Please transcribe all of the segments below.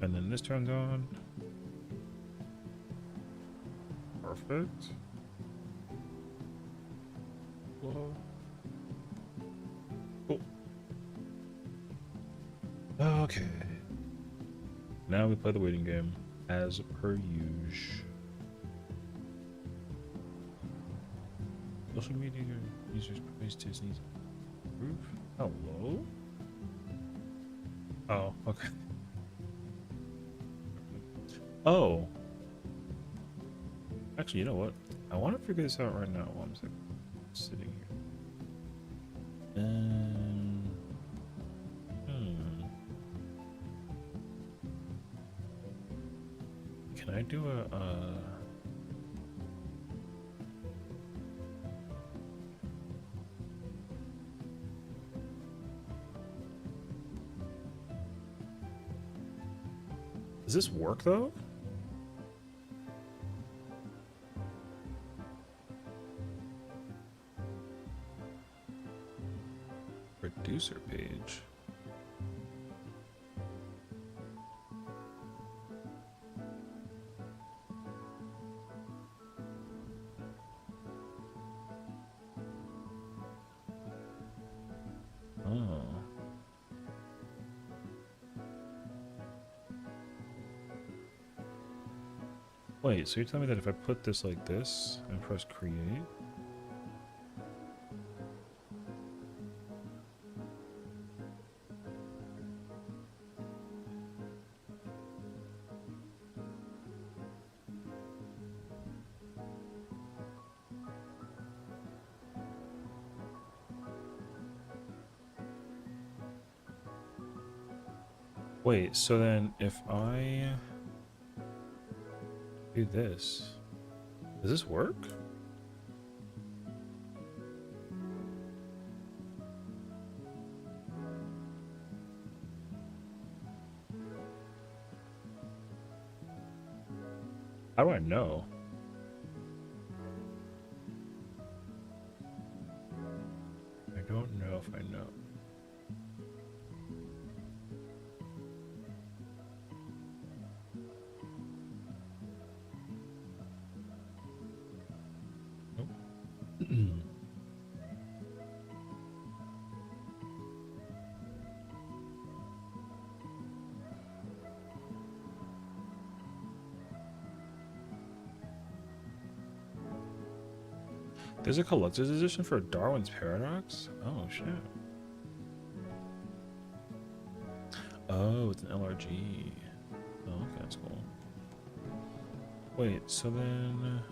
And then this turns on. Perfect. Whoa. Cool. Okay. Now we play the waiting game as per usual. Social media users praise Disney's roof. Hello? Oh, okay. Oh. Actually, you know what? I want to figure this out right now while I'm sitting here. Can I do a Does this work though? Producer page. Oh. Wait, so you're telling me that if I put this like this and press create? Wait, so then if I do this, does this work? How do I know? I don't know if I know. Nope. There's a collector's edition for Darwin's Paradox? Oh, shit. Oh, it's an LRG. Oh, okay, that's cool. Wait, so then...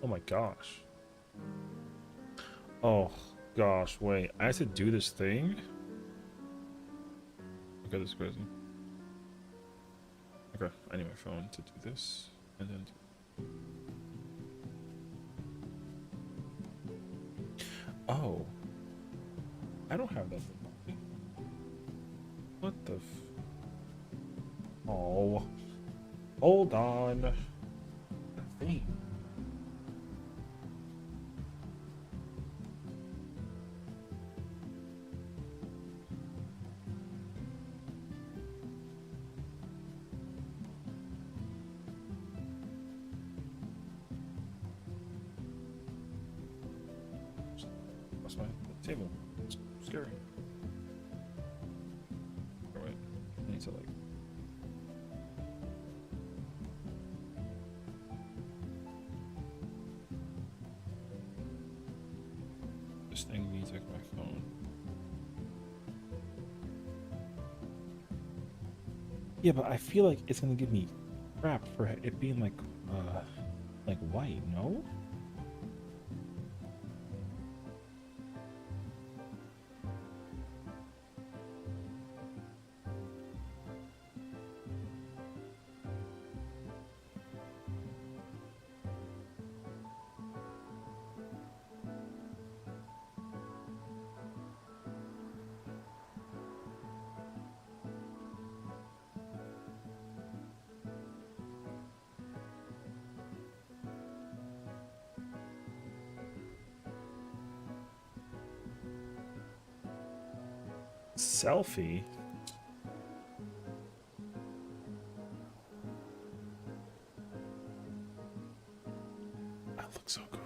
Oh my gosh. Oh gosh, wait. I have to do this thing? Okay, this is crazy. Okay, I need my phone to do this. And then... Oh. I don't have that. What the f... Oh. Hold on. The thing. That's my table. It's scary. Oh, wait. I need to, like... This thing needs, like, my phone. Yeah, but I feel like it's gonna give me crap for it being, like white, no? Selfie? I look so goofy.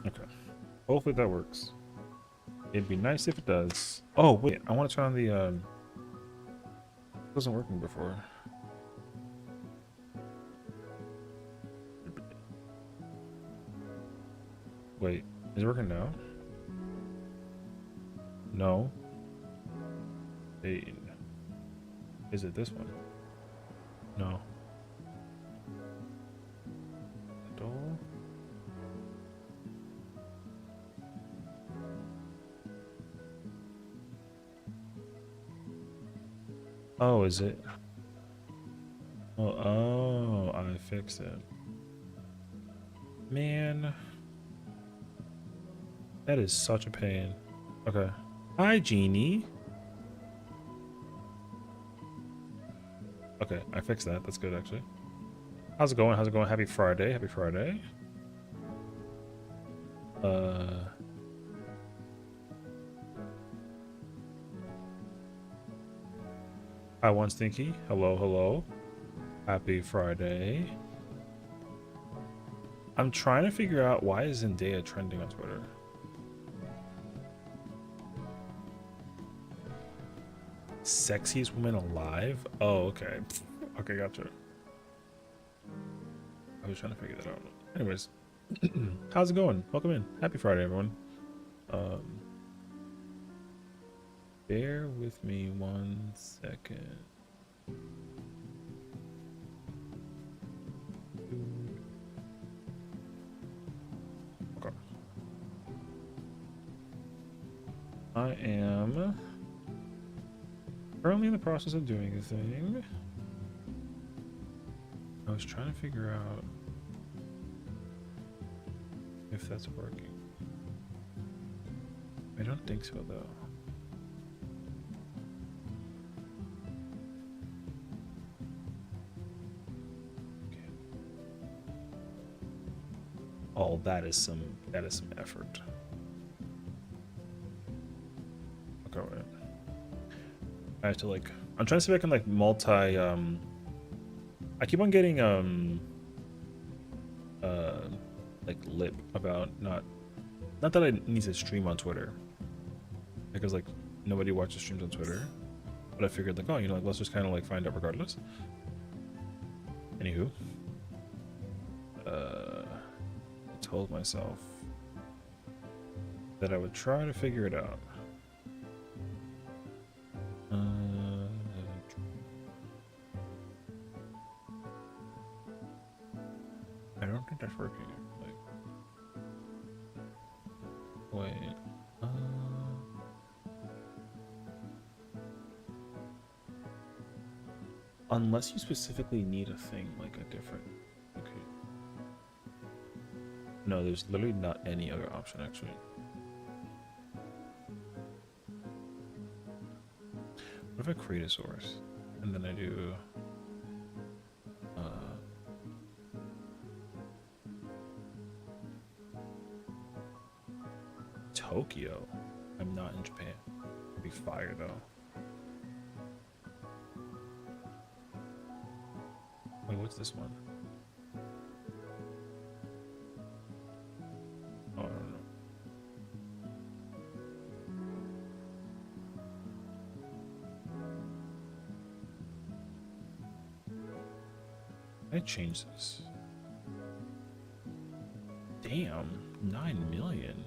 Okay. Hopefully that works. It'd be nice if it does. Oh, wait. I want to turn on the, it wasn't working before. Wait. Is it working now? No. Hey. Is it this one? No. Door? Oh, is it? Oh, I fixed it. Man. That is such a pain. Okay. Hi, Genie. Okay, I fixed that. That's good, actually. How's it going? How's it going? Happy Friday. Happy Friday. Hi, One Stinky. Hello, hello. Happy Friday. I'm trying to figure out why is Zendaya trending on Twitter. Sexiest woman alive? Oh, okay. Okay, gotcha. I was trying to figure that out. Anyways, how's it going? Welcome in. Happy Friday, everyone. Bear with me 1 second. Okay. I am currently in the process of doing a thing. I was trying to figure out if that's working. I don't think so, though. Okay. Oh, that is some effort. Okay, wait. I have to like. I'm trying to see if I can like multi. I keep on getting like lip about not that I need to stream on Twitter, because like nobody watches streams on Twitter, but I figured like, oh, you know, like, let's just kind of like find out regardless. Anywho, I told myself that I would try to figure it out. I don't think that's working. Like, wait. Unless you specifically need a thing, like a different. Okay. No, there's literally not any other option, actually. What if I create a source and then I do Tokyo? I'm not in Japan. It'd be fire though. Wait, what's this one? Oh, I don't know. I changed this. Damn, 9 million.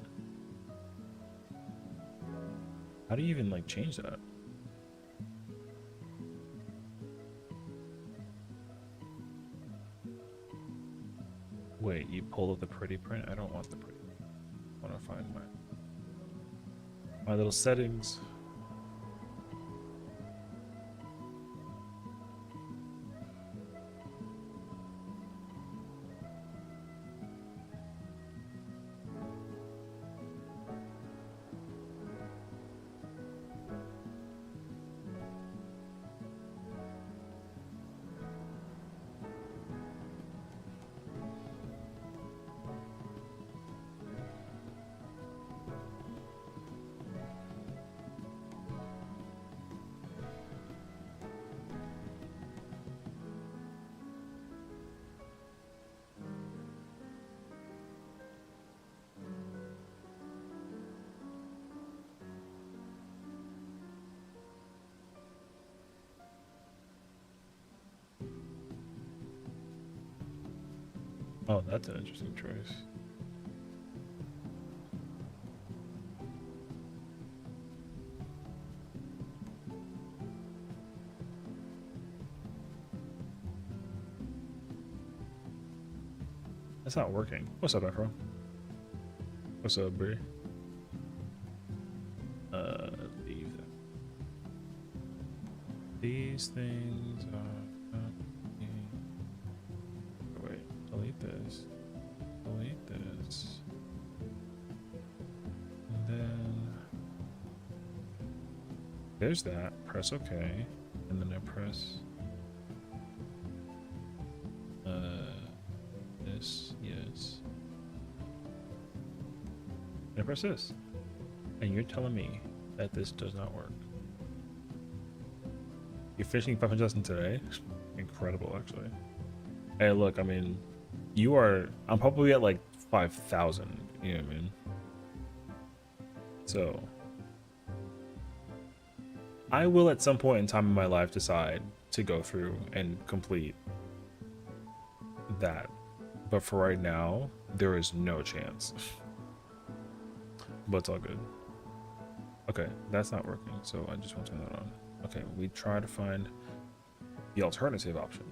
How do you even like change that? Wait, you pulled up the pretty print? I don't want the pretty print. I want to find my little settings. Oh, that's an interesting choice. That's not working. What's up, Afro? What's up, Brie? Leave that. These things are not being... Wait, delete this. Delete this. And then there's that. Press OK. And then I press this, yes. And I press this. And you're telling me that this does not work. You're finishing 500 lessons today? Incredible, actually. Hey, look, I mean, you are... I'm probably at like 5,000, you know what I mean? So... I will at some point in time in my life decide to go through and complete that. But for right now, there is no chance. But it's all good. Okay, that's not working, so I just want to turn that on. Okay, we try to find the alternative option.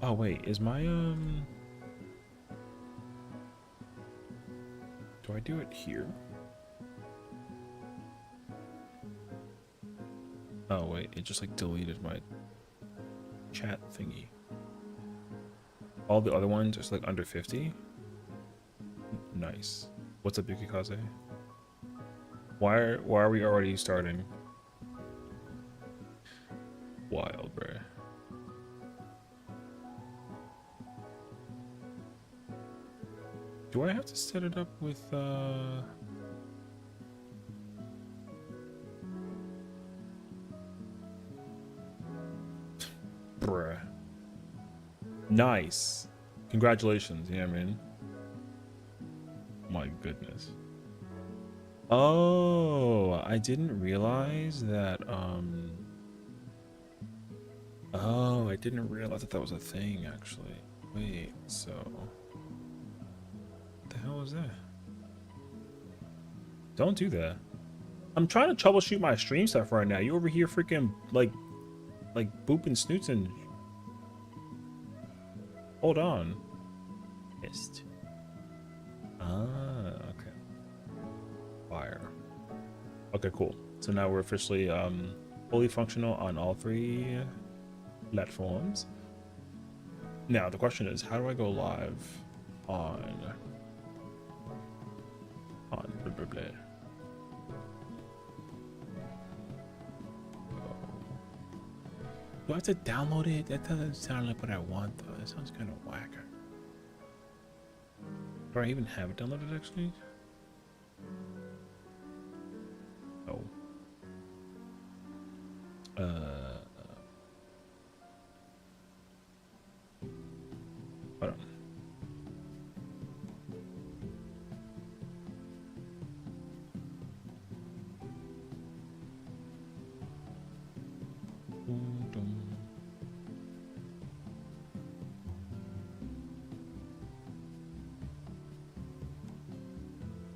Oh wait, is my do I do it here? Oh wait, it just like deleted my chat thingy. All the other ones just like under 50. Nice. What's up, Yukikaze? Why are we already starting? Wild, bruh. Do I have to set it up with bruh. Nice. Congratulations, yeah, man. My goodness. Oh, I didn't realize that, oh, I didn't realize that was a thing, actually. Wait, so... What the hell was that? Don't do that. I'm trying to troubleshoot my stream stuff right now. You over here freaking, like booping snoots and... Hold on. Missed. Ah, okay. Fire. Okay, cool. So now we're officially fully functional on all 3 platforms. Now the question is, how do I go live on blah, blah, blah. Do I have to download it? That doesn't sound like what I want though. That sounds kind of whack. Do I even have it downloaded actually? Oh. Hold on.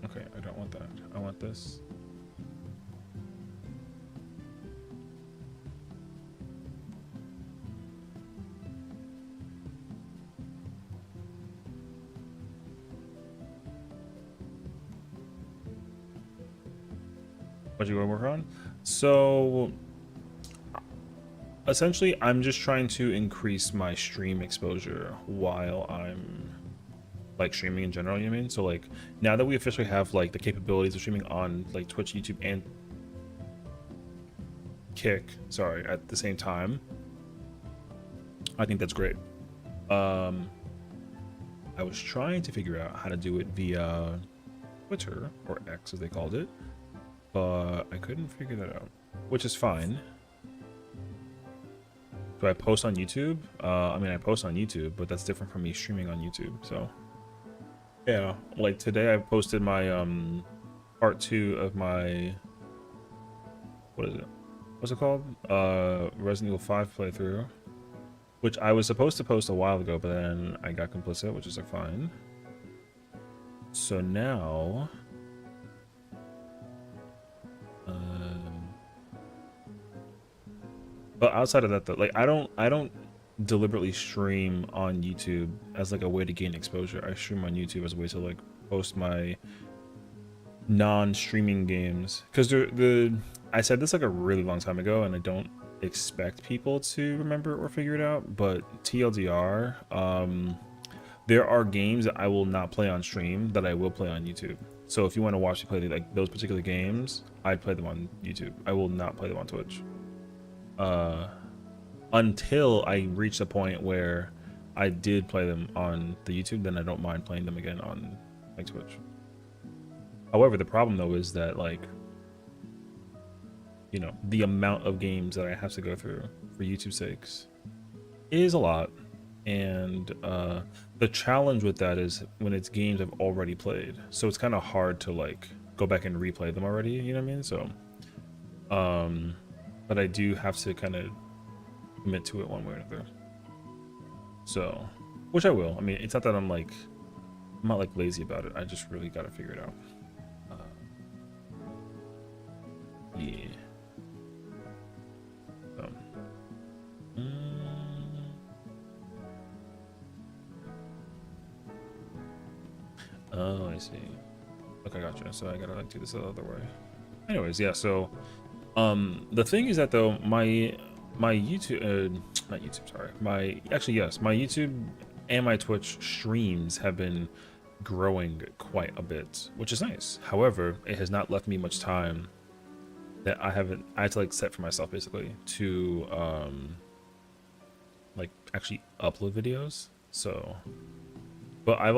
Okay, I don't want that. I want this. What you gonna work on? So essentially I'm just trying to increase my stream exposure while I'm like streaming in general, you know what I mean? So like now that we officially have like the capabilities of streaming on like Twitch, YouTube, and Kick, sorry, at the same time, I think that's great. I was trying to figure out how to do it via Twitter, or X as they called it, but I couldn't figure that out, which is fine. Do I post on YouTube? I mean, I post on YouTube, but that's different from me streaming on YouTube, so yeah. Like today I posted my part 2 of my, what is it, what's it called, Resident Evil 5 playthrough, which I was supposed to post a while ago, but then I got complicit, which is like fine. So now, but outside of that, though, like I don't deliberately stream on YouTube as like a way to gain exposure. I stream on YouTube as a way to like post my non-streaming games, because I said this like a really long time ago, and I don't expect people to remember or figure it out, but TLDR, there are games that I will not play on stream that I will play on YouTube. So if you want to watch me play like those particular games, I'd play them on YouTube. I will not play them on Twitch until I reach the point where I did play them on the YouTube. Then I don't mind playing them again on like Twitch. However, the problem though is that, like, you know, the amount of games that I have to go through for YouTube's sakes is a lot. And the challenge with that is when it's games I've already played. So it's kind of hard to like go back and replay them already, you know what I mean? So, but I do have to kind of commit to it one way or another. So, which I will. I mean, it's not that I'm not like lazy about it. I just really got to figure it out. Yeah. So. Oh, I see. Okay, gotcha. So I gotta like do this the other way. Anyways, yeah. So, the thing is that though, my YouTube, not YouTube, sorry. My YouTube and my Twitch streams have been growing quite a bit, which is nice. However, it has not left me much time that I had to like set for myself basically to like actually upload videos. So, but I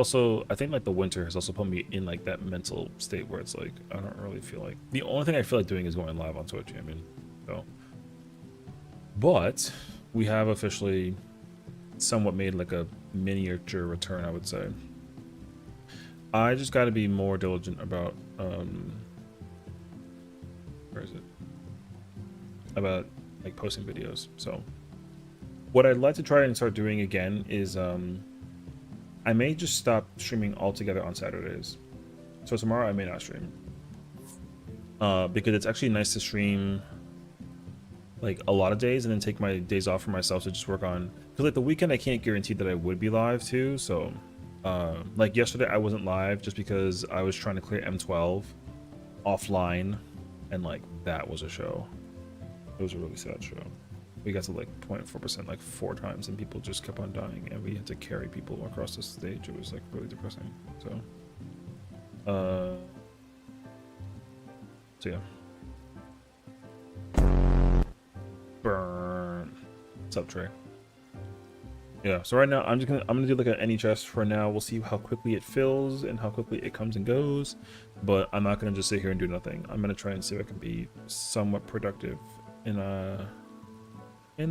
think like the winter has also put me in like that mental state where it's like I don't really feel like, the only thing I feel like doing is going live on Twitch. I mean, so, but we have officially somewhat made like a miniature return, I would say. I just got to be more diligent about where is it? About like posting videos. So what I'd like to try and start doing again is I may just stop streaming altogether on Saturdays. So tomorrow I may not stream. Because it's actually nice to stream like a lot of days and then take my days off for myself to just work on, because like the weekend I can't guarantee that I would be live too. So like yesterday I wasn't live just because I was trying to clear M12 offline, and like that was a show. It was a really sad show. We got to like 0.4% like 4 times and people just kept on dying and we had to carry people across the stage. It was like really depressing. So yeah. Burn. What's up, Trey? Yeah, so right now I'm gonna do like an any chest for now. We'll see how quickly it fills and how quickly it comes and goes, but I'm not gonna just sit here and do nothing. I'm gonna try and see if I can be somewhat productive in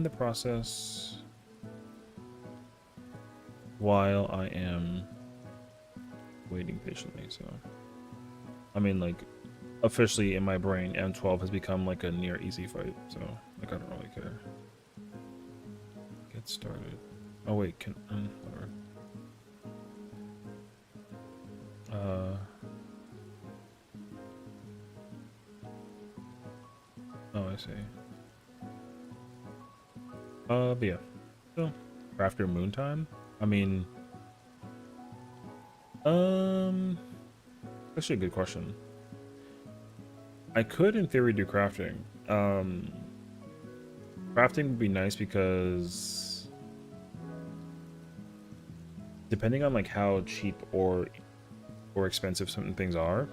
the process while I am waiting patiently. So I mean, like, officially in my brain M12 has become like a near easy fight, so like I don't really care. Get started. Oh wait, can whatever. Oh, I see. But yeah. So after moon time? I mean, actually a good question. I could in theory do crafting. Crafting would be nice because depending on like how cheap or expensive certain things are,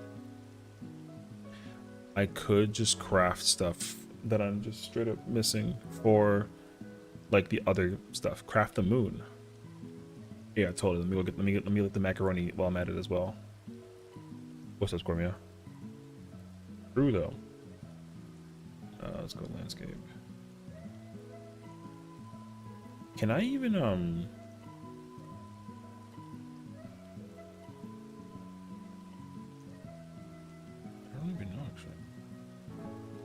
I could just craft stuff that I'm just straight up missing for like the other stuff. Craft the moon. Yeah, totally. Let me go get let me let the macaroni while I'm at it as well. What's up, Scorpio? True though. Let's go landscape. Can I even I don't even know actually.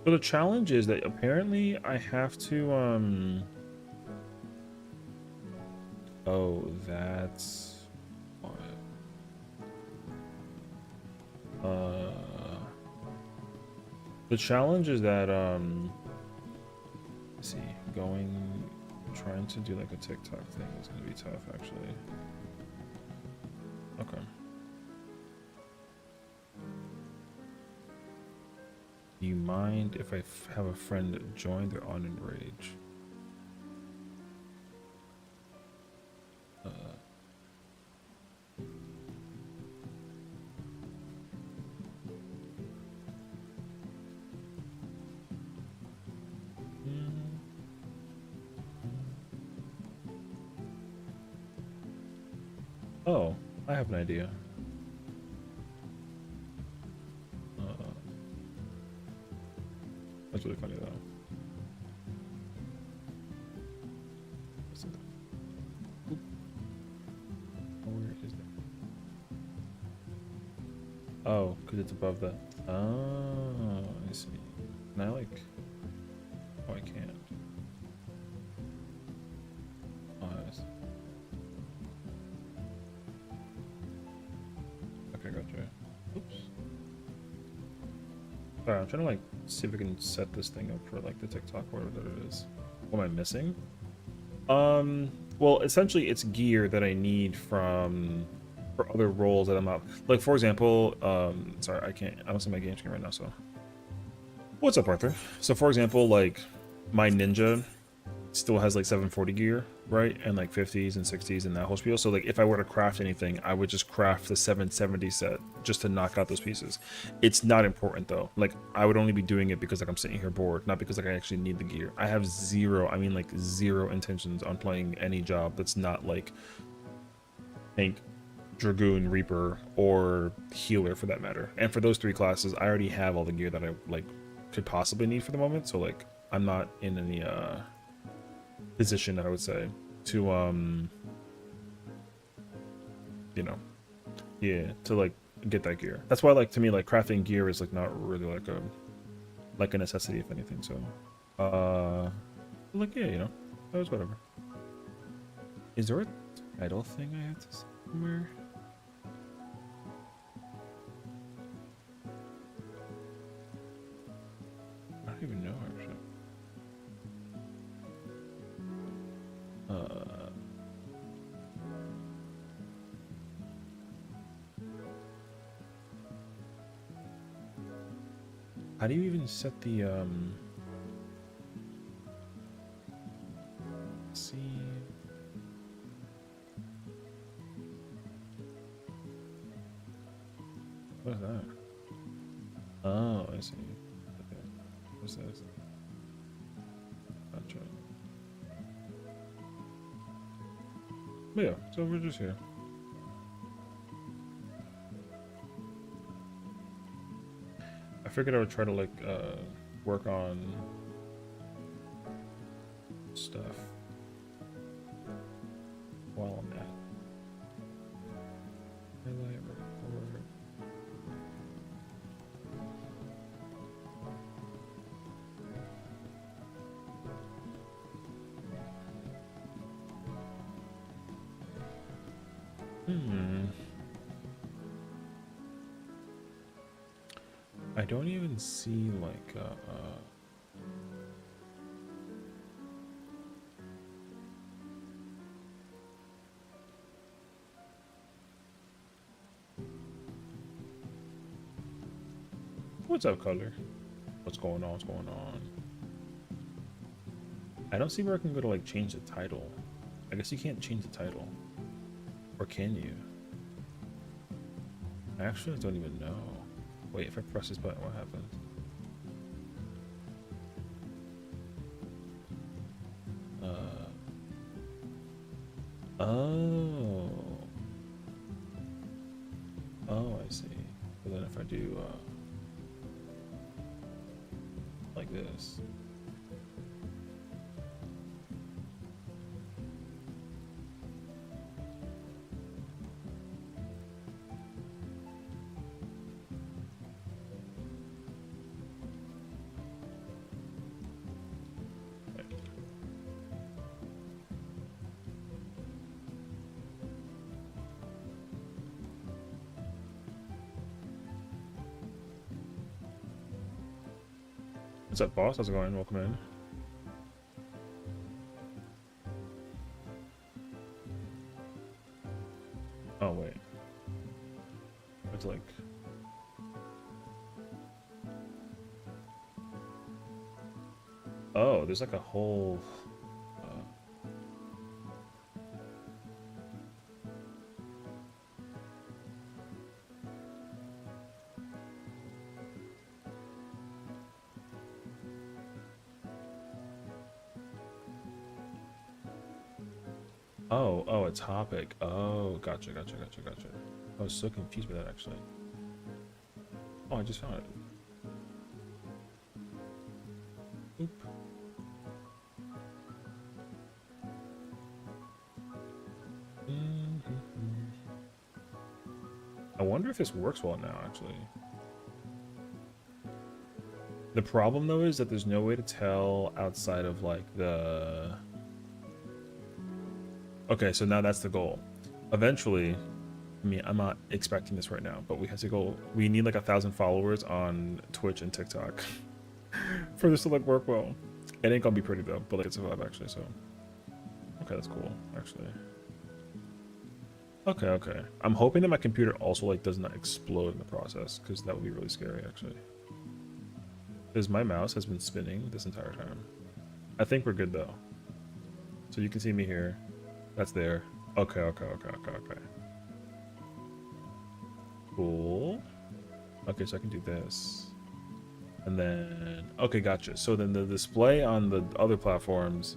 So the challenge is that apparently I have to Oh, that's why. The challenge is that let's see, trying to do like a TikTok thing is gonna be tough actually. Okay. Do you mind if I have a friend join? They're on Enrage. Oh, I have an idea. That's really funny though. Where is that? Oh, because it's above that. Oh, I see. Can I like... Oh, I can't. Oh, I see. Okay, gotcha. Oops. Sorry, I'm trying to like see if I can set this thing up for like the TikTok or whatever it is. What am I missing? Well, essentially it's gear that I need from for other roles that I'm up. Like for example, sorry, I don't see my game screen right now, so. What's up, Arthur? So for example, like my ninja still has like 740 gear, right? And like 50s and 60s and that whole spiel. So like if I were to craft anything, I would just craft the 770 set just to knock out those pieces. It's not important though. Like I would only be doing it because like I'm sitting here bored, not because like I actually need the gear. I have zero, I mean like zero intentions on playing any job that's not like tank, dragoon, reaper, or healer for that matter. And for those three classes, I already have all the gear that I like could possibly need for the moment. So like I'm not in any position, I would say, to you know, yeah, to like get that gear. That's why like to me like crafting gear is like not really like a necessity, if anything. So like yeah, you know, that was whatever. Is there a title thing I have to somewhere? I don't even know actually. How do you even set the let's see. What is that? Oh, I see. Okay. What's this? Gotcha. But yeah, so we're just here. I figured I would try to like work on stuff while I'm at highlight record. I don't even see like what's up, color? What's going on? What's going on? I don't see where I can go to like change the title. I guess you can't change the title. Or can you? I actually don't even know. Wait, if I press this button, what happens? Oh. Oh, I see. But then if I do, like this. What's up, boss? How's it going? Welcome in. Oh, wait. It's like... Oh, there's like a whole... Oh, a topic. Oh, gotcha. I was so confused by that, actually. Oh, I just found it. Oop. I wonder if this works well now, actually. The problem, though, is that there's no way to tell outside of, like, the... Okay, so now that's the goal. Eventually, I mean, I'm not expecting this right now, but we have to go... We need, like, 1,000 followers on Twitch and TikTok for this to, like, work well. It ain't gonna be pretty, though, but, like, it's a vibe, actually, so... Okay, that's cool, actually. Okay. I'm hoping that my computer also, like, does not explode in the process, because that would be really scary, actually. Because my mouse has been spinning this entire time. I think we're good, though. So you can see me here. That's there. Okay. Cool. Okay, so I can do this. And then... Okay, gotcha. So then the display on the other platforms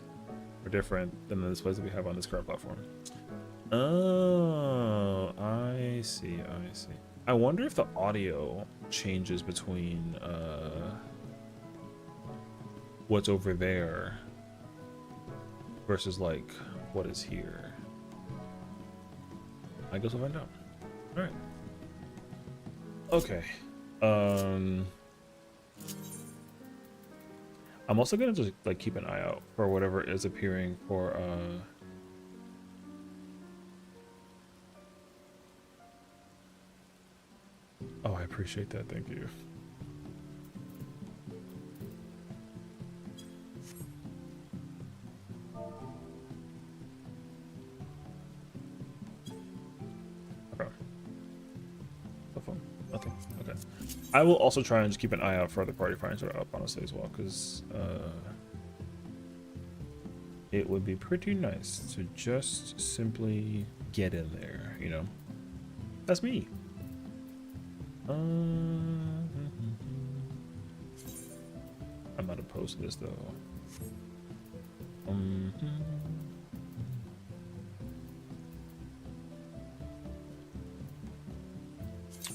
are different than the displays that we have on this current platform. Oh, I see. I wonder if the audio changes between what's over there versus like what is here. I guess we'll find out. All right. Okay. I'm also gonna just like keep an eye out for whatever is appearing for Oh, I appreciate that. Thank you. Okay. I will also try and just keep an eye out for other party finders that are up, honestly, as well, because it would be pretty nice to just simply get in there, you know? That's me. I'm not opposed to this, though.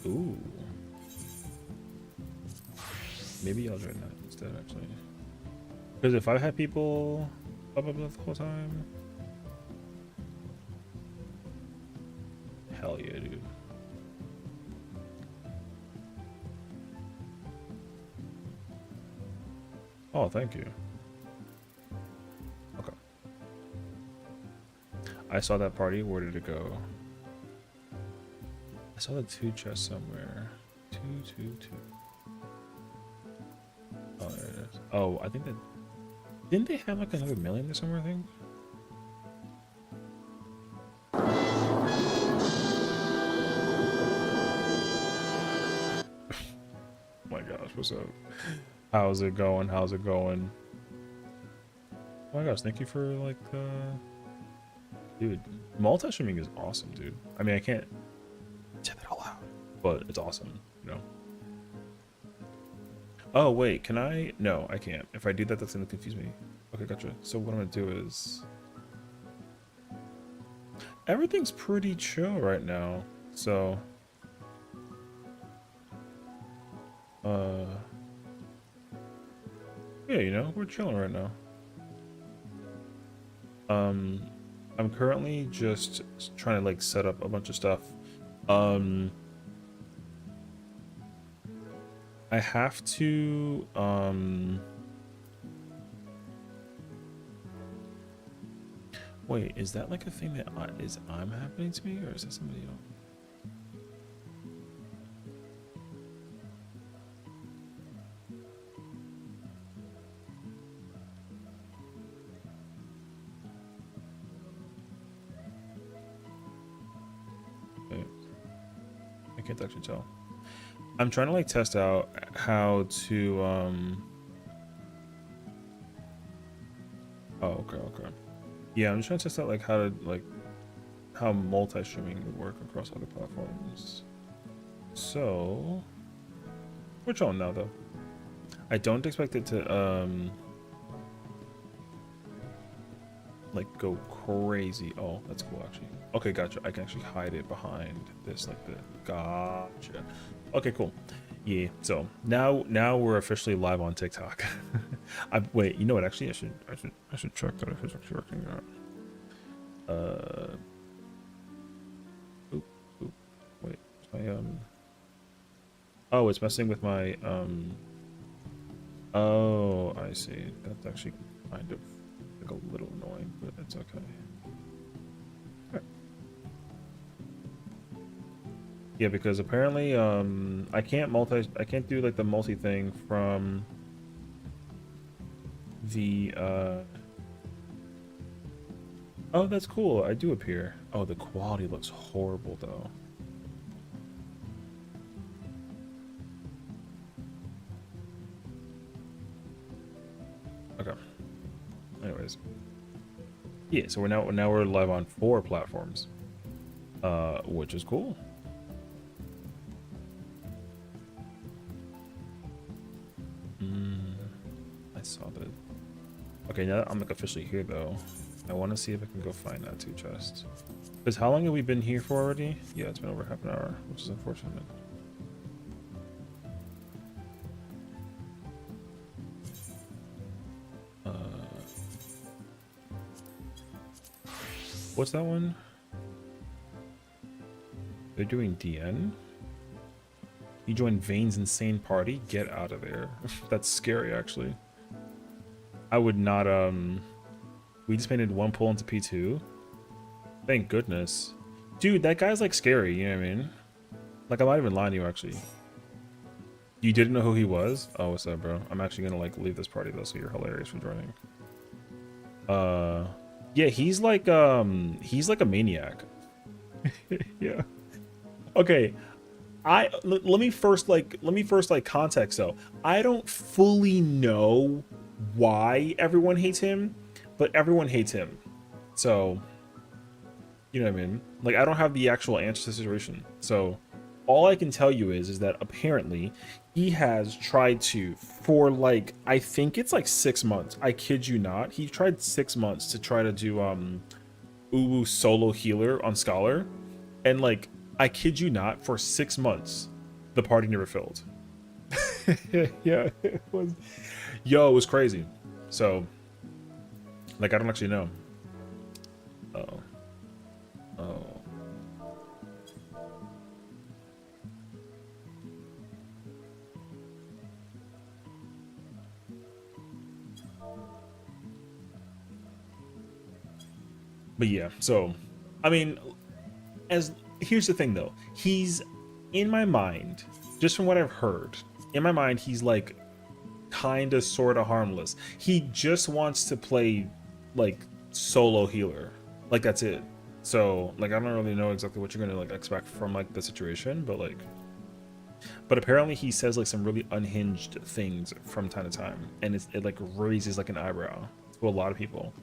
Ooh. Maybe I'll join that instead, actually. Because if I had people blah blah blah the whole time, hell yeah, dude. Oh, thank you. Okay. I saw that party. Where did it go? I saw the 2 chests somewhere. 2. Oh, there it is. Oh, I think that... Didn't they have like another million or somewhere, I think? Oh my gosh, what's up? How's it going? Oh my gosh, thank you for like, dude, multi-streaming is awesome, dude. I mean, I can't say that all out, but it's awesome, you know? Oh, wait, can I? No, I can't. If I do that, that's gonna confuse me. Okay, gotcha. So what I'm gonna do is... Everything's pretty chill right now, so... Yeah, you know, we're chilling right now. I'm currently just trying to like set up a bunch of stuff. I have to wait, is that like a thing that I'm happening to me, or is that somebody else? can't actually tell. I'm trying to like test out how to oh, okay. Yeah, I'm just trying to test out like how to like how multi-streaming would work across other platforms. So we're chilling now though. I don't expect it to like go crazy. Oh, that's cool actually. Okay, gotcha. I can actually hide it behind this like this. Gotcha. Okay, cool. Yeah. So now we're officially live on TikTok. Wait. You know what? Actually, I should check that if it's actually working or not. Oop. Wait. Oh, it's messing with my Oh, I see. That's actually kind of like a little annoying, but it's okay. Yeah, because apparently I can't do like the multi thing from the oh, that's cool. I do appear. Oh, the quality looks horrible though. Okay. Anyways. Yeah, so we're live on 4 platforms. Which is cool. I saw that. Okay, now that I'm like officially here though, I want to see if I can go find that 2 chests. Because how long have we been here for already? Yeah, it's been over half an hour, which is unfortunate. What's that one? They're doing DN? You joined Vane's insane party? Get out of there. That's scary, actually. I would not, we just painted 1 pull into P2. Thank goodness. Dude, that guy's, like, scary, you know what I mean? Like, I'm not even lying to you, actually. You didn't know who he was? Oh, what's up, bro? I'm actually gonna, like, leave this party, though, so you're hilarious for joining. Yeah, he's like a maniac. Yeah. Okay. Let me first context though. I don't fully know why everyone hates him, but everyone hates him. So, you know what I mean? Like, I don't have the actual answer to the situation. So, all I can tell you is that apparently he has tried to, for like, I think it's like 6 months. I kid you not. He tried 6 months to try to do Uwu solo healer on Scholar. And like, I kid you not, for 6 months, the party never filled. Yeah, it was. Yo, it was crazy. So, like, I don't actually know. Oh. But yeah, so, I mean, here's the thing though. He's, in my mind, just from what I've heard, in my mind, he's like kinda sorta harmless. He just wants to play like solo healer. Like, that's it. So, like, I don't really know exactly what you're gonna like expect from like the situation, but apparently he says like some really unhinged things from time to time, and it like raises like an eyebrow to a lot of people.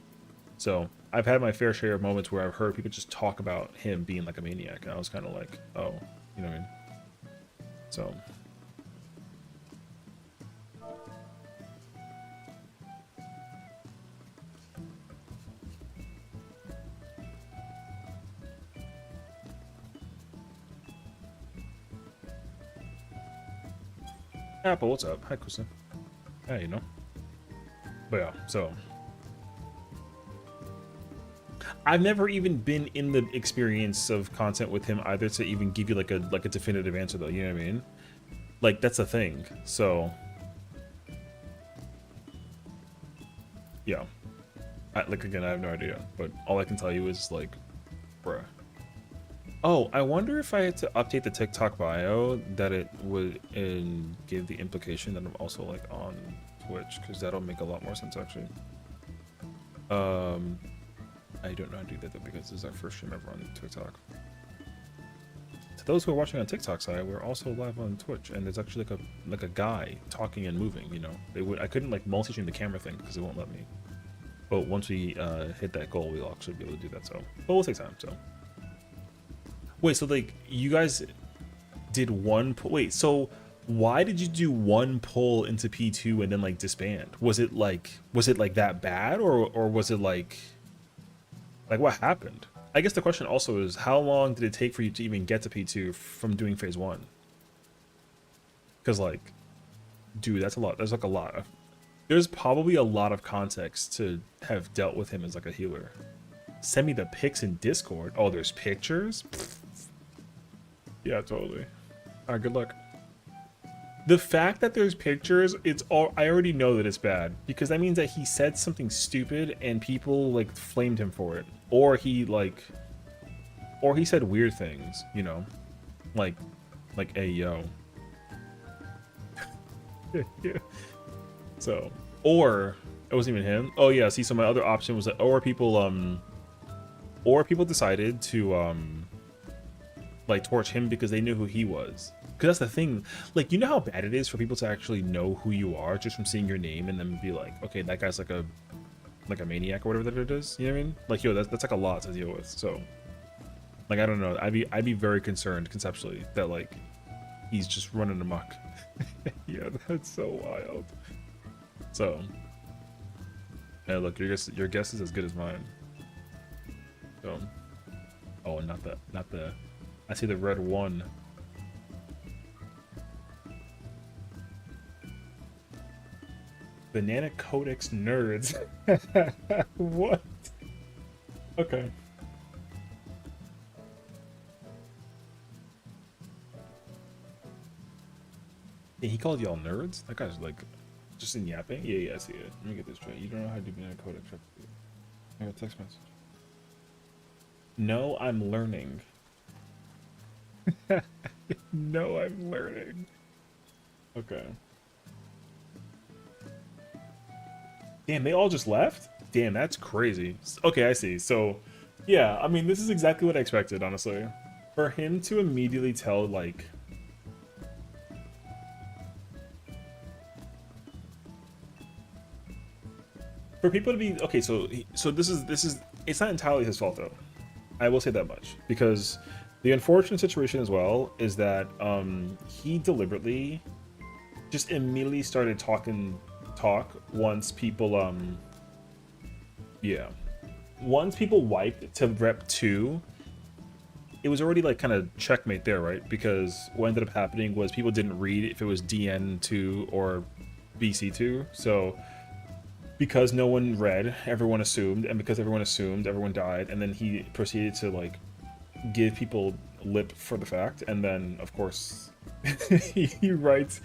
So I've had my fair share of moments where I've heard people just talk about him being like a maniac, and I was kind of like, oh, you know what I mean? So. Apple, what's up? Hi, Kristen. Yeah, you know. But yeah, so. I've never even been in the experience of content with him either to even give you like a definitive answer though, you know what I mean? Like, that's a thing. So yeah. Like, again, I have no idea, but all I can tell you is like, bruh. Oh, I wonder if I had to update the TikTok bio that it would give the implication that I'm also like on Twitch, because that'll make a lot more sense actually. I don't know how to do that though, because this is our first stream ever on TikTok. to those who are watching on TikTok side, we're also live on Twitch, and there's actually like a guy talking and moving. You know, I couldn't like multi-stream the camera thing because it won't let me. But once we hit that goal, we'll actually be able to do that. So, but we'll take time. So, wait, so like you guys did one. Wait, so why did you do one pull into P2 and then like disband? Was it like that bad, or was it like what happened? I guess the question also is, how long did it take for you to even get to P2 from doing phase 1? Because like, dude, that's a lot. There's like a lot. There's probably a lot of context to have dealt with him as like a healer. Send me the pics in Discord. Oh, there's pictures? Yeah, totally. All right, good luck. The fact that there's pictures, I already know that it's bad, because that means that he said something stupid and people like flamed him for it, or he said weird things, you know, like hey yo. Yeah. So, or it wasn't even him. Oh yeah, see, so my other option was that or people decided to like torch him because they knew who he was. Because that's the thing, like, you know how bad it is for people to actually know who you are just from seeing your name and then be like, okay, that guy's like a maniac or whatever that it is. You know what I mean? Like, yo, that's like a lot to deal with. So, like, I don't know. I'd be very concerned conceptually that like he's just running amok. Yeah, that's so wild. So, hey, look, your guess is as good as mine. So, oh, not the. I see the red one. Banana Codex nerds. What? Okay. Yeah, he called y'all nerds? That guy's like just in yapping? Yeah, I see it. Let me get this straight. You don't know how to do Banana Codex. I got a text message. No, I'm learning. No, I'm learning. Okay. Damn, they all just left? Damn, that's crazy. Okay, I see. So, yeah, I mean, this is exactly what I expected, honestly. For him to immediately tell, like... For people to be... Okay, so this is... It's not entirely his fault, though. I will say that much. Because the unfortunate situation as well is that he deliberately just immediately started talk once people once people wiped to rep 2, it was already like kind of checkmate there, right? Because what ended up happening was people didn't read if it was DN2 or BC2. So because no one read, everyone assumed, and because everyone assumed, everyone died, and then he proceeded to like give people lip for the fact, and then of course he writes,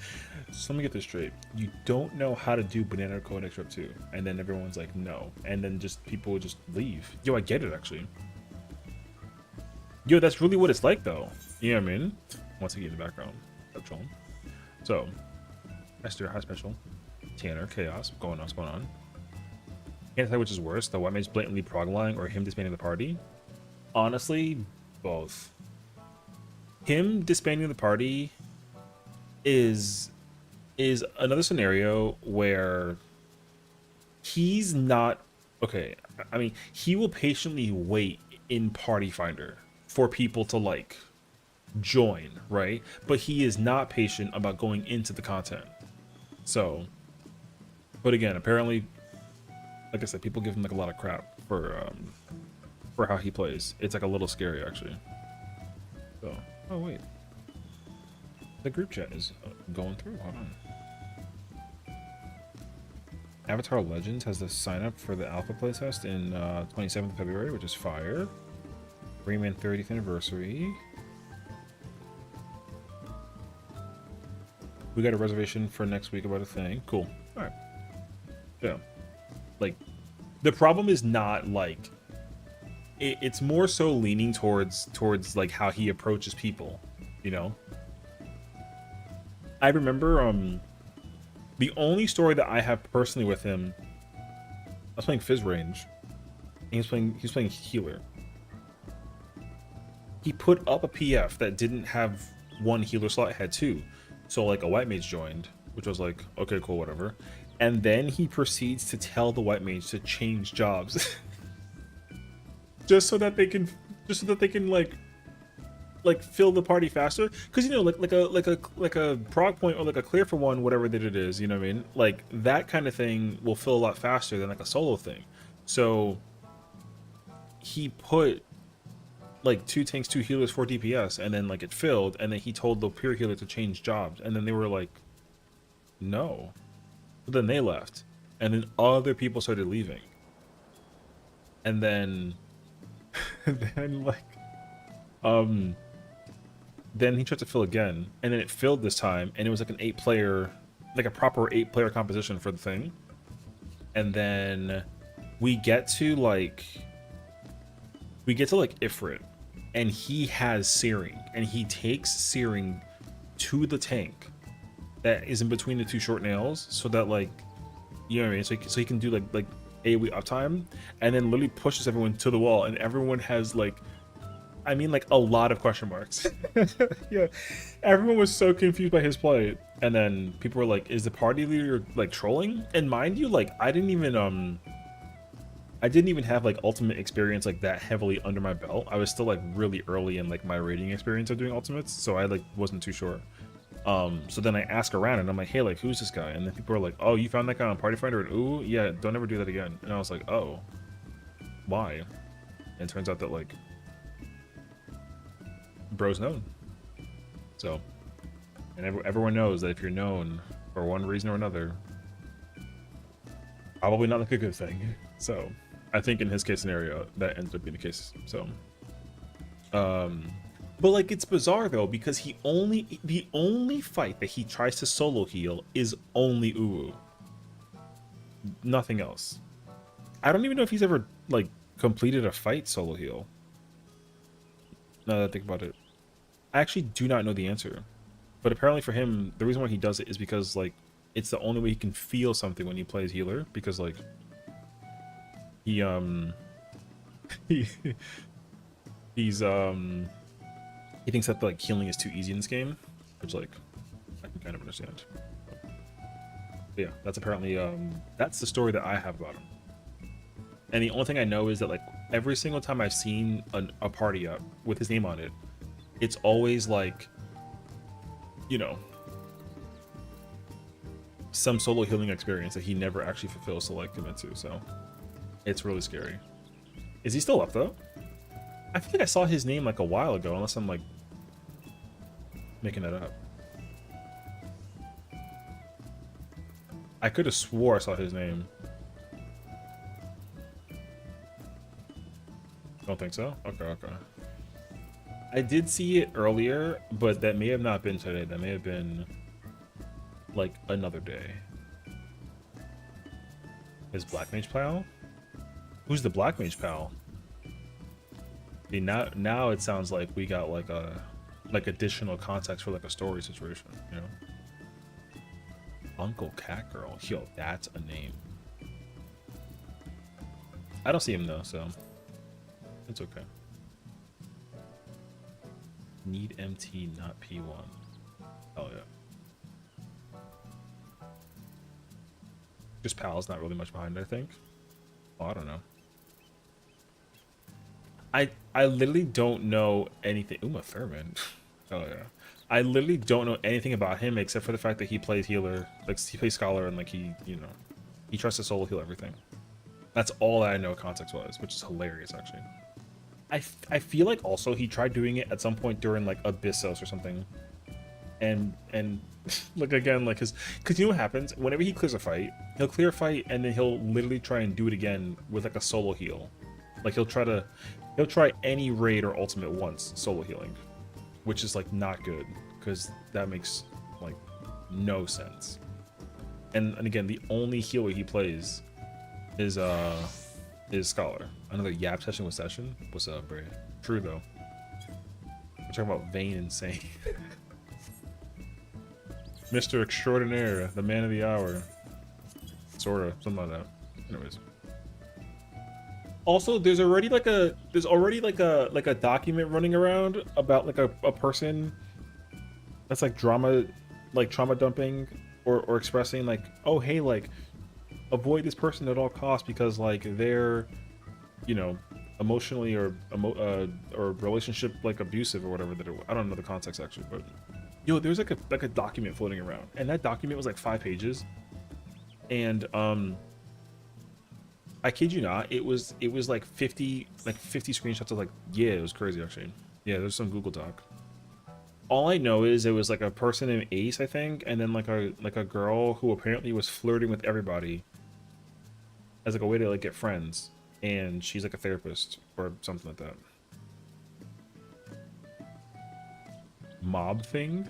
so let me get this straight, you don't know how to do Banana Codex Rep 2, and then everyone's like no, and then just people would just leave. Yo, I get it actually. Yo, that's really what it's like though. You know what I mean? Once again in the background. So Esther, hi special. Tanner, Chaos, what's going on? Can't tell which is worse, the white man's blatantly prog lying or him disbanding the party. Honestly, both. Him disbanding the party is another scenario where he's not okay. I mean, he will patiently wait in Party Finder for people to like join, right? But he is not patient about going into the content. So, but again, apparently, like I said, people give him like a lot of crap for how he plays. It's like a little scary actually. So, oh wait, the group chat is going through. Hold on. Avatar Legends has the sign up for the alpha playtest in 27th of February, which is fire. Rayman 30th anniversary. We got a reservation for next week about a thing. Cool. All right. Yeah. Like, the problem is not like it's more so leaning towards like how he approaches people, you know. I remember the only story that I have personally with him, I was playing Fizz Range, and he was playing healer. he put up a PF that didn't have one healer slot, it had two. So like a white mage joined, which was like, okay, cool, whatever. And then he proceeds to tell the white mage to change jobs. just so that they can like fill the party faster, because you know like a prog point or like a clear for one, whatever that it is, you know what I mean, like that kind of thing will fill a lot faster than like a solo thing. So he put like 2 tanks, 2 healers, 4 DPS, and then like it filled, and then he told the pure healer to change jobs, and then they were like, no. But then they left, and then other people started leaving, and then then like then he tried to fill again, and then it filled this time, and it was like an 8-player, like a proper 8-player composition for the thing. And then we get to like Ifrit, and he has Searing, and he takes Searing to the tank that is in between the 2 short nails, so that like, you know what I mean, so he can do like AoE uptime, and then literally pushes everyone to the wall, and everyone has like, I mean, like a lot of question marks. Yeah, everyone was so confused by his play, and then people were like, "Is the party leader like trolling?" And mind you, like I didn't even have like ultimate experience like that heavily under my belt. I was still like really early in like my raiding experience of doing ultimates, so I like wasn't too sure. So then I ask around, and I'm like, "Hey, like who's this guy?" And then people are like, "Oh, you found that guy on Party Finder?" And ooh, yeah, don't ever do that again. And I was like, "Oh, why?" And it turns out that like bro's known. So, and everyone knows that if you're known for one reason or another, probably not like a good thing. So I think in his case scenario that ended up being the case. So but like it's bizarre though, because the only fight that he tries to solo heal is only Uwu, nothing else. I don't even know if he's ever like completed a fight solo heal, now that I think about it. I actually do not know the answer, but apparently for him, the reason why he does it is because like it's the only way he can feel something when he plays healer, because like he he's he thinks that like healing is too easy in this game, which like I can kind of understand. But yeah, that's apparently that's the story that I have about him. And the only thing I know is that like every single time I've seen a party up with his name on it, it's always like, you know, some solo healing experience that he never actually fulfills to like commit to. So it's really scary. Is he still up though? I feel like I saw his name like a while ago, unless I'm like making it up. I could have swore I saw his name. Don't think so? Okay. I did see it earlier, but that may have not been today. That may have been like another day. Is Black Mage Pal? Who's the Black Mage Pal? See, now it sounds like we got like a additional context for like a story situation, you know? Uncle Cat Girl. Yo, that's a name. I don't see him though, so it's okay. Need MT, not P1. Oh yeah. Just pals, not really much behind it, I think. Oh, I don't know. I literally don't know anything. Uma Thurman. Oh yeah. I literally don't know anything about him except for the fact that he plays healer, like he plays scholar, and like he, you know, he tries to solo heal everything. That's all that I know context wise, which is hilarious actually. I feel like also he tried doing it at some point during like Abyssos or something, and like again like because you know what happens whenever he clears a fight, he'll clear a fight and then he'll literally try and do it again with like a solo heal. Like he'll try any raid or ultimate once solo healing, which is like not good because that makes like no sense. And again, the only healer he plays is Scholar. Another yap session with Sessiion. What's up, bro? True though. We're talking about vain insane. Mr. Extraordinaire, the man of the hour. Sorta, something like that. Anyways. Also, there's already like a document running around about like a person that's like trauma dumping or expressing like, oh hey, like avoid this person at all costs because like they're, you know, emotionally or relationship like abusive or whatever that I don't know the context actually, but yo, there's like a document floating around, and that document was like 5 pages, and I kid you not, it was like 50 screenshots of like, yeah, it was crazy actually. Yeah, there's some Google Doc. All I know is it was like a person named Ace, I think, and then like a girl who apparently was flirting with everybody as like a way to like get friends, and she's like a therapist or something like that. Mob thing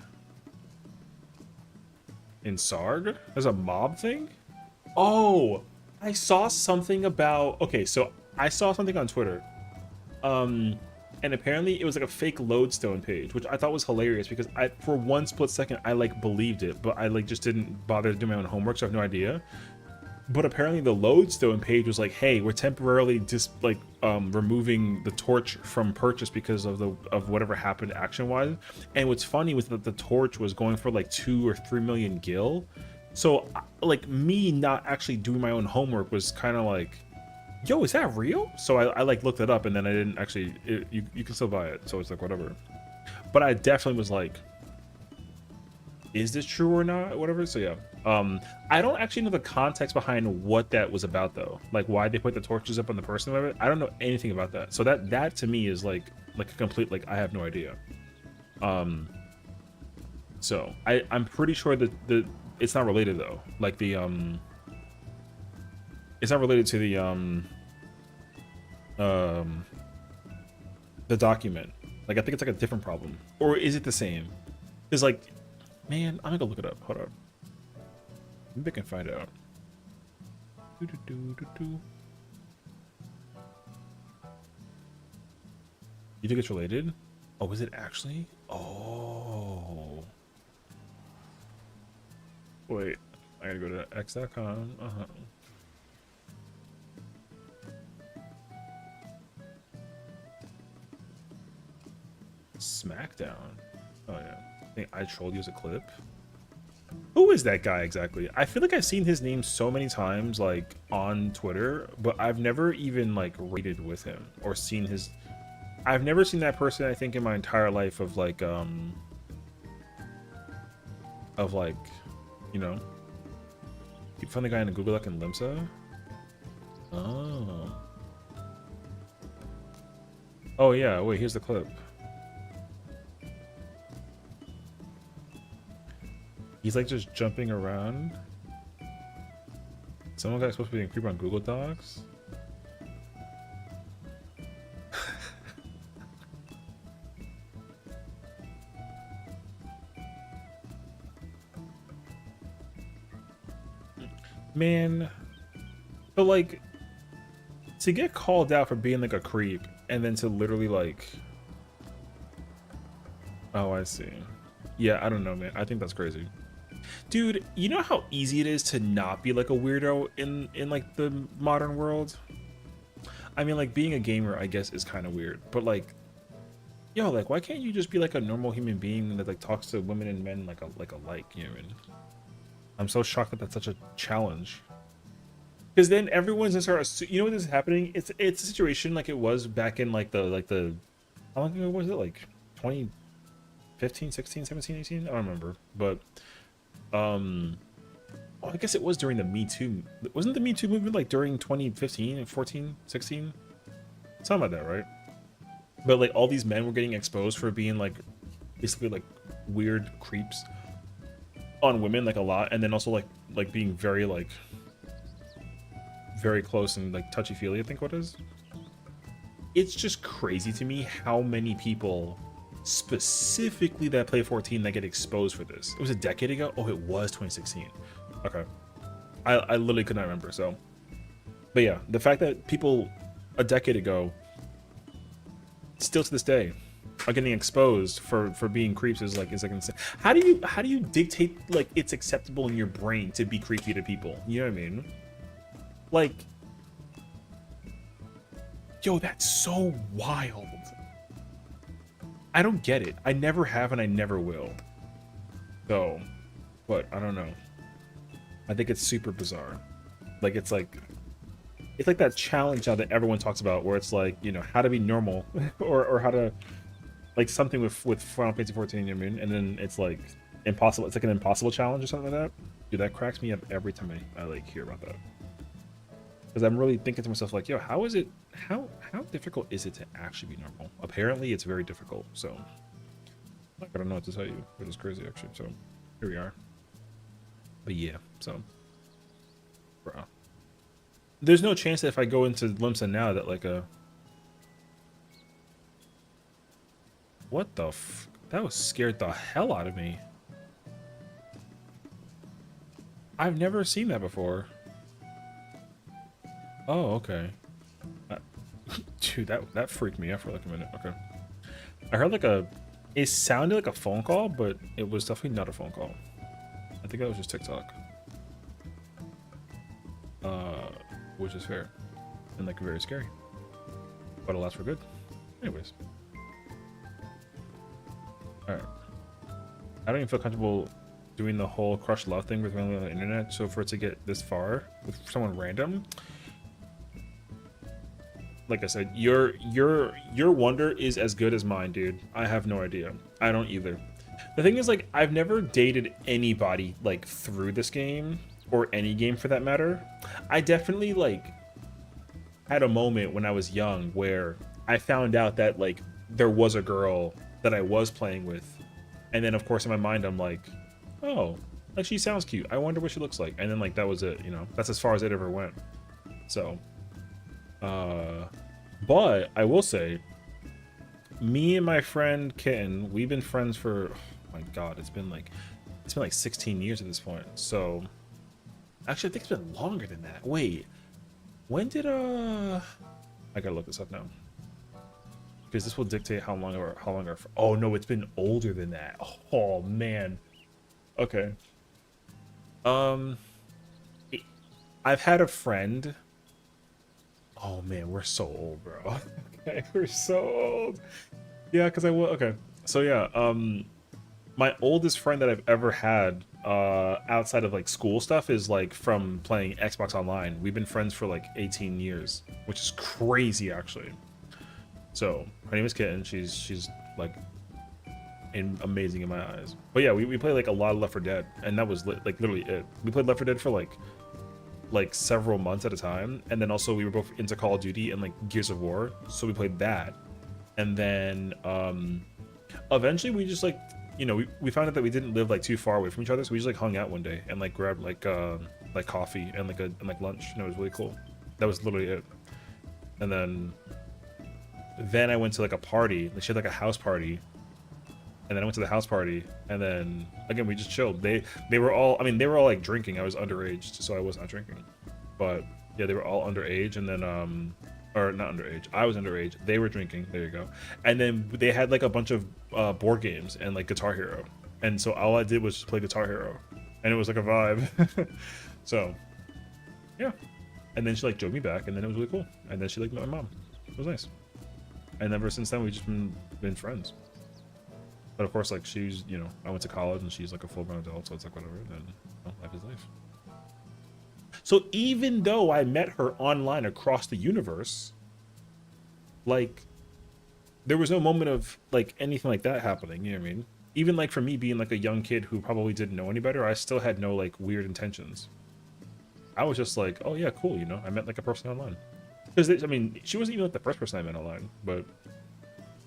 in Sarg? There's a mob thing? Oh, I saw something about, okay, so I saw something on Twitter. And apparently it was like a fake lodestone page, which I thought was hilarious because I, for one split second, I like believed it, but I like just didn't bother to do my own homework, so I have no idea. But apparently the lodestone page was like, hey, we're temporarily just like removing the torch from purchase because of whatever happened action wise. And what's funny was that the torch was going for like 2 or 3 million gil. So like me not actually doing my own homework was kind of like, yo, is that real? So I like looked it up, and then I didn't actually, you can still buy it, so it's like whatever. But I definitely was like, is this true or not, whatever. So yeah, I don't actually know the context behind what that was about though, like why they put the torches up on the person of it. I don't know anything about that, so that to me is like a complete, like, I have no idea. So I'm pretty sure that it's not related though, like the it's not related to the document. Like I think it's like a different problem, or is it the same? Because like, man, I'm gonna go look it up. Hold up, maybe I can find out. You think it's related? Oh, is it actually? Oh, wait, I gotta go to x.com. SmackDown. Oh yeah, I think I trolled you as a clip. Who is that guy exactly? I feel like I've seen his name so many times like on Twitter, but I've never even like rated with him or seen his. I've never seen that person, I think, in my entire life of like you know, you find the guy in the Google Doc in Limsa. Oh. Oh yeah, wait, here's the clip. He's like just jumping around. Someone guy's supposed to be a creep on Google Docs. Man, but like, to get called out for being like a creep and then to literally like, oh, I see. Yeah, I don't know, man. I think that's crazy. Dude, you know how easy it is to not be like a weirdo in like the modern world? I mean, like, being a gamer, I guess, is kind of weird, but like, yo, like, why can't you just be like a normal human being that like talks to women and men like alike, you know what I mean? I'm so shocked that that's such a challenge. Because then everyone's gonna start, you know what is happening? It's a situation like it was back in like the how long ago was it? Like 2015, 16, 17, 18? I don't remember. But oh, I guess it was during the Me Too. Wasn't the Me Too movement like during 2015 and 14, 16? Something like that, right? But like all these men were getting exposed for being like basically like weird creeps on women like a lot, and then also like being very like very close and like touchy-feely, I think what it is. It's just crazy to me how many people specifically that play 14 that get exposed for this. It was a decade ago. Oh, it was 2016. Okay, I literally could not remember. So, but yeah, the fact that people a decade ago still to this day are getting exposed for being creeps is like insane. How do you dictate like it's acceptable in your brain to be creepy to people? You know what I mean? Like, Yo, that's so wild. I don't get it. I never have and I never will. So, but I don't know. I think it's super bizarre. Like it's like that challenge now that everyone talks about where it's like, you know, how to be normal or how to like something with Final Fantasy 14, you know what I mean? And then it's like impossible. It's like an impossible challenge or something like that. Dude, that cracks me up every time I like hear about that. Because I'm really thinking to myself like, yo, how difficult is it to actually be normal? Apparently it's very difficult. So like, I don't know what to tell you. It is crazy actually. So here we are. But yeah, so bro. There's no chance that if I go into Limsa now that like a what the that was scared the hell out of me. I've never seen that before. Oh, okay. Dude, that freaked me out for like a minute. Okay. I heard like it sounded like a phone call, but it was definitely not a phone call. I think that was just TikTok. Which is fair. And like very scary. But alas for good. Anyways. Alright. I don't even feel comfortable doing the whole crush love thing with randomly on the internet, so for it to get this far with someone random, like I said, your wonder is as good as mine, dude. I have no idea. I don't either. The thing is, like, I've never dated anybody like through this game or any game for that matter. I definitely like had a moment when I was young where I found out that like there was a girl that I was playing with, and then of course in my mind I'm like, oh, like she sounds cute. I wonder what she looks like. And then like that was it, you know. That's as far as it ever went. So but I will say, me and my friend Kitten, we've been friends for, oh my god, it's been like 16 years at this point. So actually I think it's been longer than that. Wait, when did I gotta look this up now, because this will dictate how long our oh no, it's been older than that. Oh man. Okay. I've had a friend. Oh man, we're so old, bro. Okay, we're so old. Yeah, because I will. Okay, so yeah, my oldest friend that I've ever had, outside of like school stuff, is like from playing Xbox Online. We've been friends for like 18 years, which is crazy actually. So her name is Kitten. She's like amazing in my eyes. But yeah, we played like a lot of Left 4 Dead, and that was like literally it. We played Left 4 Dead for like several months at a time, and then also we were both into Call of Duty and like Gears of War, so we played that. And then eventually we just like, you know, we found out that we didn't live like too far away from each other, so we just like hung out one day and like grabbed like coffee and like lunch, and it was really cool. That was literally it. And then I went to like a party. Like she had like a house party, and then I went to the house party, and then again we just chilled. They were all, I mean, they were all like drinking. I was underage, so I was not drinking. But yeah, they were all underage, and then or not underage. I was underage. They were drinking. There you go. And then they had like a bunch of board games and like Guitar Hero, and so all I did was just play Guitar Hero, and it was like a vibe. So yeah. And then she like drove me back, and then it was really cool. And then she like met my mom. It was nice. And ever since then, we've just been friends. But of course, like she's, you know, I went to college and she's like a full-grown adult, so it's like whatever. Then, you know, life is life. So even though I met her online across the universe, like there was no moment of like anything like that happening. You know what I mean? Even like for me being like a young kid who probably didn't know any better, I still had no like weird intentions. I was just like, oh yeah, cool. You know, I met like a person online. Because I mean, she wasn't even like the first person I met online, but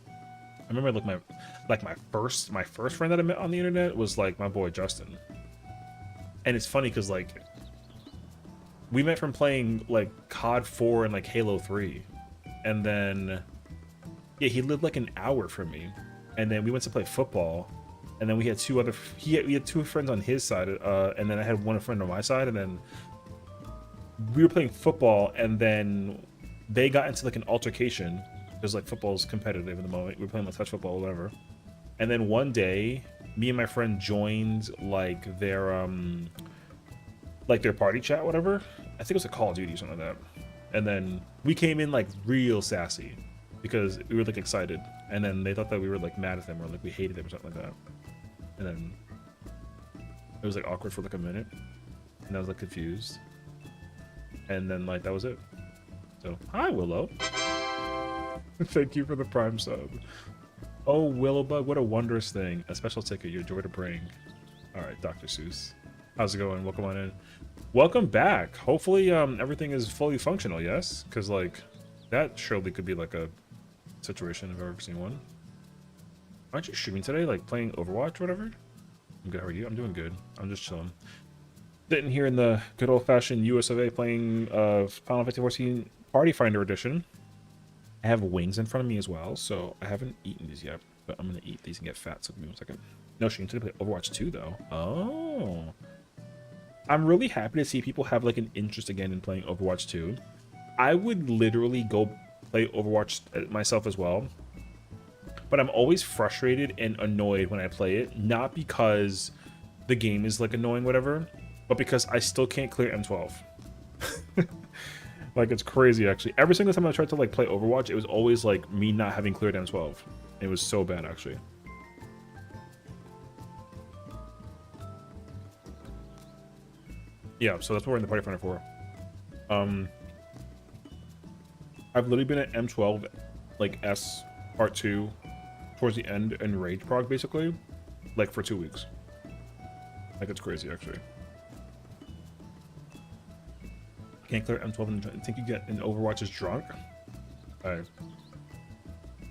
I remember like my first friend that I met on the internet was like my boy Justin. And it's funny because like we met from playing like COD 4 and like Halo 3, and then yeah, he lived like an hour from me, and then we went to play football, and then we had we had two friends on his side, and then I had one friend on my side, and then we were playing football, and then they got into like an altercation because like football's competitive at the moment. We were playing like touch football or whatever. And then one day, me and my friend joined like their party chat, whatever. I think it was a Call of Duty or something like that. And then we came in like real sassy because we were like excited, and then they thought that we were like mad at them or like we hated them or something like that. And then it was like awkward for like a minute, and I was like confused, and then like that was it. So hi Willow. Thank you for the prime sub. Oh Willowbug, what a wondrous thing. A special ticket, your joy to bring. All right, Dr. Seuss, how's it going? Welcome on in. Welcome back. Hopefully everything is fully functional. Yes, because like that surely could be like a situation if I've ever seen one. Aren't you streaming today, like playing Overwatch or whatever? I'm good. How are you? I'm doing good. I'm just chilling, sitting here in the good old-fashioned US of A playing Final Fantasy 14 Party Finder Edition. I have wings in front of me as well, so I haven't eaten these yet, but I'm gonna eat these and get fat. So give me 1 second. No, she needs to play Overwatch 2 though. Oh, I'm really happy to see people have like an interest again in playing Overwatch 2. I would literally go play Overwatch myself as well, but I'm always frustrated and annoyed when I play it, not because the game is like annoying, whatever, but because I still can't clear M12. Like, it's crazy, actually. Every single time I tried to like play Overwatch, it was always like me not having cleared M12. It was so bad, actually. Yeah, so that's what we're in the party finder for. I've literally been at M12, like S part 2, towards the end, and Rage Prog, basically, like for 2 weeks. Like, it's crazy, actually. Can't clear M12 and think you get in Overwatch is drunk? Alright.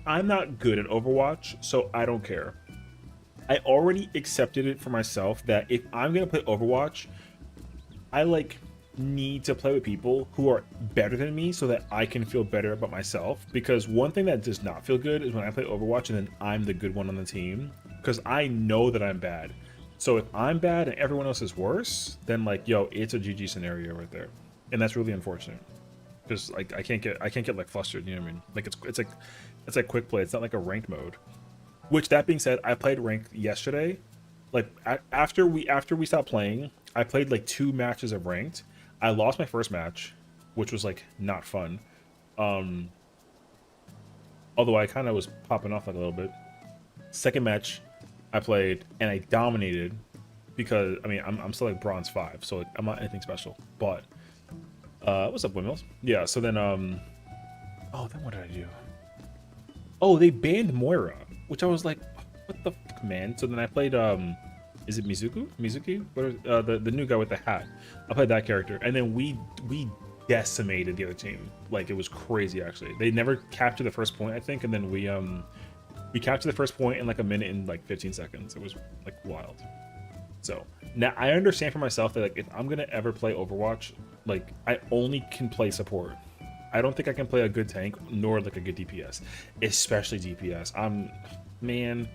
I'm not good at Overwatch, so I don't care. I already accepted it for myself that if I'm gonna play Overwatch, I like need to play with people who are better than me so that I can feel better about myself. Because one thing that does not feel good is when I play Overwatch and then I'm the good one on the team, because I know that I'm bad. So if I'm bad and everyone else is worse, then like, yo, it's a GG scenario right there. And that's really unfortunate, because like I can't get like flustered, you know what I mean? Like it's like quick play. It's not like a ranked mode. Which, that being said, I played ranked yesterday. Like after we stopped playing, I played like 2 matches of ranked. I lost my first match, which was like not fun. Although I kind of was popping off like a little bit. Second match I played and I dominated, because I mean I'm still like bronze 5, so like, I'm not anything special. But what's up, windmills? Yeah, so then oh, then what did I do? Oh, they banned Moira, which I was like, what the fuck, man? So then I played is it Mizuki? What is, the new guy with the hat. I played that character, and then we decimated the other team. Like, it was crazy, actually. They never captured the first point, I think, and then we captured the first point in like a minute and like 15 seconds. It was like wild. So now I understand for myself that like if I'm gonna ever play Overwatch, like I only can play support. I don't think I can play a good tank nor like a good DPS, especially DPS. Man,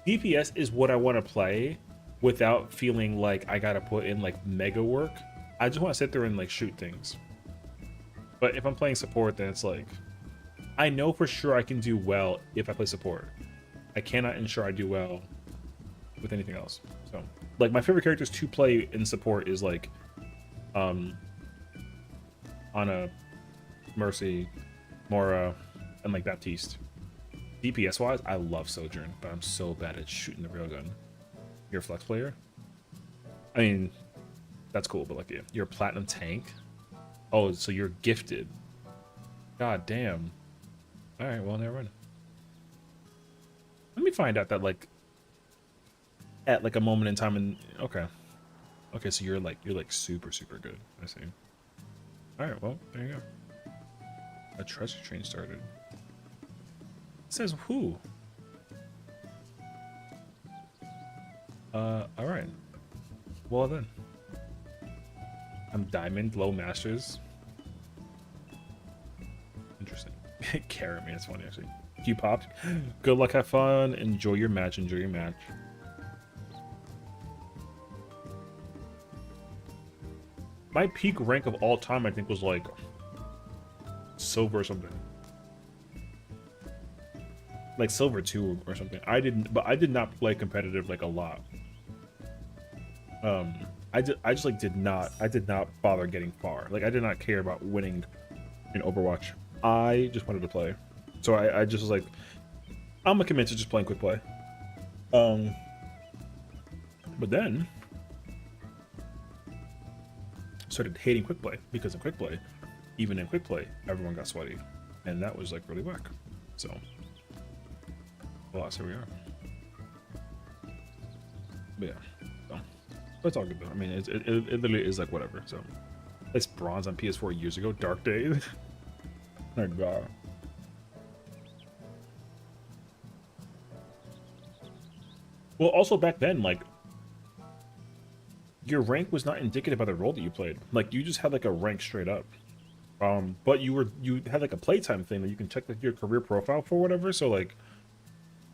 DPS is what I want to play without feeling like I gotta put in like mega work. I just want to sit there and like shoot things. But if I'm playing support, then it's like, I know for sure I can do well if I play support. I cannot ensure I do well with anything else. So like my favorite characters to play in support is like Ana, Mercy, Mora, and like Baptiste. DPS wise, I love Sojourn, but I'm so bad at shooting the railgun. You're a flex player? I mean, that's cool, but like, yeah, you're a platinum tank? Oh, so you're gifted. God damn. Alright, well, never mind. Let me find out that like at like a moment in time and okay, so you're like super good. I see. All right, well, there you go. A treasure train started. It says who? All right. Well then, I'm diamond, low masters. Interesting. Carrot me, it's funny actually. You popped. Good luck, have fun, enjoy your match. My peak rank of all time, I think, was like silver or something. Like silver 2 or something. I did not play competitive like a lot. I did not bother getting far. Like I did not care about winning in Overwatch. I just wanted to play. So I just was like, I'm gonna commit to just playing quick play. But then started hating quick play because in quick play, even in quick play, everyone got sweaty, and that was like really whack. So, well, here we are. But yeah, so it's all good though. I mean, it literally is like whatever. So, it's bronze on PS4 years ago. Dark Days. My God. Well, also back then, like, your rank was not indicative of the role that you played. Like, you just had like a rank straight up. But you had like a playtime thing that you can check like your career profile for whatever. So like,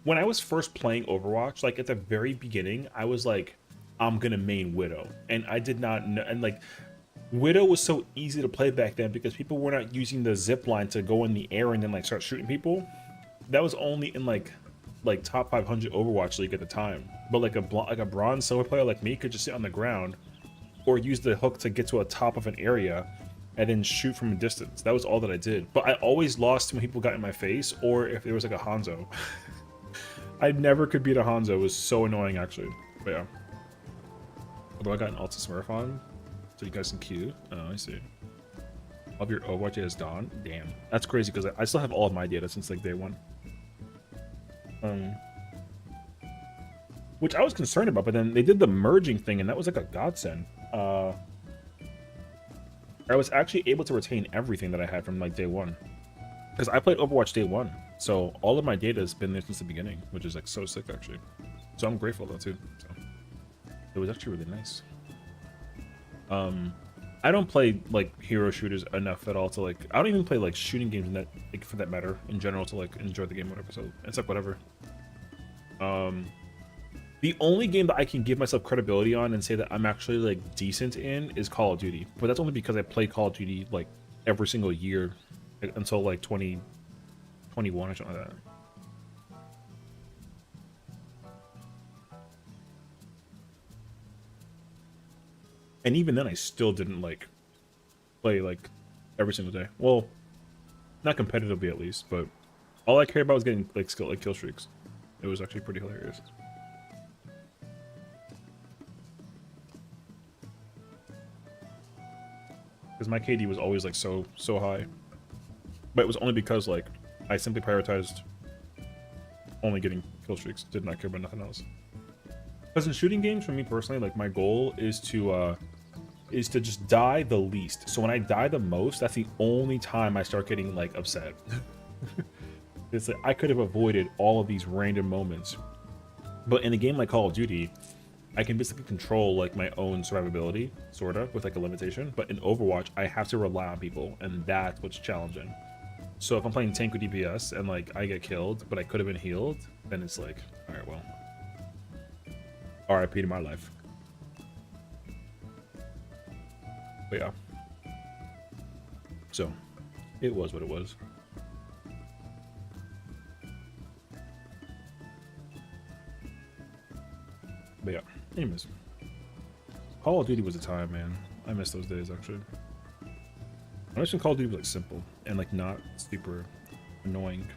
when I was first playing Overwatch, like at the very beginning, I was like, I'm gonna main Widow, and I did not know. And like, Widow was so easy to play back then because people were not using the zip line to go in the air and then like start shooting people. That was only in like top 500 Overwatch League at the time. But like a bronze silver player like me could just sit on the ground or use the hook to get to a top of an area and then shoot from a distance. That was all that I did. But I always lost when people got in my face or if there was like a Hanzo. I never could beat a Hanzo. It was so annoying actually. But yeah. Although I got an Alta Smurf on, so you guys can queue. Oh, I see. All of your Overwatch data is gone. Damn, that's crazy because I still have all of my data since like day one. Which I was concerned about, but then they did the merging thing, and that was like a godsend. I was actually able to retain everything that I had from like day one, because I played Overwatch day one, so all of my data has been there since the beginning, which is like so sick actually. So I'm grateful though too. So it was actually really nice. I don't play like hero shooters enough at all to like. I don't even play like shooting games in that, like, for that matter, in general, to like enjoy the game, whatever. So it's like whatever. The only game that I can give myself credibility on and say that I'm actually like decent in is Call of Duty, but that's only because I play Call of Duty like every single year until like 2021 or something like that. And even then, I still didn't like play like every single day. Well, not competitively at least, but all I cared about was getting like kill streaks. It was actually pretty hilarious. Because my KD was always like so high, but it was only because like I simply prioritized only getting kill streaks. Did not care about nothing else. Because in shooting games, for me personally, like my goal is to just die the least. So when I die the most, that's the only time I start getting like upset. It's like I could have avoided all of these random moments, but in a game like Call of Duty, I can basically control like my own survivability, sorta, with like a limitation. But in Overwatch, I have to rely on people, and that's what's challenging. So if I'm playing tank with DPS and like I get killed, but I could have been healed, then it's like, all right, well, RIP to my life. But yeah. So, it was what it was. But yeah, anyways. Call of Duty was a time, man. I miss those days, actually. I wish Call of Duty was like simple and like not super annoying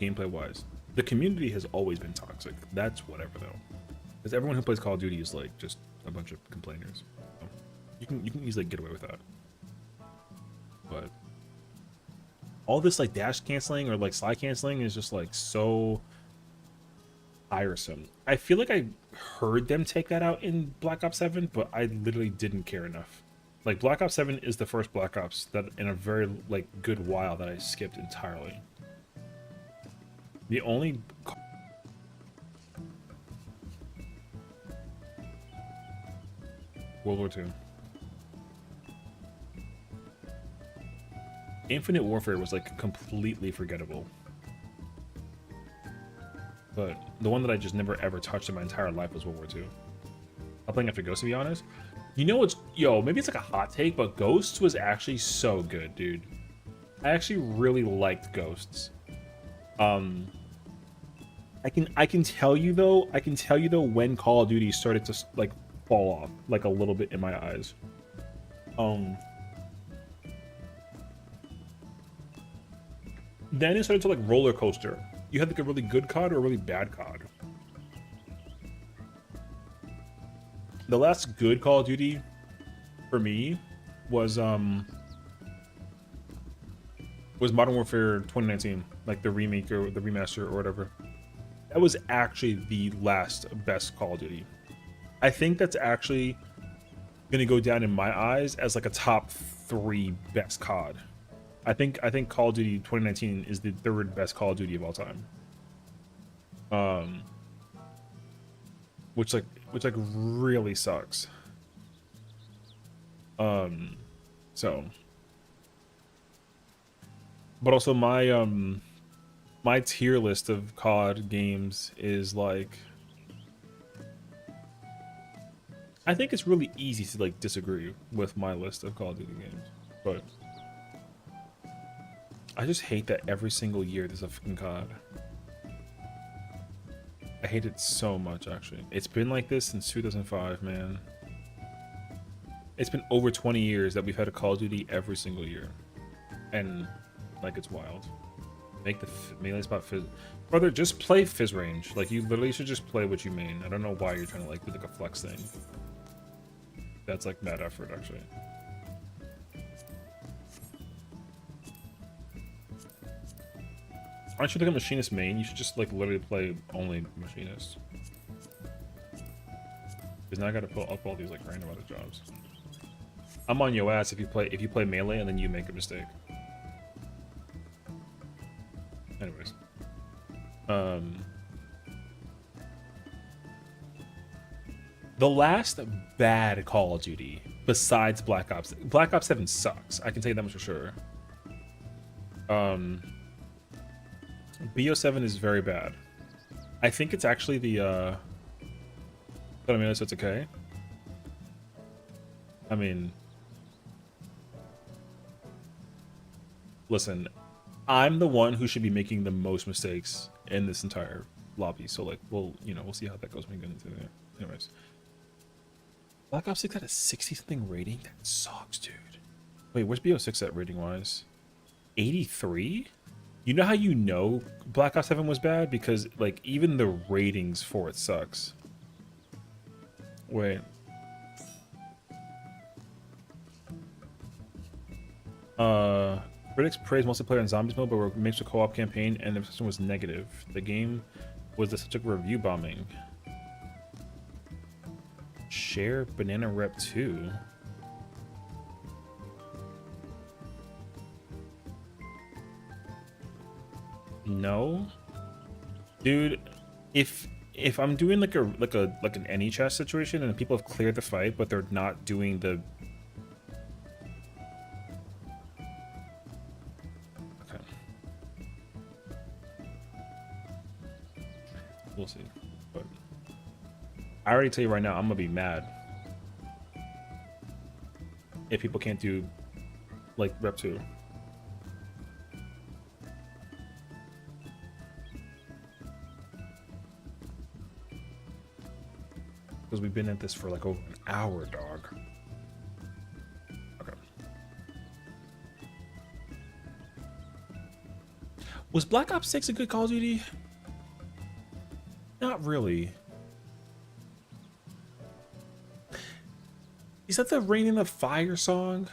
gameplay-wise. The community has always been toxic. That's whatever, though. Because everyone who plays Call of Duty is like just a bunch of complainers. So you can easily get away with that. But all this like dash canceling or like slide canceling is just like so tiresome. I feel like I heard them take that out in Black Ops 7, but I literally didn't care enough. Like Black Ops 7 is the first Black Ops that in a very like good while that I skipped entirely. The only World War II. Infinite Warfare was like completely forgettable. But the one that I just never ever touched in my entire life was World War II. I'm playing after Ghost, to be honest. You know what's, yo, maybe it's like a hot take, but Ghosts was actually so good, dude. I actually really liked Ghosts. I can tell you though when Call of Duty started to like fall off like a little bit in my eyes. Then it started to like roller coaster. You had like a really good COD or a really bad COD. The last good Call of Duty for me was Modern Warfare 2019, like the remake or the remaster or whatever. That was actually the last best Call of Duty. I think that's actually gonna go down in my eyes as like a top 3 best COD. I think Call of Duty 2019 is the 3rd best Call of Duty of all time. Which really sucks. So, but also my tier list of COD games is like, I think it's really easy to like disagree with my list of Call of Duty games, but I just hate that every single year there's a fucking COD. I hate it so much, actually. It's been like this since 2005, man. It's been over 20 years that we've had a Call of Duty every single year. And, like, it's wild. Make the melee spot fizz. Brother, just play Fizz range. Like, you literally should just play what you main. I don't know why you're trying to, like, do, like, a flex thing. That's, like, mad effort, actually. Aren't you like a Machinist main? You should just like literally play only Machinist. Because now I gotta pull up all these like random other jobs. I'm on your ass if you play melee and then you make a mistake. Anyways. The last bad Call of Duty besides Black Ops 7 sucks. I can tell you that much for sure. BO7 is very bad. I think it's actually the but I mean, so it's okay. I mean, listen, I'm the one who should be making the most mistakes in this entire lobby. So like, we'll see how that goes when we get into it. Anyways, Black Ops 6 had a 60-something rating. That sucks, dude. Wait, where's BO6 at rating wise? 83. You know how you know Black Ops 7 was bad? Because, like, even the ratings for it sucks. Wait. Critics praised multiplayer and zombies mode, but were mixed with co-op campaign, and the reception was negative. The game was the subject of review bombing. Share Banana Rep 2. No, dude. If I'm doing like an any chest situation and people have cleared the fight, but they're not doing the. Okay. We'll see. But I already tell you right now, I'm gonna be mad if people can't do like Rep 2. Because we've been at this for like over an hour, dog. Okay. Was Black Ops 6 a good Call of Duty? Not really. Is that the Rain in the Fire song?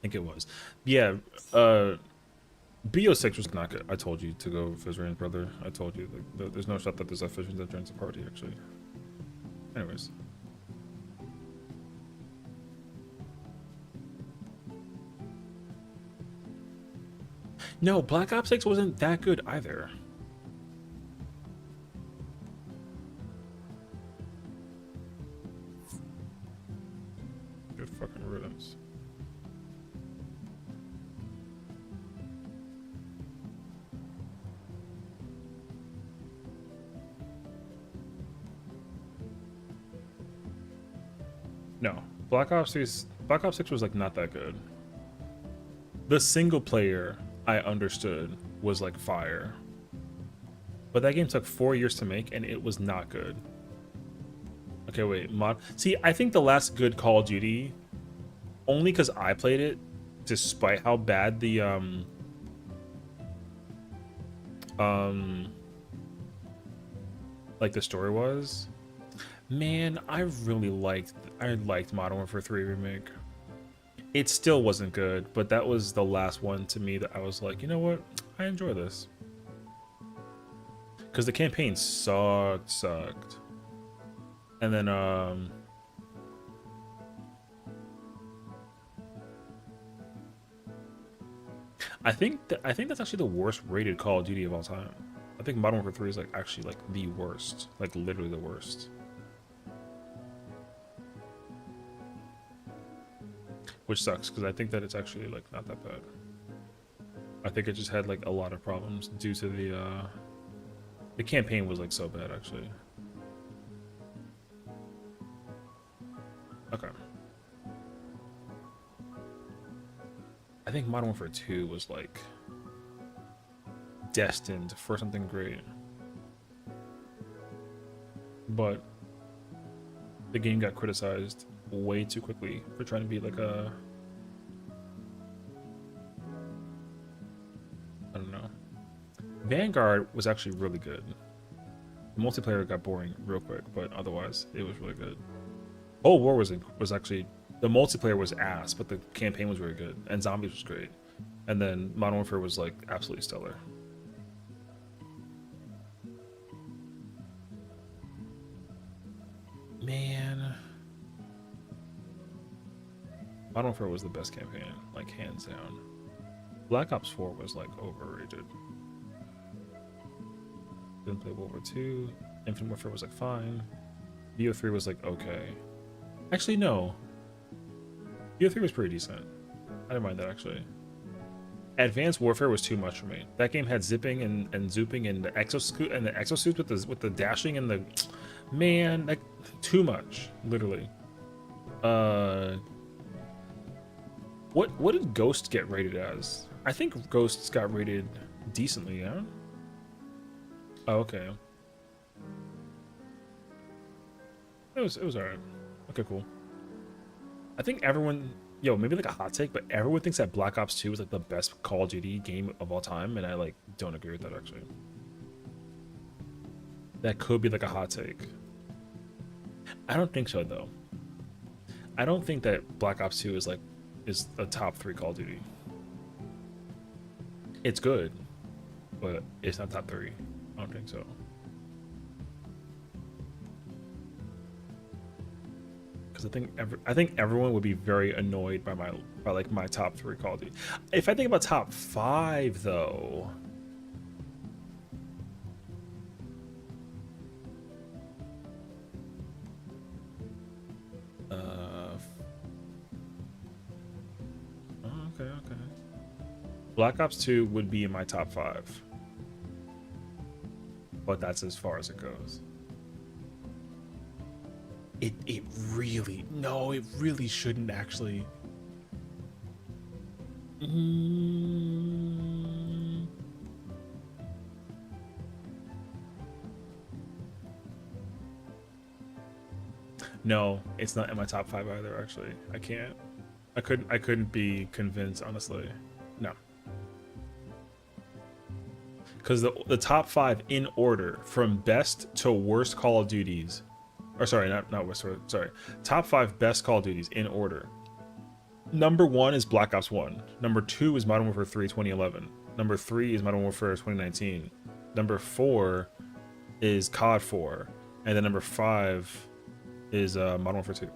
I think it was. Yeah, BO6 was not good. I told you to go Fizz range, brother. I told you. Like, there's no shot that there's a Fizz that joins the party, actually. Anyways. No, Black Ops 6 wasn't that good either. Good fucking riddance. No, Black Ops 6 was like not that good. The single player I understood was like fire. But that game took 4 years to make, and it was not good. Okay, wait, mod. See, I think the last good Call of Duty, only because I played it, despite how bad the like the story was. Man, I liked Modern Warfare 3 Remake. It still wasn't good, but that was the last one to me that I was like, you know what? I enjoy this. Because the campaign sucked. And then, I think that's actually the worst rated Call of Duty of all time. I think Modern Warfare 3 is like actually like the worst, like literally the worst. Which sucks because I think that it's actually like not that bad. I think it just had like a lot of problems due to the campaign was like so bad actually. Okay. I think Modern Warfare 2 was like destined for something great. But the game got criticized way too quickly for trying to be like a, I don't know. Vanguard was actually really good. The multiplayer got boring real quick, but otherwise it was really good. Cold War was actually, the multiplayer was ass, but the campaign was very good, and Zombies was great. And then Modern Warfare was like absolutely stellar. Man, Modern Warfare was the best campaign, like hands down. Black Ops 4 was like overrated. Didn't play World War 2. Infinite Warfare was like fine. BO3 was like okay. Actually, no. BO3 was pretty decent. I didn't mind that actually. Advanced Warfare was too much for me. That game had zipping and zooping and the exosuit with the dashing and the, man, like too much, literally. What did Ghost get rated as? I think Ghosts got rated decently, yeah? Oh, okay. It was alright. Okay, cool. I think everyone, yo, maybe like a hot take, but everyone thinks that Black Ops 2 is like the best Call of Duty game of all time, and I like don't agree with that actually. That could be like a hot take. I don't think so though. I don't think that Black Ops 2 is a top 3 Call of Duty. It's good, but it's not top 3. I don't think so. Because I think everyone would be very annoyed by my top 3 Call of Duty. If I think about top 5 though, okay. Black Ops 2 would be in my top 5, but that's as far as it goes. It really shouldn't actually. No, it's not in my top 5 either. Actually, I can't. I couldn't be convinced honestly. No, because the top 5 in order from best to worst Call of Duties. Or sorry, not worst. Sorry, top 5 best Call of Duties in order. Number 1 is Black Ops 1. Number 2 is Modern Warfare 3 2011. Number 3 is Modern Warfare 2019. Number 4 is COD 4. And then number 5 is Modern Warfare 2.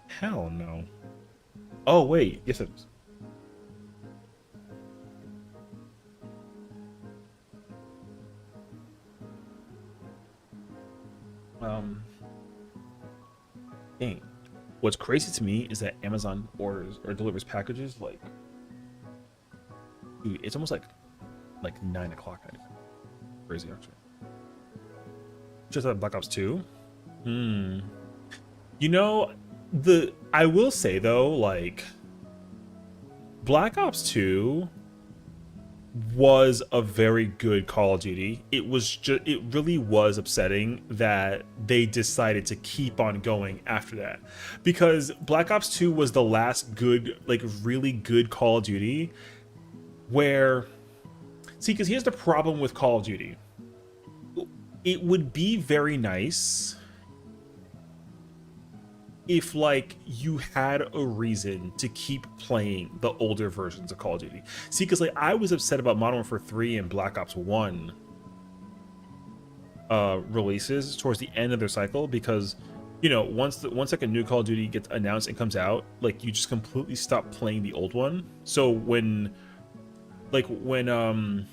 Hell no. Oh, wait. Yes, it is. Dang. What's crazy to me is that Amazon orders or delivers packages like, dude, it's almost like 9 o'clock at night. Crazy actually. Just like Black Ops 2. You know, I will say though, like Black Ops 2 was a very good Call of Duty. It was just, it really was upsetting that they decided to keep on going after that, because Black Ops 2 was the last good, like really good Call of Duty where, see, because here's the problem with Call of Duty. It would be very nice if like you had a reason to keep playing the older versions of Call of Duty. See, because like I was upset about Modern Warfare 3 and Black Ops 1 releases towards the end of their cycle, because you know, once like a new Call of Duty gets announced and comes out, like you just completely stop playing the old one. So when COD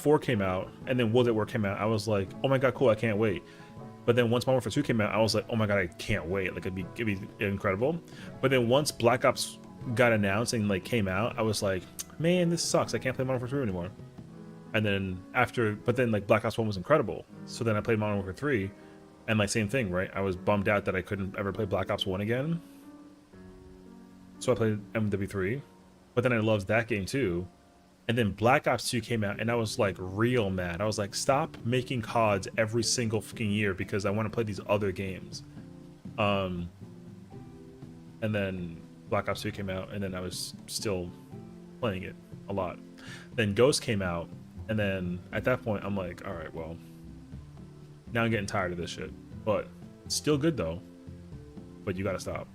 4 came out and then World at War came out, I was like, oh my god, cool, I can't wait. But then once Modern Warfare 2 came out, I was like, oh my god, I can't wait. Like, it'd be incredible. But then once Black Ops got announced and like came out, I was like, man, this sucks. I can't play Modern Warfare 2 anymore. And then but then like Black Ops 1 was incredible. So then I played Modern Warfare 3, and like same thing, right? I was bummed out that I couldn't ever play Black Ops 1 again. So I played MW3, but then I loved that game too. And then Black Ops 2 came out, and I was like real mad. I was like, stop making CODs every single fucking year because I want to play these other games. And then Black Ops 2 came out, and then I was still playing it a lot. Then Ghost came out, and then at that point, I'm like, all right, well, now I'm getting tired of this shit. But it's still good though. But you gotta stop.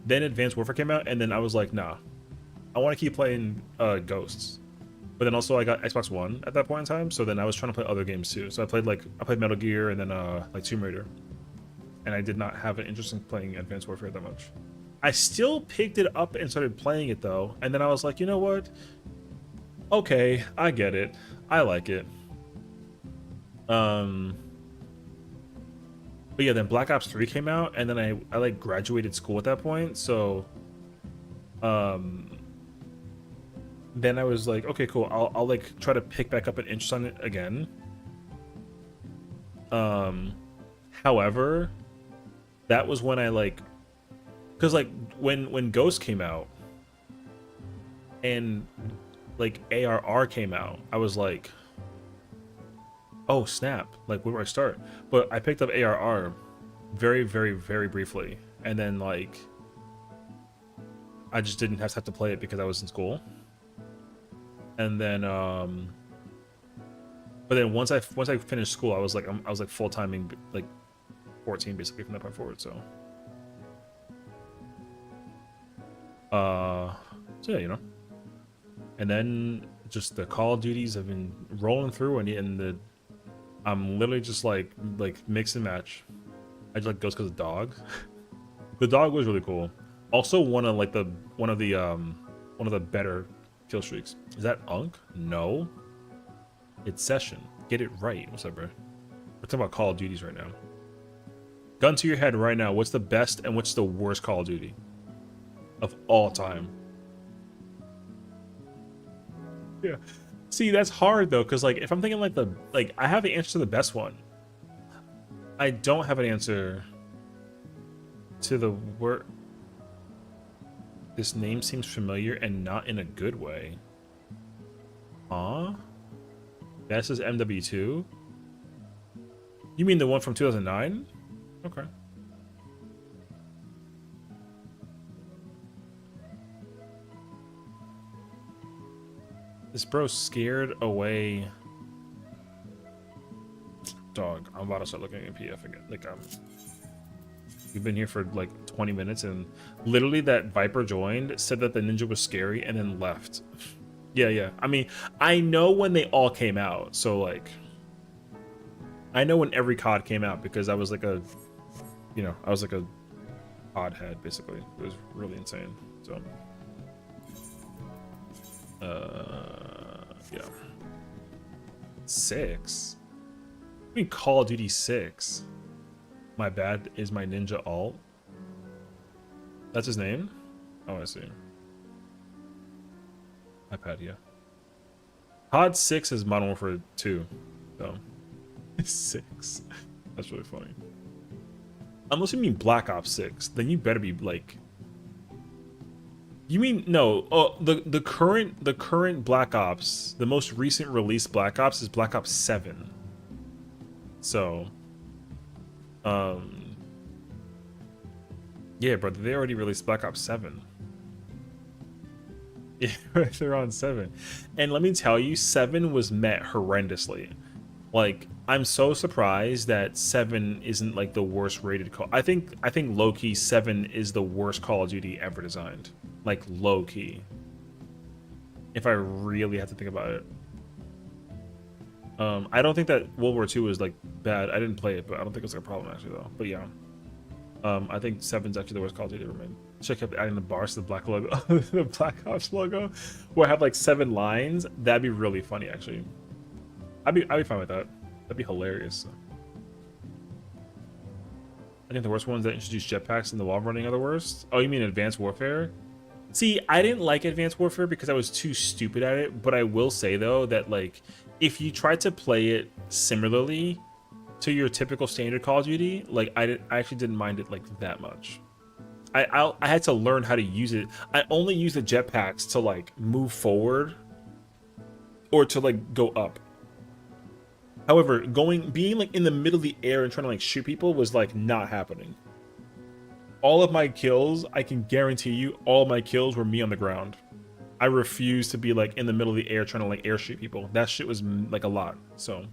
Then Advanced Warfare came out, and then I was like, nah, I want to keep playing Ghosts. But then also I got Xbox One at that point in time, so then I was trying to play other games too. So I played Metal Gear and then like Tomb Raider, and I did not have an interest in playing Advanced Warfare that much. I still picked it up and started playing it though, and then I was like, you know what? Okay, I get it. I like it. But yeah, then Black Ops 3 came out, and then I like graduated school at that point, so then I was like, okay, cool. I'll like try to pick back up an interest on it again. However, that was when I like, because like when Ghost came out and like ARR came out, I was like, oh snap! Like, where do I start? But I picked up ARR very, very, very briefly, and then like I just didn't have time to play it because I was in school. And then but then once I finished school, I was like full timing like 14 basically from that point forward. So so yeah, you know. And then just the Call of Duties have been rolling through, and I'm literally just like mix and match. I just like Ghost because of the dog. The dog was really cool. Also one of the better kill streaks. Is that Unk? No. It's Sessiion. Get it right. What's up, bro? We're talking about Call of Duties right now. Gun to your head right now. What's the best and what's the worst Call of Duty of all time? Yeah. See, that's hard though, because like if I'm thinking like I have the answer to the best one. I don't have an answer to the worst. This name seems familiar and not in a good way. Huh? That says MW2? You mean the one from 2009? Okay. This bro scared away. Dog, I'm about to start looking at PF again. Like, we've been here for like 20 minutes, and literally that Viper joined, said that the ninja was scary, and then left. Yeah. I mean, I know when they all came out, so like, I know when every COD came out because I was like a COD head basically. It was really insane. So, yeah. 6. I mean, Call of Duty 6. My bad is my ninja alt. That's his name? Oh, I see. iPad, yeah. COD 6 is Modern Warfare 2. So, 6. That's really funny. Unless you mean Black Ops 6, then you better be like... You mean no? Oh, the current Black Ops, the most recent release Black Ops is Black Ops 7. So, um, yeah, brother, they already released Black Ops 7. Yeah, they're on 7, and let me tell you, 7 was met horrendously. Like, I'm so surprised that 7 isn't like the worst rated call. I think low key 7 is the worst Call of Duty ever designed. Like low key. If I really have to think about it. I don't think that World War II is like bad. I didn't play it, but I don't think it's like a problem actually though. But yeah. I think 7's actually the worst Call of Duty ever made. Should I kept adding the bars to the black logo, the Black Ops logo, where I have like 7 lines. That'd be really funny actually. I'd be fine with that. That'd be hilarious. I think the worst ones that introduce jetpacks in the wall running are the worst. Oh, you mean Advanced Warfare? See, I didn't like Advanced Warfare because I was too stupid at it, but I will say though that like if you try to play it similarly to your typical standard Call of Duty, like I actually didn't mind it like that much. I had to learn how to use it. I only use the jetpacks to like move forward or to like go up. However, being like in the middle of the air and trying to like shoot people was like not happening. All of my kills, I can guarantee you, all of my kills were me on the ground. I refuse to be like in the middle of the air trying to like air shoot people. That shit was like a lot. So,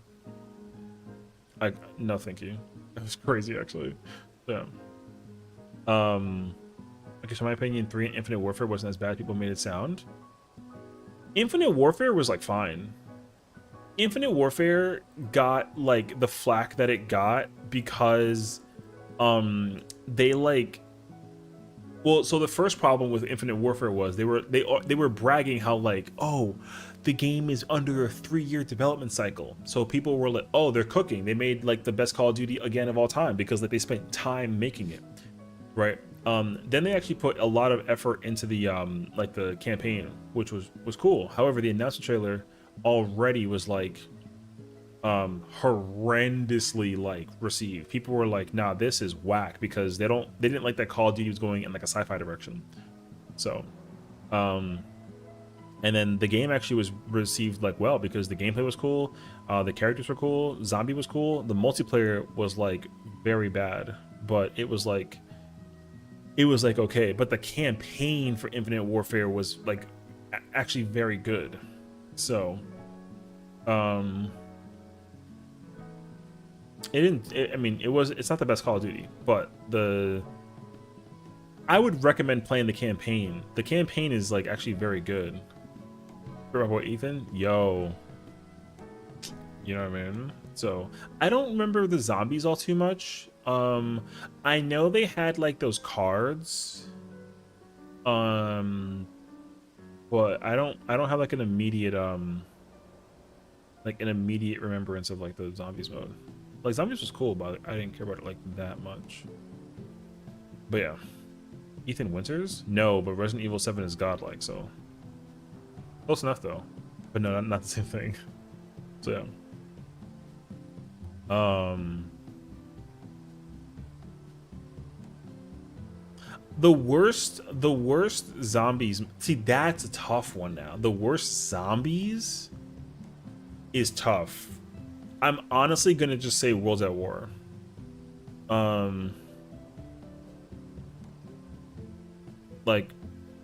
no, thank you. That was crazy actually. Yeah. Okay, so in my opinion, 3 and Infinite Warfare wasn't as bad as people made it sound. Infinite Warfare was like fine. Infinite Warfare got like the flack that it got because they like, well, so the first problem with Infinite Warfare was they were bragging how like, oh, the game is under a 3-year development cycle. So people were like, oh, they're cooking. They made like the best Call of Duty again of all time because like they spent time making it, right? Then they actually put a lot of effort into the like the campaign, which was cool. However, the announcement trailer already was like horrendously like received. People were like, nah, this is whack, because they didn't like that Call of Duty was going in like a sci-fi direction. So and then the game actually was received like well because the gameplay was cool, the characters were cool, zombie was cool, the multiplayer was like very bad, but it was like okay. But the campaign for Infinite Warfare was like actually very good. So it's not the best Call of Duty, but I would recommend playing the campaign. The campaign is like actually very good. For my boy Ethan, yo, you know what I mean? So I don't remember the zombies all too much. I know they had like those cards. But I don't have like an immediate remembrance of like the zombies mode. Like zombies was cool, but I didn't care about it like that much. But yeah. Ethan Winters? No, but Resident Evil 7 is godlike, so close enough though. But no, not the same thing. So yeah. The worst zombies. See, that's a tough one now. The worst zombies is tough. I'm honestly gonna just say World's at War. Like,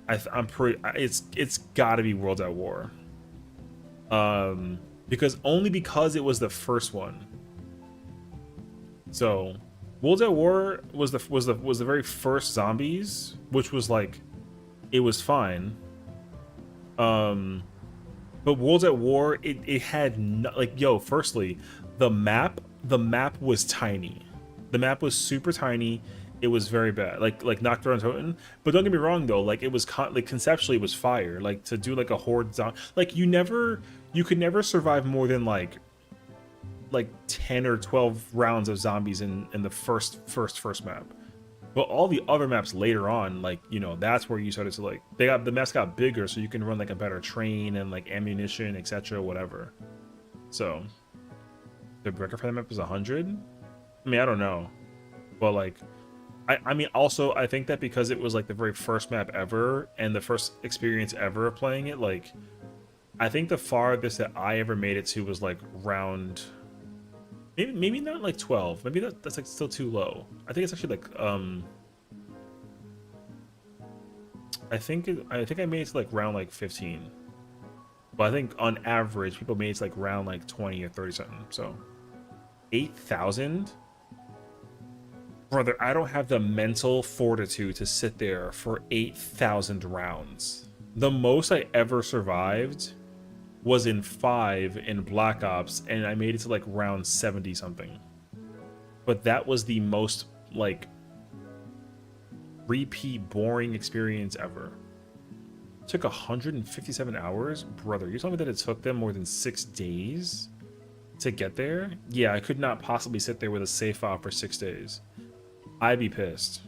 I'm pretty. It's got to be World's at War. Because it was the first one. So, World's at War was the very first zombies, which was like, it was fine. But Worlds at War, it had like, yo, firstly, the map was tiny. The map was super tiny. It was very bad, like Nocturne Toten. But don't get me wrong though, like it was like conceptually it was fire. Like to do like a horde zombie, like you could never survive more than like 10 or 12 rounds of zombies in the first map. But all the other maps later on, like, you know, that's where you started to like, the maps got bigger, so you can run like a better train and like ammunition, etc., whatever. So the record for the map is 100. I mean, I don't know, but like I mean, also, I think that because it was like the very first map ever and the first experience ever of playing it, like, I think the farthest that I ever made it to was like round, maybe not like 12. Maybe that's like still too low. I think it's actually like I think I made it to like round like 15. But I think on average people made it to like round like 20 or 30 something. So 8,000. Brother, I don't have the mental fortitude to sit there for 8,000 rounds. The most I ever survived was in 5 in Black Ops, and I made it to like round 70 something. But that was the most like repeat boring experience ever. It took 157 hours? Brother, you're telling me that it took them more than 6 days to get there? Yeah, I could not possibly sit there with a save file for 6 days. I'd be pissed.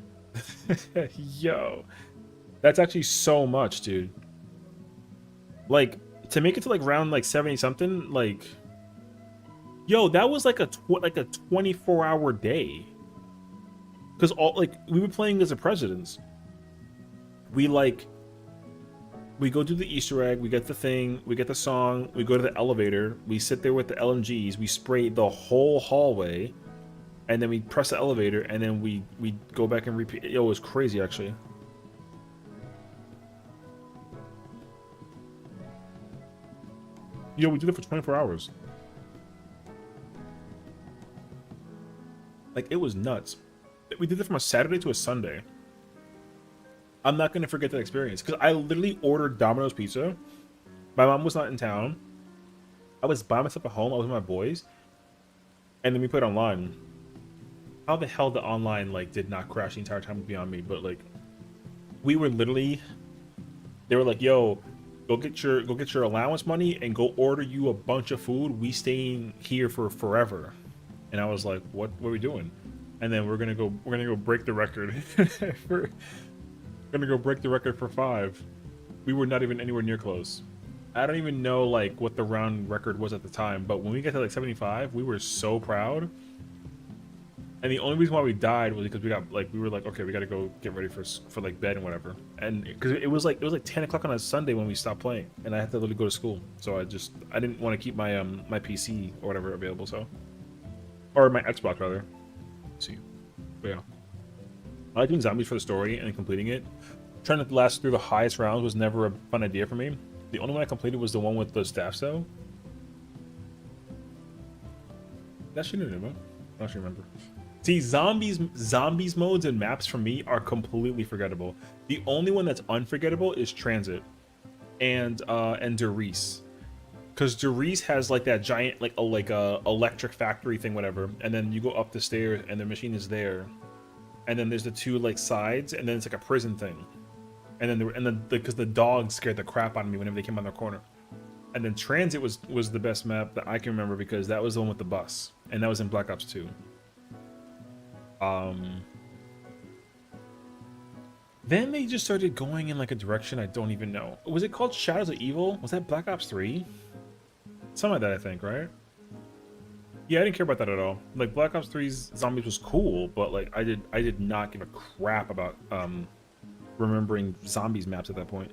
Yo, that's actually so much, dude. Like, to make it to like round like 70 something, like, yo, that was like a 24-hour day. Because all like we were playing as the presidents. We go do the Easter egg, we get the thing, we get the song, we go to the elevator, we sit there with the LMGs, we spray the whole hallway, and then we press the elevator, and then we go back and repeat. Yo, it was crazy, actually. Yo, we did it for 24 hours. Like, it was nuts. We did it from a Saturday to a Sunday. I'm not going to forget that experience, because I literally ordered Domino's pizza. My mom was not in town. I was by myself at home. I was with my boys. And then we played online. How the hell the online like did not crash the entire time was beyond me, but like we were literally, they were like, yo, go get your allowance money and go order you a bunch of food. We staying here for forever. And I was like, what are we doing? And then we're gonna go break the record. We're gonna go break the record for 5. We were not even anywhere near close. I don't even know like what the round record was at the time, but when we got to like 75, we were so proud. And the only reason why we died was because we were like, okay, we gotta go get ready for like bed and whatever. And because it was like 10 o'clock on a Sunday when we stopped playing, and I had to literally go to school. So I didn't want to keep my my PC or whatever available. So, or my Xbox rather. Let's see, but yeah, I like doing zombies for the story and completing it. Trying to last through the highest rounds was never a fun idea for me. The only one I completed was the one with the staffs though. That shouldn't remember. I don't remember. See, zombies modes and maps for me are completely forgettable. The only one that's unforgettable is Transit and Derice. Because Derice has like that giant like a electric factory thing, whatever, and then you go up the stairs and the machine is there. And then there's the 2 like sides, and then it's like a prison thing. And then because the dogs scared the crap out of me whenever they came on their corner. And then Transit was the best map that I can remember because that was the one with the bus, and that was in Black Ops 2. Then they just started going in like a direction I don't even know. Was it called Shadows of Evil? Was that Black Ops 3? Something like that, I think, right? Yeah, I didn't care about that at all. Like Black Ops 3's zombies was cool, but like I did not give a crap about remembering zombies maps at that point.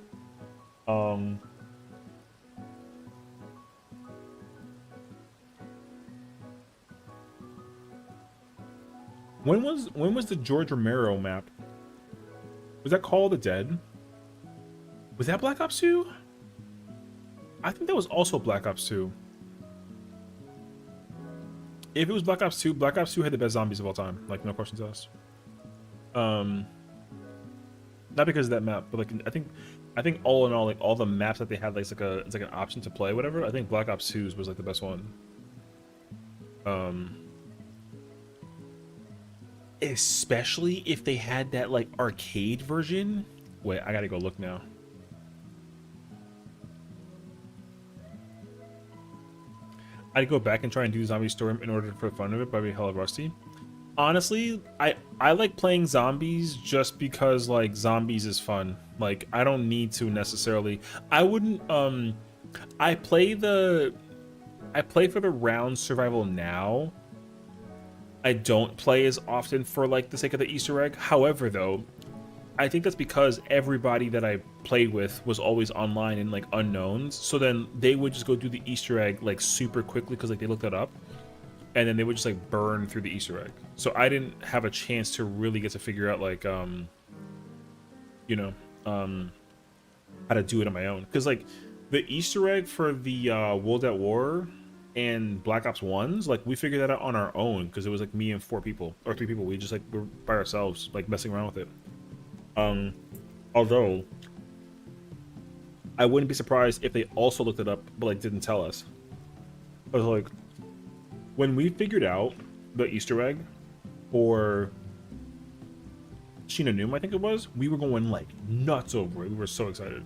When was the George Romero map? Was that Call of the Dead? Was that Black Ops 2? I think that was also Black Ops 2. If it was Black Ops 2, Black Ops 2 had the best zombies of all time. Like, no questions asked. Not because of that map, but like I think all in all, like all the maps that they had, like it's like an option to play, whatever. I think Black Ops 2's was like the best one. Especially if they had that like arcade version. Wait, I gotta go look now. I'd go back and try and do Zombie Storm in order for the fun of it, but I'd be hella rusty. Honestly, I like playing zombies just because like zombies is fun. Like I don't need to necessarily. I wouldn't. I play for the round survival now I don't play as often for like the sake of the Easter egg. However, though, I think that's because everybody that I played with was always online in like unknowns. So then they would just go do the Easter egg like super quickly because like they looked it up, and then they would just like burn through the Easter egg. So I didn't have a chance to really get to figure out like you know how to do it on my own. Because like the Easter egg for the World at War and Black Ops 1s, like we figured that out on our own because it was like me and 4 people or 3 people. We just like were by ourselves, like messing around with it. Although I wouldn't be surprised if they also looked it up but like didn't tell us. I was like, when we figured out the Easter egg for Sheena Noom, I think it was, we were going like nuts over it. We were so excited.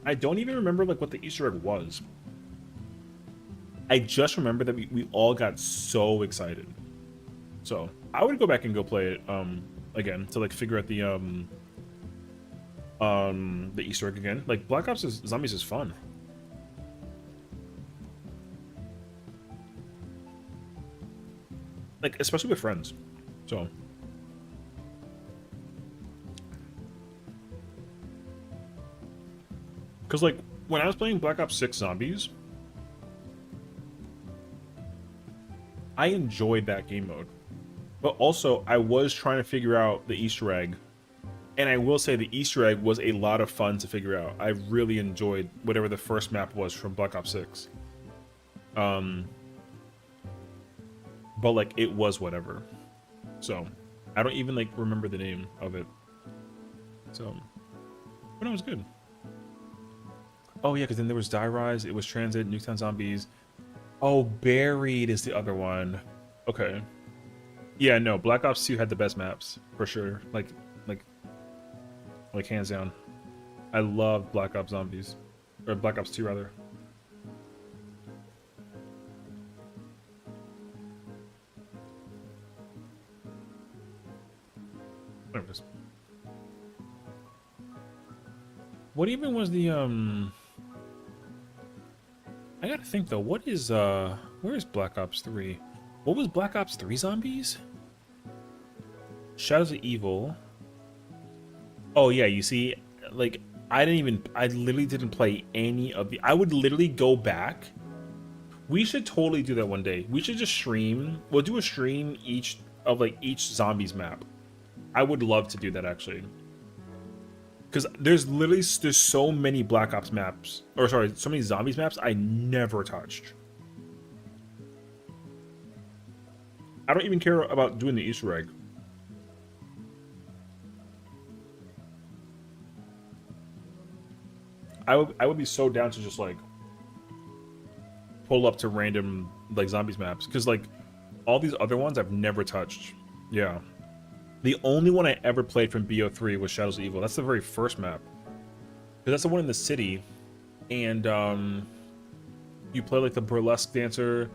I don't even remember like what the Easter egg was. I just remember that we all got so excited. So I would go back and go play it again to like figure out the Easter egg again. Like Black Ops Zombies is fun. Like especially with friends. So because like when I was playing Black Ops 6 Zombies, I enjoyed that game mode. But also, I was trying to figure out the Easter egg. And I will say the Easter egg was a lot of fun to figure out. I really enjoyed whatever the first map was from Black Ops 6. But like, it was whatever. So, I don't even like remember the name of it. So, but it was good. Oh yeah, because then there was Die Rise, it was Transit, Nuketown Zombies. Oh, Buried is the other one. Okay. Yeah, no, Black Ops 2 had the best maps, for sure. Like hands down. I love Black Ops Zombies. Or Black Ops 2, rather. There it is. What even was the, I gotta think, though. What is, where is Black Ops 3? What was Black Ops 3 Zombies? Shadows of Evil. Oh yeah, you see, like I literally didn't play any of the. I would literally go back. We should totally do that one day. We should just stream. We'll do a stream each zombies map. I would love to do that actually. Because there's so many Black Ops maps, or sorry, so many zombies maps I never touched. I don't even care about doing the Easter egg. I would be so down to just like pull up to random like zombies maps because like all these other ones I've never touched. Yeah, the only one I ever played from BO3 was Shadows of Evil. That's the very first map because that's the one in the city, and you play like the burlesque dancer,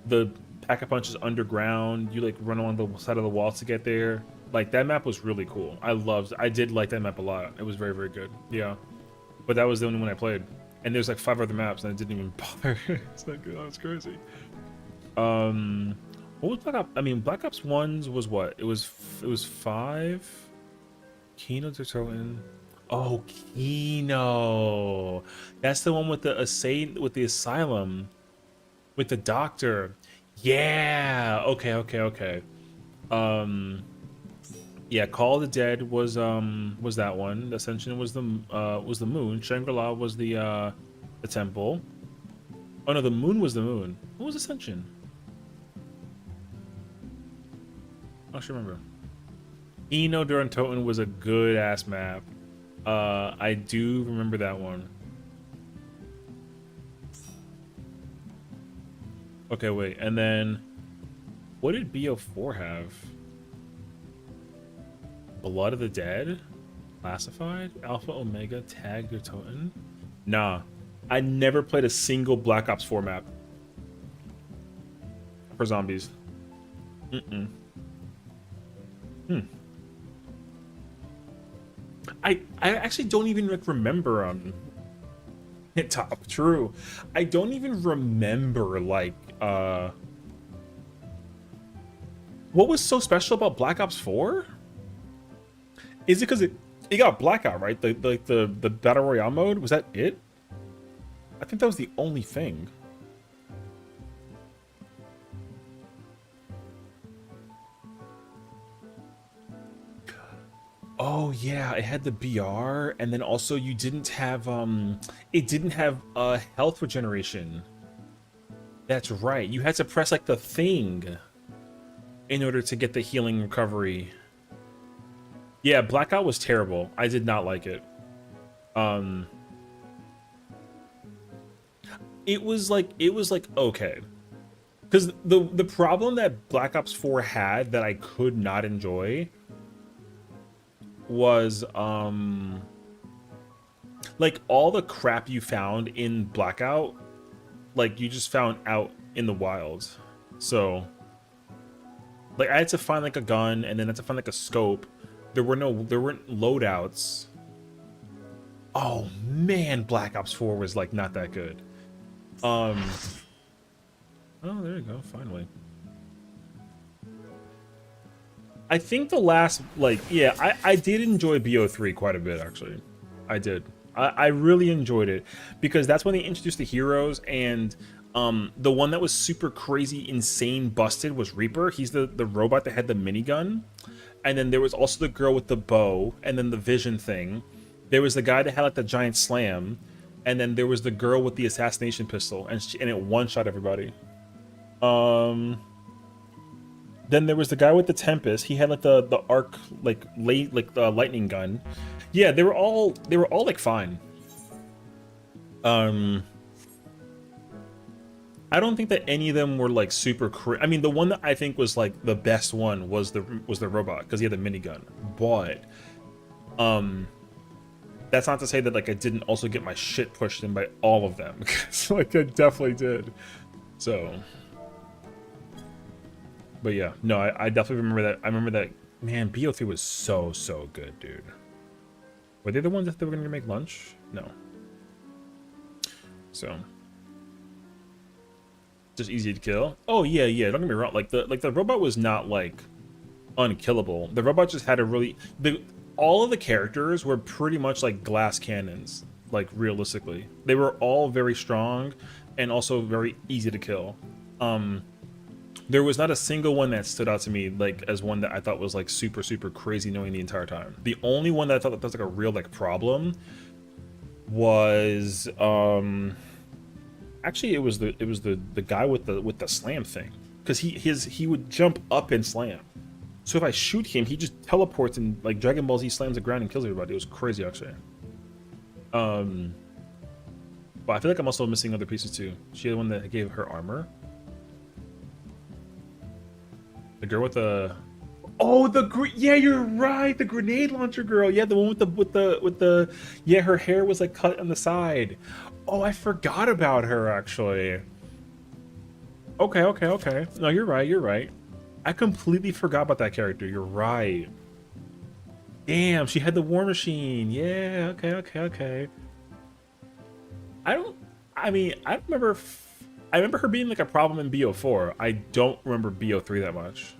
the pack-a-punch is underground. You like run along the side of the wall to get there. Like that map was really cool. I did like that map a lot. It was very, very good. Yeah. But that was the only one I played. And there's like 5 other maps and I didn't even bother. It's not good. That's crazy. What was Black Ops? I mean, Black Ops 1's was what? It was 5. Kino Detroit. Oh, Kino. That's the one with the asylum. With the doctor. Yeah. Okay. Yeah, Call of the Dead was that one. Ascension was the moon. Shangri-La was the temple. Oh no, the moon was the moon. What was Ascension? I don't remember. Eno Duran Toten was a good ass map. I do remember that one. Okay, wait, and then what did BO4 have? Blood of the Dead? Classified? Alpha Omega Tag your Toten? Nah. I never played a single Black Ops 4 map. For zombies. I actually don't even like remember Top, true. I don't even remember like what was so special about Black Ops 4? Is it because it got blackout, right? The battle royale mode, was that it? I think that was the only thing. Oh yeah, it had the BR, and then also you didn't have it didn't have health regeneration. That's right. You had to press like the thing in order to get the healing recovery. Yeah, Blackout was terrible. I did not like it. Um it was like okay. Because the problem that Black Ops 4 had that I could not enjoy was like all the crap you found in Blackout, like you just found out in the wild. So like I had to find like a gun and then I had to find like a scope. There weren't loadouts. Oh man, Black Ops 4 was like not that good. Um oh, there you go, finally. I think the last, like, yeah, I did enjoy BO3 quite a bit, actually. I did. I really enjoyed it because that's when they introduced the heroes, and the one that was super crazy, insane, busted was Reaper. He's the robot that had the minigun. And then there was also the girl with the bow, and then the vision thing. There was the guy that had like the giant slam, and then there was the girl with the assassination pistol, and it one-shot everybody. Um, Then there was the guy with the Tempest. He had like the arc like late like the lightning gun. Yeah, they were all like fine. Um, I don't think that any of them were like super. I mean, the one that I think was like the best one was the robot because he had the minigun. But um, that's not to say that like I didn't also get my shit pushed in by all of them. So like I definitely did. So. But yeah, no, I definitely remember that. I remember that, man, BO3 was so good, dude. Were they the ones that they were going to make lunch? No. So, just easy to kill. Oh, yeah, don't get me wrong. Like the robot was not, like, unkillable. The robot just had a really... all of the characters were pretty much like glass cannons, like, realistically. They were all very strong and also very easy to kill. There was not a single one that stood out to me like as one that I thought was like super crazy annoying the entire time. The only one that I thought that was like a real like problem was actually it was the guy with the slam thing, because he would jump up and slam. So if I shoot him, he just teleports and like Dragon Ball Z slams the ground and kills everybody. It was crazy actually. But I feel like I'm also missing other pieces too. She had the one that gave her armor. The girl with the... Oh, yeah, you're right. The grenade launcher girl. Yeah, the one with the yeah, her hair was like cut on the side. Oh, I forgot about her actually. Okay. No, you're right. I completely forgot about that character. You're right. Damn, she had the war machine. Yeah, okay. I don't I mean, I don't remember I remember her being like a problem in BO4. I don't remember BO3 that much.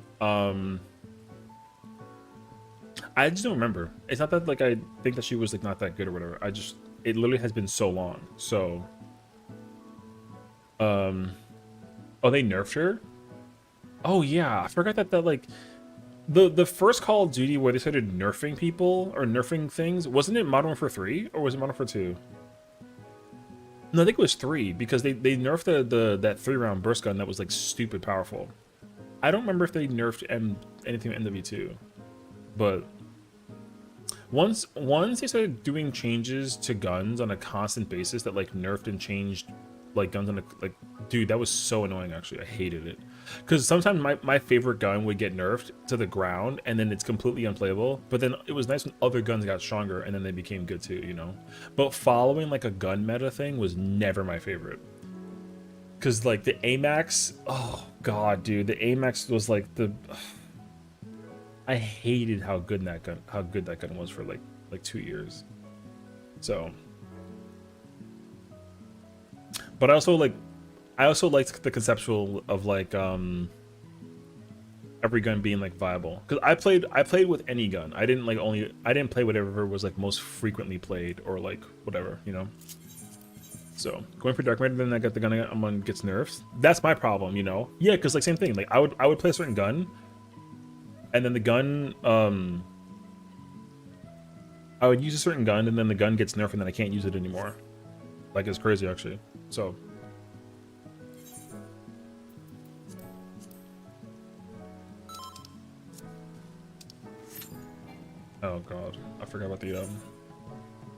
I just don't remember. It's not that like I think that she was like not that good or whatever. It literally has been so long. So oh, they nerfed her? Oh yeah, I forgot that like the first Call of Duty where they started nerfing people or nerfing things, wasn't it Modern Warfare 3 or was it Modern Warfare 2? No, I think it was 3 because they nerfed that 3-round burst gun that was like stupid powerful. I don't remember if they nerfed anything in MW2, but once they started doing changes to guns on a constant basis that like nerfed and changed like guns on a like, dude, that was so annoying actually. I hated it because sometimes my favorite gun would get nerfed to the ground and then it's completely unplayable, but then it was nice when other guns got stronger and then they became good too, you know. But following like a gun meta thing was never my favorite. Because like the AMAX, oh god, dude, the AMAX was like I hated how good that gun was for like 2 years. So But I also liked the conceptual of like every gun being like viable, because I played with any gun. I didn't play whatever was like most frequently played or like whatever, you know. So going for dark matter, then I got the gun I'm on gets nerfed. That's my problem, you know. Yeah, because like same thing. Like I would play a certain gun, and then the gun I would use a certain gun, and then the gun gets nerfed, and then I can't use it anymore. Like it's crazy actually. So. Oh god, I forgot about the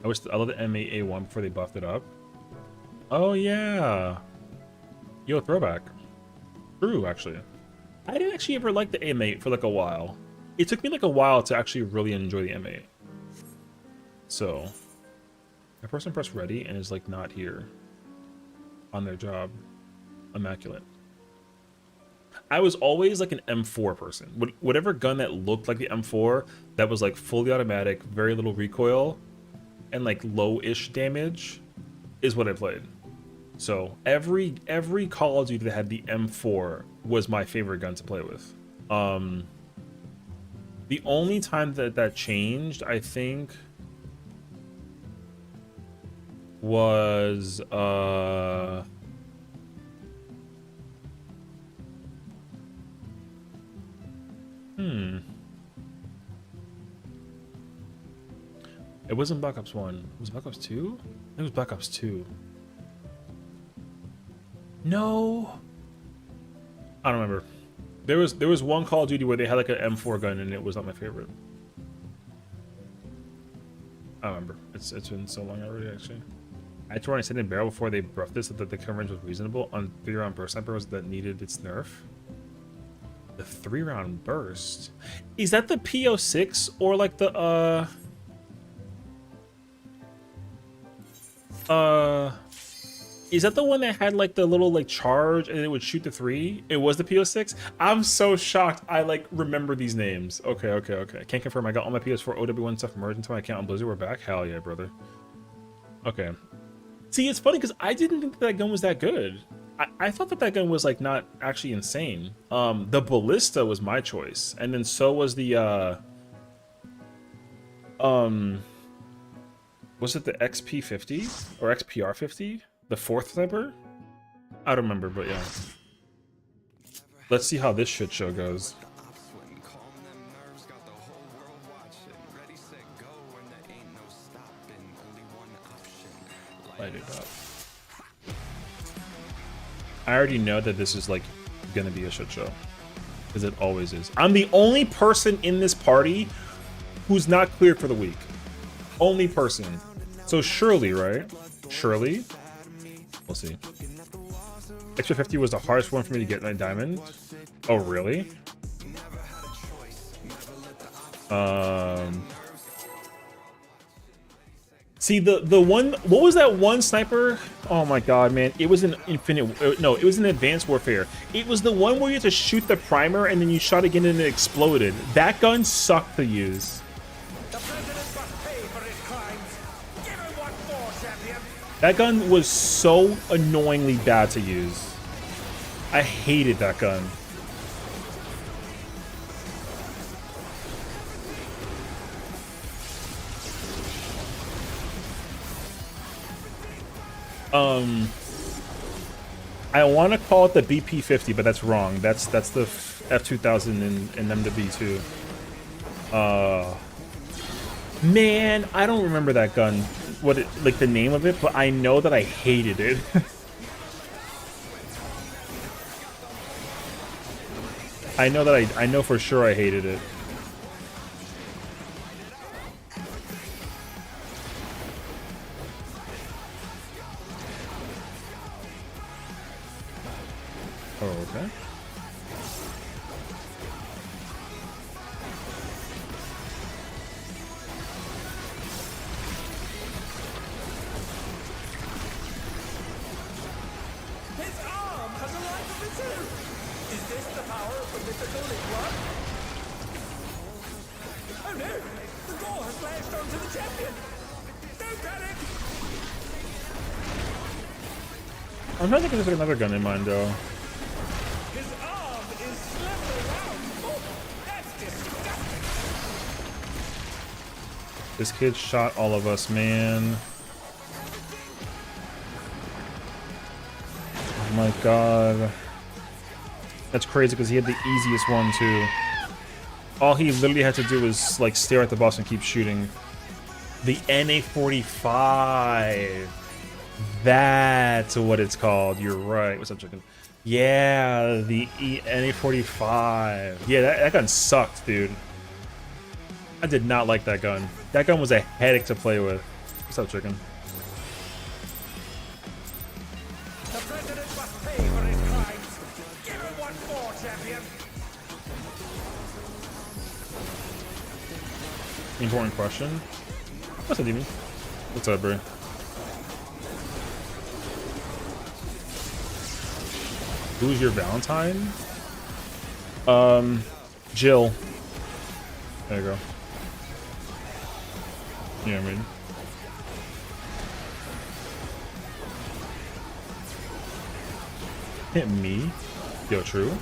I love the M8A1 before they buffed it up. Oh yeah. Yo, throwback. True, actually. I didn't actually ever like the M8 for like a while. It took me like a while to actually really enjoy the M8. So, my person pressed ready and is like not here on their job. Immaculate. I was always like an M4 person. Whatever gun that looked like the M4, that was like fully automatic, very little recoil, and like low-ish damage, is what I played. So every Call of Duty that had the M4 was my favorite gun to play with. The only time that changed, I think, was it wasn't Black Ops 1. Was it Black Ops 2? I think it was Black Ops 2. No. I don't remember. There was one Call of Duty where they had like an M4 gun and it was not my favorite. I don't remember. It's been so long already actually. I had to run a extended barrel before they buffed this so that the coverage was reasonable. On 3-round burst snipers that needed its nerf. The 3-round burst? Is that the PO6 or like the is that the one that had like the little like charge and it would shoot the 3? It was the PO6? I'm so shocked I like remember these names. Okay. Can't confirm I got all my PS4 OW1 stuff merged into my account on Blizzard. We're back. Hell yeah, brother. Okay. See, it's funny because I didn't think that gun was that good. I thought that gun was like not actually insane. The Ballista was my choice, and then so was the was it the XP50 or XPR50? The 4th sniper? I don't remember, but yeah. Let's see how this shit show goes. Light it up. I already know that this is like gonna be a shit show, because it always is. I'm the only person in this party who's not cleared for the week. Only person. So Shirley, right? Shirley? We'll see. Extra 50 was the hardest one for me to get my diamond. Oh, really? See, the one, what was that one sniper? Oh my god, man. It was an Infinite, no, it was an Advanced Warfare. It was the one where you had to shoot the primer and then you shot again and it exploded. That gun sucked to use. That gun was so annoyingly bad to use. I hated that gun. I want to call it the BP50, but that's wrong. That's the F2000 in MW2. Man, I don't remember that gun. What it, like the name of it, but I know that I hated it. I know that I know for sure I hated it. Oh, okay. I'm trying to think if there's like another gun in mind though. His arm is slipping around. Oh, that's disgusting. This kid shot all of us, man. Oh my god. That's crazy because he had the easiest one too. All he literally had to do was like stare at the boss and keep shooting. The NA-45. That's what it's called. You're right. What's up, chicken? Yeah, the NA-45. Yeah, that gun sucked, dude. I did not like that gun. That gun was a headache to play with. What's up, chicken? The president must pay for his crimes. Give him one more, champion. Important question. What's up, Demon? What's up, bro? Who's your Valentine? Jill. There you go. Yeah, I mean. Hit me? Yo, true.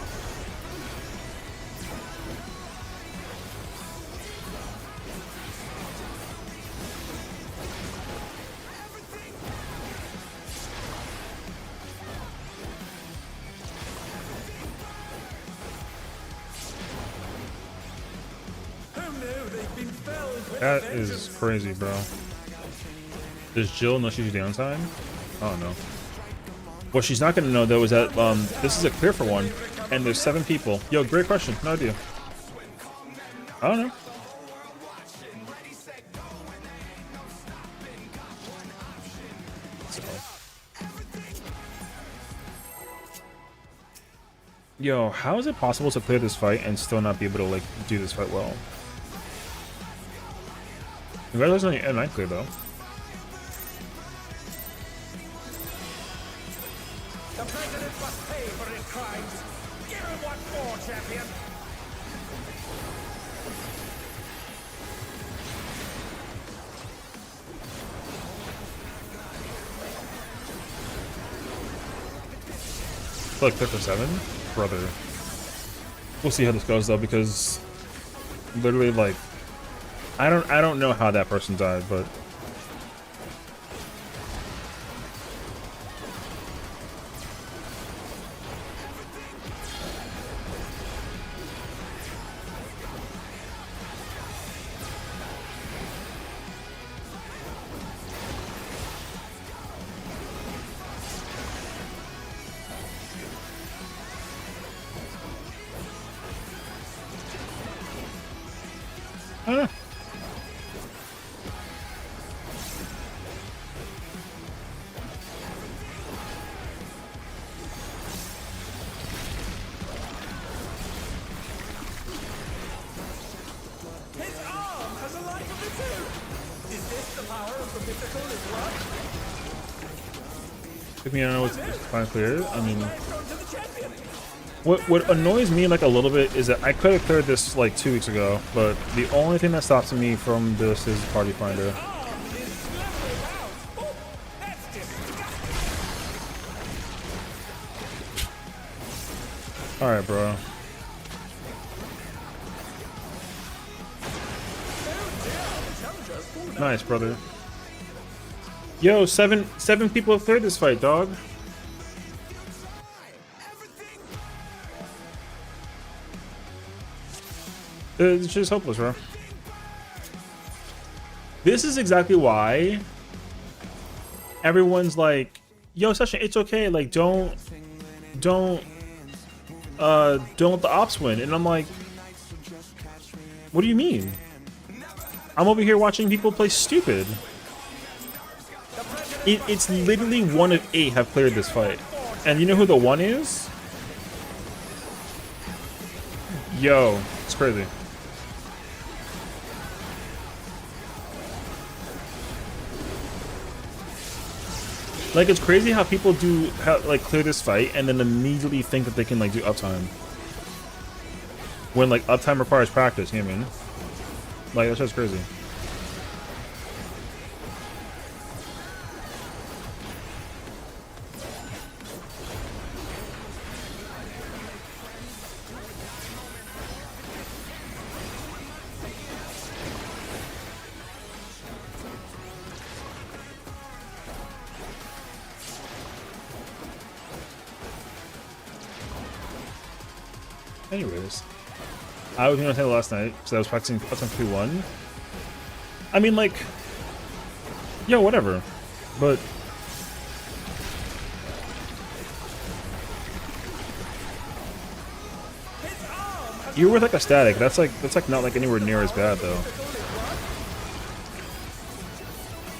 That is crazy, bro. Does Jill know she's downtime? I don't know. What she's not gonna know though is that this is a clear for one, and there's 7 people. Yo, great question. No idea. I don't know. So. Yo, how is it possible to clear this fight and still not be able to like do this fight well? Congratulations on your M9 clear though. The president must pay for his crimes. Give him one more, champion. Like clear for 7? Brother. We'll see how this goes though, because literally like I don't know how that person died, but I don't know. His arm has a life of its own. Is this the power of the mythical at work? If you don't know what's fine clear, I mean, Life gone to the champion. what annoys me like a little bit is that I could have cleared this like 2 weeks ago, but the only thing that stops me from this is Party Finder. Arm is slowly out. Oh, that's disgusting. All right, bro. Nice, brother. Yo, seven people have cleared this fight, dog. It's just hopeless, bro. This is exactly why everyone's like, yo, Sessiion, it's okay, like don't let the ops win. And I'm like, what do you mean? I'm over here watching people play stupid. It's literally 1 of 8 have cleared this fight. And you know who the 1 is? Yo, it's crazy. Like, it's crazy how people do like clear this fight and then immediately think that they can like do uptime. When like uptime requires practice, you know what I mean? Like, that's just crazy. Anyways, I was gonna say last night because I was practicing FFXIV. I mean, like, yo, whatever, but you're with like a static. That's like not like anywhere near as bad though.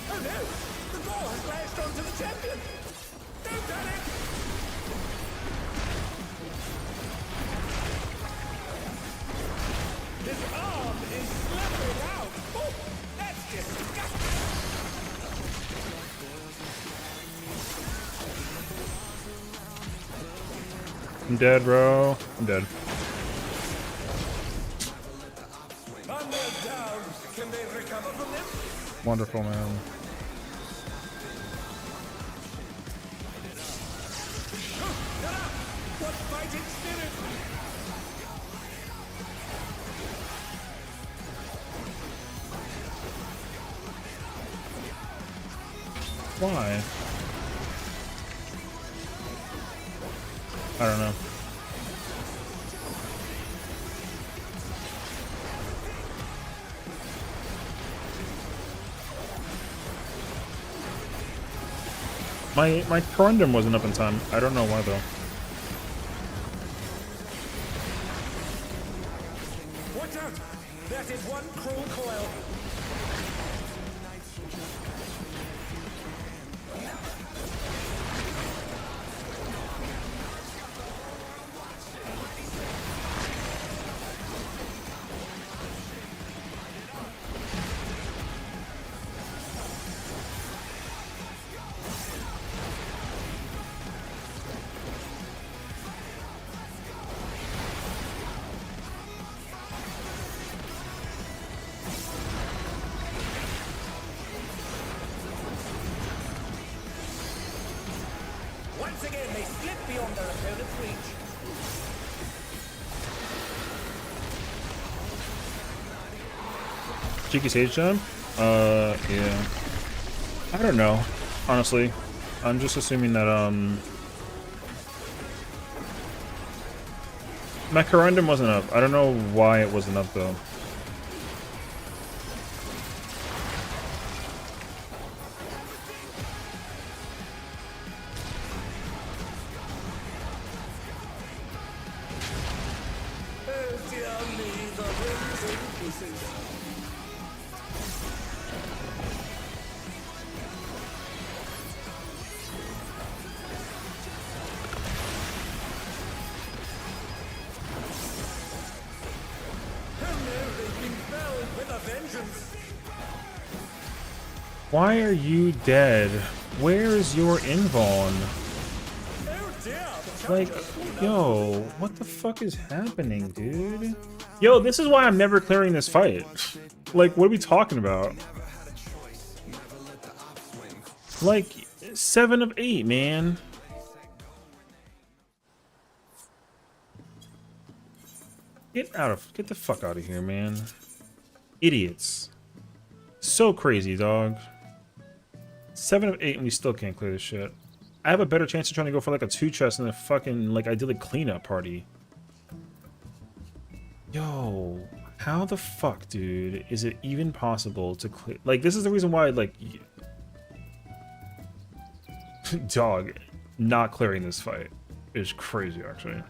Oh no! The ball has lashed onto the champion! Don't panic! His arm is slithering out! Oh, that's disgusting! I'm dead, bro. I'm dead. Onward down! Can they recover from this? Wonderful, man. What fighting spirit! Why? I don't know. My corundum wasn't up in time. I don't know why though. Watch out! That is one cruel coil! Once again, they slip beyond their opponent's reach. Cheeky Sage Jam? Yeah. I don't know, honestly. I'm just assuming that, my corundum wasn't up. I don't know why it wasn't up, though. Oh dear me, the wind's in pieces. Oh no, they've been felled with a vengeance. Why are you dead? Where's your invuln? Oh dear, the Like, challenger pulled out. yo, what the fuck is happening, dude? Yo, this is why I'm never clearing this fight. Like, what are we talking about? Like, 7 of 8, man. Get the fuck out of here, man. Idiots. So crazy, dog. 7 of 8 and we still can't clear this shit. I have a better chance of trying to go for like a 2 chest than a fucking, like, idyllic cleanup party. Yo, how the fuck, dude, is it even possible to clear? Like, this is the reason why, like, dog, not clearing this fight is crazy, actually.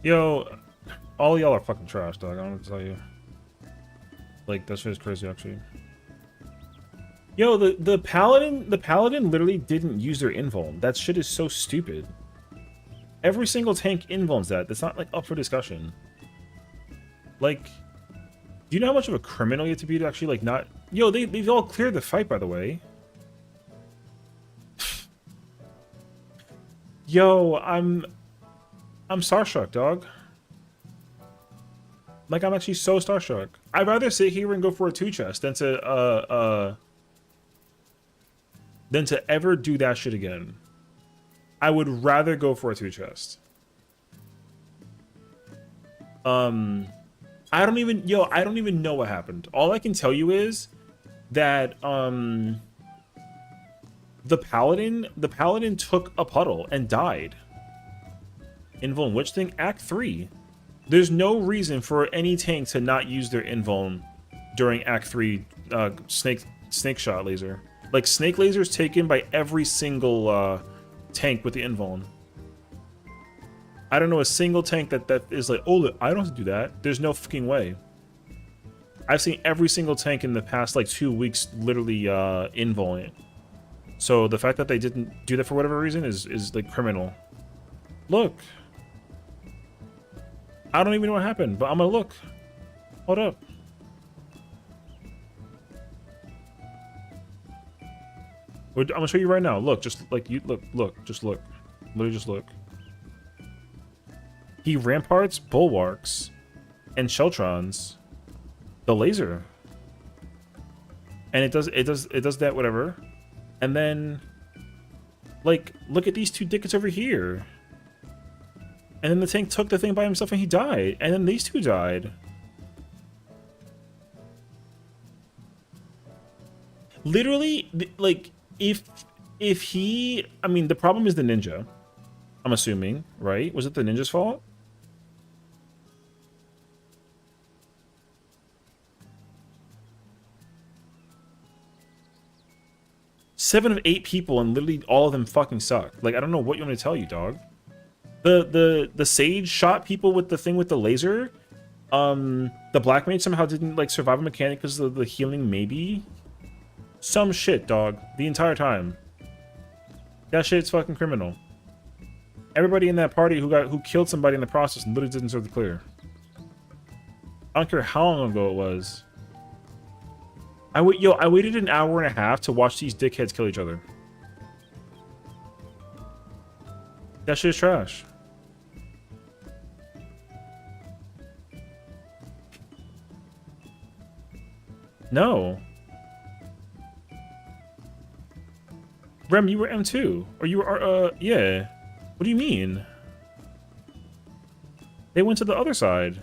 Yo, all y'all are fucking trash, dog. I'm gonna tell you. Like, that shit is crazy, actually. Yo, the paladin literally didn't use their invuln. That shit is so stupid. Every single tank invulns that. That's not like up for discussion. Like, do you know how much of a criminal you have to be to actually like not? Yo, they've all cleared the fight, by the way. Yo, I'm I'm starstruck, dog. Like, I'm actually so starstruck. I'd rather sit here and go for a 2-chest than to ever do that shit again. I would rather go for a 2-chest. I don't even know what happened. All I can tell you is that the paladin took a puddle and died. Invuln Witch Thing, Act 3. There's no reason for any tank to not use their invuln during Act 3 snake shot laser. Like, snake laser's taken by every single tank with the invuln. I don't know a single tank that is like, oh, I don't have to do that. There's no fucking way. I've seen every single tank in the past like 2 weeks literally invuln it. So the fact that they didn't do that for whatever reason is like criminal. Look. I don't even know what happened, but I'm gonna look. Hold up. I'm gonna show you right now. Look, just like you look, just look. Literally just look. He ramparts, bulwarks, and sheltrons the laser. And it does that whatever. And then like look at these two dickets over here. And then the tank took the thing by himself and he died. And then these two died. Literally, like, if he... I mean, the problem is the ninja. I'm assuming, right? Was it the ninja's fault? Seven of 8 people and literally all of them fucking suck. Like, I don't know what you want me to tell you, dog. The sage shot people with the thing with the laser. The black mage somehow didn't like survive a mechanic because of the healing, maybe. Some shit, dog. The entire time. That shit's fucking criminal. Everybody in that party who killed somebody in the process literally didn't deserve the clear. I don't care how long ago it was. I waited an hour and a half to watch these dickheads kill each other. That shit is trash. No. Rem, you were M2. Or you were, yeah. What do you mean? They went to the other side.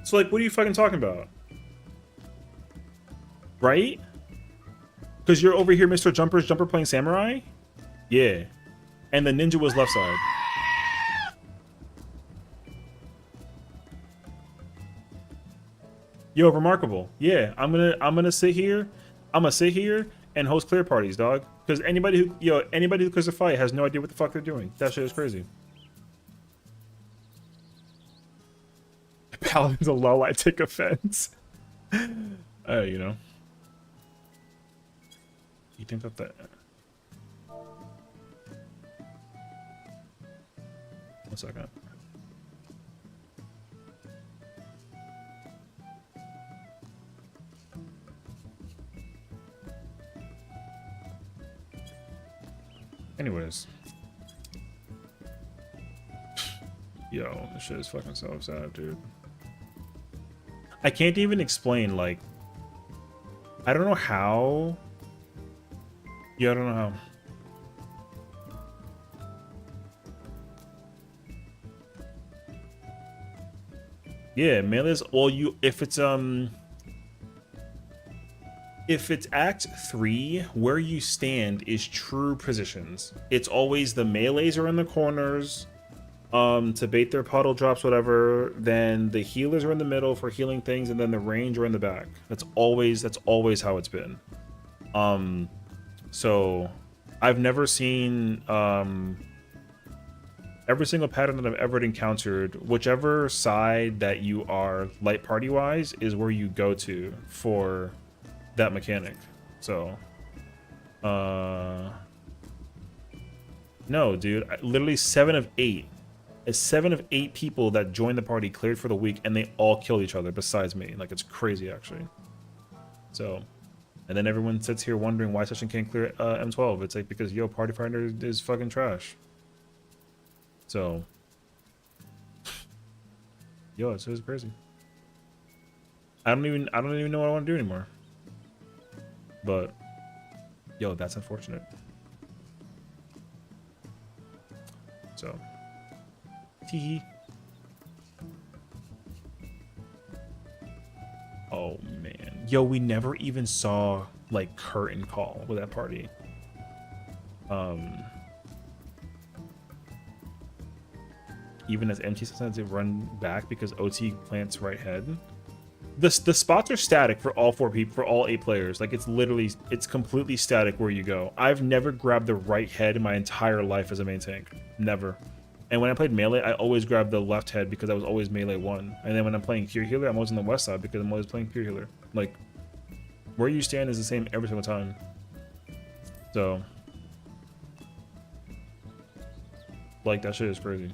So, like, what are you fucking talking about? Right? Because you're over here, Mr. Jumper playing Samurai? Yeah. And the ninja was left side. Yo, remarkable. Yeah, I'm gonna sit here. I'm gonna sit here and host clear parties, dog. Because anybody who clears a fight has no idea what the fuck they're doing. That shit is crazy. Paladin's a lull, I take offense. You know. You think that... One second. Anyways. Yo, this shit is fucking so sad, dude. I can't even explain, like... I don't know how... Yeah, I don't know how. Yeah, melee's... Well, if it's Act 3, where you stand is true positions. It's always the melees are in the corners, to bait their puddle drops, whatever. Then the healers are in the middle for healing things, and then the range are in the back. That's always how it's been. So I've never seen every single pattern that I've ever encountered. Whichever side that you are light party wise is where you go to for that mechanic. So no, dude, literally 7 of 8 It's 7 of 8 people that joined the party cleared for the week, and they all killed each other besides me. Like, it's crazy, actually. So, and then everyone sits here wondering why Sessiion can't clear M12. It's like, because, yo, Party Finder is fucking trash. So, yo, it's crazy. I don't even know what I want to do anymore. But, yo, that's unfortunate. So, tee. Oh man, yo, we never even saw like curtain call with that party. Even as MT sometimes they run back because OT plants right head. The spots are static for all 4 people, for all 8 players. Like, it's completely static where you go. I've never grabbed the right head in my entire life as a main tank. Never. And when I played melee, I always grabbed the left head because I was always melee 1. And then when I'm playing pure healer, I'm always on the west side because I'm always playing pure healer. Like, where you stand is the same every single time. So, like, that shit is crazy.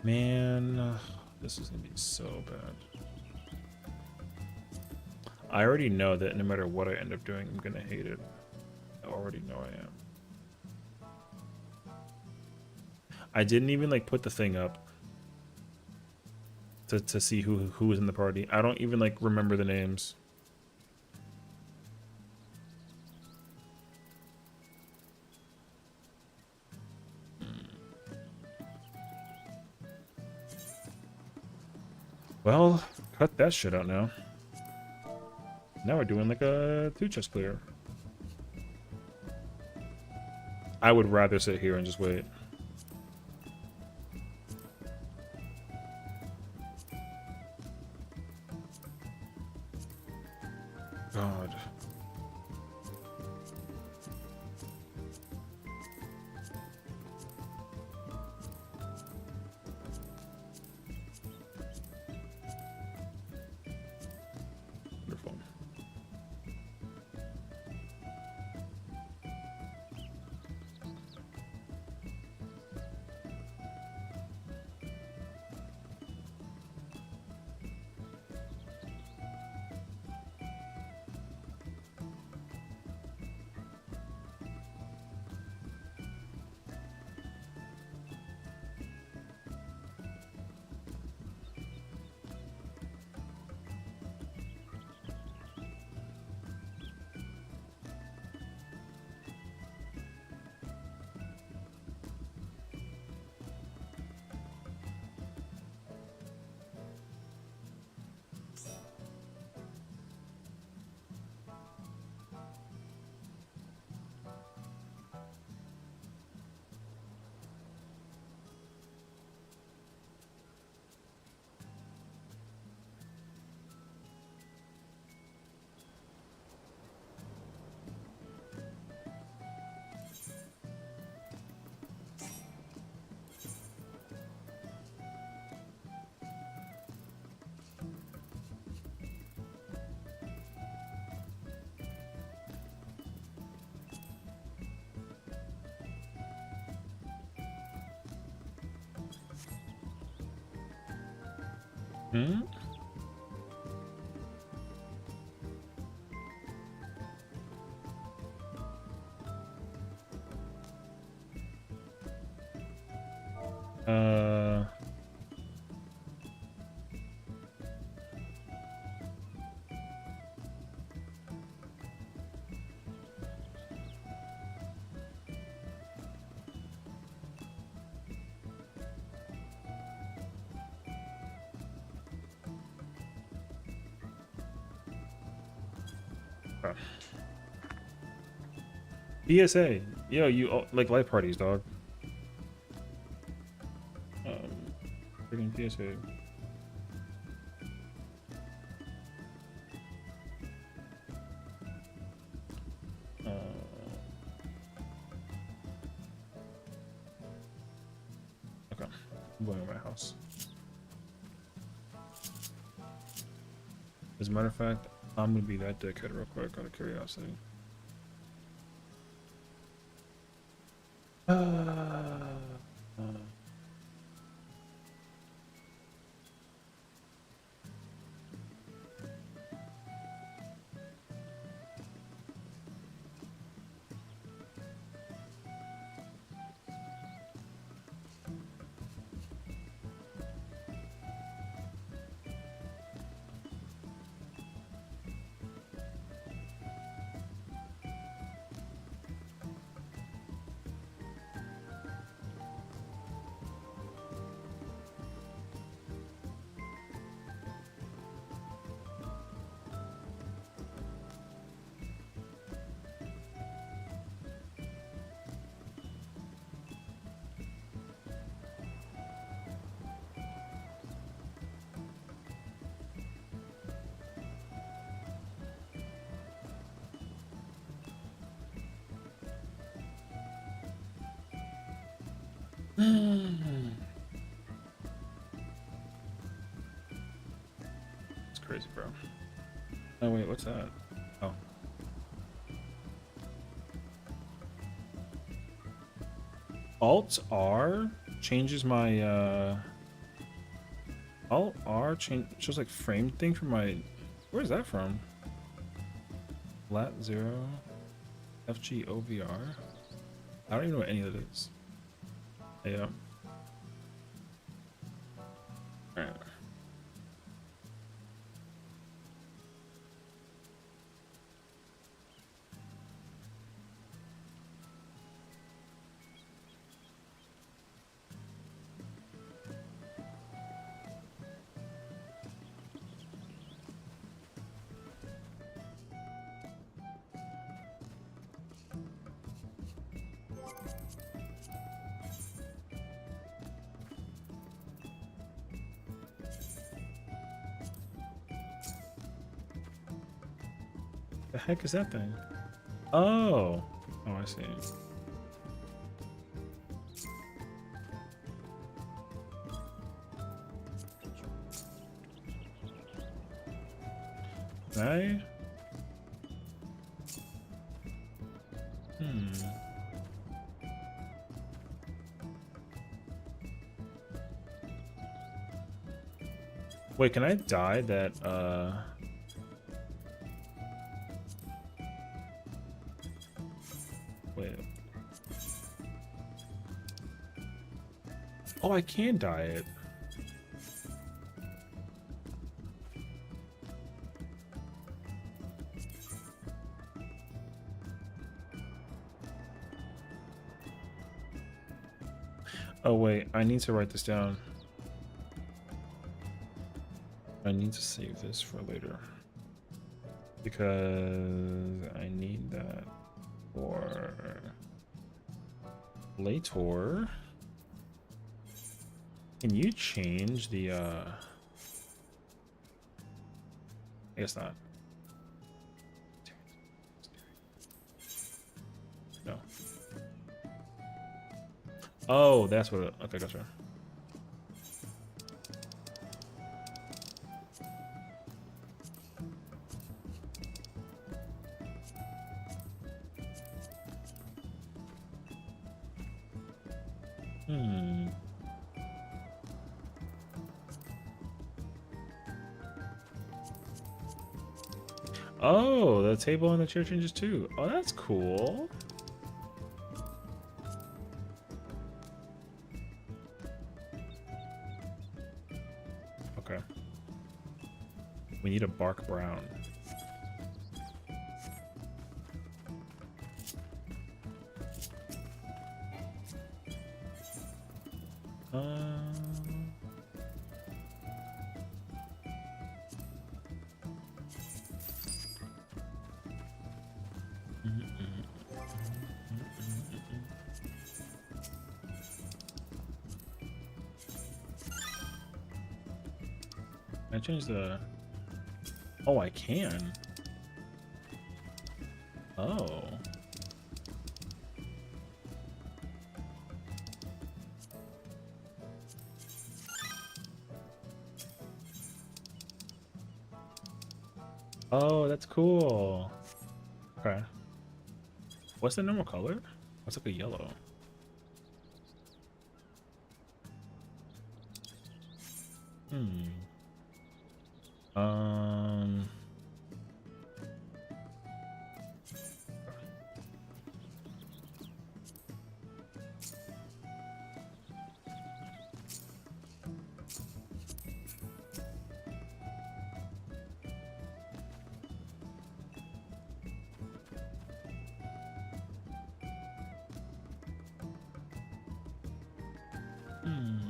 Man, this is gonna be so bad. I already know that no matter what I end up doing, I'm gonna hate it. I already know I am. I didn't even like put the thing up to see who was in the party. I don't even like remember the names. Well, cut that shit out now. Now we're doing like a 2 chest clear. I would rather sit here and just wait. God. Wonderful. Hmm? Uh... PSA. Yo, you like life parties, dog. Freaking PSA. going to my house. As a matter of fact, I'm gonna be that dickhead real quick out of curiosity. It's crazy, bro. Oh wait, what's that? Oh. Alt R changes my Alt R shows like frame thing for my, where's that from? Lat 0 FGOVR. I don't even know what any of it is. Yeah. Alright. The heck is that thing? Oh. Oh, I see. Right? Wait, can I dye that, wait. Oh, I can dye it. Oh, wait, I need to write this down. I need to save this for later. Because I need that for later. Can you change the I guess not. No. Oh, that's what okay, gotcha. Oh, the table and the chair changes too. Oh, that's cool. Okay. We need a bark brown. I changed the. Oh, I can. Oh. Oh, that's cool. Okay. What's the normal color? That's like a yellow. Hmm. Um. Hmm.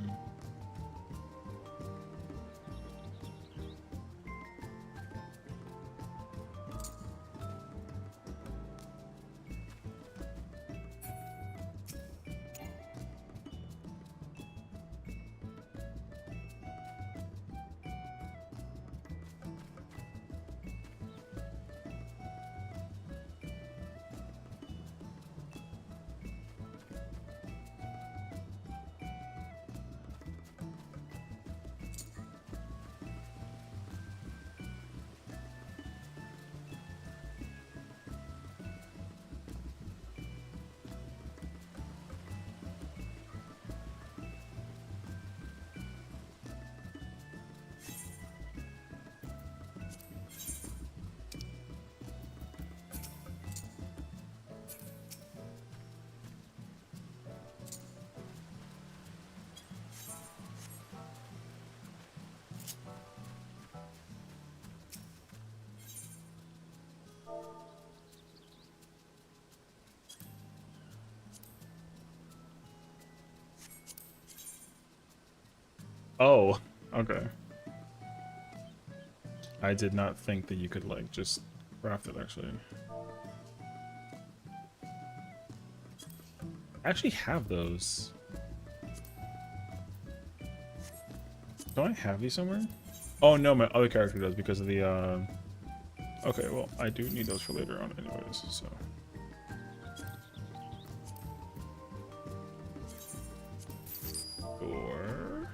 Oh, okay. I did not think that you could like just craft it actually. I actually have those. Don't I have these somewhere? Oh no, my other character does because of the okay, well, I do need those for later on anyways, so. Or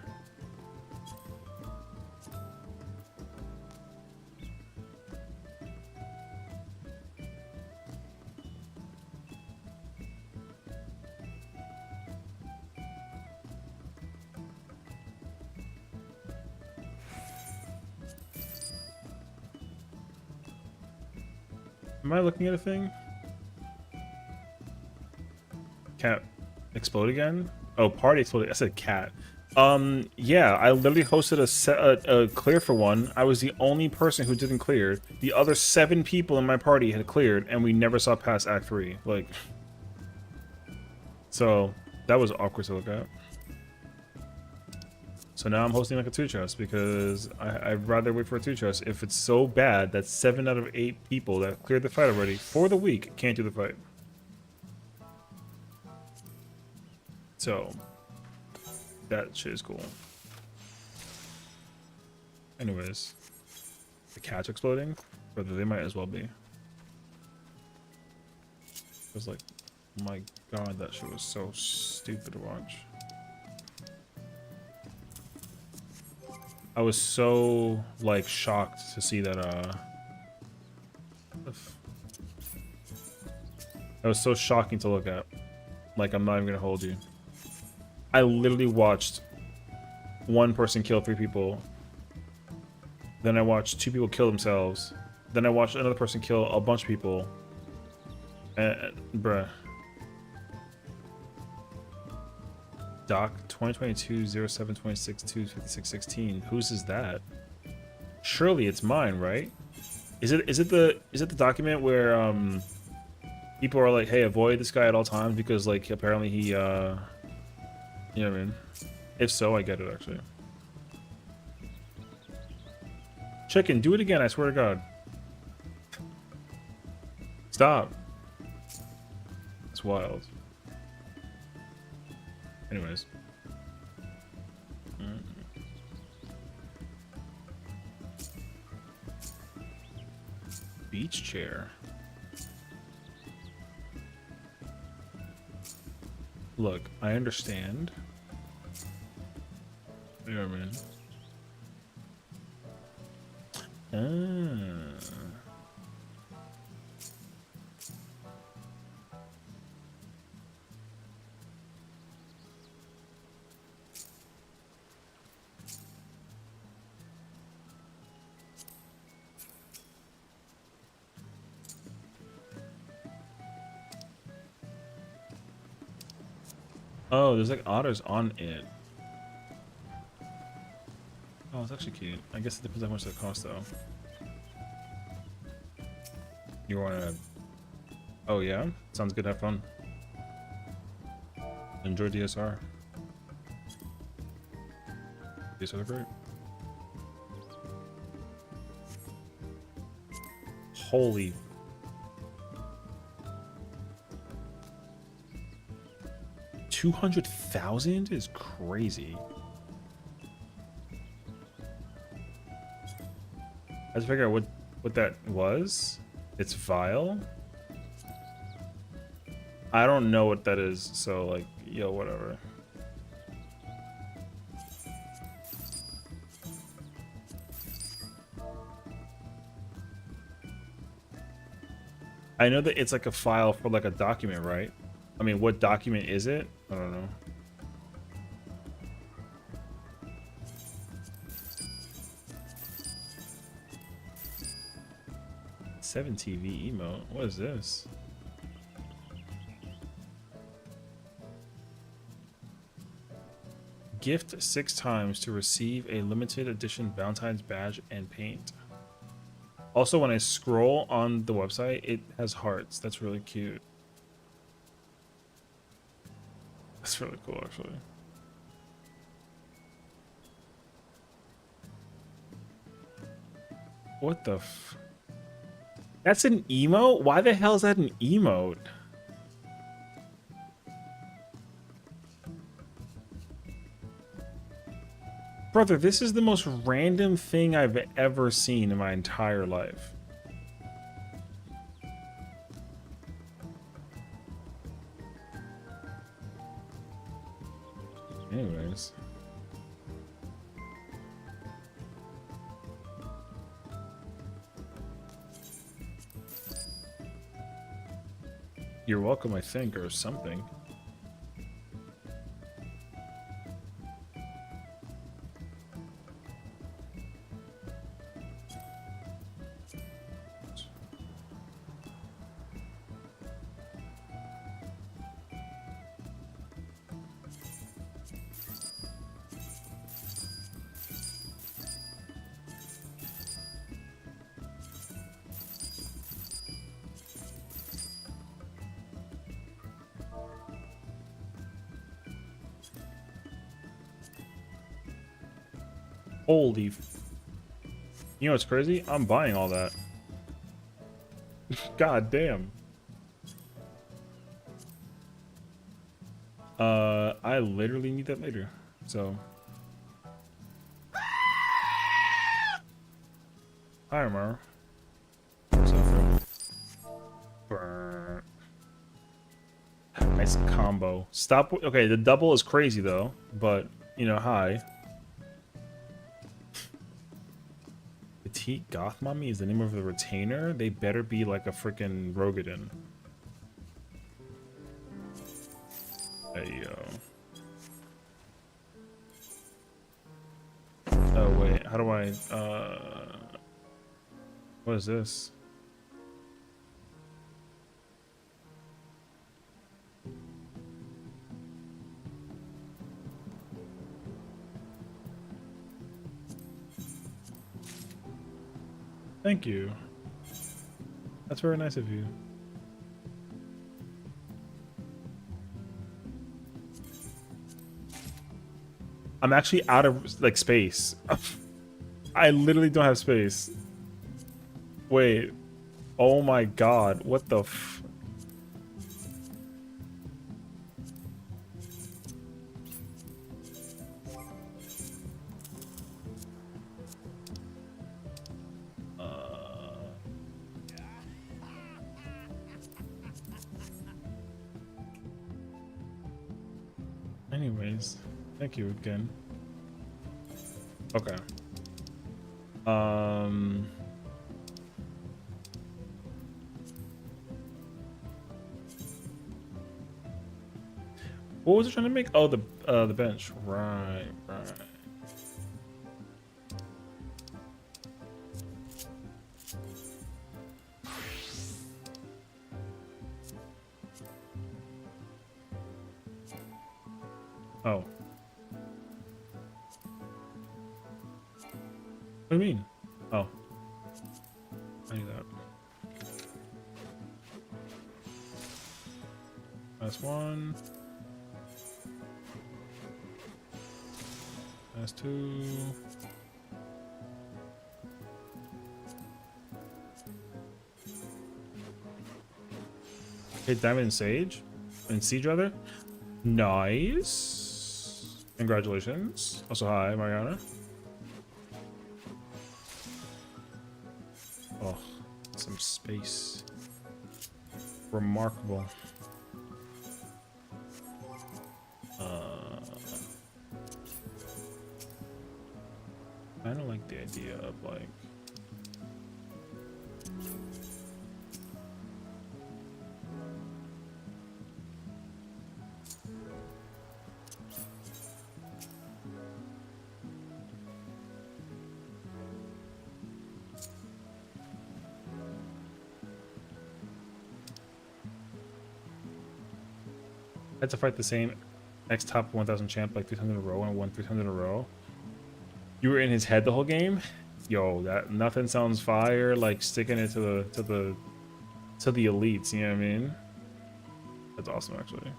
am I looking at a thing? Cat explode again? Oh, party exploded. I said cat. Yeah, I literally hosted a clear for one. I was the only person who didn't clear. The other 7 people in my party had cleared, and we never saw past Act 3. Like, so that was awkward to look at. So now I'm hosting like a 2-chess because I'd rather wait for a 2-chess if it's so bad that 7 out of 8 people that cleared the fight already for the week can't do the fight. So that shit is cool. Anyways, the cat's exploding, brother. They might as well be. It was like, my god, that shit was so stupid to watch. I was so like shocked to see that. That was so shocking to look at. Like, I'm not even gonna hold you. I literally watched one person kill 3 people. Then I watched 2 people kill themselves. Then I watched another person kill a bunch of people. And bruh. Doc 2022 07 26 2 56 16. Whose is that? Surely it's mine, right? Is it the document where people are like, hey, avoid this guy at all times because like apparently he you know what I mean? If so, I get it actually. Chicken, do it again, I swear to God. Stop. It's wild. Anyways. Beach chair. Look, I understand. You know what I mean? Ah. Oh, there's like otters on it. Oh, it's actually cute. I guess it depends how much they cost though. You wanna... Oh yeah? Sounds good, have fun. Enjoy DSR. DSR are great. Holy... 200,000 is crazy. I just figure out what that was. It's vile. I don't know what that is, so like, yo, whatever. I know that it's like a file for like a document, right? I mean, what document is it? I don't know. Seven TV emote. What is this? Gift 6 times to receive a limited edition Valentine's badge and paint. Also, when I scroll on the website, it has hearts. That's really cute. That's really cool, actually. What the f... That's an emote? Why the hell is that an emote? Brother, this is the most random thing I've ever seen in my entire life. Anyways. You're welcome, I think, or something. Holy f... You know what's crazy? I'm buying all that. God damn. I literally need that later. So. Hi, Amara. What's up, bro? Brr. Nice combo. Stop. Okay, the double is crazy though, but you know, hi. Petite Goth Mommy is the name of the retainer. They better be like a freaking Rogadin. Hey yo. Oh wait, how do I what is this? Thank you. That's very nice of you. I'm actually out of like space. I literally don't have space. Wait. Oh my god. What the f... Anyways, thank you again. Okay. What was it trying to make? Oh, the bench. Right, right. Oh. What do you mean? Oh. I knew that. That's one. That's two. Hit Diamond and Sage? And Siege, rather? Nice. Congratulations. Also, hi, Mariana. Oh, some space. Remarkable. I don't like the idea of like. I had to fight the same X top 1000 champ like 300 in a row and won 300 in a row. You were in his head the whole game? Yo, that nothing sounds fire like sticking it to the elites, you know what I mean? That's awesome actually.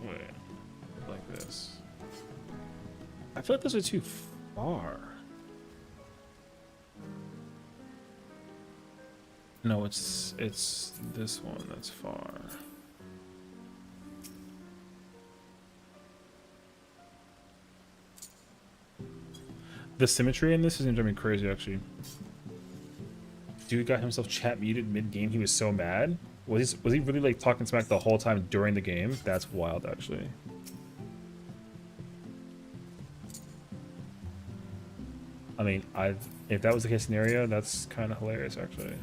Wait, like this. I feel like those are too far. No, it's this one that's far. The symmetry in this is gonna drive me crazy actually. Dude got himself chat muted mid-game. He was so mad. Was he really like talking smack the whole time during the game? That's wild actually. I mean, if that was the case scenario, that's kind of hilarious actually.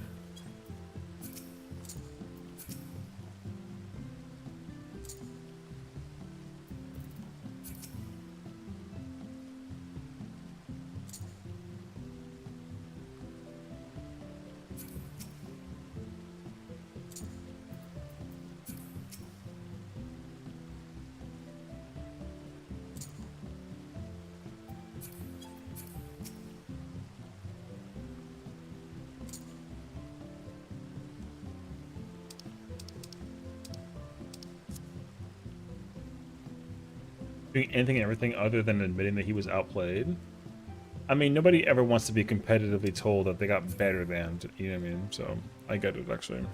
Doing anything and everything other than admitting that he was outplayed. I mean, nobody ever wants to be competitively told that they got better than, you know what I mean? So, I get it, actually.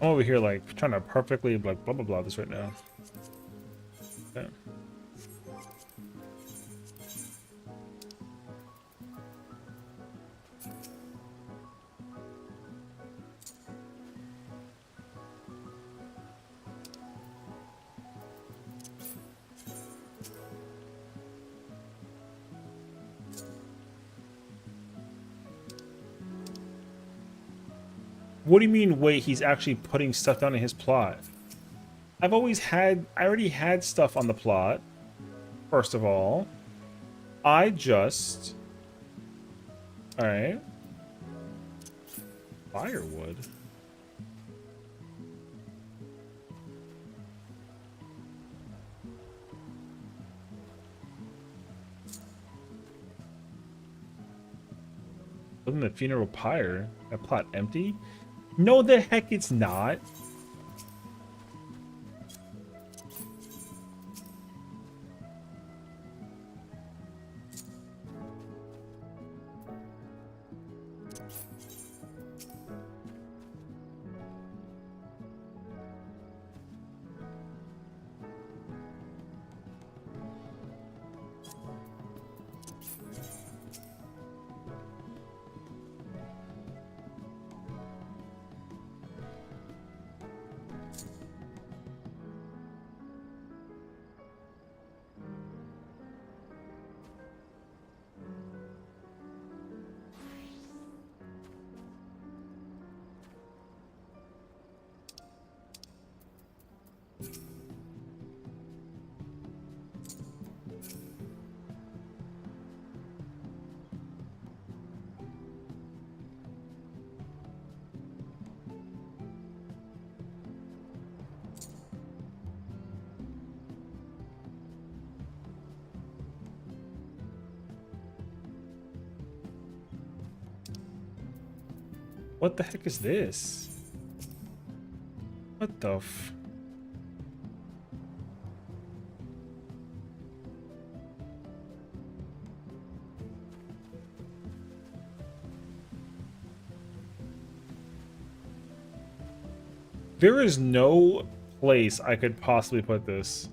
I'm over here, like, trying to perfectly, like, blah, blah, blah this right now. Okay. What do you mean, wait, he's actually putting stuff down in his plot? I already had stuff on the plot, first of all. Alright. Firewood? Wasn't the funeral pyre? That plot empty? No, the heck it's not. What the heck is this? What the f... There is no place I could possibly put this.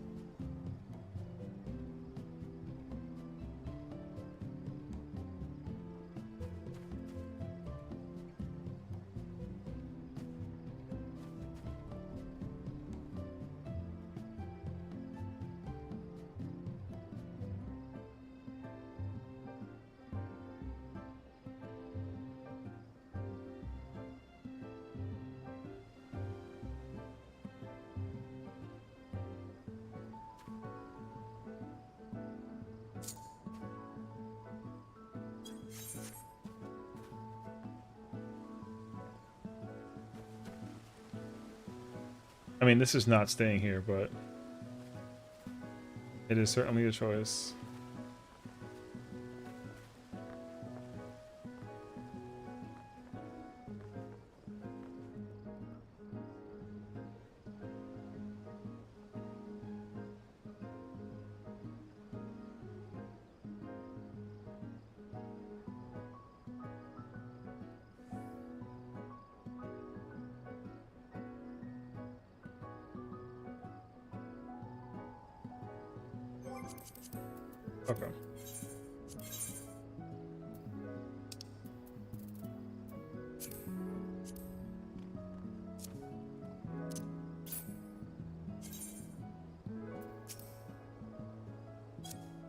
I mean, this is not staying here, but it is certainly a choice. Okay.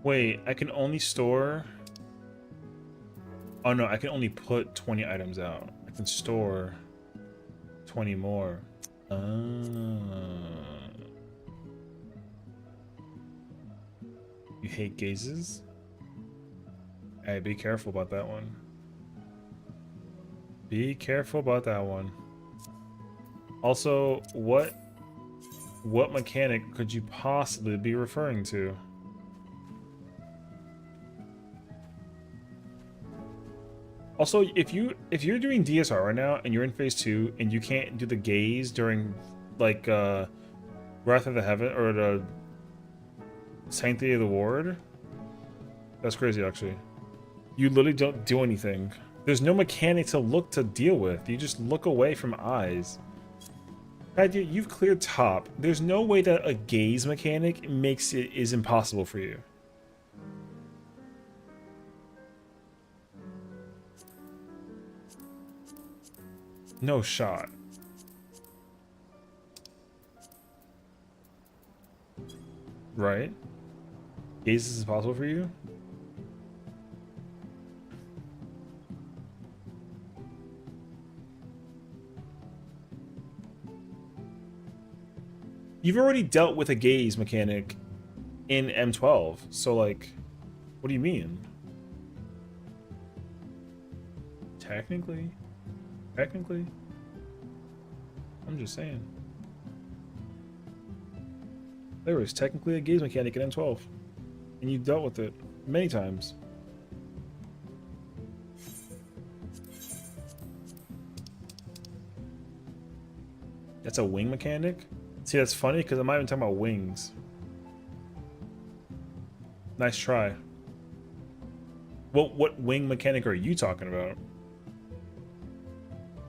Wait, I can only store... Oh no, I can only put 20 items out. I can store 20 more. You hate gazes? Hey, be careful about that one. Be careful about that one. Also, what mechanic could you possibly be referring to? Also, if you're doing DSR right now and you're in phase 2 and you can't do the gaze during like Wrath of the Heaven or the Sanctity of the Ward, that's crazy actually. You literally don't do anything. There's no mechanic to look to deal with. You just look away from eyes. God, you've cleared top. There's no way that a gaze mechanic is impossible for you. No shot. Right? Gaze is impossible for you? You've already dealt with a gaze mechanic in M12, so like, what do you mean? Technically? I'm just saying. There was technically a gaze mechanic in M12, and you dealt with it many times. That's a wing mechanic? See, that's funny because I'm not even talking about wings. Nice try. What wing mechanic are you talking about?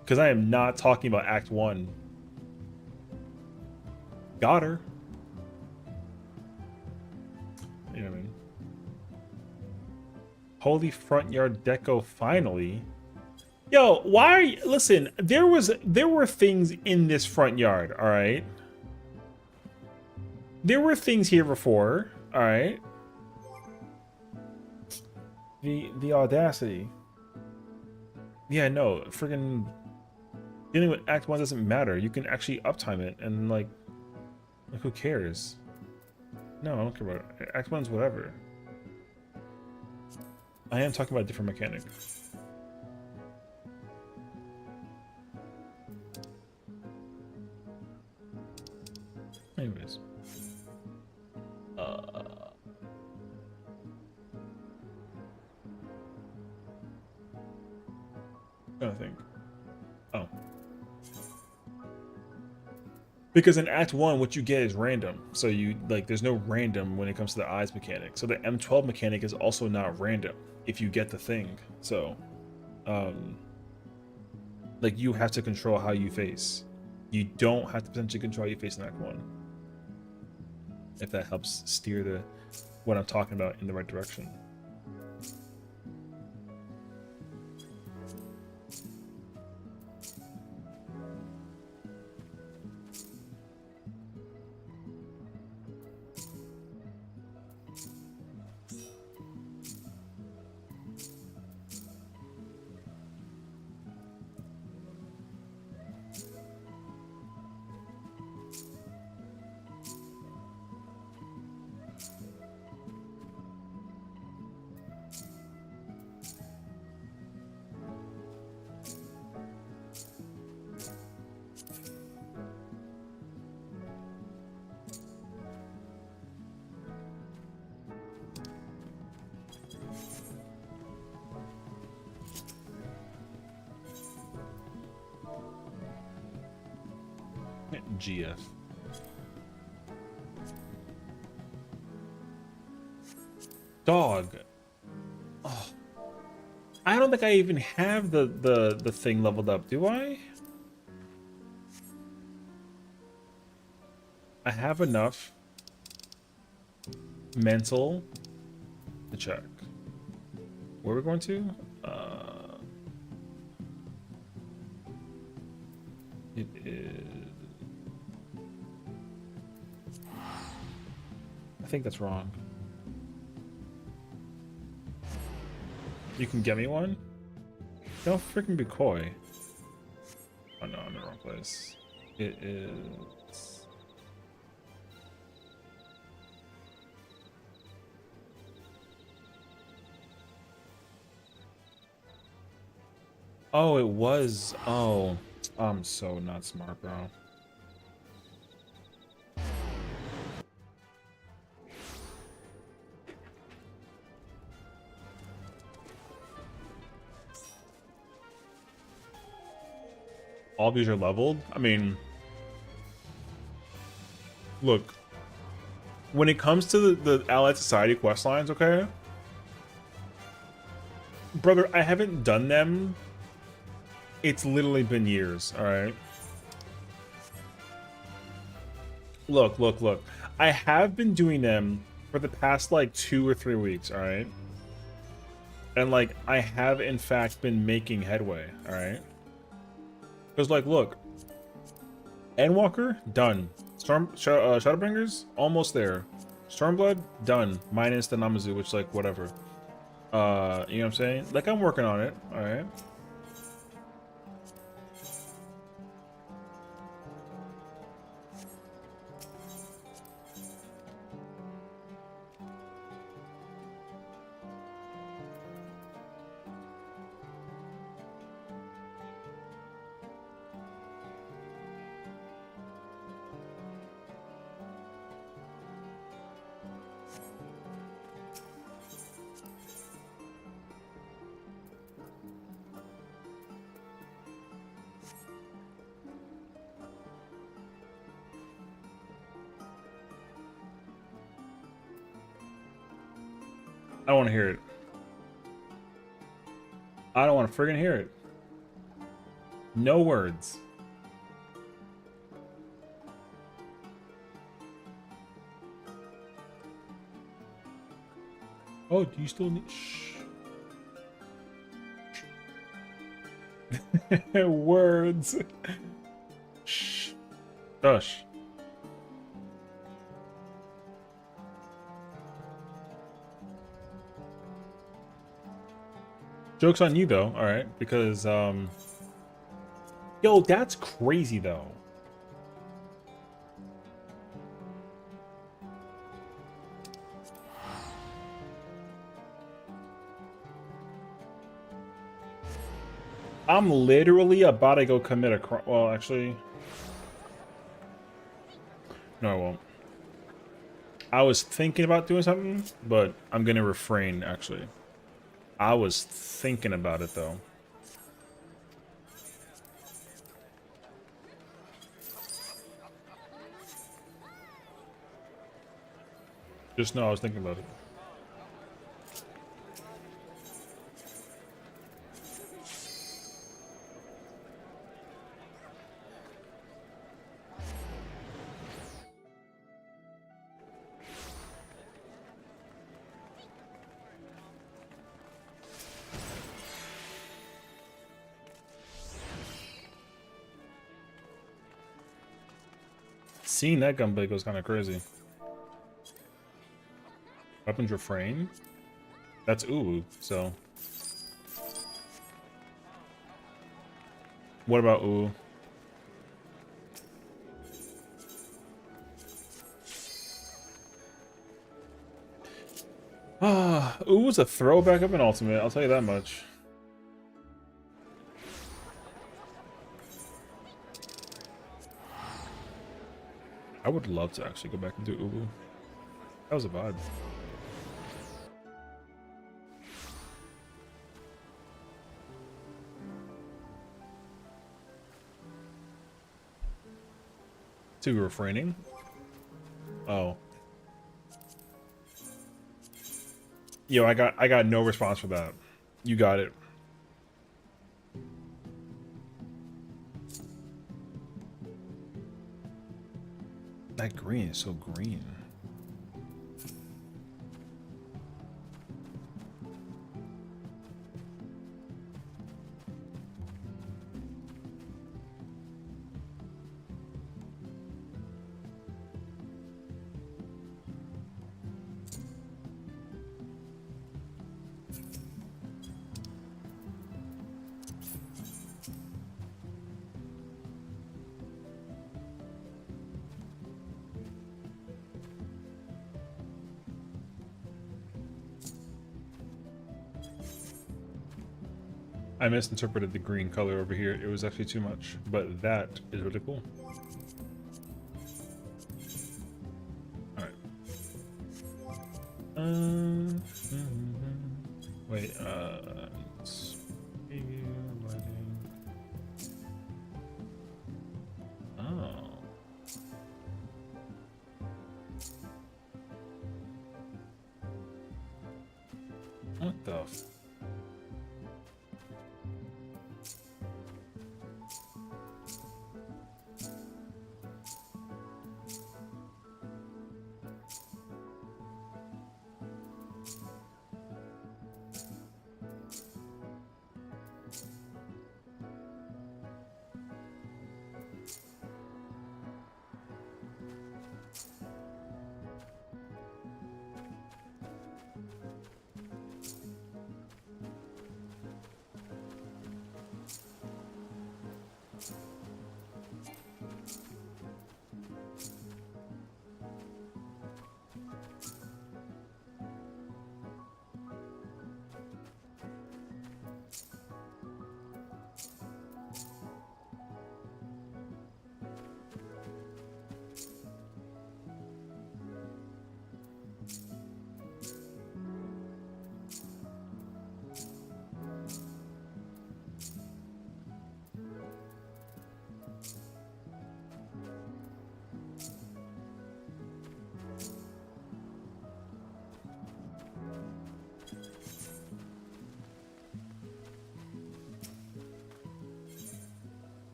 Because I am not talking about Act 1. Got her. You know what I mean? Holy front yard deco finally. Yo, why are you... Listen, there were things in this front yard, alright? There were things here before, alright? The audacity. Yeah, no, friggin' dealing with Act 1 doesn't matter. You can actually uptime it and like who cares? No, I don't care about it. Act 1's whatever. I am talking about a different mechanic. Anyways. I think. Oh. Because in Act 1, what you get is random. So you, like, there's no random when it comes to the eyes mechanic. So the M12 mechanic is also not random if you get the thing. So, like, you have to control how you face. You don't have to potentially control how you face in Act 1. If that helps steer the what I'm talking about in the right direction. GF. Dog. Oh. I don't think I even have the thing leveled up, do I? I have enough mental to check. Where are we going to? It is... I think that's wrong. You can get me one? Don't freaking be coy. Oh no, I'm in the wrong place. It is... Oh, it was... Oh, I'm so not smart, bro. All these are leveled? I mean... Look. When it comes to the Allied Society quest lines, okay? Brother, I haven't done them. It's literally been years, alright? Look, look, look. I have been doing them for the past, like, 2 or 3 weeks, alright? And, like, I have, in fact, been making headway, alright? Because, like, look. Endwalker, done. Shadowbringers, almost there. Stormblood, done. Minus the Namazu, which, like, whatever. You know what I'm saying? Like, I'm working on it, alright? I don't want to hear it. I don't want to friggin' hear it. No words. Oh, do you still need... Shh. Words. Shh. Shush. Joke's on you, though. All right, because yo, that's crazy, though. I'm literally about to go commit a crime. Well, actually, no, I won't. I was thinking about doing something, but I'm gonna refrain, actually. I was thinking about it, though. Just know I was thinking about it. Seeing that gunblade was kind of crazy. Weapons refrain? That's ooh, so. What about ooh? Ah, ooh was a throwback of an ultimate, I'll tell you that much. I would love to actually go back and do ooh. That was a vibe. To refraining? Oh. Yo, I got no response for that. You got it. That green is so green. I misinterpreted the green color over here. It was actually too much, but that is really cool. All right. Wait. Lighting. Oh. What the?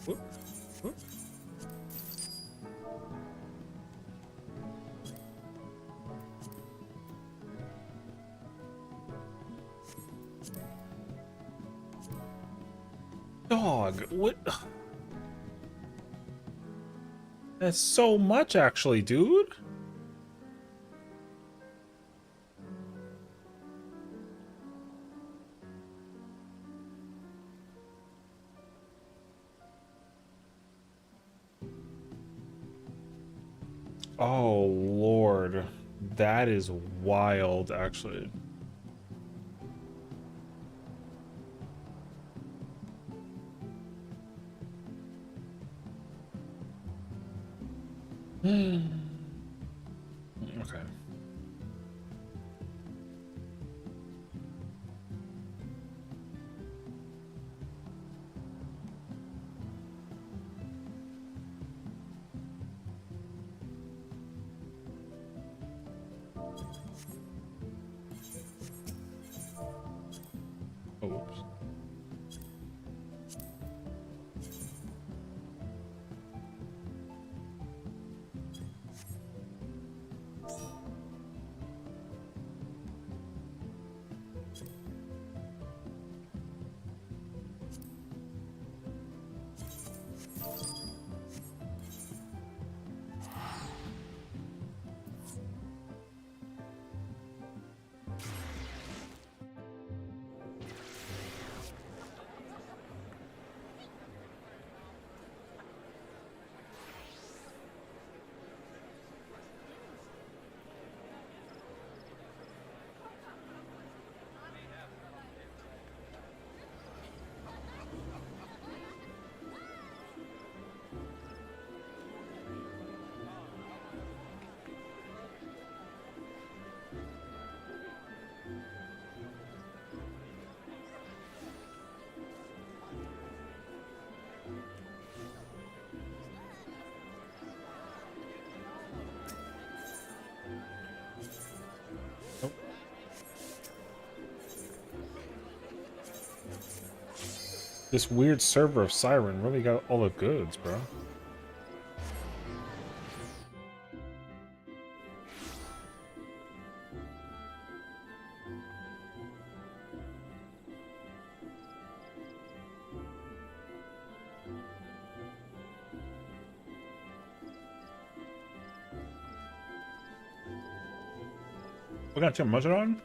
Whoop, whoop. Dog, what? That's so much, actually, dude. Oh, Lord. That is wild, actually. Okay. Oh, whoops. Oh. This weird server of Siren really got all the goods, bro. What kind of chicken was it on?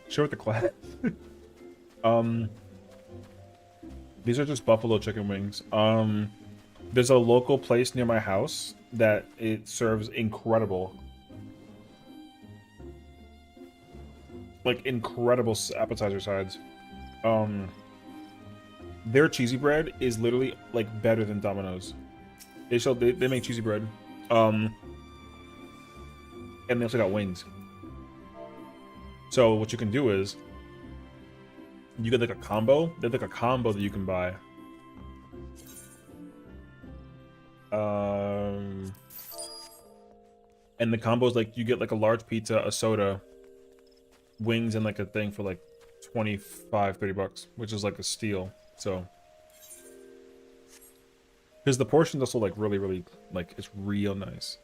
Share with the class. um, these are just buffalo chicken wings. There's a local place near my house that it serves incredible, like incredible appetizer sides. Their cheesy bread is literally like better than Domino's. They make cheesy bread. And they also got wings. So what you can do is you get like a combo. There's like a combo that you can buy. And the combo is like you get like a large pizza, a soda, wings, and like a thing for like 25, 30 bucks, which is like a steal. So because the portion's also like really like it's real nice.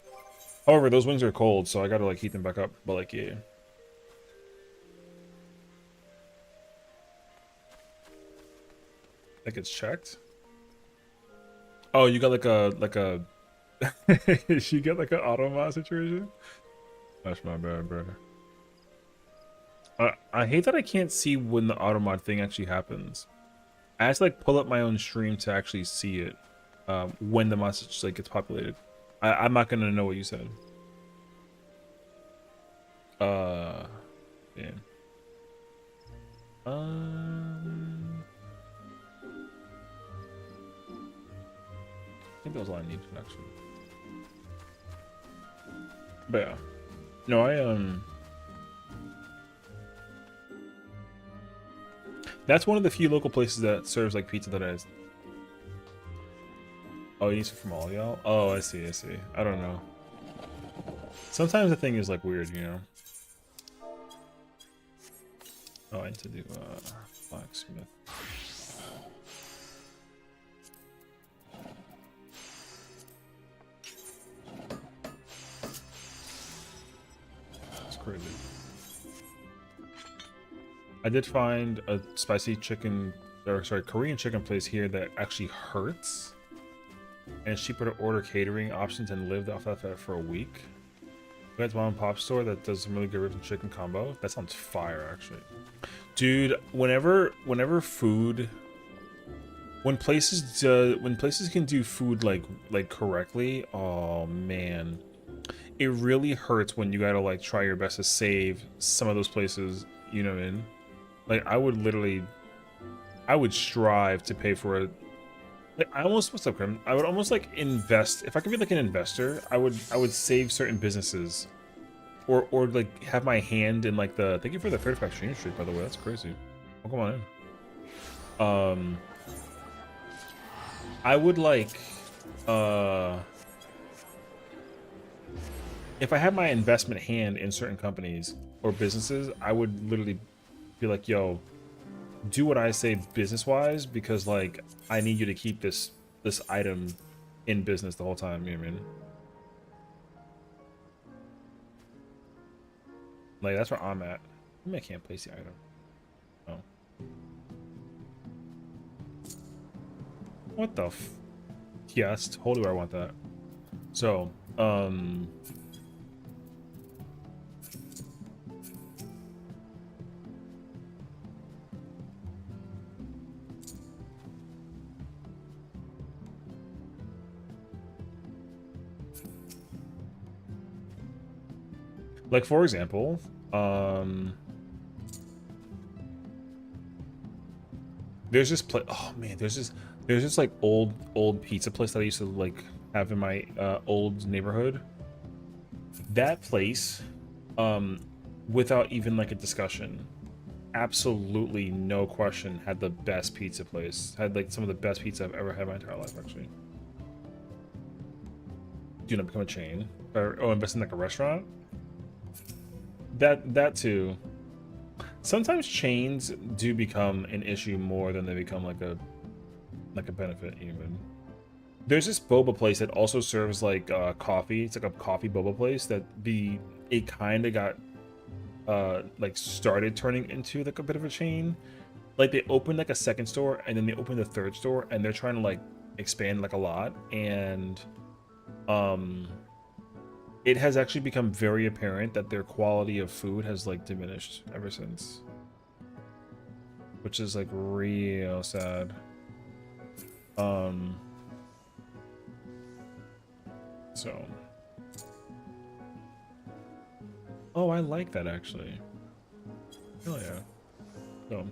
However, those wings are cold, so I gotta like heat them back up. But like yeah. Like it's checked. Oh, you got like a you get like an auto-mod situation? That's my bad, bro. I hate that I can't see when the auto-mod thing actually happens. I have to like pull up my own stream to actually see it when the message like gets populated. I'm not gonna know what you said. Yeah. I think that was all I needed actually. But yeah. No, that's one of the few local places that serves like pizza that is. Oh, you need some from all y'all? Oh, I see. I don't know. Sometimes the thing is like weird, you know. Oh, I need to do blacksmith. That's crazy. I did find a spicy chicken, or sorry, Korean chicken place here that actually hurts. And it's cheaper to order catering options and live off that for a week. We had a mom and pop store that does some really good ribs and chicken combo. That sounds fire, actually. Dude, whenever food, when places can do food like correctly, oh man, it really hurts when you gotta like try your best to save some of those places. You know what I mean? Like I would strive to pay for Like I almost what's up, Grim? I would almost like invest if I could be like an investor. I would save certain businesses, or like have my hand in like the. Thank you for the FFXIV streak, by the way. That's crazy. Oh, come on in. I would like, if I had my investment hand in certain companies or businesses, I would literally be like, yo, do what I say business wise because like I need you to keep this item in business the whole time, you know what I mean? Like that's where I'm at. Maybe I can't place the item. Oh. What the f yeah, that's totally where I want that. So, like for example, there's this place. Oh man, there's this like old pizza place that I used to like have in my old neighborhood. That place, without even like a discussion, absolutely no question, had the best pizza place. Had like some of the best pizza I've ever had in my entire life, actually. Do not become a chain or invest in like a restaurant. That too. Sometimes chains do become an issue more than they become like a benefit even. There's this boba place that also serves like coffee. It's like a coffee boba place that it kind of got like started turning into like a bit of a chain. Like they opened like a second store and then they opened a third store and they're trying to like expand like a lot and it has actually become very apparent that their quality of food has like diminished ever since, which is like real sad. So oh, I like that actually. Oh yeah. So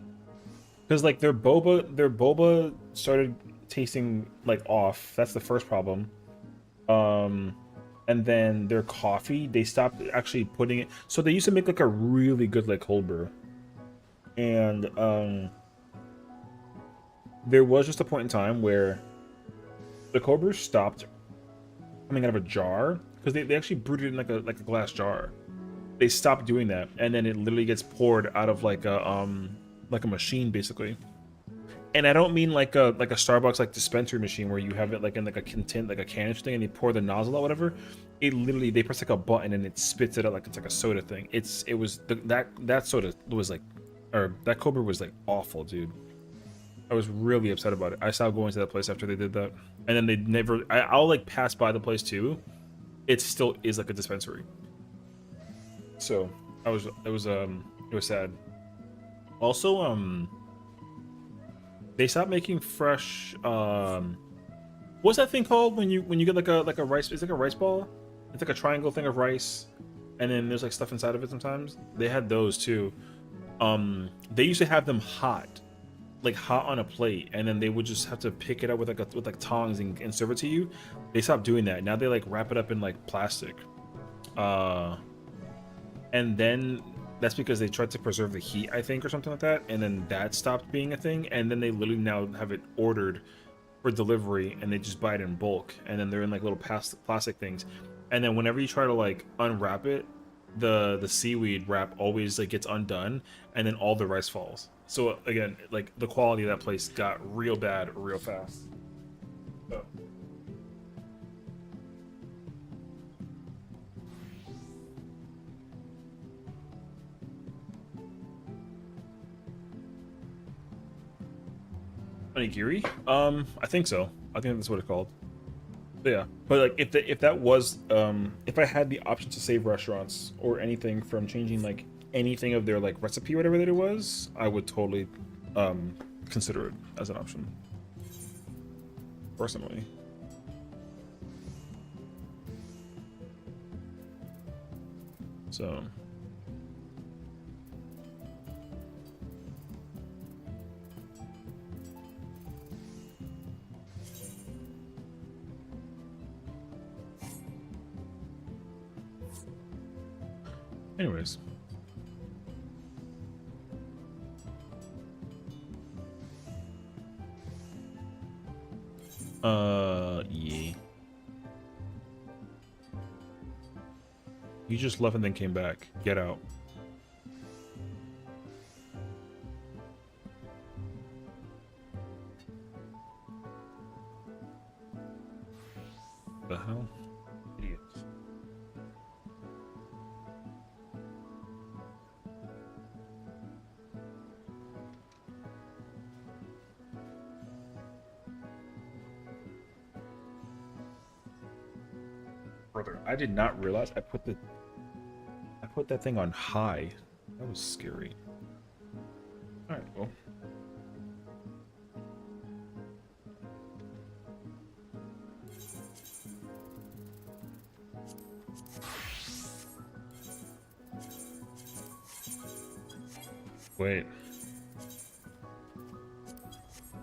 because like their boba started tasting like off. That's the first problem. And then their coffee, they stopped actually putting it. So they used to make like a really good like cold brew, and there was just a point in time where the cold brew stopped coming out of a jar because they actually brewed it in like a glass jar. They stopped doing that, and then it literally gets poured out of like a machine basically. And I don't mean like a Starbucks like dispensary machine where you have it like in like a content like a canister thing and they pour the nozzle out whatever. It literally they press like a button and it spits it out like it's like a soda thing. That soda was like, or that Cobra was like awful, dude. I was really upset about it. I stopped going to that place after they did that, and then they never. I'll like pass by the place too. It still is like a dispensary. So it was sad. Also they stopped making fresh what's that thing called when you get like a rice, it's like a rice ball, it's like a triangle thing of rice and then there's like stuff inside of it. Sometimes they had those too. They used to have them hot, like hot on a plate, and then they would just have to pick it up with like tongs and serve it to you. They stopped doing that. Now they like wrap it up in like plastic, and then that's because they tried to preserve the heat, I think, or something like that, and then that stopped being a thing, and then they literally now have it ordered for delivery and they just buy it in bulk, and then they're in like little plastic things, and then whenever you try to like unwrap it, the seaweed wrap always like gets undone and then all the rice falls. So again, like the quality of that place got real bad real fast. So. Onigiri? I think so. I think that's what it's called. But yeah, but like if that was if I had the option to save restaurants or anything from changing like anything of their like recipe or whatever that it was, I would totally consider it as an option. Personally. So Anyways. Yeah. You just left and then came back. Get out. The hell? Idiots. Brother, I did not realize I put that thing on high. That was scary. Alright, well. Wait.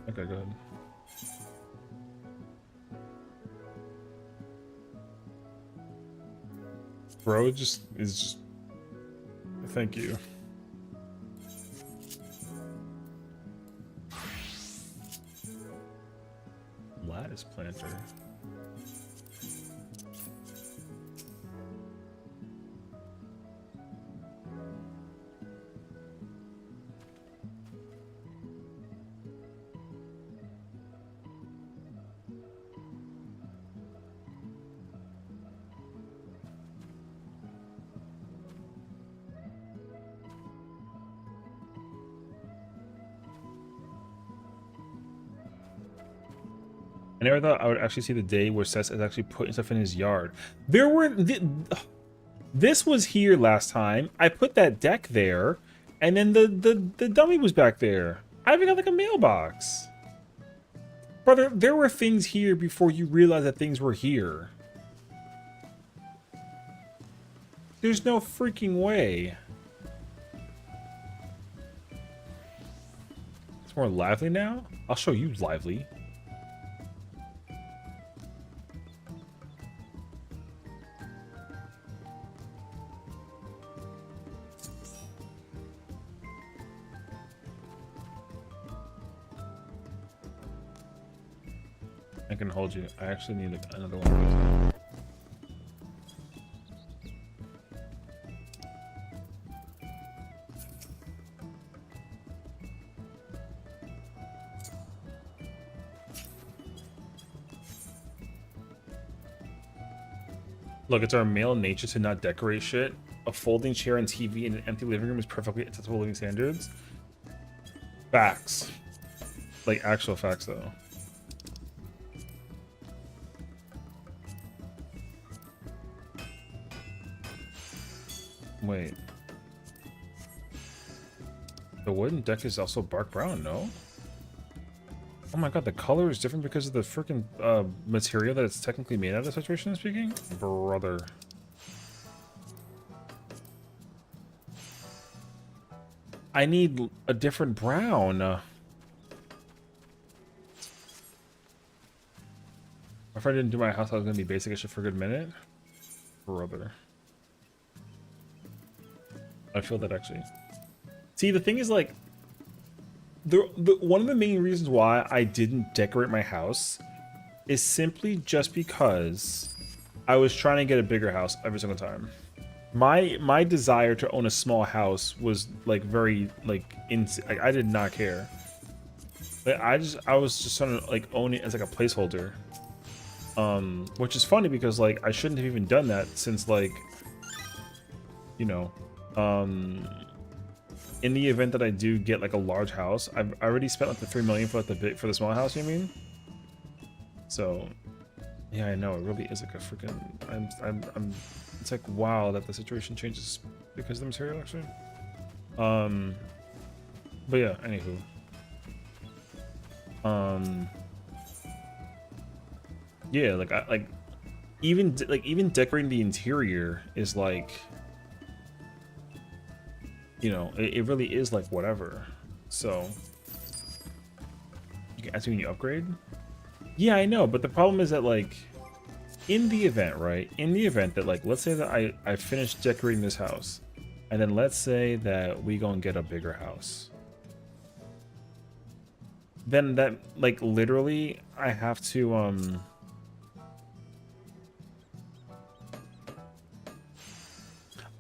Okay, go ahead. Bro, it just is just. Thank you. Lattice planter. I never thought I would actually see the day where Sess is actually putting stuff in his yard. There were... This was here last time. I put that deck there, and then the dummy was back there. I even got like a mailbox. Brother, there were things here before you realized that things were here. There's no freaking way. It's more lively now? I'll show you lively. I can hold you. I actually need another one of those. Look, it's our male nature to not decorate shit. A folding chair and TV in an empty living room is perfectly acceptable living standards. Facts. Like, actual facts, though. Wait. The wooden deck is also bark brown, no? Oh my god, the color is different because of the freaking material that it's technically made out of, situation speaking? Brother. I need a different brown. My friend didn't do my house, I was gonna be basic as shit for a good minute. Brother. I feel that actually. See, the thing is, like, one of the main reasons why I didn't decorate my house is simply just because I was trying to get a bigger house every single time. My desire to own a small house was like very like I did not care. Like I was just trying to like own it as like a placeholder. Which is funny because like I shouldn't have even done that since like, you know, in the event that I do get like a large house, I've already spent like the 3 million for like the small house, you mean? So yeah, I know, it really is like a freaking I'm it's like wow that the situation changes because of the material actually. But yeah, anywho. Yeah, like even decorating the interior is like, you know, it really is like whatever. So you can ask me when you upgrade. Yeah, I know, but the problem is that like in the event, right? In the event that like let's say that I finished decorating this house And then let's say that we go and get a bigger house. Then that, like, literally, I have to,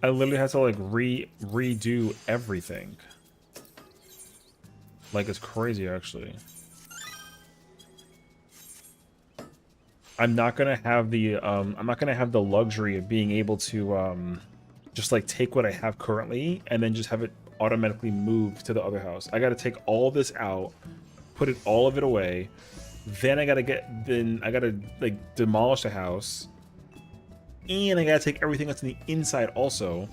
I literally have to, like, redo everything. Like, it's crazy, actually. I'm not gonna have the, I'm not gonna have the luxury of being able to, just, like, take what I have currently and then just have it automatically move to the other house. I gotta take all this out, put all of it away, then I gotta like demolish the house, and I gotta take everything that's on the inside also,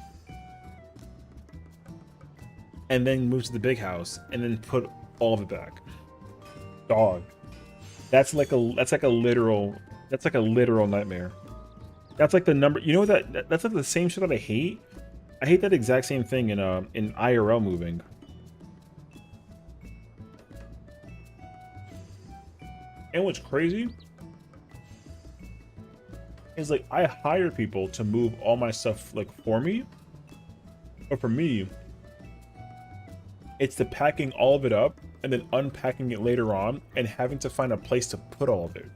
and then move to the big house and then put all of it back. Dog, that's like a literal nightmare. That's like the number, you know, that's like the same shit that I hate. I hate that exact same thing in IRL moving. And what's crazy is, like, I hire people to move all my stuff, like, for me. But for me, it's the packing all of it up and then unpacking it later on and having to find a place to put all of it.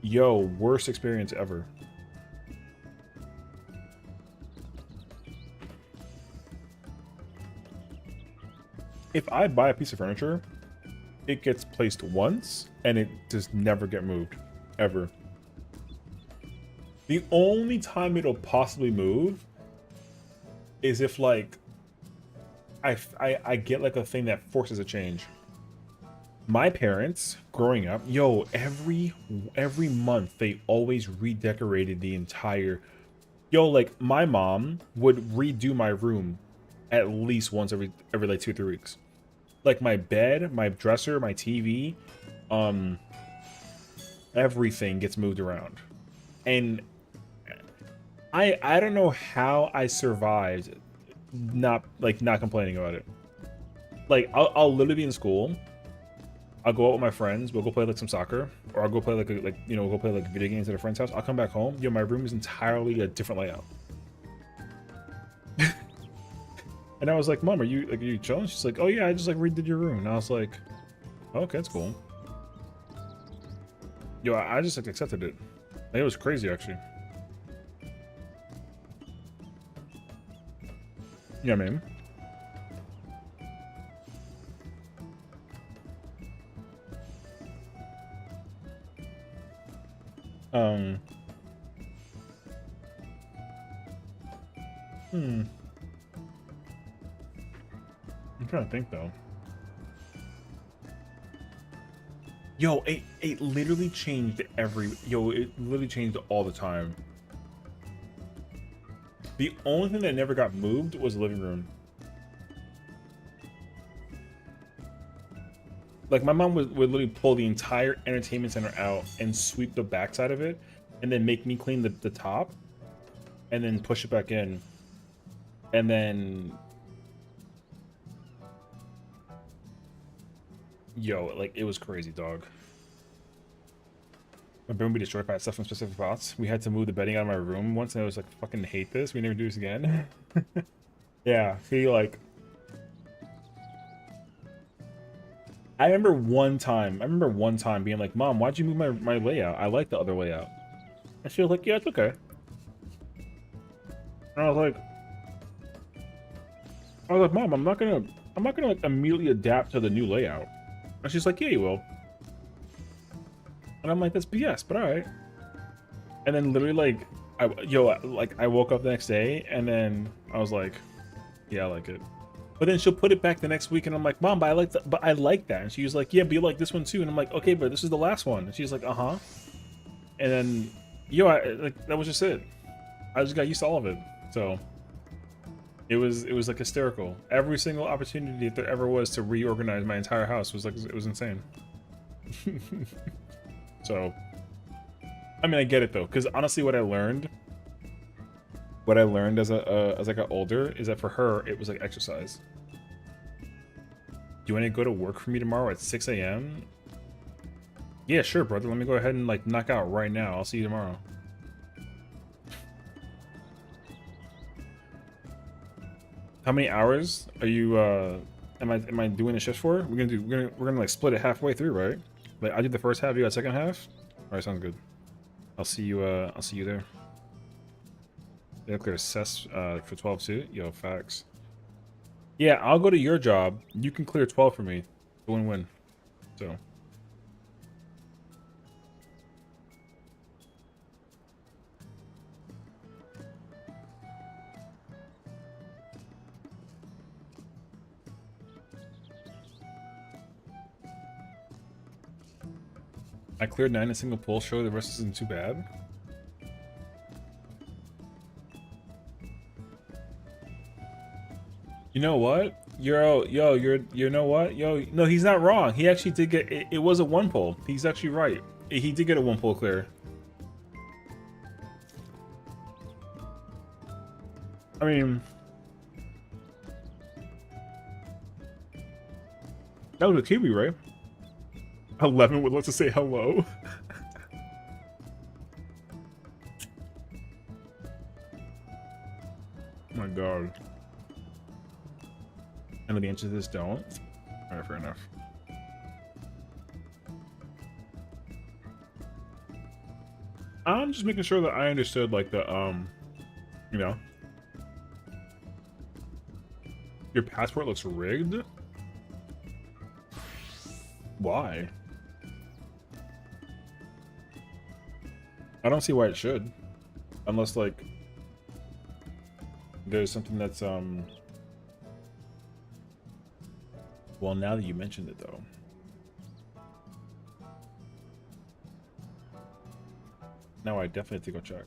Yo, worst experience ever. If I buy a piece of furniture, it gets placed once and it does never get moved, ever. The only time it'll possibly move is if, like, I get like a thing that forces a change. My parents growing up, yo, every month they always redecorated the entire, yo, like, my mom would redo my room at least once every like 2 or 3 weeks. Like, my bed, my dresser, my TV, everything gets moved around. And I don't know how I survived not complaining about it. Like, I'll literally be in school, I'll go out with my friends, we'll go play like some soccer, or I'll go play go play like video games at a friend's house. I'll come back home, yo, my room is entirely a different layout. And I was like, Mom, are you chilling? She's like, oh yeah, I just like redid your room. And I was like, oh, okay, that's cool. Yo, I just like accepted it. Like, it was crazy, actually. Yeah, man. I'm trying to think though. Yo, it literally changed it literally changed all the time. The only thing that never got moved was the living room. Like, my mom would literally pull the entire entertainment center out and sweep the backside of it, and then make me clean the top, and then push it back in. And then, yo, like, it was crazy, dog. My bedroom would be destroyed by stuff in specific spots. We had to move the bedding out of my room once, and I was like, fucking hate this. We never do this again. Yeah, see, like, I remember one time being like, Mom, why'd you move my layout? I like the other layout. And she was like, yeah, it's okay. And I was like, Mom, I'm not gonna like immediately adapt to the new layout. And she's like, yeah, you will. And I'm like, that's BS, but all right. And then literally, like, I woke up the next day, and then I was like, yeah, I like it. But then she'll put it back the next week, and I'm like, Mom, but I like that. And she was like, yeah, but you like this one too. And I'm like, okay, but this is the last one. And she's like, uh-huh. And then, yo, like, that was just it. I just got used to all of it. So it was like hysterical. Every single opportunity that there ever was to reorganize my entire house was like, it was insane. So, I mean, I get it though, because honestly, what I learned as I got older is that for her it was like exercise. Do you want to go to work for me tomorrow at 6 a.m.? Yeah, sure, brother. Let me go ahead and like knock out right now. I'll see you tomorrow. How many hours are you am I doing the shift for? We're gonna like split it halfway through, right? Like I did the first half, you got second half? Alright, sounds good. I'll see you there. They clear Sess for 12 too? Yo, facts. Yeah, I'll go to your job. You can clear 12 for me. Win-win. So I cleared 9 in a single pull show, the rest isn't too bad. You know what? You know what? Yo, no, he's not wrong. He actually did get, it was a 1 pull. He's actually right. He did get a 1 pull clear. I mean, that was a Kiwi, right? 11 would love to say hello. Oh my god. And the answer to this don't? Alright, fair enough. I'm just making sure that I understood like the you know. Your passport looks rigged? Why? I don't see why it should. Unless like there's something that's well, now that you mentioned it though. Now I definitely have to go check.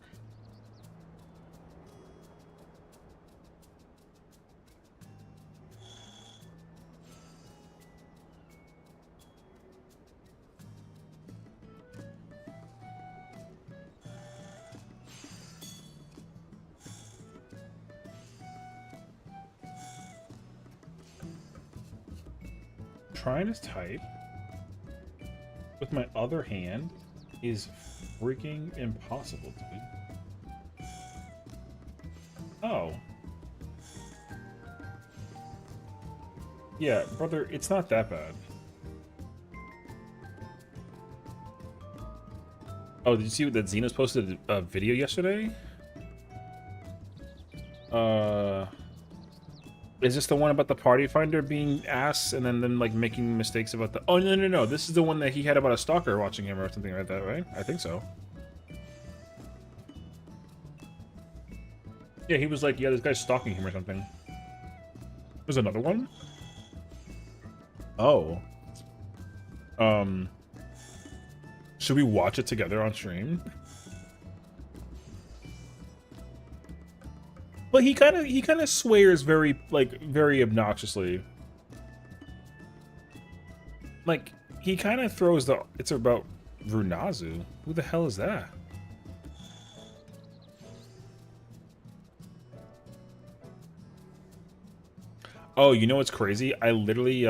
Trying to type with my other hand is freaking impossible, dude. Oh. Yeah, brother, it's not that bad. Oh, did you see that Xenos posted a video yesterday? Is this the one about the party finder being ass and then like making mistakes about the... Oh, no. This is the one that he had about a stalker watching him or something like that, right? I think so. Yeah, he was like, yeah, this guy's stalking him or something. There's another one? Oh. Should we watch it together on stream? But he kind of swears very obnoxiously. Like he kind of throws the it's about Runazu. Who the hell is that? Oh, you know what's crazy? I literally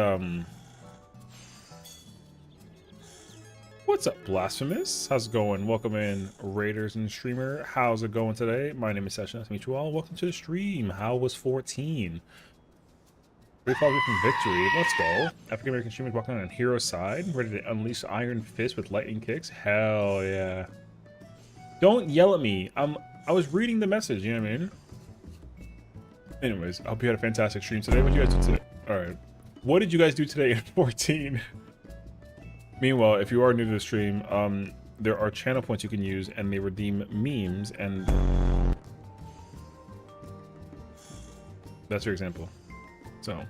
what's up, Blasphemous? How's it going? Welcome in, Raiders and Streamer. How's it going today? My name is Sessiion. Nice to meet you all. Welcome to the stream. How was 14? 35 away from victory. Let's go. African American streamers walking on hero side, ready to unleash Iron Fist with lightning kicks. Hell yeah! Don't yell at me. I was reading the message. You know what I mean? Anyways, I hope you had a fantastic stream today. What did you guys do today? All right. What did you guys do today in 14? Meanwhile, if you are new to the stream, there are channel points you can use, and they redeem memes, and that's your example. So,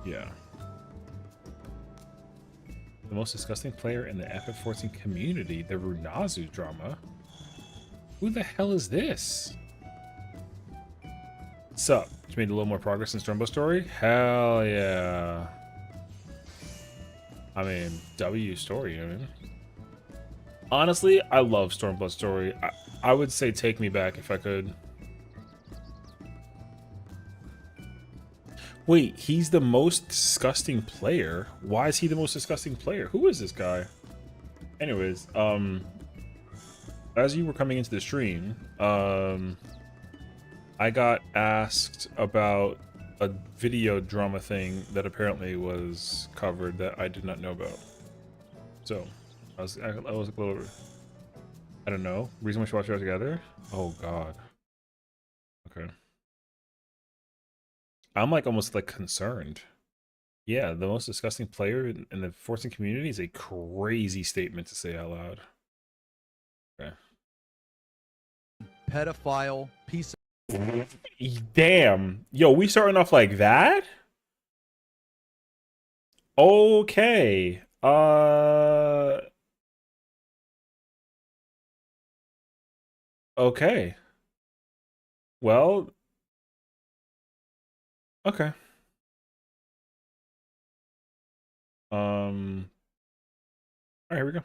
yeah. The most disgusting player in the FF14 community, the Runazu drama. Who the hell is this? Sup? You made a little more progress in Strumbo story? Hell yeah. I mean, W story, you know what I mean? Honestly, I love Stormblood story. I would say take me back if I could. Wait, he's the most disgusting player? Why is he the most disgusting player? Who is this guy? Anyways, as you were coming into the stream, I I got asked about a video drama thing that apparently was covered that I did not know about. So I was a little, I don't know. Reason we should watch it all together? Oh god. Okay. I'm like almost like concerned. Yeah, the most disgusting player in the forcing community is a crazy statement to say out loud. Okay. Pedophile piece of Damn. Yo, we starting off like that? Okay. Okay. Well, okay. All right, here we go.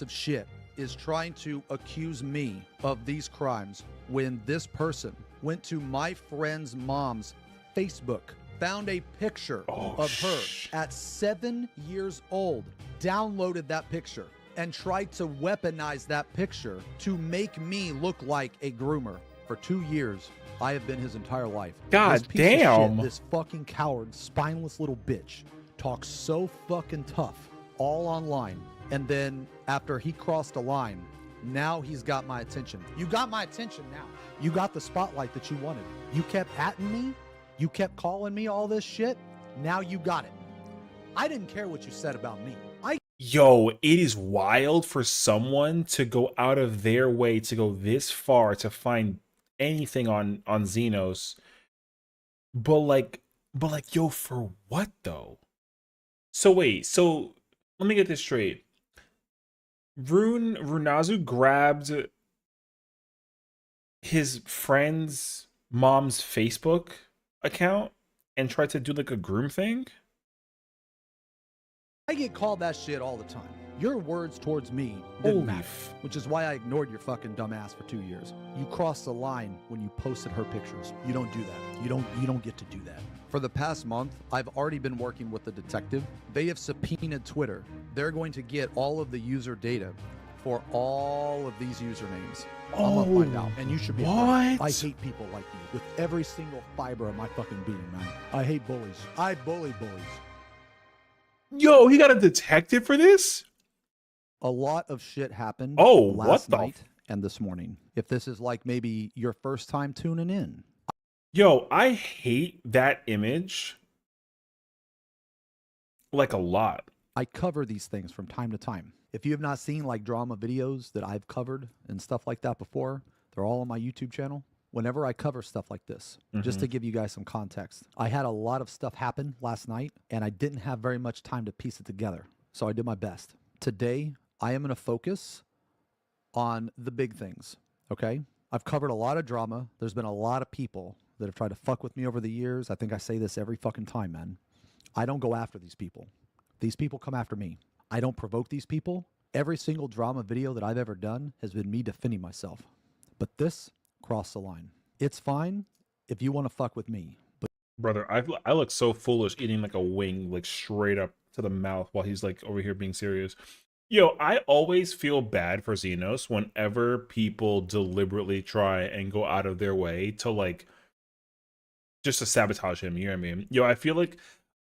shit is trying to accuse me of these crimes when this person went to my friend's mom's Facebook, found a picture of her at 7 years old, downloaded that picture, and tried to weaponize that picture to make me look like a groomer. For 2 years, I have been his entire life. God This piece of damn. shit, this fucking coward, spineless little bitch, talks so fucking tough all online. And then after he crossed a line, now he's got my attention. You got my attention now. You got the spotlight that you wanted. You kept atting me. You kept calling me all this shit. Now you got it. I didn't care what you said about me. Yo, it is wild for someone to go out of their way to go this far to find anything on Xenos. But like, yo, for what though? So wait, so let me get this straight. Runazu grabbed his friend's mom's Facebook account and tried to do like a groom thing? I get called that shit all the time. Your words towards me didn't matter, which is why I ignored your fucking dumb ass for 2 years. You crossed the line when you posted her pictures. You don't do that. You don't get to do that. For the past month, I've already been working with the detective. They have subpoenaed Twitter. They're going to get all of the user data for all of these usernames. I'm gonna find out, and you should be afraid. I hate people like you with every single fiber of my fucking being, man. I hate bullies. I bully bullies. Yo, he got a detective for this? A lot of shit happened what last the night and this morning. If this is like maybe your first time tuning in. Yo, I hate that image like a lot. I cover these things from time to time. If you have not seen like drama videos that I've covered and stuff like that before, they're all on my YouTube channel. Whenever I cover stuff like this, just to give you guys some context, I had a lot of stuff happen last night and I didn't have very much time to piece it together. So I did my best. Today, I am going to focus on the big things, okay? I've covered a lot of drama. There's been a lot of people that have tried to fuck with me over the years. I think I say this every fucking time, man. I don't go after these people. These people come after me. I don't provoke these people. Every single drama video that I've ever done has been me defending myself. But this crossed the line. It's fine if you want to fuck with me. But brother, I look so foolish eating like a wing, like straight up to the mouth while he's like over here being serious. Yo, I always feel bad for Xenos whenever people deliberately try and go out of their way to like just to sabotage him, you know what I mean? Yo, I feel like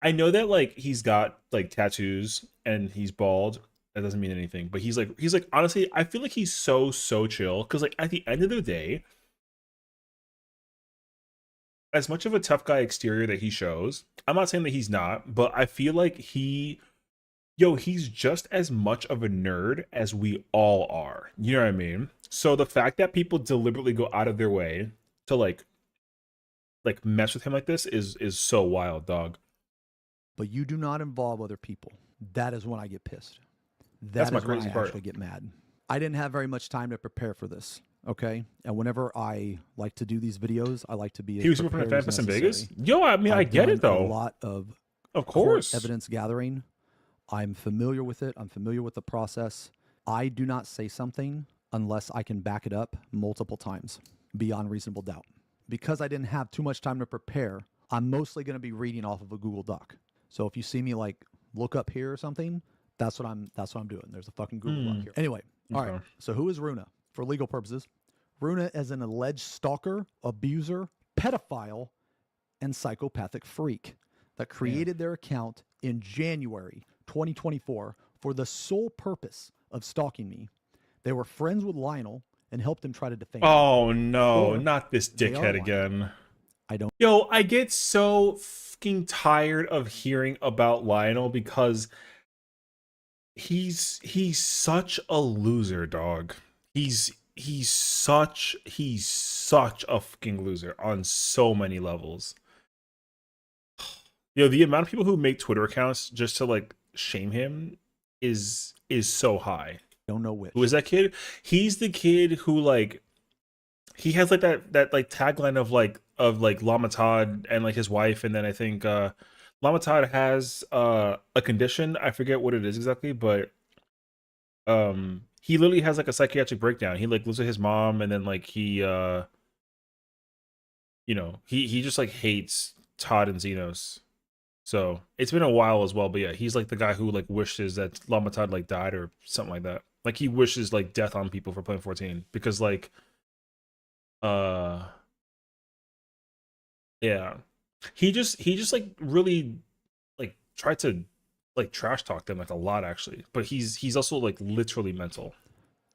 I know that like he's got like tattoos and he's bald. That doesn't mean anything, but he's like honestly, I feel like he's so chill because like at the end of the day, as much of a tough guy exterior that he shows, I'm not saying that he's not, but I feel like he's just as much of a nerd as we all are. You know what I mean? So the fact that people deliberately go out of their way to like mess with him like this is so wild, dog. But you do not involve other people. That is when I get pissed. That's my crazy part. I actually get mad. I didn't have very much time to prepare for this. Okay, and whenever I like to do these videos, I like to be. He was from Memphis in Vegas. Yo, I mean, I get it though. A lot of course, evidence gathering. I'm familiar with it. I'm familiar with the process. I do not say something unless I can back it up multiple times beyond reasonable doubt. Because I didn't have too much time to prepare, I'm mostly going to be reading off of a Google Doc. So if you see me like look up here or something, that's what I'm doing. There's a fucking Google Doc here. Anyway, all right. So who is Runa? For legal purposes, Runa as an alleged stalker, abuser, pedophile, and psychopathic freak that created their account in January 2024 for the sole purpose of stalking me. They were friends with Lionel and helped him try to defame me. Oh no, Or not this they are dickhead lying. again. I don't Yo, I get so fucking tired of hearing about Lionel because he's such a loser, dog. He's such a fucking loser on so many levels. Yo, the amount of people who make Twitter accounts just to like shame him is so high. know which. Who is that kid? He's the kid who like he has like that like tagline of like Lama Todd and like his wife, and then I think Lama Todd has a condition. I forget what it is exactly, but he literally has like a psychiatric breakdown. He like lives with his mom, and then like he you know, he just like hates Todd and Xenos. So it's been a while as well, but yeah, he's like the guy who like wishes that Lama Todd like died or something like that. Like he wishes like death on people for playing 14 because like yeah, he just like really like tried to like trash talk them like a lot actually, but he's also like literally mental.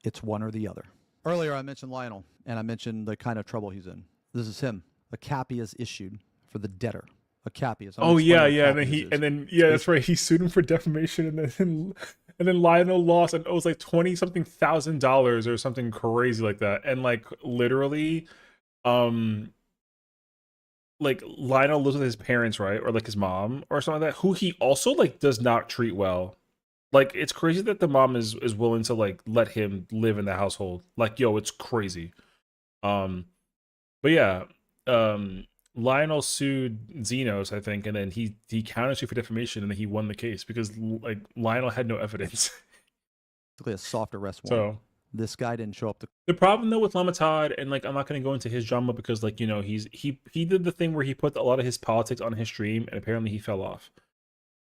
It's one or the other. Earlier, I mentioned Lionel, and I mentioned the kind of trouble he's in. This is him. A CAPI is issued for the debtor. A CAPI is. Oh yeah, and then that's right. He sued him for defamation, and then Lionel lost and owes like $20-something thousand or something crazy like that, and like literally, like Lionel lives with his parents, right, or like his mom or something like that, who he also like does not treat well. Like it's crazy that the mom is willing to like let him live in the household. Like yo, it's crazy. But yeah, Lionel sued Xenos, I think, and then he countersued for defamation, and then he won the case because like Lionel had no evidence. Basically, a soft arrest warrant. So this guy didn't show up to. the problem though with Lama Todd, and like I'm not gonna go into his drama because like you know he did the thing where he put a lot of his politics on his stream, and apparently he fell off.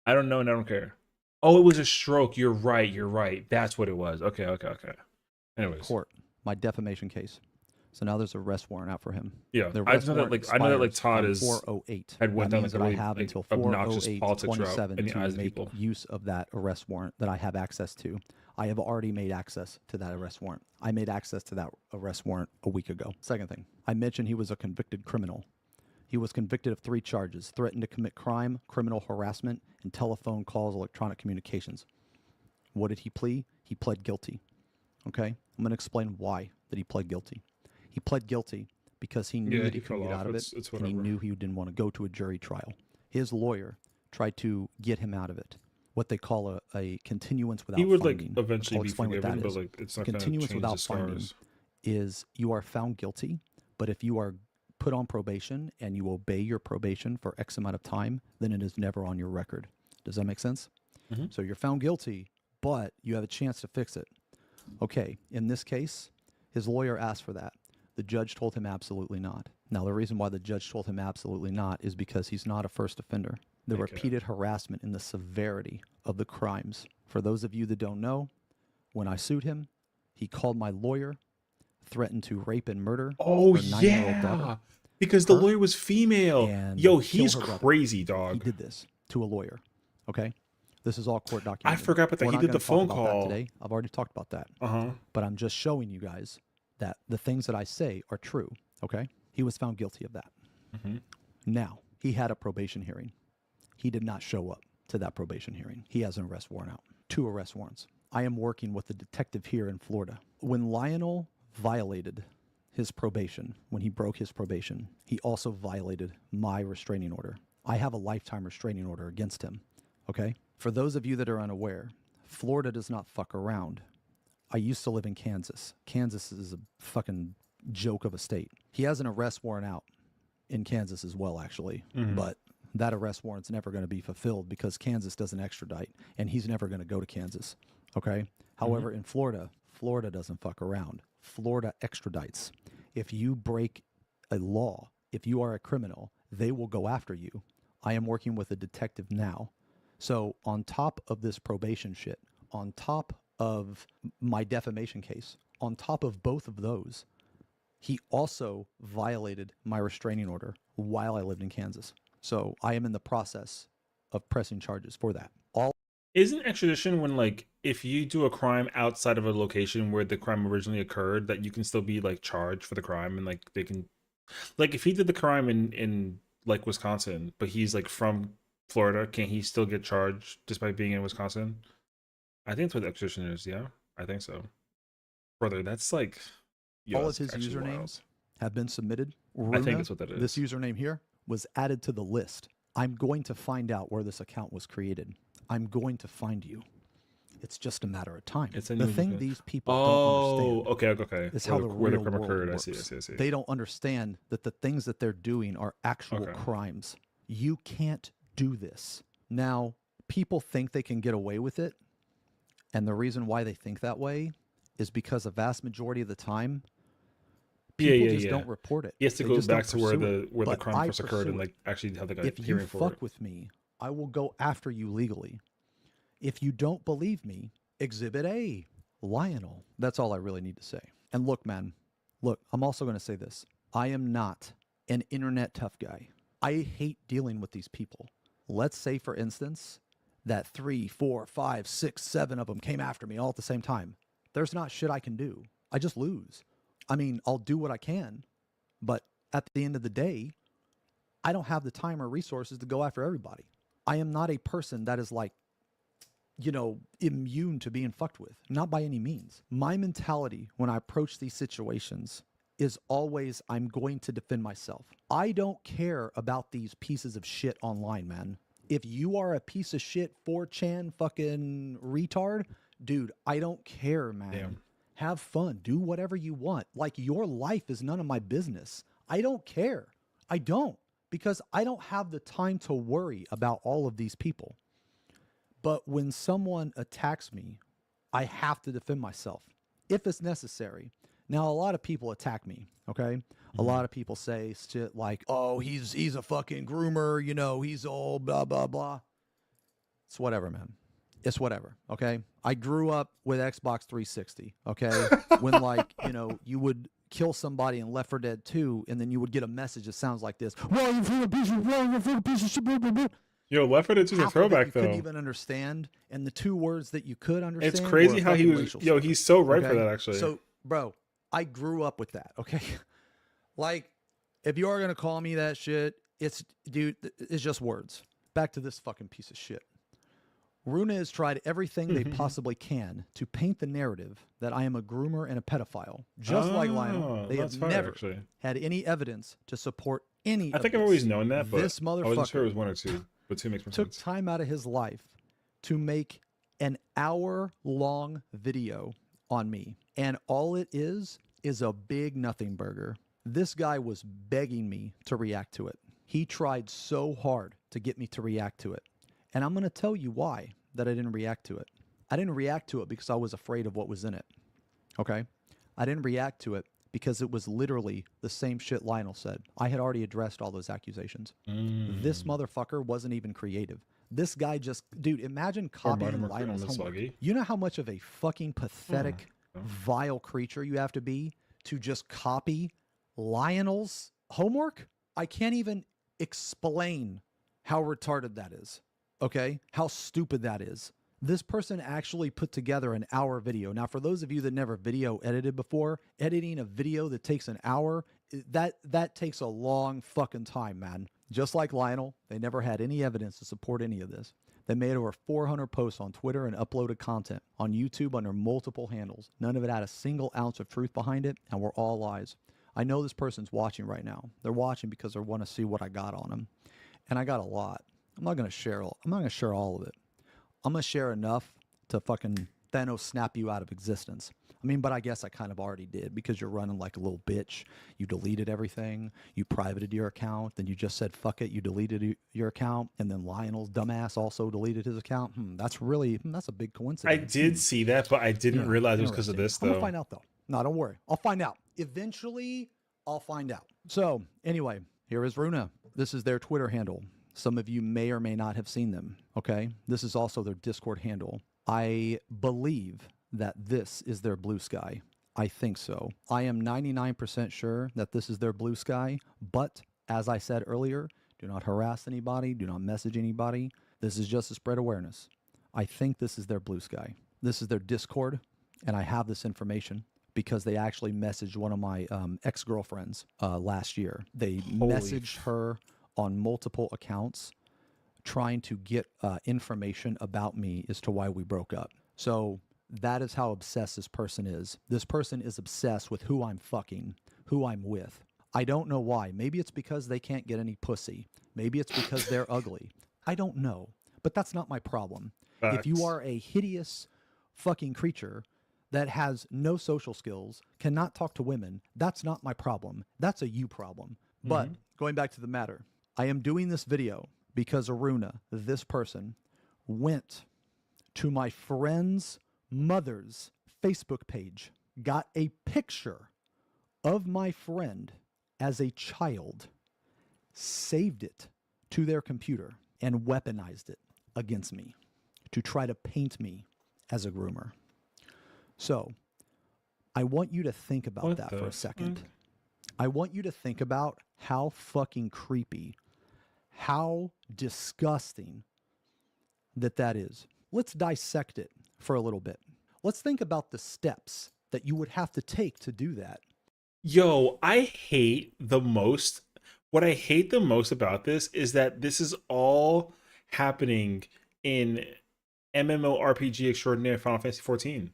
I don't know, and I don't care. Oh, it was a stroke. You're right. That's what it was. Okay. Anyways, Court, my defamation case. So now there's an arrest warrant out for him. yeah, The I arrest know that warrant like I know that like expires Todd on is 408. had went That down means like a that I really have like, until obnoxious 408 politics route 27 in the eyes to of make people. use of that arrest warrant that I have access to. I have already made access to that arrest warrant. I made access to that arrest warrant a week ago. Second thing, I mentioned he was a convicted criminal. He was convicted of 3 charges: threatened to commit crime, criminal harassment, and telephone calls, electronic communications. What did he plead? He pled guilty. Okay? I'm going to explain why that he pled guilty. He pled guilty because he knew Yeah, that he he could fell get off. out of It's it, and whatever. he knew he didn't want to go to a jury trial. His lawyer tried to get him out of it. What they call a continuance without He would finding. like eventually I'll be explain what forgiven, that but is. like it's not gonna Continuance change without the finding scars. is you are found guilty, but if you are put on probation and you obey your probation for X amount of time, then it is never on your record. Does that make sense? Mhm. So you're found guilty, but you have a chance to fix it. Okay, in this case, his lawyer asked for that. The judge told him absolutely not. Now, the reason why the judge told him absolutely not is because he's not a first offender. The Okay. repeated harassment and the severity of the crimes. For those of you that don't know, when I sued him, he called my lawyer, threatened to rape and murder Oh her 9-year-old daughter, yeah, because the her lawyer was female. and Yo, kill he's her brother. crazy, He dog. did this to a lawyer. Okay? This is all court I documented. forgot about that. We're He not did gonna the talk phone about that call. today. I've already talked about that. Uh-huh. But I'm just showing you guys that the things that I say are true. Okay? He was found guilty of that. Mhm. Now, he had a probation hearing. He did not show up to that probation hearing. He has an arrest warrant out. 2 arrest warrants. I am working with a detective here in Florida. When Lionel violated his probation, when he broke his probation, he also violated my restraining order. I have a lifetime restraining order against him. Okay? For those of you that are unaware, Florida does not fuck around. I used to live in Kansas. Kansas is a fucking joke of a state. He has an arrest warrant out in Kansas as well, actually. But that arrest warrant's never going to be fulfilled because Kansas doesn't extradite, and he's never going to go to Kansas. Okay? However, in Florida, Florida doesn't fuck around. Florida extradites. If you break a law, if you are a criminal, they will go after you. I am working with a detective now. So on top of this probation shit, on top of my defamation case, on top of both of those, He also violated my restraining order while I lived in Kansas. So I am in the process of pressing charges for that. All Isn't extradition when like if you do a crime outside of a location where the crime originally occurred, that you can still be like charged for the crime, and like they can, like if he did the crime in like Wisconsin, but he's like from Florida, can he still get charged despite being in Wisconsin? I think that's what extradition is. Yeah, I think so. Brother, that's like, yo, all of that's his actually usernames wild. have been submitted. I think Runa, that's what that is. this username here, was added to the list. I'm going to find out where this account was created. I'm going to find you. It's just a matter of time. It's a The new thing user. these people Oh, don't understand okay. is how the where the real crime world occurred. I works. see. They don't understand that the things that they're doing are actual Okay. crimes. You can't do this. Now, people think they can get away with it, and the reason why they think that way is because a vast majority of the time, people just don't report it. He has to They go just don't back to where pursue it. the But crime I first occurred and pursue it. like actually have the guy If you hearing for fuck it. with me, I will go after you legally. If you don't believe me, Exhibit A, Lionel. That's all I really need to say. And look, man, look, I'm also going to say this. I am not an internet tough guy. I hate dealing with these people. Let's say, for instance, that 3, 4, 5, 6, 7 of them came after me all at the same time. There's not shit I can do. I just lose. I mean, I'll do what I can, but at the end of the day, I don't have the time or resources to go after everybody. I am not a person that is like, you know, immune to being fucked with. Not by any means. My mentality when I approach these situations is always, I'm going to defend myself. I don't care about these pieces of shit online, man. If you are a piece of shit 4chan fucking retard, dude, I don't care, man. Damn. Have fun. Do whatever you want. Like, your life is none of my business. I don't care. I don't. Because I don't have the time to worry about all of these people. But when someone attacks me, I have to defend myself if it's necessary. Now, a lot of people attack me, okay? A lot of people say shit like, oh, he's a fucking groomer, you know, he's all blah, blah, blah. It's whatever, man. It's whatever, okay? I grew up with Xbox 360, okay? When, like, you know, you would kill somebody in Left 4 Dead 2, and then you would get a message that sounds like this. Well, you feel a piece of shit, blah, blah, blah. Yo, Left 4 Dead 2 is a Half of it throwback you though. couldn't even understand, and the two words that you could understand. It's crazy were how he fucking was. racial Yo, slurs, he's so right for okay? that actually. So, bro, I grew up with that. Okay, like, if you are gonna call me that shit, it's, dude, it's just words. Back to this fucking piece of shit. Runa has tried everything they possibly can to paint the narrative that I am a groomer and a pedophile. Just like Lionel, they that's have fire, never actually. had any evidence to support any. I think I've always known that, but this I wasn't sure motherfucker it was one or two. But two makes more took sense. time out of his life to make an hour-long video on me, and all it is a big nothing burger. This guy was begging me to react to it. He tried so hard to get me to react to it. And I'm going to tell you why that I didn't react to it. I didn't react to it because I was afraid of what was in it. Okay? I didn't react to it because it was literally the same shit Lionel said. I had already addressed all those accusations. This motherfucker wasn't even creative. This guy just, dude, imagine copying Lionel's homework. You know how much of a fucking pathetic, vile creature you have to be to just copy Lionel's homework? I can't even explain how retarded that is. Okay? How stupid that is. This person actually put together an hour video. Now, for those of you that never video edited before, editing a video that takes an hour, that takes a long fucking time, man. Just like Lionel, they never had any evidence to support any of this. They made over 400 posts on Twitter and uploaded content on YouTube under multiple handles. None of it had a single ounce of truth behind it, and were all lies. I know this person's watching right now. They're watching because they want to see what I got on them. And I got a lot. I'm not going to share all of it. I'm going to share enough to fucking Thanos snap you out of existence. I mean, but I guess I kind of already did, because you're running like a little bitch. You deleted everything. You privated your account. Then you just said, fuck it. You deleted your account. And then Lionel's dumbass also deleted his account. That's a big coincidence. I did see that, but I didn't realize it was because of this, though. I'm going to find out, though. No, don't worry. I'll find out. Eventually, I'll find out. So, anyway, here is Runa. This is their Twitter handle. Some of you may or may not have seen them, okay? This is also their Discord handle. I believe that this is their Blue Sky. I think so. I am 99% sure that this is their blue sky, but as I said earlier, do not harass anybody, do not message anybody. This is just to spread awareness. I think this is their blue sky. This is their Discord, and I have this information because they actually messaged one of my ex-girlfriends last year. They messaged her on multiple accounts trying to get information about me as to why we broke up. So that is how obsessed this person is. This person is obsessed with who I'm fucking, who I'm with. I don't know why. Maybe it's because they can't get any pussy. Maybe it's because they're ugly. I don't know. But that's not my problem. Facts. If you are a hideous fucking creature that has no social skills, cannot talk to women, that's not my problem. That's a you problem. But going back to the matter, I am doing this video because Aruna, this person, went to my friend's mother's Facebook page, got a picture of my friend as a child, saved it to their computer, and weaponized it against me to try to paint me as a groomer. So I want you to think about that for a second. I want you to think about how fucking creepy, how disgusting that is. Let's dissect it for a little bit. Let's think about the steps that you would have to take to do that. Yo, I hate the most. What I hate the most about this is that this is all happening in MMORPG extraordinaire Final Fantasy 14.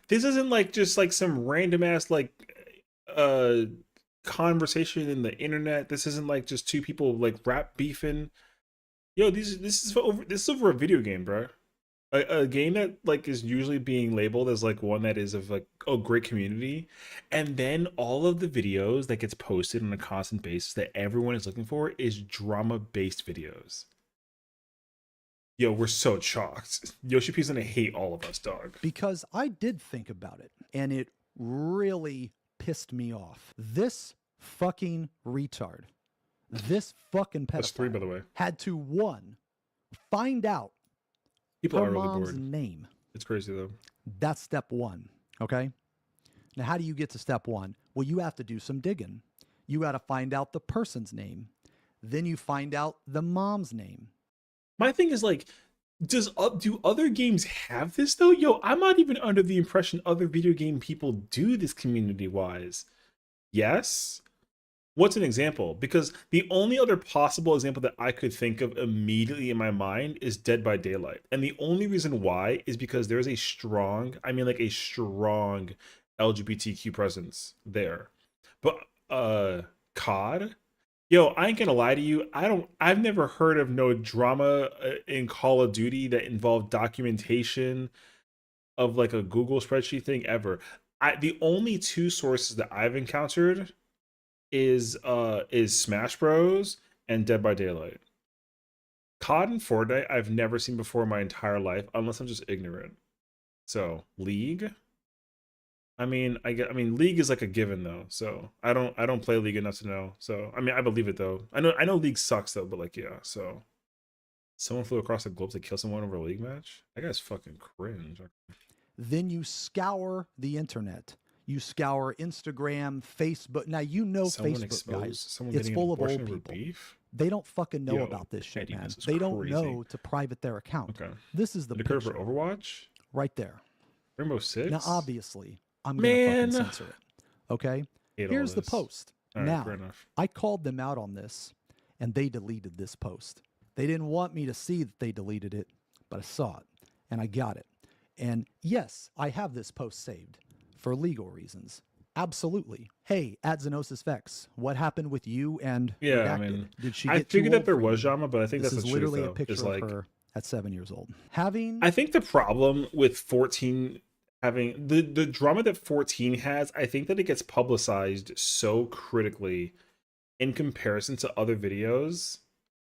This isn't like just like some random ass like conversation in the internet. This isn't like just two people like rap beefing. Yo, this is over a video game, bro. A game that like is usually being labeled as like one that is of like a great community, and then all of the videos that gets posted on a constant basis that everyone is looking for is drama based videos. Yo, we're so shocked. Yoshi P's gonna hate all of us, dog. Because I did think about it, and it really pissed me off. This fucking retard, this fucking pedophile, That's 3, by the way. had to, one, find out People her are really mom's bored. name. It's crazy though. That's step one, okay? Now, how do you get to step one? Well, you have to do some digging. You got to find out the person's name. Then you find out the mom's name. My thing is like, do other games have this though? Yo, I'm not even under the impression other video game people do this community wise. Yes. What's an example? Because the only other possible example that I could think of immediately in my mind is Dead by Daylight. And the only reason why is because there's a strong, I mean like a strong LGBTQ presence there. But COD? Yo, I ain't gonna lie to you. I've never heard of no drama in Call of Duty that involved documentation of like a Google spreadsheet thing ever. The only two sources that I've encountered is Smash Bros and Dead by Daylight. COD and Fortnite I've never seen before in my entire life, unless I'm just ignorant. So League, I mean League is like a given though. So I don't play League enough to know. So I mean I believe it though. I know League sucks though, but like yeah. So someone flew across the globe to kill someone over a League match. That guy's fucking cringe. Then you scour the internet. You scour Instagram, Facebook. Now, you know Facebook, guys. It's full of old people. Beef? They don't fucking know about this shit, man. They don't know to private their account. Okay. This is the picture. For Overwatch? Right there. Rainbow Six? Now, obviously, I'm going to fucking censor it. Okay? Here's the post. Right, now, I called them out on this, and they deleted this post. They didn't want me to see that they deleted it, but I saw it, and I got it. And yes, I have this post saved. For legal reasons. Absolutely. Hey, at Xenosis Vex, what happened with you and yeah, Redacted? I mean, did she I figured that there was drama, but I think this that's is the truth, literally though, a picture of her at 7 years old. I think the problem with 14 having the drama that 14 has, I think that it gets publicized so critically in comparison to other videos.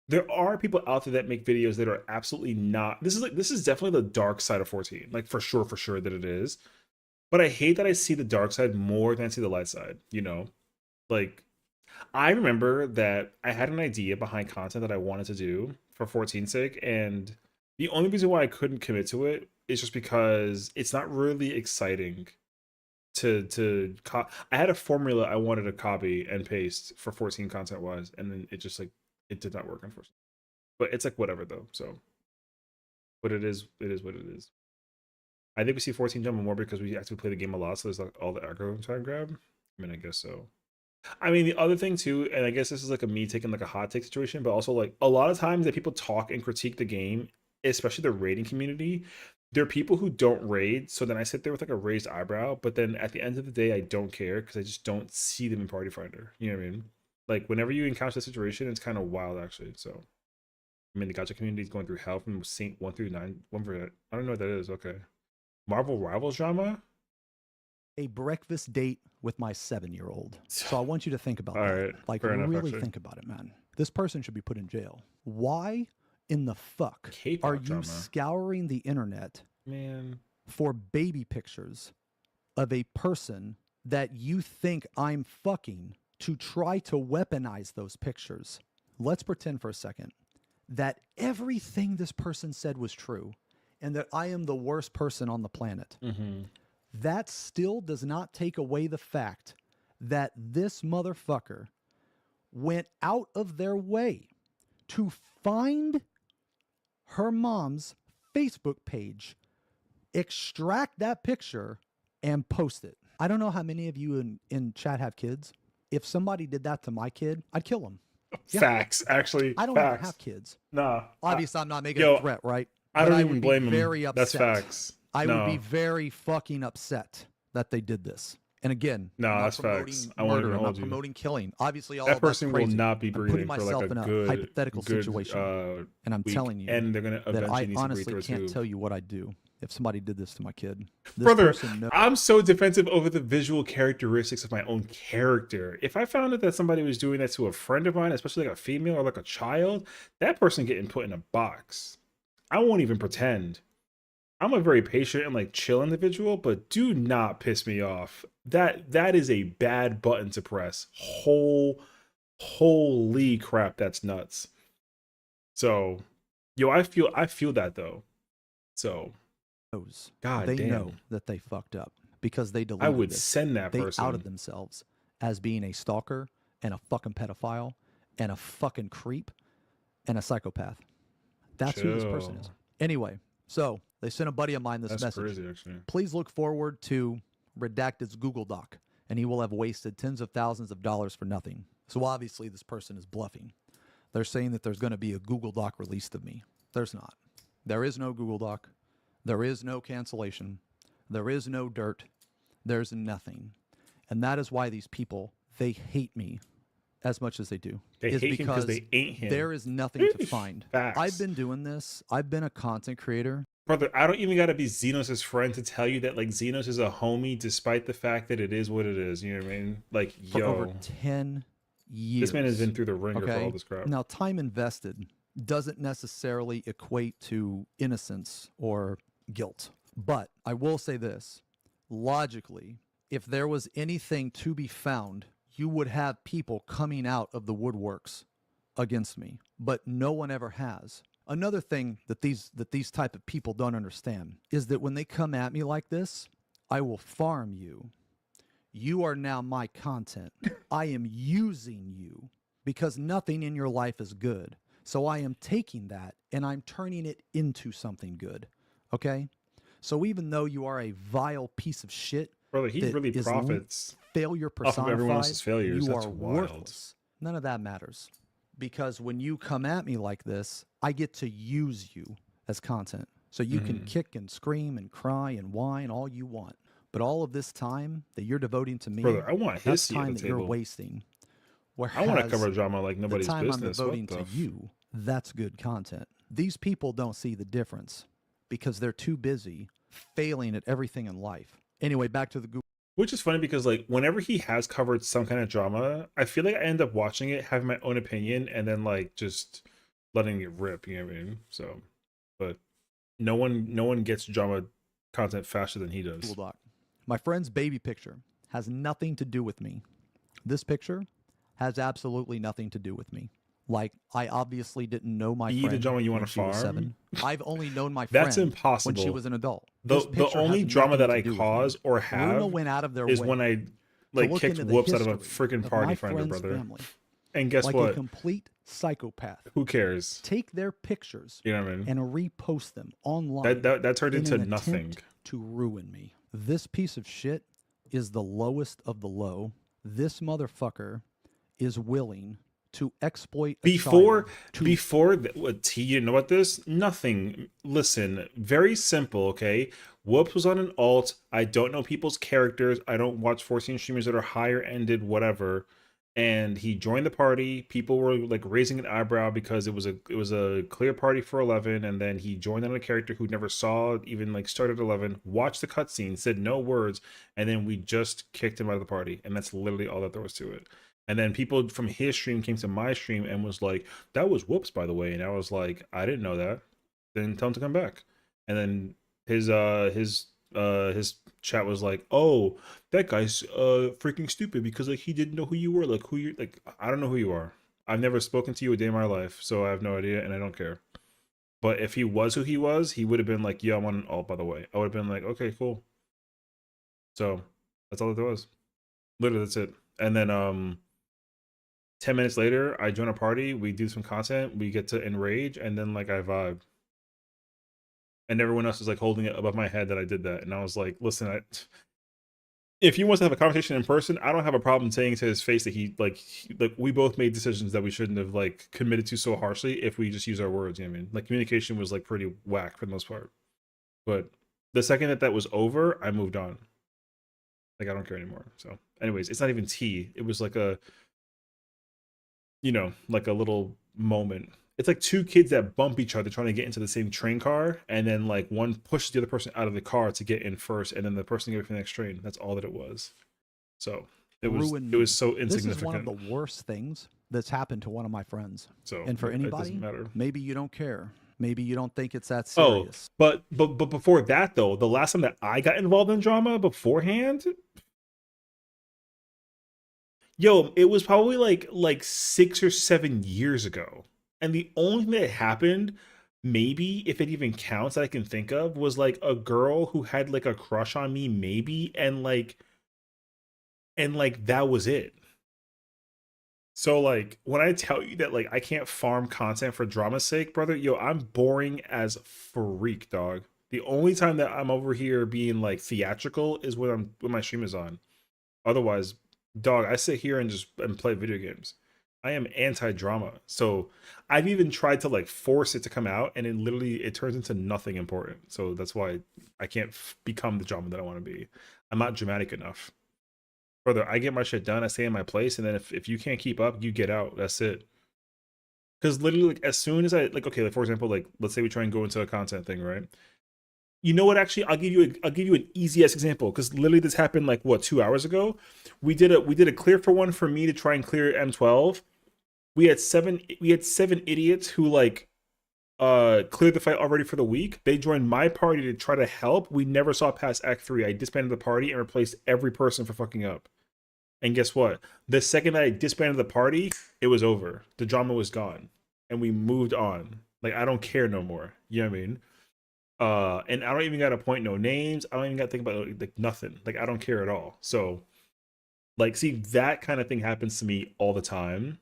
There are people out there that make videos that are absolutely not. This is definitely the dark side of 14. Like for sure that it is. But I hate that I see the dark side more than I see the light side, you know? Like, I remember that I had an idea behind content that I wanted to do for 14's sake, and the only reason why I couldn't commit to it is just because it's not really exciting I had a formula I wanted to copy and paste for 14 content wise, and then it just like it did not work, unfortunately. But it's like whatever though. So what it is what it is. I think we see 14 jump more because we actually play the game a lot, so there's like all the aggro trying to grab. I mean, I guess so. I mean, the other thing too, and I guess this is like a me taking like a hot take situation, but also like a lot of times that people talk and critique the game, especially the raiding community, there are people who don't raid. So then I sit there with like a raised eyebrow, but then at the end of the day, I don't care because I just don't see them in Party Finder. You know what I mean? Like whenever you encounter that situation, it's kind of wild actually. So I mean, the gacha community is going through hell from Saint 1 through 9. One for I don't know what that is. Okay, Marvel Rivals drama. A breakfast date with my 7-year-old. So I want you to think about All that. right, Like, fair enough, really actually. think about it, man. This person should be put in jail. Why in the fuck K-pop are you drama. scouring the internet Man, for baby pictures of a person that you think I'm fucking to try to weaponize those pictures? Let's pretend for a second that everything this person said was true and that I am the worst person on the planet. That still does not take away the fact that this motherfucker went out of their way to find her mom's Facebook page, extract that picture, and post it. I don't know how many of you in chat have kids. If somebody did that to my kid, I'd kill him. Yeah. facts. Actually, I don't even facts. have kids. Nah, Obviously, I'm not making yo, a threat, right? I But don't I even would be blame him. very upset. That's facts. I would be No. very fucking upset that they did this. And again, No, I'm not that's promoting facts. I won't murder. even I'm not hold you. promoting killing. Obviously, all That of that's person will crazy. not be I'm putting breathing for myself like a in a good hypothetical good, situation, and I'm week, telling you and they're gonna that eventually I need to breathe honestly through can't too. tell you what I'd do if somebody did this to my kid. This Brother, person knows. I'm so defensive over the visual characteristics of my own character. If I found out that somebody was doing that to a friend of mine, especially like a female or like a child, that person getting put in a box. I won't even pretend. I'm a very patient and like chill individual, but do not piss me off. That is a bad button to press. Holy crap, that's nuts. So, yo, I feel that though. So, god They damn. know that they fucked up because they I deleted would this. send that They person. outed themselves as being a stalker and a fucking pedophile and a fucking creep and a psychopath. That's who this person is. Chill. Anyway, so they sent a buddy of mine this That's message. crazy, actually. Please look forward to Redacted's Google Doc, and he will have wasted tens of thousands of dollars for nothing. So obviously this person is bluffing. They're saying that there's going to be a Google Doc released of me. There's not. There is no Google Doc. There is no cancellation. There is no dirt. There's nothing. And that is why these people, they hate me as much as they do. They is hate him because because they ain't him. there is nothing to find. Facts. I've been doing this. I've been a content creator. Brother, I don't even gotta be Xenos' friend to tell you that like Xenos is a homie, despite the fact that it is what it is. You know what I mean? Like, For over yo, 10 years. this man has been through the ringer for Okay? all this crap. Now, time invested doesn't necessarily equate to innocence or guilt. But I will say this. Logically, if there was anything to be found, you would have people coming out of the woodworks against me. But no one ever has. Another thing that these type of people don't understand is that when they come at me like this, I will farm you. You are now my content. I am using you because nothing in your life is good. So I am taking that and I'm turning it into something good. Okay? So even though you are a vile piece of shit, Brother, he that really is profits failure off personified, of everyone else's failures. you That's are wild. worthless. None of that matters. Because when you come at me like this, I get to use you as content. So you can kick and scream and cry and whine all you want. But all of this time that you're devoting to me, Brother, I want his that's seat at time the that you're table. wasting. Whereas I want to cover drama like the nobody's time business. I'm devoting What to the you, that's good content. These people don't see the difference because they're too busy failing at everything in life. Anyway, back to the Google. Which is funny because like whenever he has covered some kind of drama, I feel like I end up watching it, having my own opinion, and then like just letting it rip. You know what I mean? So, but no one gets drama content faster than he does. Google Doc. My friend's baby picture has nothing to do with me. This picture has absolutely nothing to do with me. Like, I obviously didn't know my Be the friend drama you want when to she was farm. 7. I've only known my That's friend when she impossible. was an adult. This The picture only has drama nothing that to I do with me. cause or Runa have went out of their is when way I to like look kicked into the whoops out of a history freaking of party my finder, friend's brother. family And guess like a what? complete psychopath. Who cares? Take their pictures You know what I mean? and repost them online That turned in into an nothing. attempt to ruin me. This piece of shit is the lowest of the low. This motherfucker is willing to exploit a Before child to what T, you know what this? Nothing. Listen, very simple, okay? Whoops was on an alt. I don't know people's characters. I don't watch 14 streamers that are higher ended, whatever. And he joined the party. People were like raising an eyebrow because it was a clear party for 11, and then he joined on a character who never saw even like started 11, watched the cutscene, said no words, and then we just kicked him out of the party. And that's literally all that there was to it. And then people from his stream came to my stream and was like, "That was Whoops, by the way." And I was like, "I didn't know that." Then tell him to come back. And then his chat was like, "Oh, that guy's freaking stupid because like he didn't know who you were. Like who you like I don't know who you are. I've never spoken to you a day in my life, so I have no idea and I don't care." But if he was who he was, he would have been like, "Yeah, I'm on an alt, by the way." I would have been like, "Okay, cool." So that's all that there was. Literally, that's it. And then 10 minutes later, I join a party, we do some content, we get to enrage, and then like I vibe. And everyone else is like holding it above my head that I did that. And I was like, listen, if he wants to have a conversation in person, I don't have a problem saying to his face that like we both made decisions that we shouldn't have like committed to so harshly if we just use our words, you know what I mean? Like communication was like pretty whack for the most part. But the second that was over, I moved on. Like I don't care anymore. So anyways, it's not even tea. It was like a like a little moment. It's like two kids that bump each other trying to get into the same train car, and then like one pushes the other person out of the car to get in first, and then the person gets for the next train. That's all that it was. So it was so insignificant. This is one of the worst things that's happened to one of my friends. So And for it anybody, doesn't matter. maybe you don't care. Maybe you don't think it's that Oh, serious. but before that though, the last time that I got involved in drama beforehand, yo, it was probably like 6 or 7 years ago. And the only thing that happened, maybe if it even counts that I can think of, was like a girl who had like a crush on me, maybe, and like that was it. So like when I tell you that like I can't farm content for drama's sake, brother, yo, I'm boring as freak, dog. The only time that I'm over here being like theatrical is when my stream is on. Otherwise, dog, I sit here and just and play video games. I am anti-drama. So I've even tried to like force it to come out, and it turns into nothing important. So that's why I can't become the drama that I want to be. I'm not dramatic enough. Brother, I get my shit done, I stay in my place, and then if you can't keep up, you get out. That's it. Because literally, like as soon as I like, okay, like for example, like let's say we try and go into a content thing, right? You know what? Actually, I'll give you an easy ass example because literally this happened like what 2 hours ago. We did a clear for one for me to try and clear M12. We had seven idiots who like cleared the fight already for the week. They joined my party to try to help. We never saw past Act 3. I disbanded the party and replaced every person for fucking up. And guess what? The second that I disbanded the party, it was over. The drama was gone. And we moved on. Like I don't care no more. You know what I mean? And I don't even gotta point no names. I don't even gotta think about like nothing. Like I don't care at all. So like see that kind of thing happens to me all the time.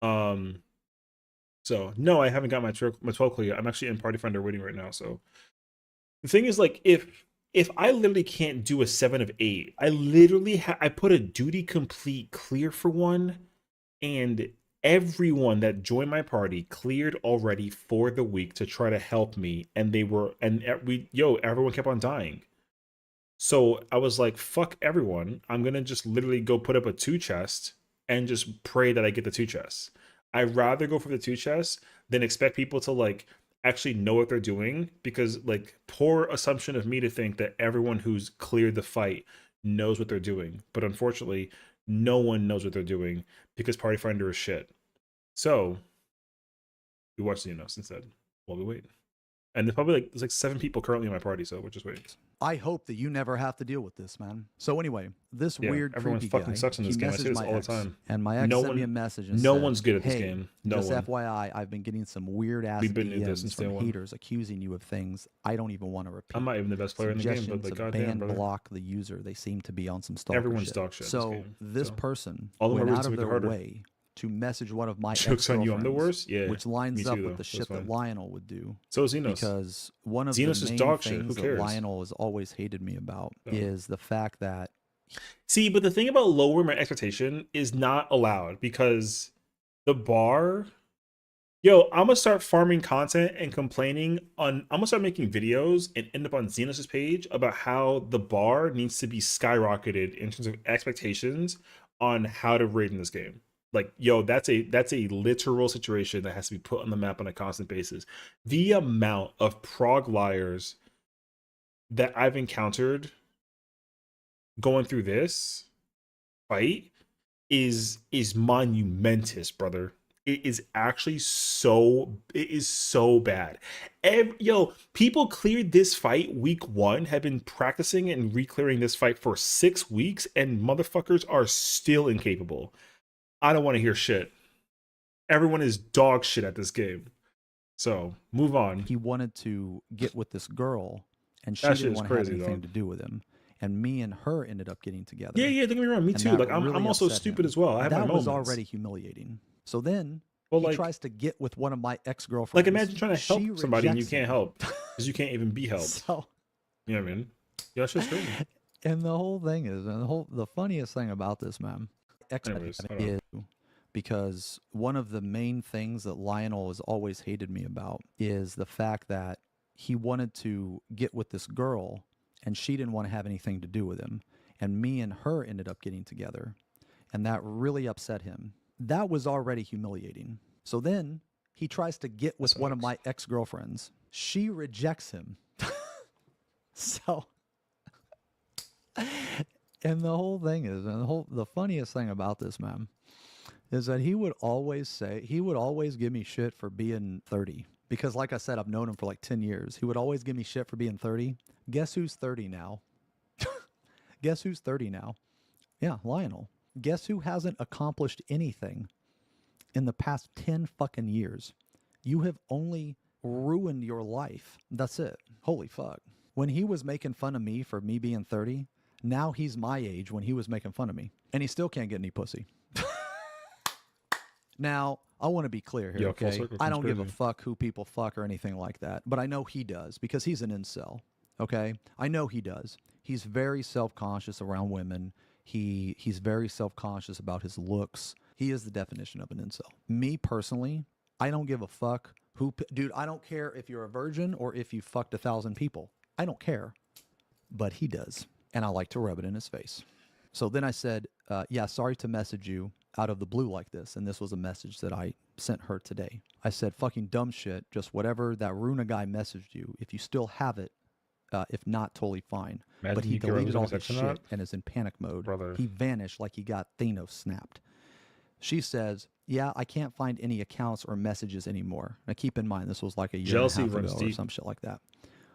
Um so no, I haven't got my 12 clear. I'm actually in Party Finder waiting right now. So the thing is like if I literally can't do a 7 of 8, I literally I put a duty complete clear for one, and everyone that joined my party cleared already for the week to try to help me, and everyone kept on dying. So I was like, fuck everyone, I'm gonna just literally go put up a 2 chest and just pray that I get the 2 chests. I'd rather go for the 2 chests than expect people to like actually know what they're doing, because like poor assumption of me to think that everyone who's cleared the fight knows what they're doing. But unfortunately, no one knows what they're doing because Party Finder is shit. So we watch the instead while we wait. And there's like 7 people currently in my party, so we're just waiting. I hope that you never have to deal with this, man. So anyway, this Yeah, weird everyone creepy fucking guy, sucks in this he game. I say messaged this my all the ex, time. and my ex No sent me a one- message and no said, one's good at this "Hey, game. No just one. FYI, I've been getting some weird ass We've been in this DMs since day from one. haters accusing you of things I don't even want to repeat. I'm not even the best player in the game, but Suggestions like, of goddamn, ban brother. block the user. They seem to be on some stalker Everyone's shit. dog shit in this So game, this so. person All of my went reasons out of make it their harder. way to message one of my Jokes on you, I'm the ex-girlfriends, worst? Yeah, which me lines too, up though. with the That's shit that fine. Lionel would do. So is Xenos. Because one of Xenos the is main dog shit. Who things that cares? Lionel has always hated me about Oh. is the fact that See, but the thing about lowering my expectation is not allowed because the bar. Yo, I'm gonna start farming content and complaining on. I'm gonna start making videos and end up on Xenos' page about how the bar needs to be skyrocketed in terms of expectations on how to raid in this game. Like, yo, that's a literal situation that has to be put on the map on a constant basis. The amount of prog liars that I've encountered going through this fight is monumentous, brother. It is actually so bad. Yo, people cleared this fight week 1, have been practicing and re-clearing this fight for 6 weeks, and motherfuckers are still incapable. I don't want to hear shit. Everyone is dog shit at this game. So move on. he wanted to get with this girl and she That shit didn't is want to have crazy, anything dog. to do with him. And me and her ended up getting together. Yeah, don't get me wrong. Me And too. that Like I'm really also upset stupid him. as well. I have my That moments. was already humiliating. So then Well, he like- tries to get with one of my ex-girlfriends. Like imagine trying to She help somebody and you rejects can't him. help because you can't even be helped. So, You know what I mean? Yeah, that's just crazy. and the whole thing is, and the funniest thing about this, man, Anyways, hold on. is because one of the main things that Lionel has always hated me about is the fact that he wanted to get with this girl and she didn't want to have anything to do with him. And me and her ended up getting together. And that really upset him. That was already humiliating. So then he tries to get with one of my ex-girlfriends. She rejects him. So, and the whole thing is, and the funniest thing about this, man, is that he would always give me shit for being 30. Because like I said, I've known him for like 10 years. He would always give me shit for being 30. Guess who's 30 now? Guess who's 30 now? Yeah, Lionel. Guess who hasn't accomplished anything in the past 10 fucking years? You have only ruined your life. That's it. Holy fuck. When he was making fun of me for me being 30, now he's my age when he was making fun of me. And he still can't get any pussy. Now, I want to be clear here, Yo, full okay? circle I comes don't give a crazy. fuck who people fuck or anything like that. But I know he does because he's an incel, okay? I know he does. He's very self-conscious around women. He's very self-conscious about his looks. He is the definition of an incel. Me personally, I don't give a fuck who... Dude, I don't care if you're a virgin or if you fucked 1,000 people. I don't care. But he does. And I like to rub it in his face. So then I said, yeah, sorry to message you out of the blue like this. And this was a message that I sent her today. I said, fucking dumb shit. Just whatever that Runa guy messaged you. If you still have it, if not, totally fine. Imagine But he you care deleted whether all it's his sex or shit not. and is in panic mode. Brother. He vanished like he got Thanos snapped. She says, yeah, I can't find any accounts or messages anymore. Now keep in mind, this was like a year Jealousy and a half runs ago or deep. some shit like that.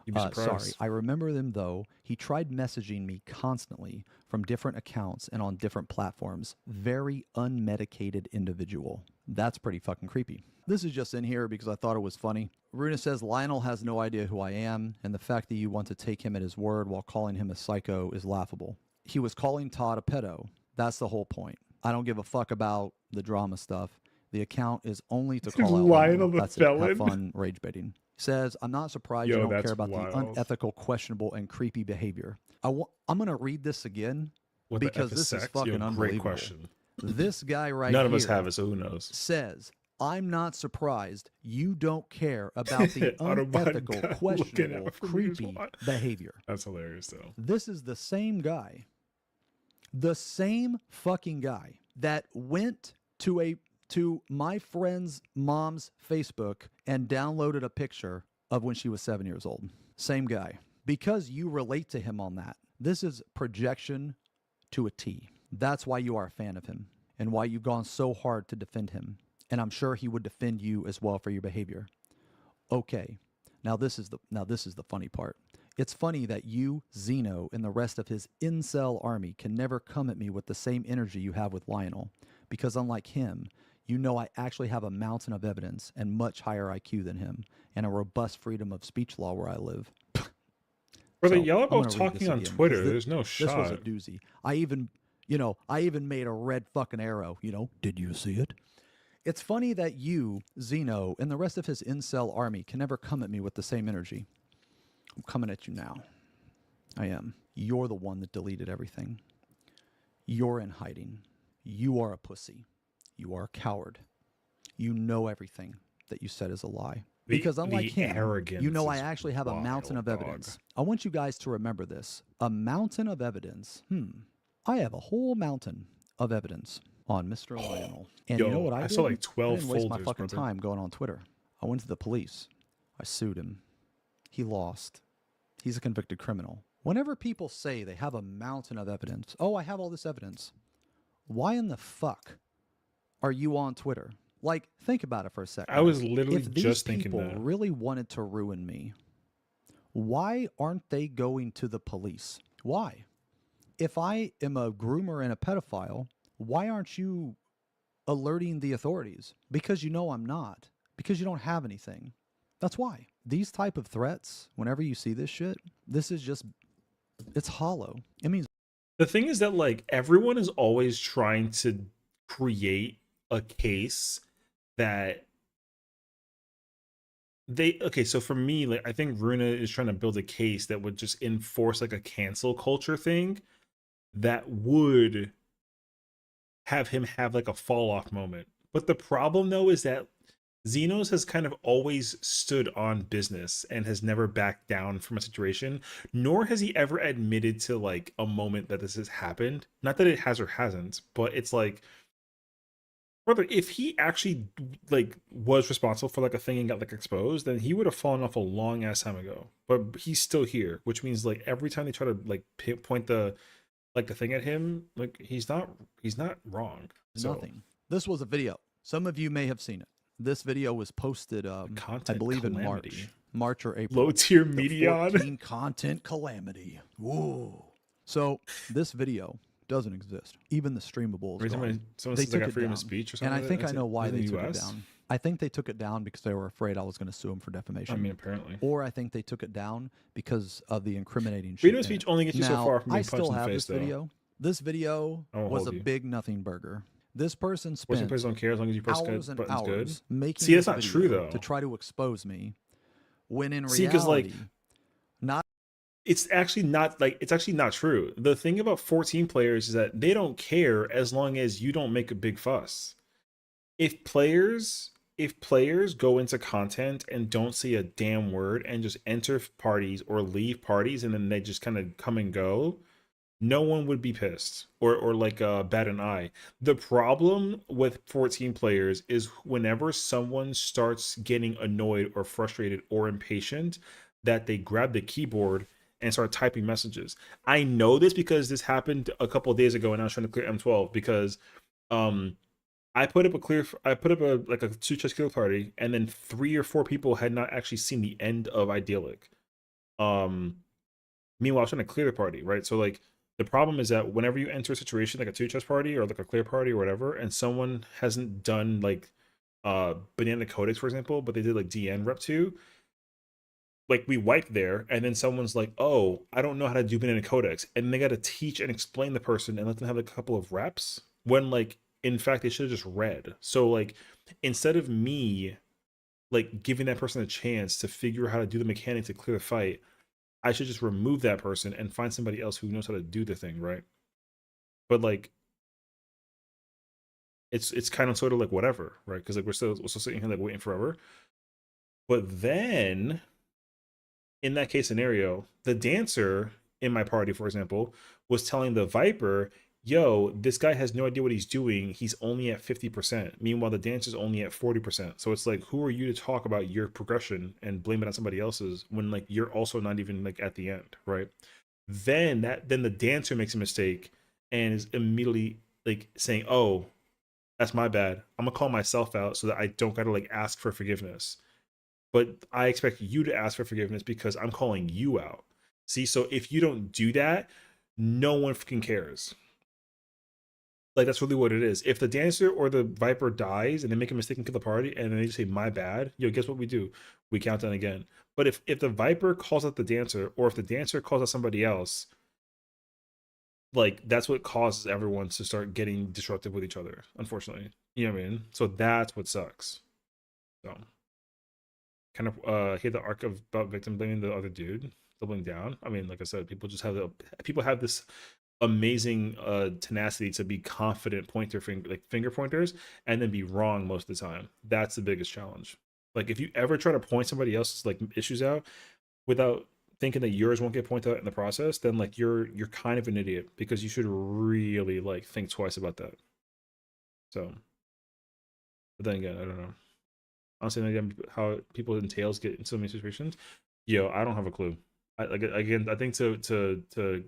You'd be Sorry, surprised. I remember them though. He tried messaging me constantly from different accounts and on different platforms. Very unmedicated individual. That's pretty fucking creepy. This is just in here because I thought it was funny. Runa says Lionel has no idea who I am, and the fact that you want to take him at his word while calling him a psycho is laughable. He was calling Todd a pedo. That's the whole point. I don't give a fuck about the drama stuff. The account is only to call out Lionel the That's it. Have felon. fun rage baiting. Says, I'm not surprised you Yo, don't that's care about the wild. unethical, questionable, and creepy behavior. I'm going to read this again What the because F this is sex? fucking Yo, great unbelievable. question. This guy right None here of us have it, so who knows? says, I'm not surprised you don't care about the Autobot unethical, guy looking questionable, out for me is creepy wild. behavior. That's hilarious, though. This is the same fucking guy that went to my friend's mom's Facebook and downloaded a picture of when she was 7 years old. Same guy. Because you relate to him on that. This is projection to a T. That's why you are a fan of him and why you've gone so hard to defend him. And I'm sure he would defend you as well for your behavior. Okay. Now this is the funny part. It's funny that you, Zeno, and the rest of his incel army can never come at me with the same energy you have with Lionel, because unlike him, you know I actually have a mountain of evidence and much higher IQ than him, and a robust freedom of speech law where I live. Brother, So, y'all are I'm gonna both read talking this on again, 'cause Twitter. There's no this was a shot. doozy. I even made a red fucking arrow. Did you see it? It's funny that you, Zeno, and the rest of his incel army can never come at me with the same energy. I'm coming at you now. I am. You're the one that deleted everything. You're in hiding. You are a pussy. You are a coward. You know everything that you said is a lie. Because unlike him, arrogance you know I is actually have a mountain of wild, evidence. I want you guys to remember this. A mountain of evidence. I have a whole mountain of evidence on Mr. Lionel. And you know what I did? saw like 12 I didn't waste my folders, fucking brother. time going on Twitter. I went to the police. I sued him. He lost. He's a convicted criminal. Whenever people say they have a mountain of evidence, oh, I have all this evidence, why in the fuck are you on Twitter? Like, think about it for a second. I was literally If these just thinking people that. really wanted to ruin me, why aren't they going to the police? Why? If I am a groomer and a pedophile, why aren't you alerting the authorities? Because you know I'm not. Because you don't have anything. That's why. These type of threats, whenever you see this shit, this is just, it's hollow. It means The thing is that like everyone is always trying to create a case that so for me, like I think Runa is trying to build a case that would just enforce like a cancel culture thing that would have him have like a fall off moment. But the problem though is that Xenos has kind of always stood on business and has never backed down from a situation, nor has he ever admitted to like a moment that this has happened. Not that it has or hasn't, but it's like, brother, if he actually like was responsible for like a thing and got like exposed, then he would have fallen off a long ass time ago. But he's still here, which means like every time they try to like point the thing at him, like he's not wrong. So, nothing. This was a video. Some of you may have seen it. This video was posted, I content believe, calamity. in March or April. Low tier The median. 14 content calamity. Whoa. So this video doesn't exist. Even the streamable is gone. Someone They says I took got it freedom down. of speech or And something. I think I know why they in the took it US? down. I think they took it down because they were afraid I was going to sue them for defamation. I mean, apparently. Or I think they took it down because of the incriminating shit. Freedom of in speech it. only gets you so Now, far from being I punched still in the have face, this video. This video I won't was hold a you. big nothing burger. This person Working spent players don't care as long as you press hours and buttons hours good. making See, that's this not true, video though. to try to expose me, when in See, because like reality, not it's actually not true. The thing about 14 players is that they don't care as long as you don't make a big fuss. If players go into content and don't say a damn word and just enter parties or leave parties and then they just kind of come and go, no one would be pissed or like bat an eye. The problem with 14 players is whenever someone starts getting annoyed or frustrated or impatient, that they grab the keyboard and start typing messages. I know this because this happened a couple of days ago and I was trying to clear M12 because I put up a like a 2 chess kill party and then 3 or 4 people had not actually seen the end of Idyllic. Meanwhile I was trying to clear the party, right? So like the problem is that whenever you enter a situation like a 2 chess party or like a clear party or whatever, and someone hasn't done like Banana Codex, for example, but they did like DN Rep 2, like we wiped there, and then someone's like, oh, I don't know how to do Banana Codex. And they got to teach and explain the person and let them have a couple of reps when like, in fact, they should have just read. So like, instead of me like giving that person a chance to figure out how to do the mechanics to clear the fight, I should just remove that person and find somebody else who knows how to do the thing, right? But like, it's kind of sort of like whatever, right? Because like we're still sitting here like waiting forever. But then, in that case scenario, the dancer in my party, for example, was telling the Viper, yo, this guy has no idea what he's doing. He's only at 50%. Meanwhile, the dancer's only at 40%. So it's like, who are you to talk about your progression and blame it on somebody else's when like you're also not even like at the end, right? Then the dancer makes a mistake and is immediately like saying, oh, that's my bad. I'm gonna call myself out so that I don't gotta like ask for forgiveness. but I expect you to ask for forgiveness because I'm calling you out. See, so if you don't do that, no one fucking cares. Like, that's really what it is. If the dancer or the Viper dies and they make a mistake and kill the party, and then they just say my bad, guess what we do? We count down again. But if the Viper calls out the dancer, or if the dancer calls out somebody else, like, that's what causes everyone to start getting disruptive with each other, unfortunately. You know what I mean? So that's what sucks. So kind of hit the arc of about victim blaming the other dude, doubling down. I mean, like I said, people have this amazing tenacity to be confident finger pointers, and then be wrong most of the time. That's the biggest challenge. Like, if you ever try to point somebody else's like issues out without thinking that yours won't get pointed out in the process, then like you're kind of an idiot, because you should really like think twice about that. So, but then again, I don't know. Honestly, again, how people in Tails get in so many situations, I don't have a clue. I think to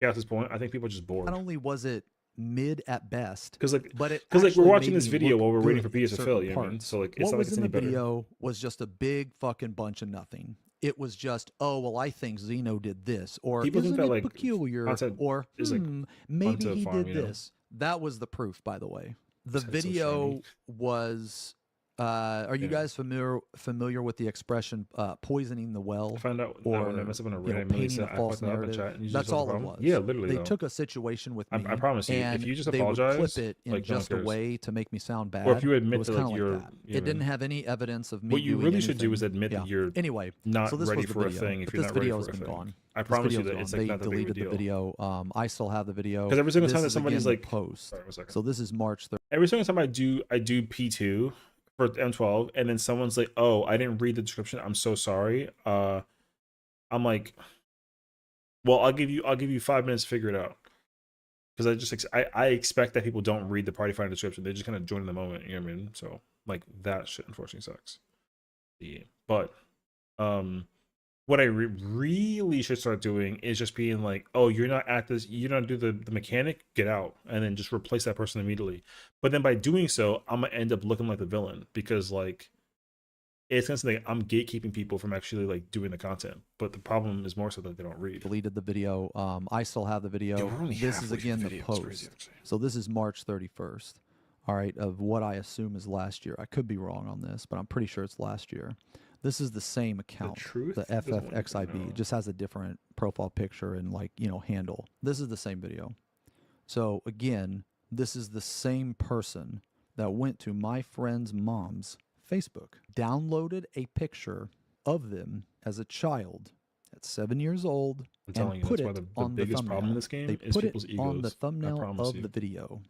Chaos's point, I think people are just bored. Not only was it mid at best, Because like actually we're watching made this me video look while we're waiting good for in PS to fill, certain you know what I mean? parts. So like, it's what not like was it's in any the better. video was just a big fucking bunch of nothing. It was just, oh well, I think Xeno did this, or People think isn't that, it like, peculiar, content or is, like, maybe to he farm, did you know? this. That was the proof, by the way. The His head's so video shiny. was. Are you Yeah. guys familiar with the expression "poisoning the well"? I found out or when I messed up on a you know, Reddit, Millie painting said a I false fucked up in narrative. chat, and you just That's solved all the it problem. was. Yeah, literally. They though. took a situation with me. I promise you, and if you just they would apologize, clip it in like, no one just a cares. way to make me sound bad. Or if you it admit was that, kind like, of you're, like that. you know It didn't have any evidence of me. What you doing really should do is anything. admit that you're anyway. not So this ready was the for video, a thing if but you're this not ready video for has a been thing. gone. I This promise you video's that gone. it's like They not that big of a deleted the deal. video. I still have the video. Because every single This time that is somebody's again like, the post. sorry, 1 second. So this is March 3rd. Every single time I do P2 for M12, and then someone's like, "Oh, I didn't read the description. I'm so sorry." I'm like, "Well, I'll give you 5 minutes to figure it out." Because I expect that people don't read the party finder description. They just kind of join in the moment. You know what I mean? So like, that shit unfortunately sucks. Yeah. But what I really should start doing is just being like, oh, you're not at this, you don't do the mechanic, get out, and then just replace that person immediately. But then by doing so, I'm gonna end up looking like the villain, because like, it's kind of like I'm gatekeeping people from actually like doing the content. But the problem is more so that they don't read. Deleted the video. I still have the video. Yeah, we're only This is halfway through again the the video. It's post. crazy, actually. So this is March 31st. All right, of what I assume is last year. I could be wrong on this, but I'm pretty sure it's last year. This is the same account, truth the doesn't want you to FFXIV. know. It just has a different profile picture and like, you know, handle. This is the same video. So again, this is the same person that went to my friend's mom's Facebook, downloaded a picture of them as a child at 7 years old, I'm telling and you, put that's why it the on the biggest thumbnail. problem in this game They is put it people's egos. on the I thumbnail promise of you. the video.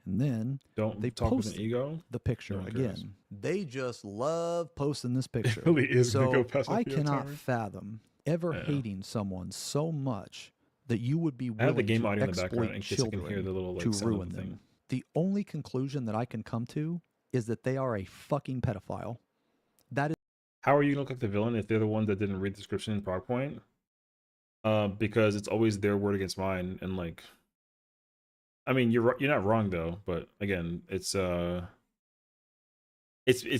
And then Don't they talk with posted an ego. the picture No one again. cares. They just love posting this picture. really is gonna So go past my I video cannot timer. fathom ever Yeah. hating someone so much that you would be I have the willing game to audio in the background exploit in case I can hear children the little like to sound ruin of the them. thing. The only conclusion that I can come to is that they are a fucking pedophile. That is How are you gonna look like the villain if they're the one that didn't read the description in PowerPoint? Because it's always their word against mine, and like, I mean, you're not wrong though, but again, it's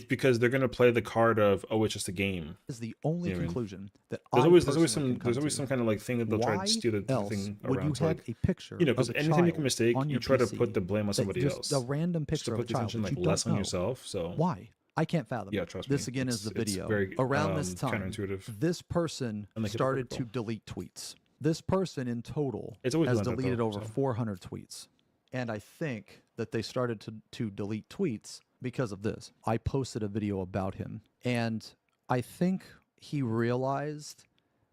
because they're gonna play the card of, oh, it's just a game. the only You know what I mean? conclusion that There's I always personally some can come there's always to. some kind of like thing that they'll try Why to steer the else thing would you around. So have like, a picture because of a anytime you make a child mistake, on you your try to PC put the blame on that somebody just else. a random Just to picture of a put the child attention that like you less don't on know? yourself. So Why? I can't fathom yeah, it. trust This me. again is the It's video. very Around this time, counterintuitive. this person And, like, started to hypocritical. delete tweets. This person in total It's always has like that, deleted though, over so. 400 tweets. And I think that they started to delete tweets because of this. I posted a video about him, and I think he realized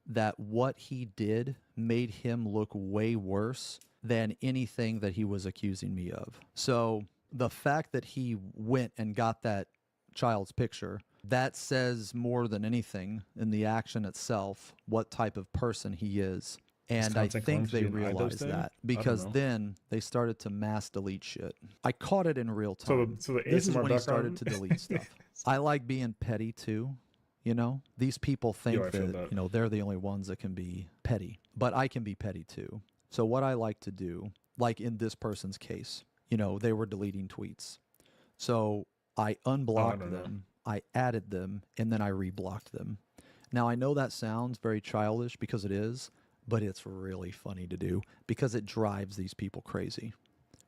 that what he did made him look way worse than anything that he was accusing me of. So the fact that he went and got that child's picture, that says more than anything in the action itself what type of person he is. And I content think they quarantine an iDub realized thing? that I don't because know. then they started to mass delete shit. I caught it in real time. So the This is ASMR when he started to background? delete stuff. I like being petty too. You know, these people think I feel that, that. you know, they're the only ones that can be petty, but I can be petty too. So what I like to do, like in this person's case, you know, they were deleting tweets. So I unblocked know. them I added them, and then I reblocked them. Now, I know that sounds very childish because it is, but it's really funny to do because it drives these people crazy.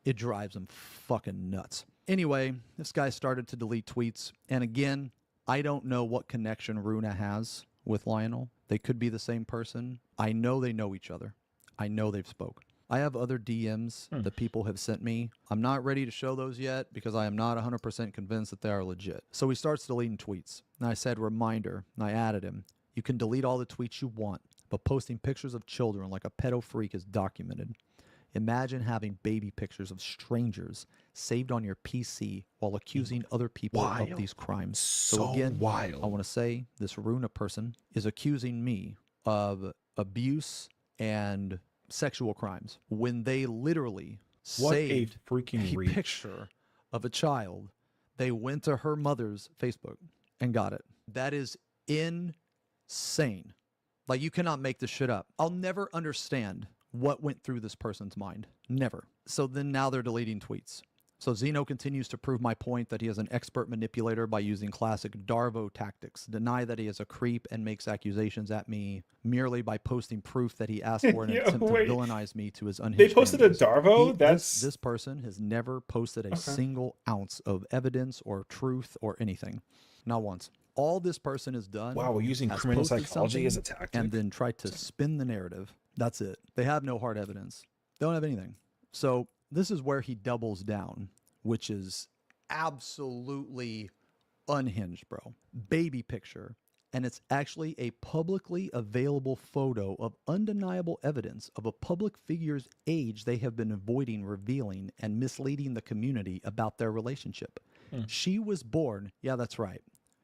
It drives them fucking nuts. Anyway, this guy started to delete tweets. And again, I don't know what connection Runa has with Lionel. They could be the same person. I know they know each other. I know they've spoke. I have other DMs that people have sent me. I'm not ready to show those yet because I am not 100% convinced that they are legit. So he starts deleting tweets. And I said, reminder, and I added him. You can delete all the tweets you want, but posting pictures of children like a pedo freak is documented. Imagine having baby pictures of strangers saved on your PC while accusing other people of these crimes. So again, wild. I want to say this Runa person is accusing me of abuse and sexual crimes when they literally saved freaking a picture of a child. They went to her mother's Facebook and got it. That is insane. Like, you cannot make this shit up. I'll never understand what went through this person's mind. Never. So then now they're deleting tweets. So Zeno continues to prove my point that he is an expert manipulator by using classic Darvo tactics. Deny that he is a creep and makes accusations at me merely by posting proof that he asked for an attempt to villainize me to his unhinged They posted a Darvo? This person has never posted a single ounce of evidence or truth or anything. Not once. All this person has done. Wow, we're using criminal psychology as a tactic. And then tried to spin the narrative. That's it. They have no hard evidence. They don't have anything. So this is where he doubles down, which is absolutely unhinged, bro. Baby picture. And it's actually a publicly available photo of undeniable evidence of a public figure's age they have been avoiding revealing and misleading the community about their relationship. She was born. Yeah, that's right.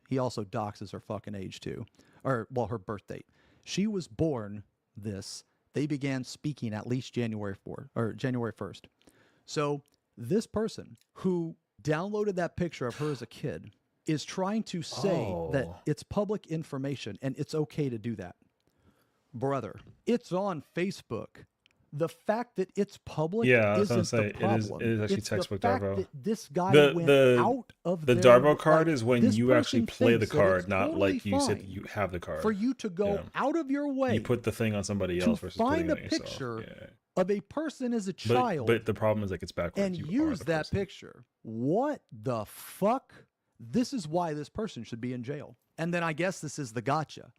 He also doxes her fucking age too. Or, well, her birth date. She was born this. They began speaking at least January 4th or January 1st. So this person who downloaded that picture of her as a kid is trying to say that it's public information and it's okay to do that. Brother, it's on Facebook. The fact that it's public isn't the problem. It is actually textbook Darvo. That this guy went out of the Darvo card is when you actually play the card, not like you said that you have the card. For you to go out of your way, you put the thing on somebody else versus find putting a it on picture yourself. of a person as a child, but the problem is like it's backwards. And use that picture. What the fuck? This is why this person should be in jail. And then I guess this is the gotcha.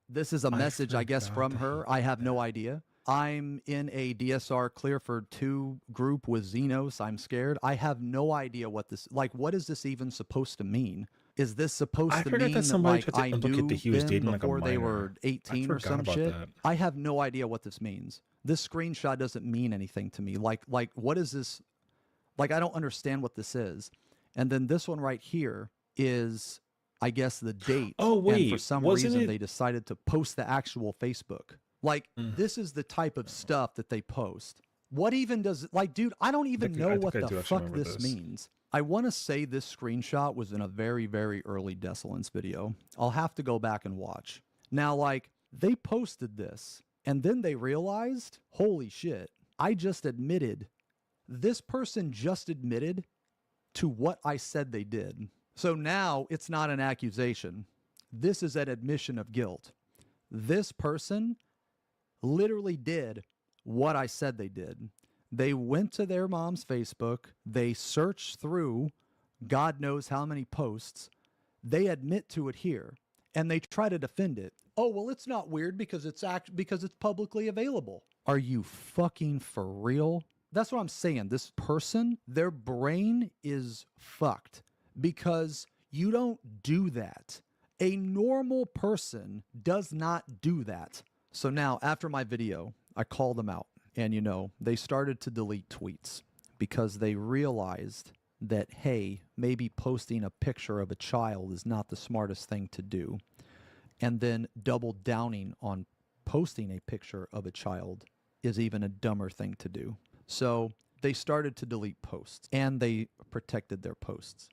This is a message, I guess, from her. I have no idea. I'm in a DSR Clearford 2 group with Xenos. I'm scared. I have no idea what this, like, what is this even supposed to mean? Is this supposed to mean that, like, I knew them before they were 18 or some shit? I have no idea what this means. This screenshot doesn't mean anything to me. Like, what is this? Like, I don't understand what this is. And then this one right here is, I guess, the date. Oh, wait. And for some reason, they decided to post the actual Facebook. Like, this is the type of stuff that they post. What even does, like, dude, I don't even know what the fuck this means. I want to say this screenshot was in a very, very early Desolence video. I'll have to go back and watch. Now, like, they posted this, and then they realized, holy shit, I just admitted, this person just admitted to what I said they did. So now it's not an accusation. This is an admission of guilt. This person literally did what I said they did. They went to their mom's Facebook. They searched through God knows how many posts. They admit to it here, and they try to defend it. Oh, well, it's not weird because it's publicly available. Are you fucking for real? That's what I'm saying. This person, their brain is fucked because you don't do that. A normal person does not do that. So now, after my video, I called them out. And, you know, they started to delete tweets because they realized that, hey, maybe posting a picture of a child is not the smartest thing to do. And then double downing on posting a picture of a child is even a dumber thing to do. So they started to delete posts, and they protected their posts.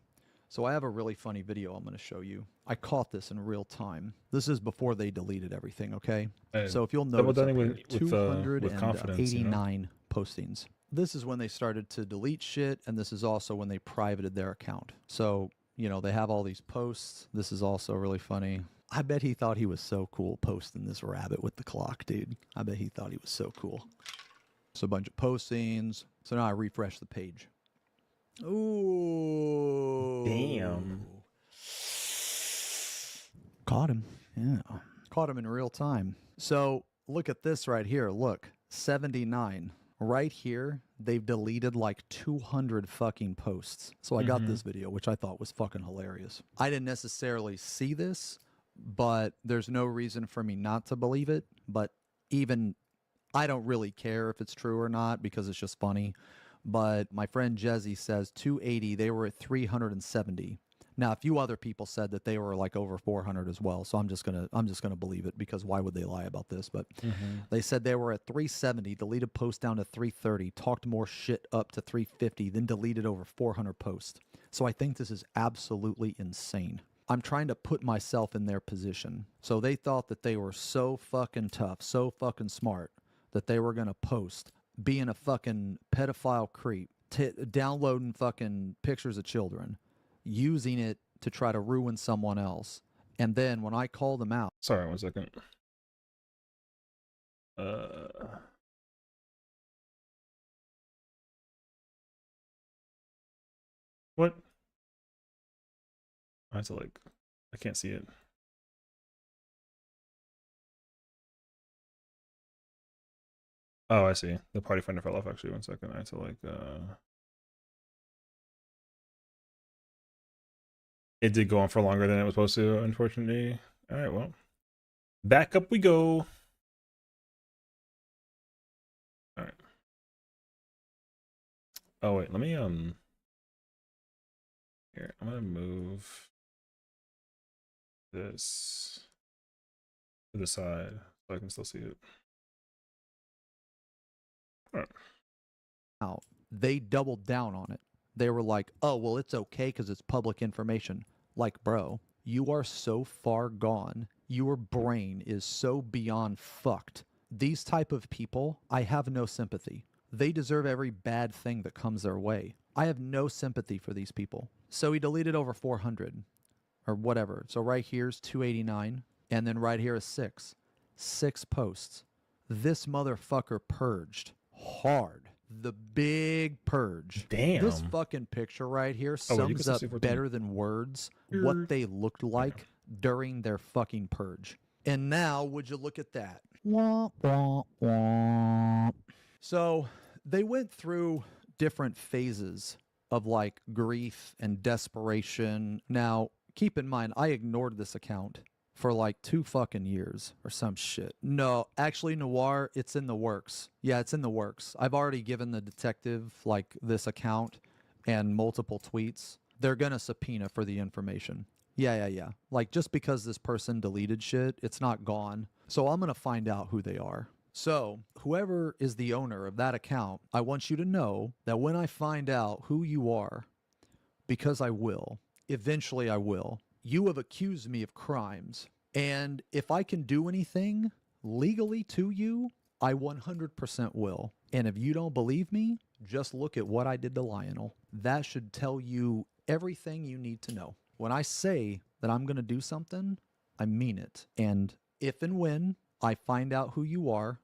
So I have a really funny video I'm going to show you. I caught this in real time. This is before they deleted everything, okay? So if you'll notice, up here, 289 postings. This is when they started to delete shit, and this is also when they privated their account. So you know, they have all these posts. This is also really funny. I bet he thought he was so cool posting this rabbit with the clock, dude. I bet he thought he was so cool. So a bunch of postings. So now I refresh the page. Ooh. Damn. Caught him. Yeah. Caught him in real time. So look at this right here. Look, 79. Right here, they've deleted like 200 fucking posts. So I got this video, which I thought was fucking hilarious. I didn't necessarily see this, but there's no reason for me not to believe it. But even I don't really care if it's true or not because it's just funny. But my friend Jezzy says 280, they were at 370. Now, a few other people said that they were like over 400 as well. So I'm just gonna believe it because why would they lie about this? But they said they were at 370, deleted post down to 330, talked more shit up to 350, then deleted over 400 posts. So I think this is absolutely insane. I'm trying to put myself in their position. So they thought that they were so fucking tough, so fucking smart that they were gonna post being a fucking pedophile creep, downloading fucking pictures of children, using it to try to ruin someone else. And then when I call them out... Sorry, 1 second. What? I have to like... I can't see it. Oh, I see. The party finder fell off actually. 1 second. I have to like... It did go on for longer than it was supposed to, unfortunately. All right, well, back up we go. All right. Oh wait, let me here. I'm gonna move this to the side so I can still see it. All right. out. They doubled down on it. They were like, oh, well, it's okay because it's public information. Like, bro, you are so far gone. Your brain is so beyond fucked. These type of people, I have no sympathy. They deserve every bad thing that comes their way. I have no sympathy for these people. So he deleted over 400 or whatever. So right here's 289. And then right here is 6. 6 posts. This motherfucker purged hard. The big purge. Damn. This fucking picture right here sums up better than words what they looked like during their fucking purge. And now, would you look at that? Wah, wah, wah. So they went through different phases of like grief and desperation. Now, keep in mind, I ignored this account for like 2 fucking years or some shit. No, actually, Noir, it's in the works. Yeah, it's in the works. I've already given the detective like this account and multiple tweets. They're gonna subpoena for the information. Yeah. Like just because this person deleted shit, it's not gone. So I'm gonna find out who they are. So whoever is the owner of that account, I want you to know that when I find out who you are, because I will, eventually I will, you have accused me of crimes. And if I can do anything legally to you, I 100% will. And if you don't believe me, just look at what I did to Lionel. That should tell you everything you need to know. When I say that I'm going to do something, I mean it. And if and when I find out who you are,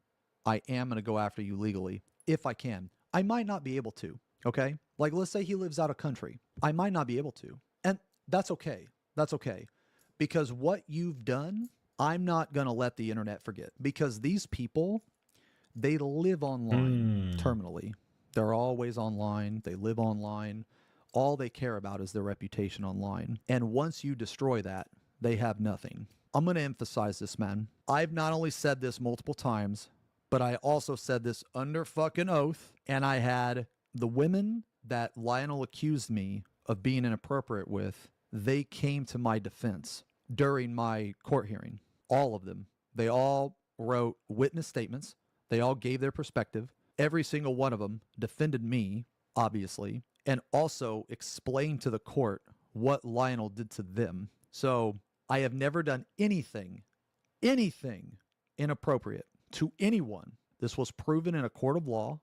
I am going to go after you legally. If I can. I might not be able to, okay? Like, let's say he lives out of country. I might not be able to. And that's okay. That's okay. Because what you've done, I'm not going to let the internet forget. Because these people, they live online terminally. They're always online. They live online. All they care about is their reputation online. And once you destroy that, they have nothing. I'm going to emphasize this, man. I've not only said this multiple times, but I also said this under fucking oath. And I had the women that Lionel accused me of being inappropriate with, they came to my defense during my court hearing. All of them. They all wrote witness statements. They all gave their perspective. Every single one of them defended me, obviously, and also explained to the court what Lionel did to them. So I have never done anything inappropriate to anyone. This was proven in a court of law,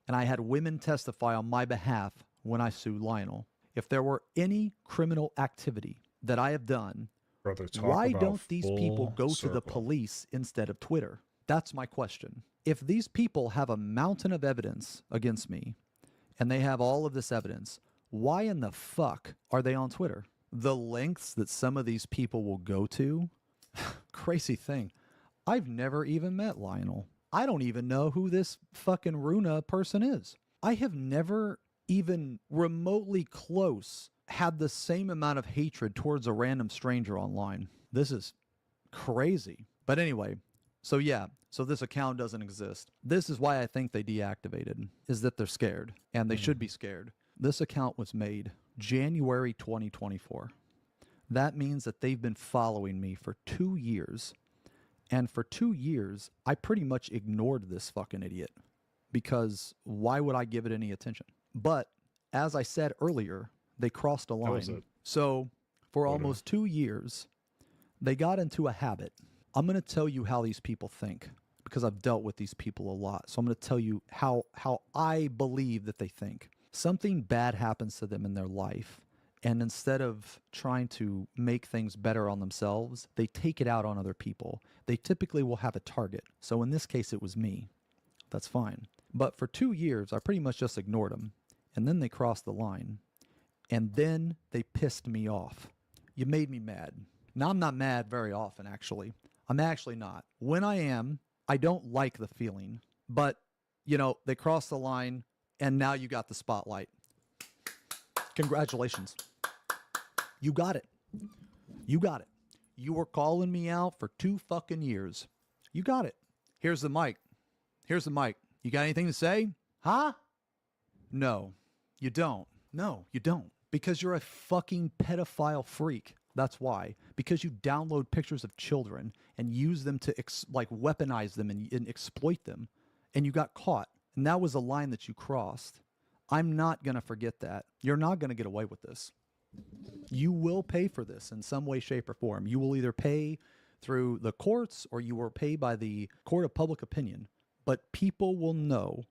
and I had women testify on my behalf when I sued Lionel. if there were any criminal activity that I have done, Brother, talk why about don't these people full go to the circle. police instead of Twitter? That's my question. If these people have a mountain of evidence against me and they have all of this evidence, why in the fuck are they on Twitter? The lengths that some of these people will go to, crazy thing. I've never even met Lionel. I don't even know who this fucking Runa person is. I have never even remotely close had the same amount of hatred towards a random stranger online. This is crazy. But anyway, so yeah, so this account doesn't exist. This is why I think they deactivated, is that they're scared, and they should be scared. This account was made January 2024. That means that they've been following me for 2 years. And for 2 years, I pretty much ignored this fucking idiot because why would I give it any attention? But as I said earlier, they crossed a was line. it. So for Photo. almost 2 years, they got into a habit. I'm going to tell you how these people think because I've dealt with these people a lot. So I'm going to tell you how I believe that they think. Something bad happens to them in their life. And instead of trying to make things better on themselves, they take it out on other people. They typically will have a target. So in this case, it was me. That's fine. But for 2 years, I pretty much just ignored them. And then they crossed the line. And then they pissed me off. You made me mad. Now, I'm not mad very often, actually. I'm actually not. When I am, I don't like the feeling. But, you know, they crossed the line, and now you got the spotlight. Congratulations. You got it. You got it. You were calling me out for 2 fucking years. You got it. Here's the mic. Here's the mic. You got anything to say? Huh? No, you don't. No, you don't. Because you're a fucking pedophile freak. That's why. Because you download pictures of children and use them to weaponize them and exploit them. And you got caught. And that was a line that you crossed. I'm not going to forget that. You're not going to get away with this. You will pay for this in some way, shape, or form. You will either pay through the courts or you will pay by the court of public opinion. But people will know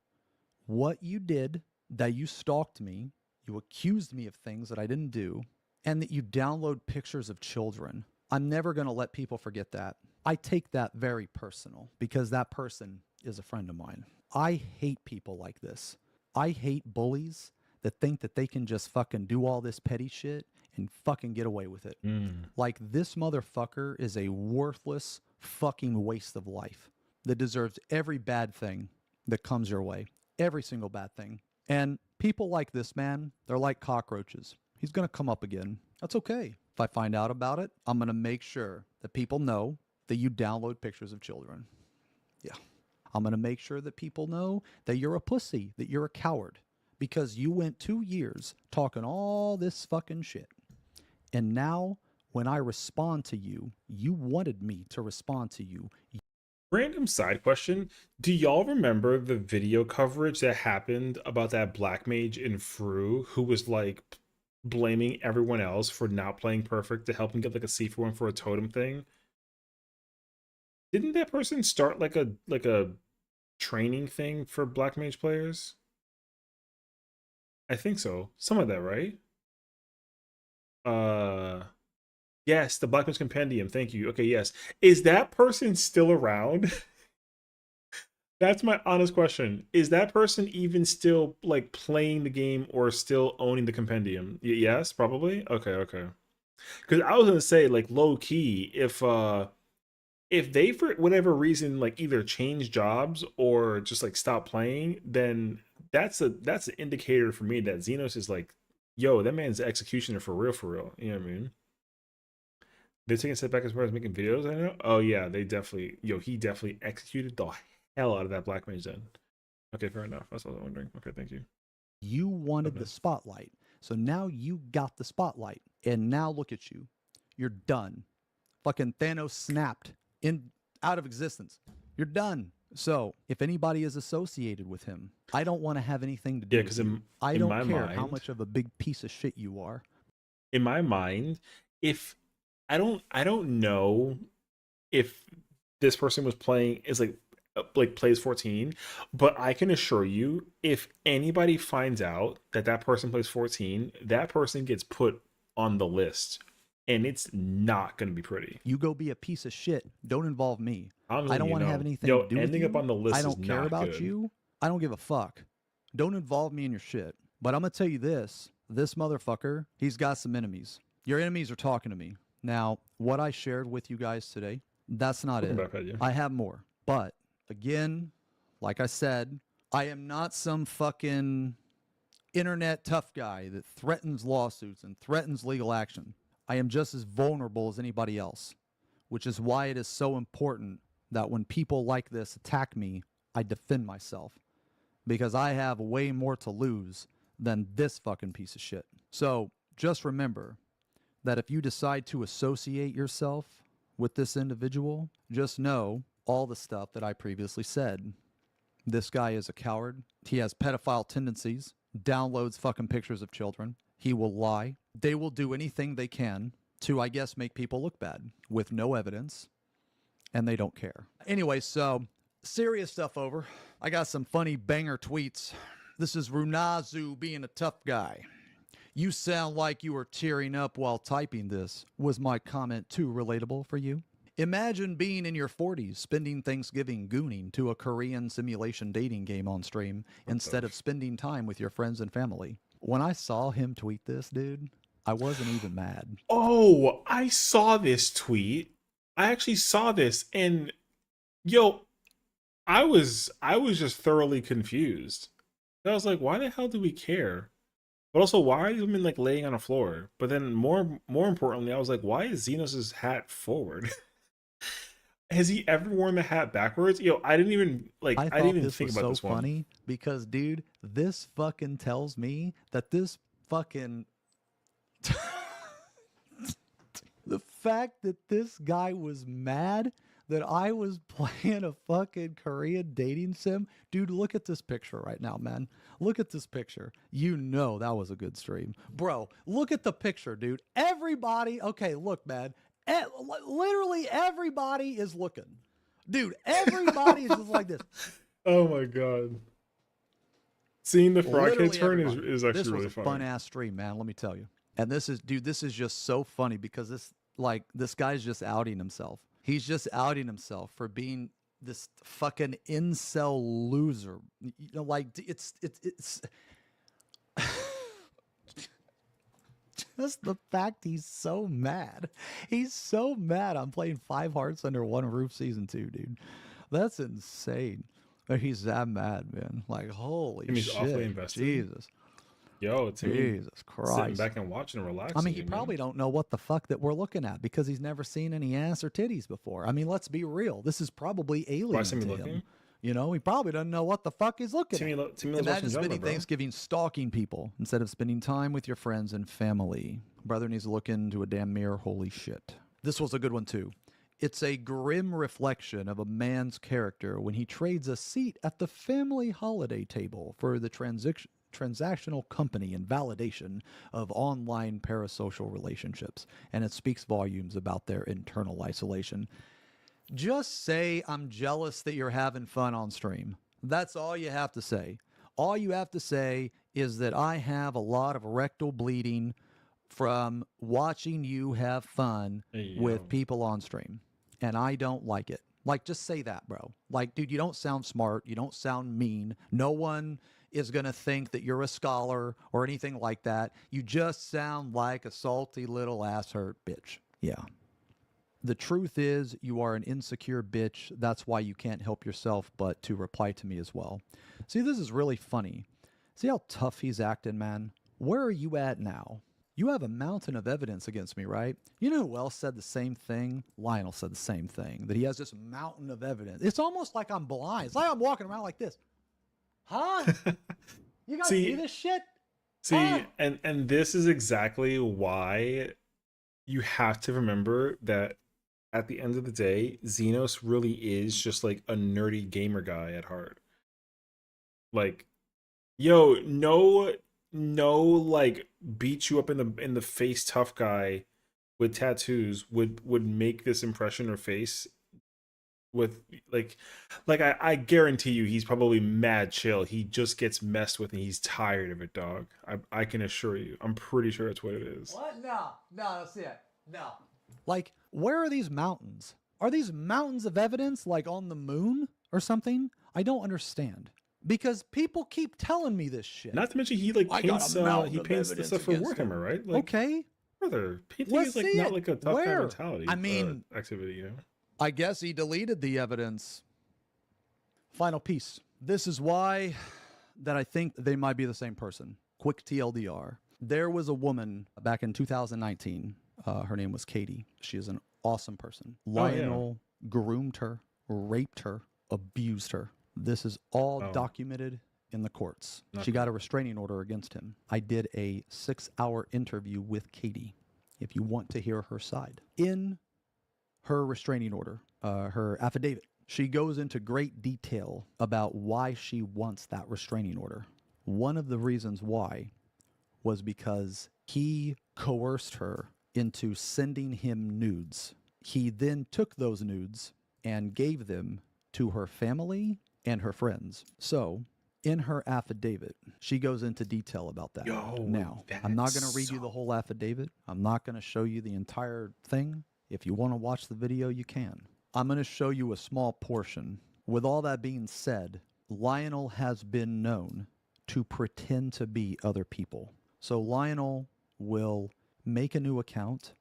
what you did, that you stalked me, you accused me of things that I didn't do, and that you download pictures of children. I'm never going to let people forget that. I take that very personal because that person is a friend of mine. I hate people like this. I hate bullies that think that they can just fucking do all this petty shit and fucking get away with it. Like, this motherfucker is a worthless fucking waste of life that deserves every bad thing that comes your way. Every single bad thing. And people like this man, they're like cockroaches. He's going to come up again. That's okay. If I find out about it, I'm going to make sure that people know that you download pictures of children. Yeah. I'm going to make sure that people know that you're a pussy, that you're a coward, because you went 2 years talking all this fucking shit. And now, when I respond to you, you wanted me to respond to you. Random side question. Do y'all remember the video coverage that happened about that black mage in Fru who was like blaming everyone else for not playing perfect to help him get like a C4 for a totem thing? Didn't that person start like a training thing for black mage players? I think so. Some of that, right? Yes, the Black Mage Compendium. Thank you. Okay, yes. Is that person still around? That's my honest question. Is that person even still like playing the game or still owning the compendium? Yes, probably. Okay. Because I was gonna say, like, low key, if they for whatever reason like either change jobs or just like stop playing, then that's an indicator for me that Xenos is like, yo, that man's the executioner for real, for real. You know what I mean? They're taking a step back as far as making videos, I know. Oh yeah, they definitely, he definitely executed the hell out of that black mage then. Okay, fair enough. That's what I was wondering. Okay, thank you. You wanted the spotlight. So now you got the spotlight. And now look at you. You're done. Fucking Thanos snapped out of existence. You're done. So if anybody is associated with him, I don't want to have anything to do with you. I don't care how much of a big piece of shit you are. In my mind, if I don't know if this person was playing is like like plays 14, but I can assure you, if anybody finds out that that person plays 14, that person gets put on the list, and it's not going to be pretty. You go be a piece of shit. Don't involve me. I'm just I letting don't you want to have know. anything Yo, to do with ending up you. on the I list is don't care not about good. you. I don't give a fuck. Don't involve me in your shit. But I'm going to tell you this. This motherfucker, he's got some enemies. Your enemies are talking to me. Now, what I shared with you guys today, that's not Looking it. back at you. I have more. But again, like I said, I am not some fucking internet tough guy that threatens lawsuits and threatens legal action. I am just as vulnerable as anybody else, which is why it is so important that when people like this attack me, I defend myself because I have way more to lose than this fucking piece of shit. So just remember that if you decide to associate yourself with this individual, just know all the stuff that I previously said. This guy is a coward. He has pedophile tendencies, downloads fucking pictures of children. He will lie. They will do anything they can to, I guess, make people look bad with no evidence, and they don't care. Anyway, so serious stuff over. I got some funny banger tweets. This is Runazu being a tough guy. You sound like you were tearing up while typing this. Was my comment too relatable for you? Imagine being in your 40s, spending Thanksgiving gooning to a Korean simulation dating game on stream instead of spending time with your friends and family. When I saw him tweet this, dude, I wasn't even mad. Oh, I saw this tweet. I actually saw this, and yo, I was just thoroughly confused. I was like, why the hell do we care? But also, why are these women like laying on the floor? But then more importantly, I was like, why is Xenos' hat forward? Has he ever worn the hat backwards? Yo, I didn't even like. I I thought didn't even this think was about so this one. funny because, dude, this fucking tells me that this fucking the fact that this guy was mad that I was playing a fucking Korean dating sim. Dude, look at this picture right now, man. Look at this picture. You know that was a good stream. Bro, look at the picture, dude. Everybody, okay, look, man. Literally everybody is looking. Dude, everybody is just like this. Oh my god. Seeing the frog head Literally turn everybody. is actually This really was a funny. fun ass stream, man. Let me tell you. And this is, dude, this is just so funny because this guy's just outing himself. He's just outing himself for being this fucking incel loser. You know, like it's just the fact he's so mad. He's so mad. I'm playing 5 Hearts Under One Roof season 2, dude. That's insane. But he's that mad, man. Like, holy Timmy's shit. awfully invested. Jesus. Yo, Timmy, Jesus sitting Christ. back and watching and relaxing. I mean, he probably don't know what the fuck that we're looking at because he's never seen any ass or titties before. I mean, let's be real. This is probably alien to Timmy him. looking? You know, he probably doesn't know what the fuck he's looking Timmy, at. Timmy loves Imagine watching spending genre, bro. Thanksgiving stalking people instead of spending time with your friends and family. Brother needs to look into a damn mirror. Holy shit. This was a good one, too. It's a grim reflection of a man's character when he trades a seat at the family holiday table for the transactional company and validation of online parasocial relationships. And it speaks volumes about their internal isolation. Just say, I'm jealous that you're having fun on stream. That's all you have to say. All you have to say is that I have a lot of rectal bleeding from watching you have fun with people on stream. And I don't like it. Like, just say that, bro. Like, dude, you don't sound smart. You don't sound mean. No one is going to think that you're a scholar or anything like that. You just sound like a salty little ass hurt bitch. Yeah. The truth is you are an insecure bitch. That's why you can't help yourself but to reply to me as well. See, this is really funny. See how tough he's acting, man? Where are you at now? You have a mountain of evidence against me, right? You know who else said the same thing? Lionel said the same thing, that he has this mountain of evidence. It's almost like I'm blind. It's like I'm walking around like this. Huh? You guys see this shit? See, Huh? and this is exactly why you have to remember that at the end of the day, Xenos really is just like a nerdy gamer guy at heart. Like, yo, no, like beat you up in the face tough guy with tattoos would make this impression or face with I guarantee you he's probably mad chill. He just gets messed with and he's tired of it, dog. I can assure you. I'm pretty sure that's what it is. What? No, that's it. No. Like, where are these mountains? Are these mountains of evidence like on the moon or something? I don't understand. Because people keep telling me this shit. Not to mention he like I got paints a mountain he of paints the evidence stuff for against Warhammer, him. right? Like, Okay. brother, painting Let's is like see not it. like a tough guy Where? mentality. I mean, activity, you know. I guess he deleted the evidence. Final piece. This is why that I think they might be the same person. Quick TLDR. There was a woman back in 2019. Her name was Katie. She is an awesome person. Lionel groomed her, raped her, abused her. This is all documented in the courts. She got a restraining order against him. I did a 6-hour interview with Katie, if you want to hear her side. In her restraining order, her affidavit, she goes into great detail about why she wants that restraining order. One of the reasons why was because he coerced her into sending him nudes. He then took those nudes and gave them to her family and her friends. So, in her affidavit, she goes into detail about that. Now, I'm not going to read you the whole affidavit. I'm not going to show you the entire thing. If you want to watch the video, you can. I'm going to show you a small portion. With all that being said, Lionel has been known to pretend to be other people. So Lionel will make a new account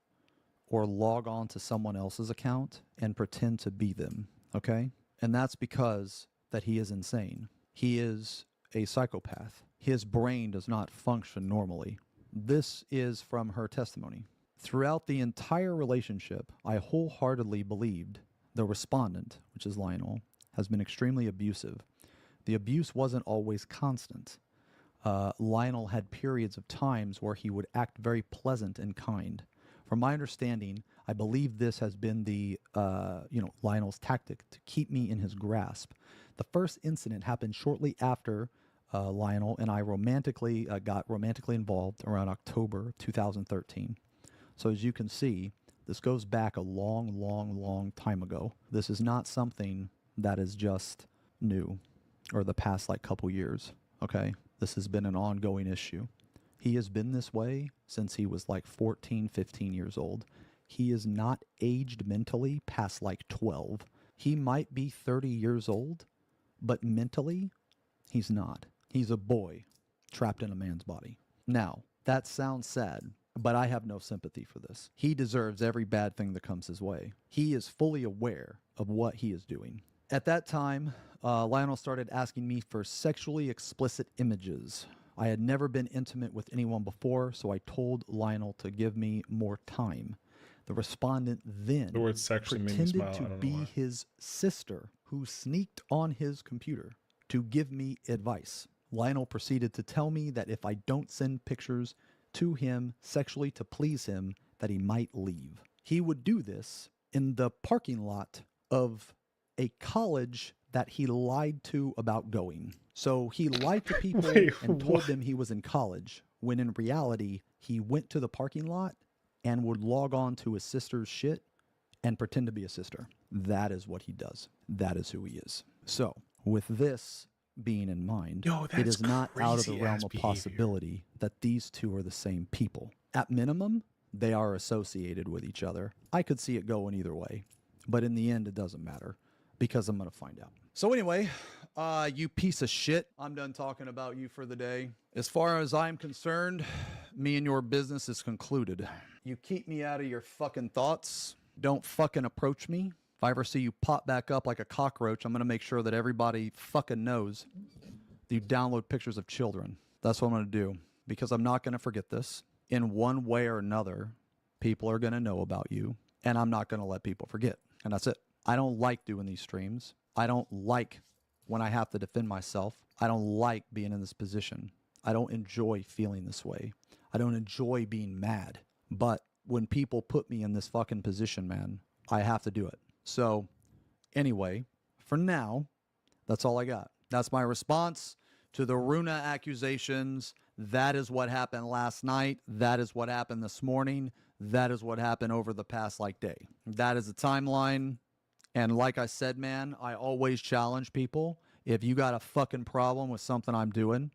or log on to someone else's account and pretend to be them, okay? And that's because that he is insane. He is a psychopath. His brain does not function normally. This is from her testimony. Throughout the entire relationship, I wholeheartedly believed the respondent, which is Lionel, has been extremely abusive. The abuse wasn't always constant. Lionel had periods of times where he would act very pleasant and kind. From my understanding, I believe this has been the, Lionel's tactic to keep me in his grasp. The first incident happened shortly after Lionel and I got romantically involved around October 2013. So as you can see, this goes back a long, long, long time ago. This is not something that is just new or the past couple years, okay? This has been an ongoing issue. He has been this way since he was 14, 15 years old. He is not aged mentally past 12. He might be 30 years old, but mentally, he's not. He's a boy trapped in a man's body. Now, that sounds sad, but I have no sympathy for this. He deserves every bad thing that comes his way. He is fully aware of what he is doing. At that time, Lionel started asking me for sexually explicit images. I had never been intimate with anyone before, so I told Lionel to give me more time. The respondent then The word sexually made me pretended smile. I to don't know be why. his sister, who sneaked on his computer to give me advice. Lionel proceeded to tell me that if I don't send pictures to him sexually to please him, that he might leave. He would do this in the parking lot of a college that he lied to about going. So he lied to people Wait, and told what? them he was in college, when in reality, he went to the parking lot and would log on to his sister's shit and pretend to be a sister. That is what he does. That is who he is. So, with this being in mind, Yo, it that's is not out of the crazy-ass realm of behavior. possibility that these two are the same people. At minimum, they are associated with each other. I could see it going either way, but in the end, it doesn't matter because I'm going to find out. So anyway, you piece of shit, I'm done talking about you for the day. As far as I'm concerned, me and your business is concluded. You keep me out of your fucking thoughts. Don't fucking approach me. If I ever see you pop back up like a cockroach, I'm going to make sure that everybody fucking knows that you download pictures of children. That's what I'm going to do, because I'm not going to forget this. In one way or another, people are going to know about you, and I'm not going to let people forget. And that's it. I don't like doing these streams. I don't like when I have to defend myself. I don't like being in this position. I don't enjoy feeling this way. I don't enjoy being mad. But when people put me in this fucking position, man, I have to do it. So anyway, for now, that's all I got. That's my response to the Runa accusations. That is what happened last night. That is what happened this morning. That is what happened over the past day. That is the timeline. And like I said, man, I always challenge people. If you got a fucking problem with something I'm doing,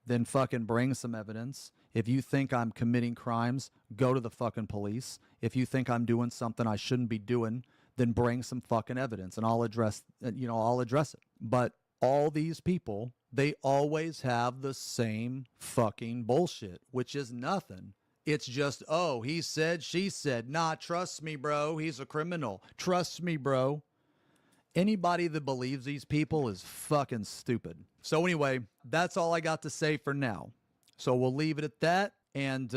then fucking bring some evidence. If you think I'm committing crimes, go to the fucking police. If you think I'm doing something I shouldn't be doing, then bring some fucking evidence and I'll address it. But all these people, they always have the same fucking bullshit, which is nothing. It's just, oh, he said, she said. Nah, trust me, bro. He's a criminal. Trust me, bro. Anybody that believes these people is fucking stupid. So anyway, that's all I got to say for now. So we'll leave it at that, and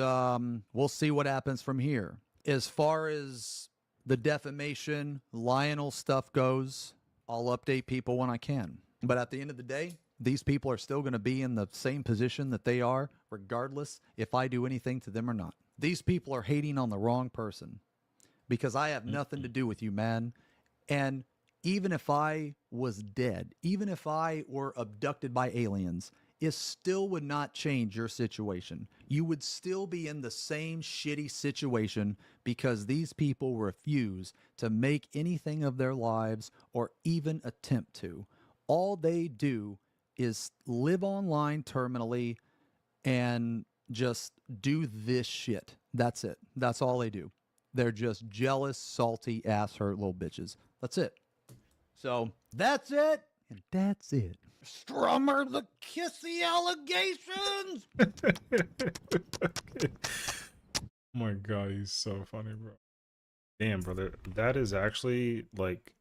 we'll see what happens from here. As far as the defamation, Lionel stuff goes, I'll update people when I can. But at the end of the day, these people are still going to be in the same position that they are, regardless if I do anything to them or not. These people are hating on the wrong person because I have nothing to do with you, man. And even if I was dead, even if I were abducted by aliens, it still would not change your situation. You would still be in the same shitty situation because these people refuse to make anything of their lives or even attempt to. All they do is live online terminally and just do this shit. That's it. That's all they do. They're just jealous, salty, ass hurt little bitches. That's it. So that's it. And that's it. Strummer the kissy allegations. Oh my god, he's so funny, bro. Damn, brother. That is actually like,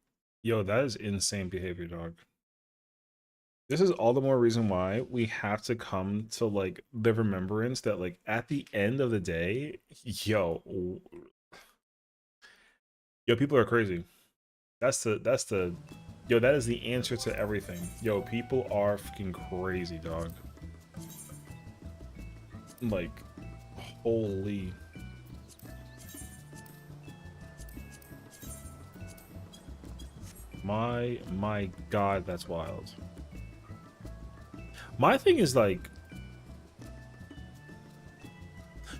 yo, that is insane behavior, dog. This is all the more reason why we have to come to like the remembrance that like at the end of the day, yo, people are crazy. Yo, that is the answer to everything. Yo, people are fucking crazy, dog. Like, holy. My god, that's wild. My thing is like,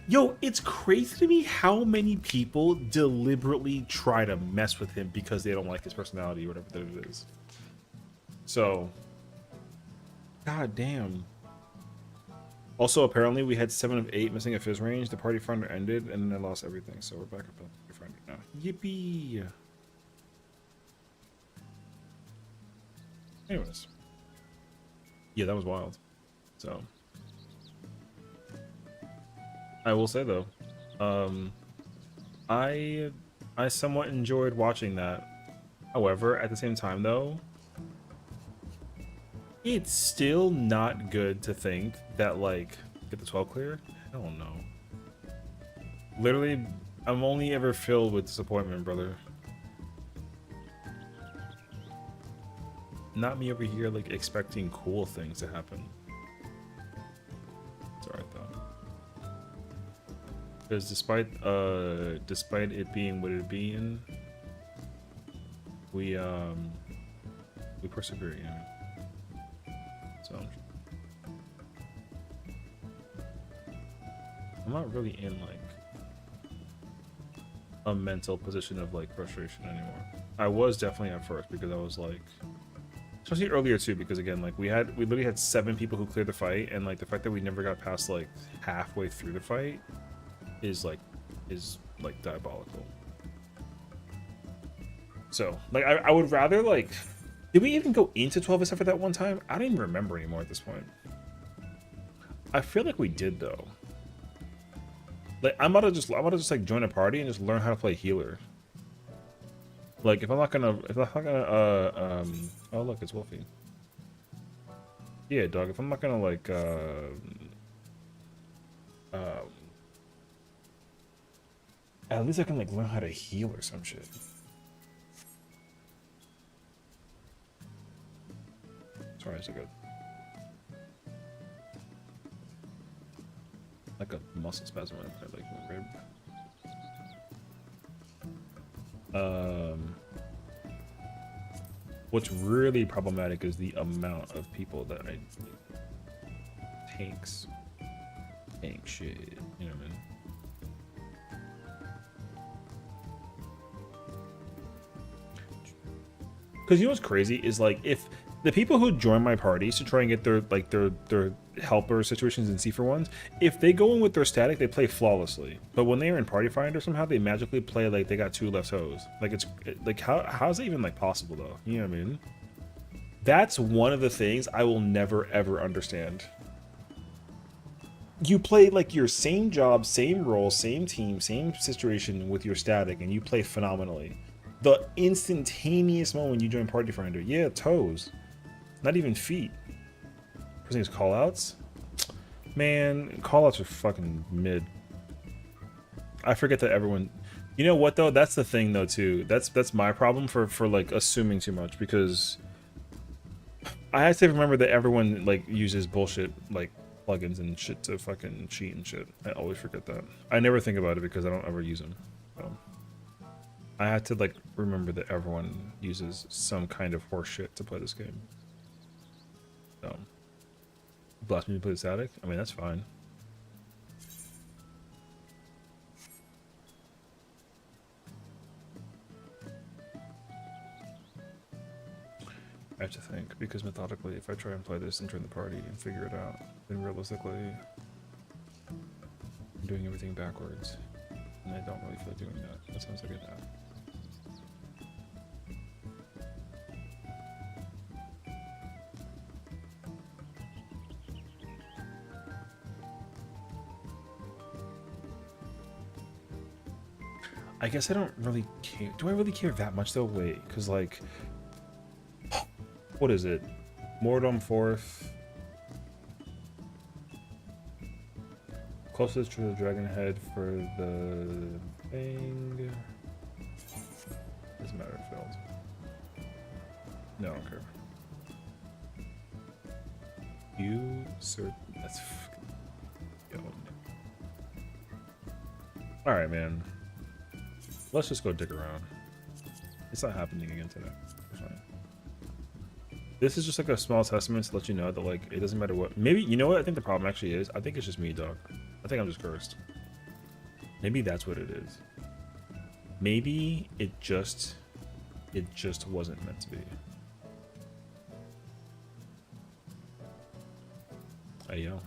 yo, it's crazy to me how many people deliberately try to mess with him because they don't like his personality or whatever that it is. So, god damn. Also, apparently we had 7 of 8 missing a fizz range. The party finder ended and then I lost everything. So we're back up on the finder now. Yippee! Anyways. Yeah, that was wild. So I will say though, I somewhat enjoyed watching that. However, at the same time though, it's still not good to think that like get the 12 clear. Hell no. Literally, I'm only ever filled with disappointment, brother. Not me over here like expecting cool things to happen. It's alright though. Because despite it being what it being, we persevere, you know. So I'm not really in like a mental position of like frustration anymore. I was definitely at first because I was like, especially earlier too, because again, like we literally had 7 people who cleared the fight, and like the fact that we never got past like halfway through the fight is like diabolical. So like I would rather like, did we even go into 12 except for that one time? I don't even remember anymore at this point. I feel like we did though. Like I'm about to just like join a party and just learn how to play healer. Like if I'm not gonna oh look, it's Wolfie. Yeah, dog, if I'm not gonna like at least I can like learn how to heal or some shit. Sorry, it's like a muscle spasm when I play like rib. What's really problematic is the amount of people that I tank shit, you know what I mean? Because you know what's crazy is like if the people who join my parties to try and get their like their helper situations and C for ones, if they go in with their static, they play flawlessly. But when they are in Party Finder, somehow they magically play like they got 2 left toes. Like it's like how's that even like possible though? You know what I mean? That's one of the things I will never ever understand. You play like your same job, same role, same team, same situation with your static, and you play phenomenally. The instantaneous moment you join Party Finder, yeah, toes. Not even feet. First thing is callouts. Man, callouts are fucking mid. I forget that everyone. You know what though? That's the thing though too. That's my problem for like assuming too much, because I have to remember that everyone like uses bullshit like plugins and shit to fucking cheat and shit. I always forget that. I never think about it because I don't ever use them. So I had to like remember that everyone uses some kind of horse shit to play this game. So blast me to play static? I mean, that's fine. I have to think, because methodically, if I try and play this and join the party and figure it out, then realistically, I'm doing everything backwards. And I don't really feel like doing that. That sounds like a nap. I guess I don't really care. Do I really care that much though? Wait, because like, what is it? Mordom 4th. Closest to the dragon head for the thing. Doesn't matter, it failed. No, I don't care. You, sir. That's. Alright, man. Let's just go dig around. It's not happening again today. It's fine. This is just like a small testament to let you know that like it doesn't matter what. Maybe you know what I think the problem actually is. I think it's just me, dog. I think I'm just cursed. Maybe that's what it is. Maybe it just wasn't meant to be. Hey yo.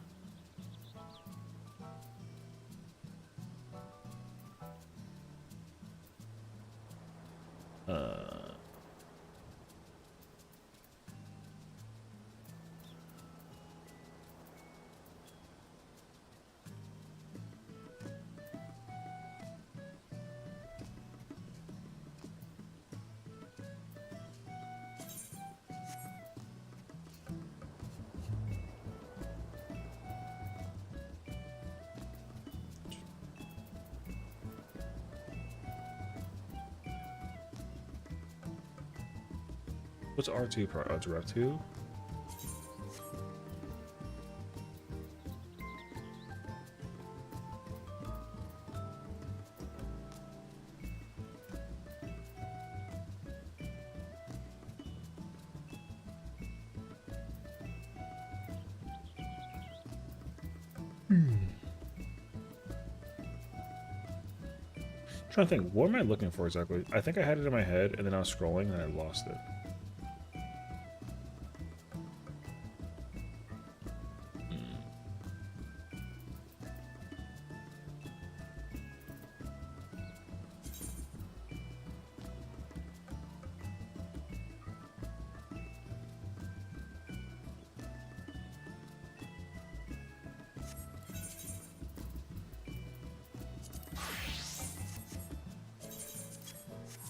What's R2 pro? Oh, direct 2? Trying to think, what am I looking for exactly? I think I had it in my head and then I was scrolling and I lost it.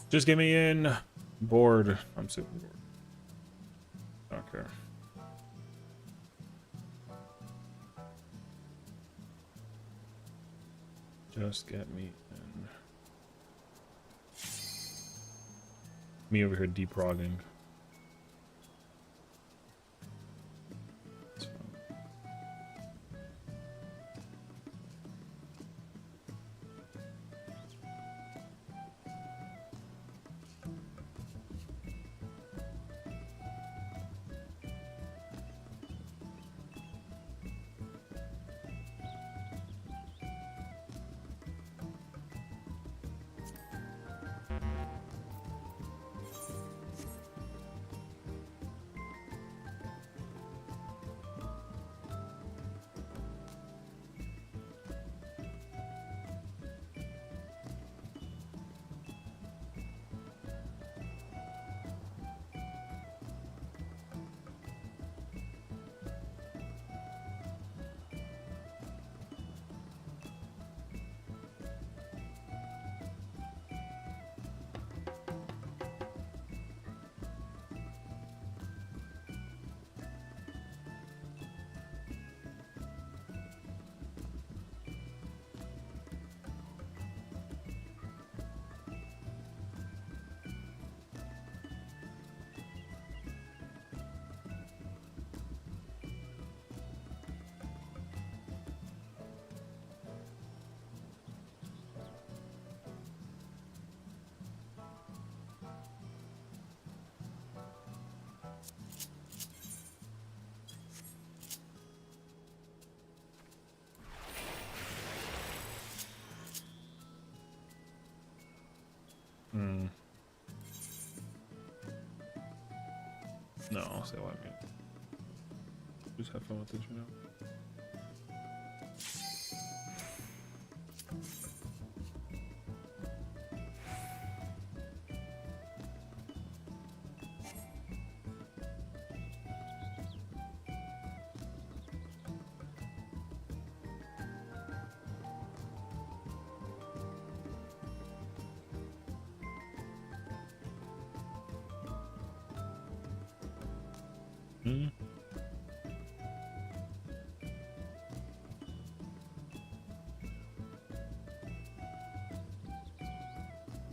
Just get me in. Bored. I'm super bored. Okay. Just get me in. Me over here deprogging. It's fine. No, I'll say what I mean. Just have fun with this right now. Hmm.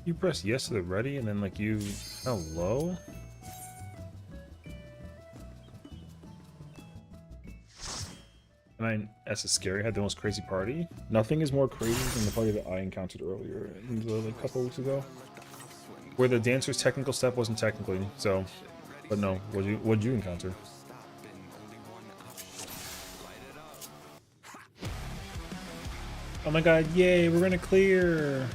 You press yes to the ready and then like you hello? And that's a scary. I had the most crazy party. Nothing is more crazy than the party that I encountered earlier, like a couple weeks ago, where the dancer's technical step wasn't technically so. But no, what'd you encounter? Oh my god! Yay! We're gonna clear.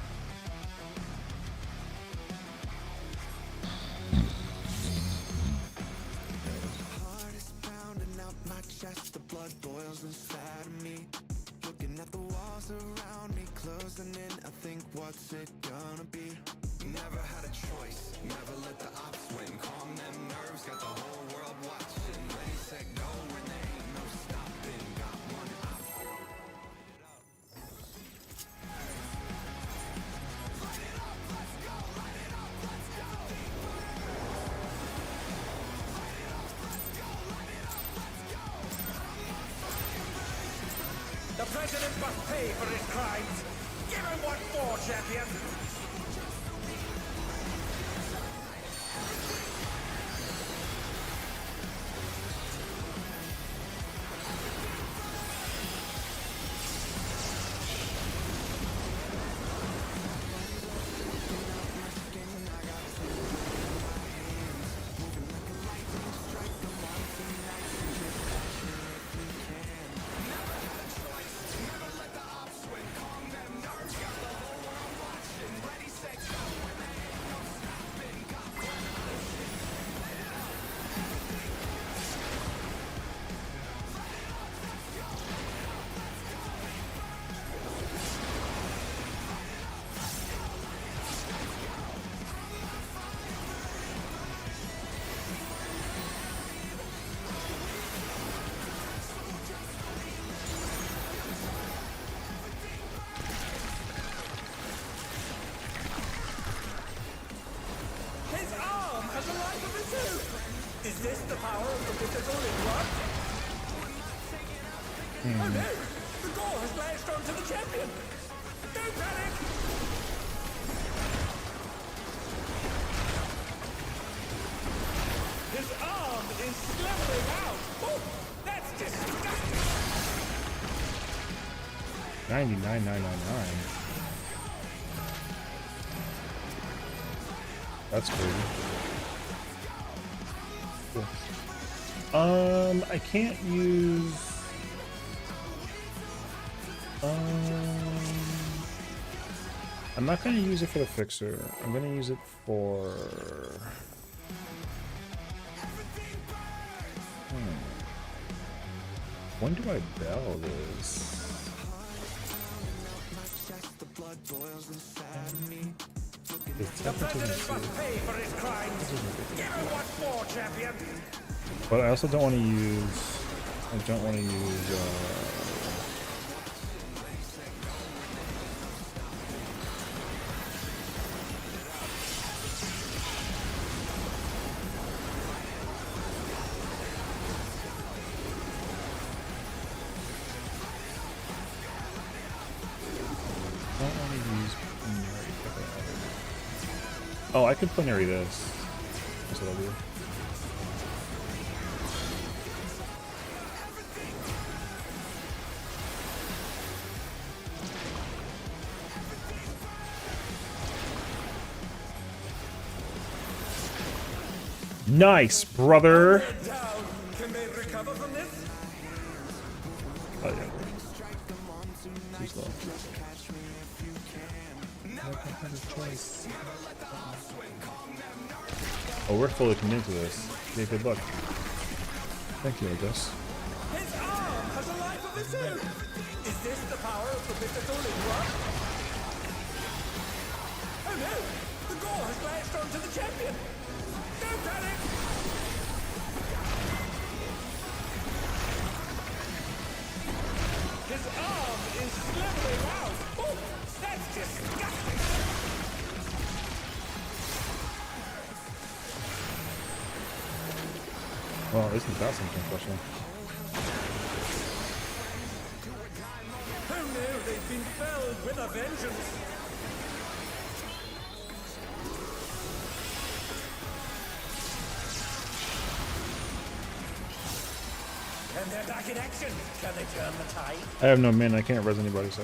The president must pay for his crimes. Give him what for, champion. Is this the power of the physical in blood? Oh no! The gore has lashed onto the champion! Don't panic! His arm is slithering out! Oh, that's disgusting! 99,999. That's crazy. Cool. I can't use. I'm not gonna use it for the fixer. I'm gonna use it for. When do I bell this? But I also don't want to use. I don't want to use. Oh, I could plenary this. That's what I'll do. Nice, brother. Can they recover from this? Oh yeah. Too slow. Oh, we're fully committed to this. Yeah, good luck. Thank you, I guess. His arm has a life of its own. Is this the power of the mythical in one? Oh no! The gore has latched onto the champion. Don't panic. His arm is slithering out. Oh, that's disgusting. Well, isn't that something special? Oh no, they've been felled with a vengeance. And they're back in action. Can they turn the tide? I have no min. I can't res anybody, so.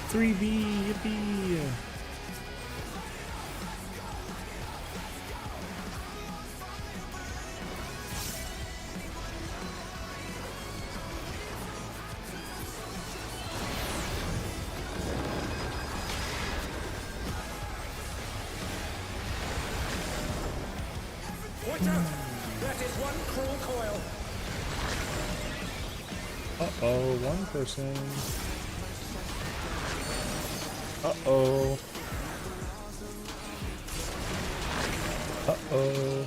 Three B, yippee! Watch out! That is one cruel coil. Uh-oh, one person. Uh-oh. Uh-oh.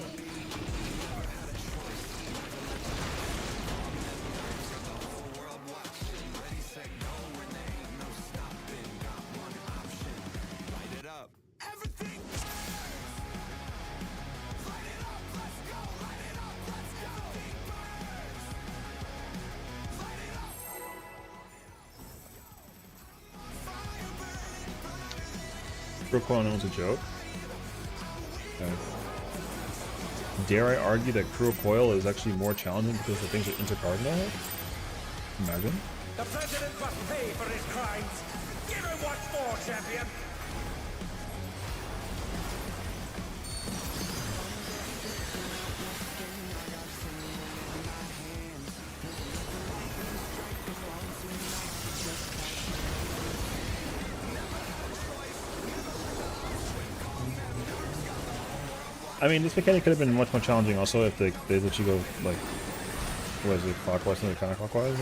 Cruel Coil was a joke. Okay. Dare I argue that Cruel Coil is actually more challenging because the things are intercardinal? Imagine. The president must pay for his crimes. Give him what's for, champion. I mean, this mechanic could have been much more challenging also if they let you go, like, what is it, clockwise and counterclockwise?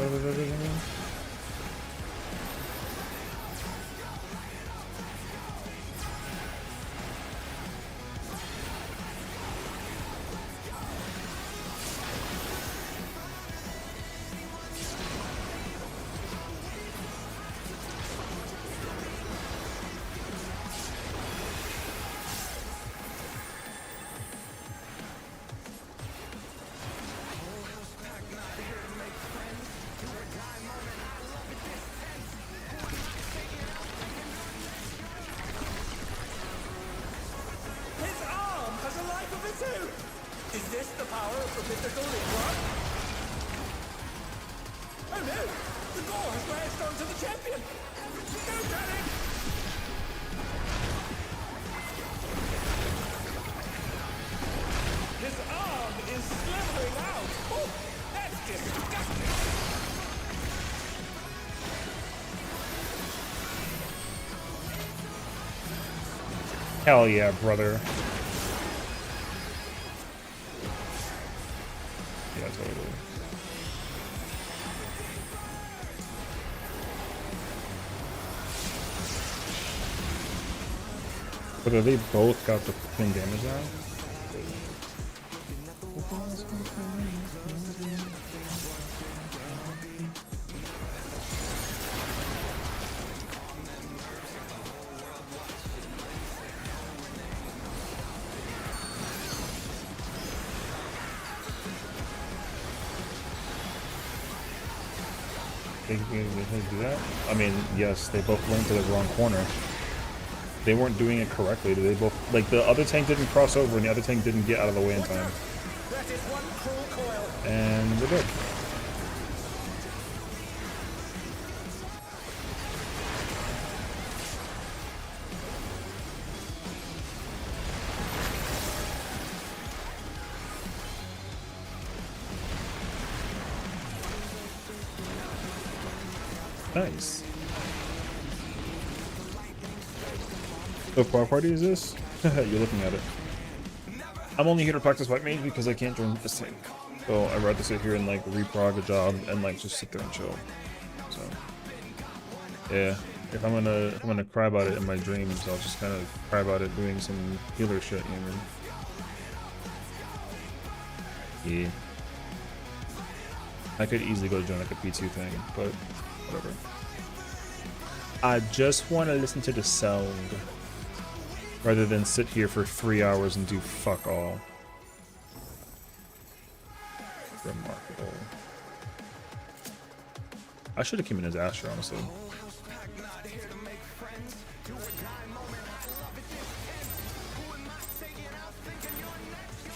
His arm has a life of its own. Is this the power of the mythical in one? Oh no! The gore has latched onto the champion. Don't panic. His arm is slithering out. Oh, that's disgusting. Hell yeah, brother. Yeah, totally. But are they both got the fucking damage now? They do that? I mean, yes, they both went to the wrong corner. They weren't doing it correctly. They both, like, the other tank didn't cross over and the other tank didn't get out of the way in time. That is one cruel coil. And we're good. Nice. What power party is this? You're looking at it. I'm only here to practice white mage because I can't join this thing. So I'd rather sit here and like reprog a job and like just sit there and chill. So yeah, if I'm gonna cry about it in my dreams, I'll just kind of cry about it doing some healer shit, you know what I mean? Yeah. I could easily go join like a P2 thing, but whatever. I just want to listen to the sound rather than sit here for 3 hours and do fuck all. Remarkable. I should have came in as Asher, honestly.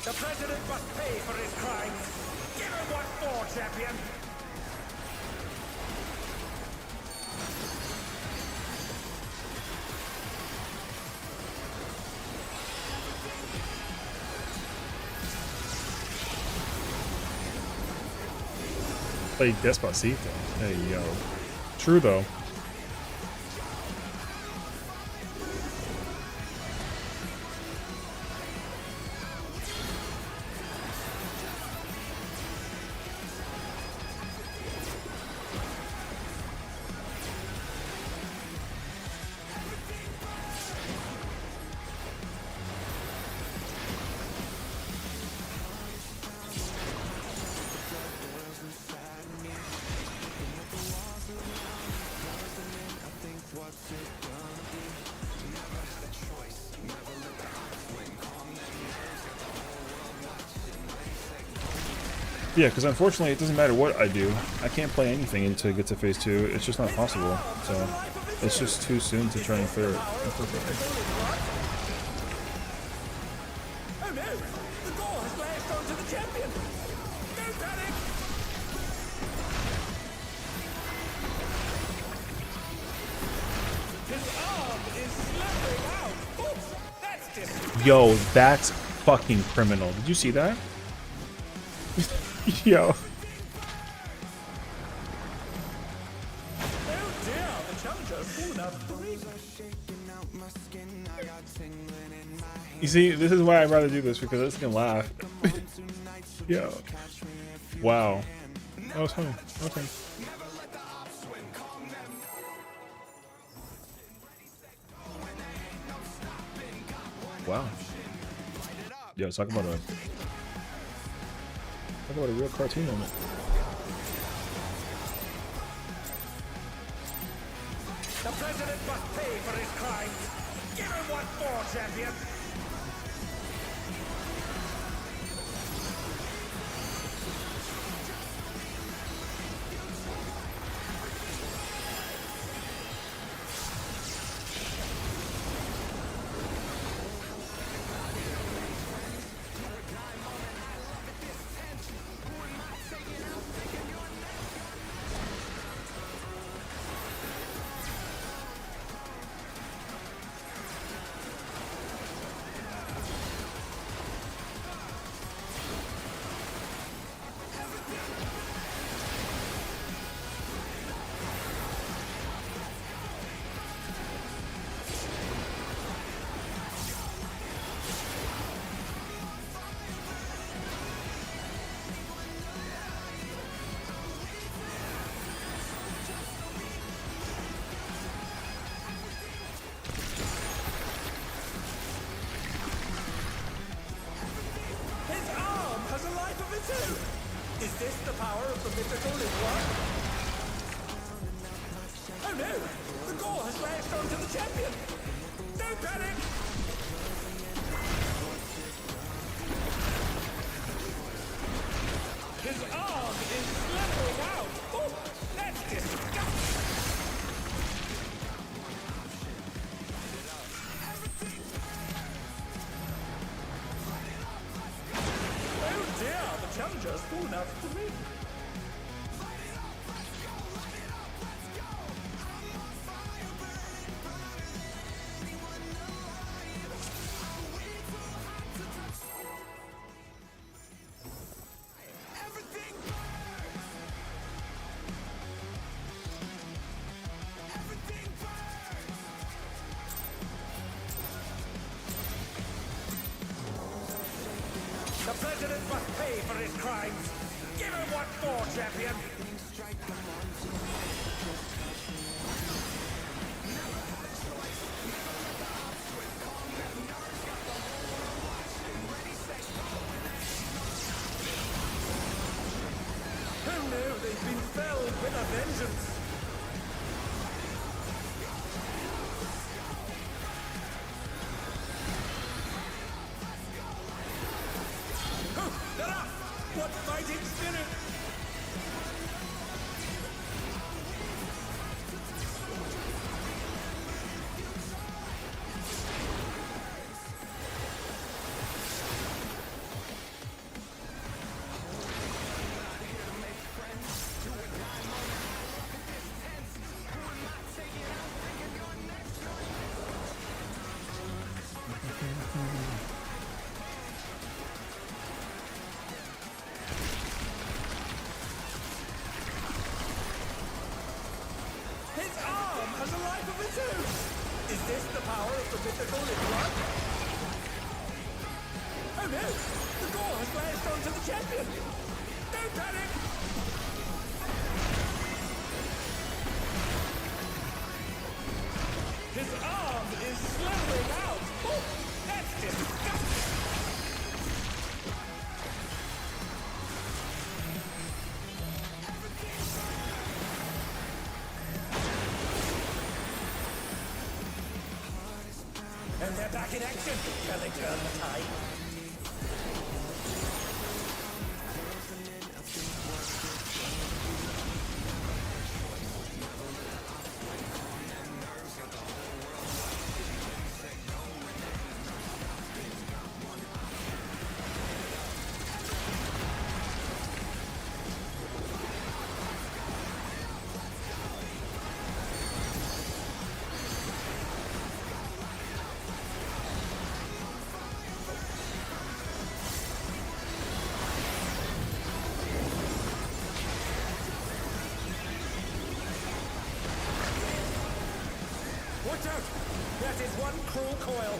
The president must pay for his crimes. Give him what for, champion. Play Despacito. Hey, yo. True, though. Yeah, because unfortunately it doesn't matter what I do. I can't play anything until it gets to phase 2. It's just not possible. So it's just too soon to try and clear it. Oh no! The goal has lashed onto the champion! Don't panic! His arm is slipping out! Oops! That's just... Yo, that's fucking criminal. Did you see that? Yo. Oh dear, the challenger's fallen out of the ring. You see, this is why I'd rather do this, because I just can laugh. Yo. Wow. That was funny. That was funny. Wow. Yo, talk about a real cartoon moment. The president must pay for his crimes. Give him what for, champion. Is this the power of the mythical in one? Oh no! The gore has lashed onto the champion! Don't panic! His arm is slithering out! Oh, that's disgusting! Oh dear, the challenger's fallen out of the ring. The president must pay for his crimes. Give him what for, champion. Who knew they'd been felled with a vengeance? They're up! What fighting spirit! His arm has a life of its own! Is this the power of the mythical in blood? Oh no! The gore has lashed onto the champion! Don't panic! His arm is slithering out! Oh, that's disgusting! And they're back in action! Can they turn the tide? Watch out! That is one cruel coil!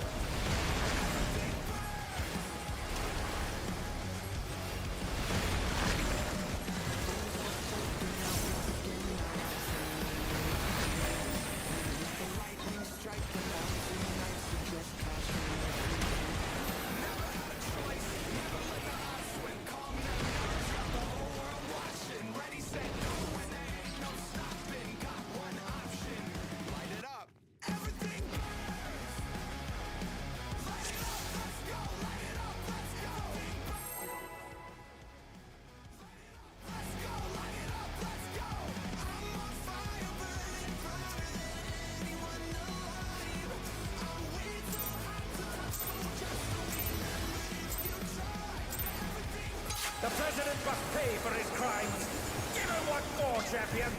The president must pay for his crimes. Give him what for, champion.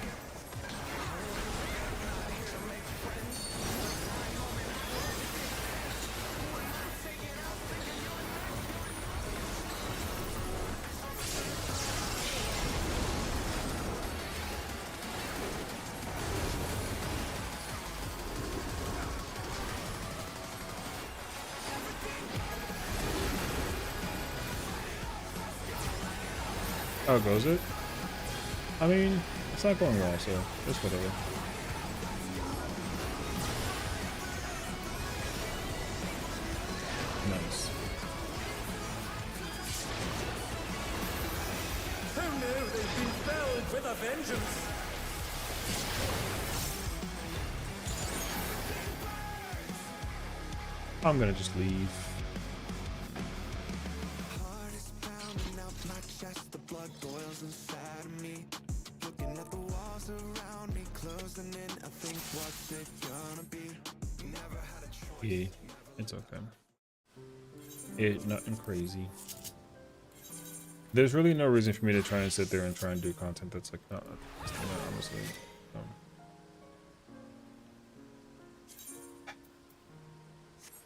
How goes it? I mean, it's not going well, so just whatever. Nice. Who knew they'd been felled with a vengeance? I'm gonna just leave. Yeah, it's okay. Nothing crazy. There's really no reason for me to try and sit there and try and do content that's like not, honestly.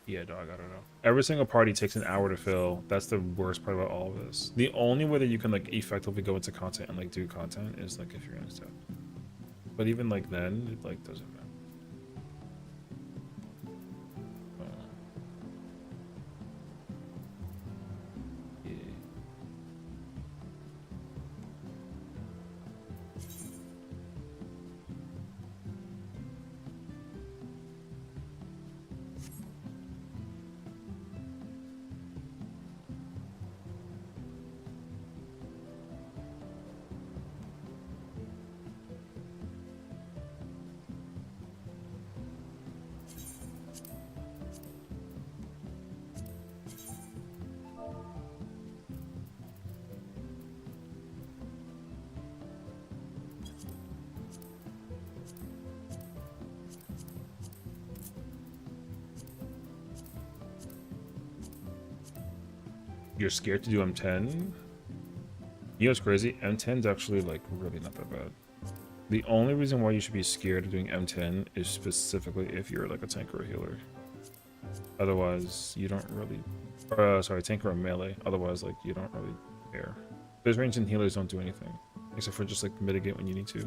Yeah, dog, I don't know. Every single party takes an hour to fill. That's the worst part about all of this. The only way that you can like effectively go into content and like do content is like if you're gonna step. But even like then, it like doesn't matter. Yeah. You're scared to do M10? You know what's crazy? M10's actually like really not that bad. The only reason why you should be scared of doing M10 is specifically if you're like a tank or a healer. Otherwise, you don't really... sorry, tank or a melee. Otherwise, like, you don't really care. Those ranged and healers don't do anything. Except for just, like, mitigate when you need to.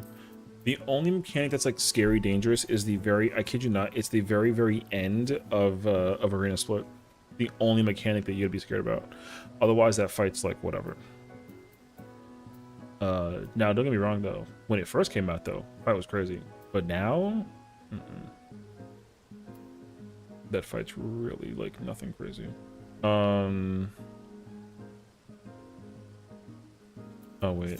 The only mechanic that's, like, scary dangerous is the very... I kid you not, it's the very, very end of Arena Split. The only mechanic that you gotta be scared about. Otherwise, that fight's, like, whatever. Now, don't get me wrong, though. When it first came out, though, fight was crazy. But now... that fight's really like nothing crazy. Oh wait,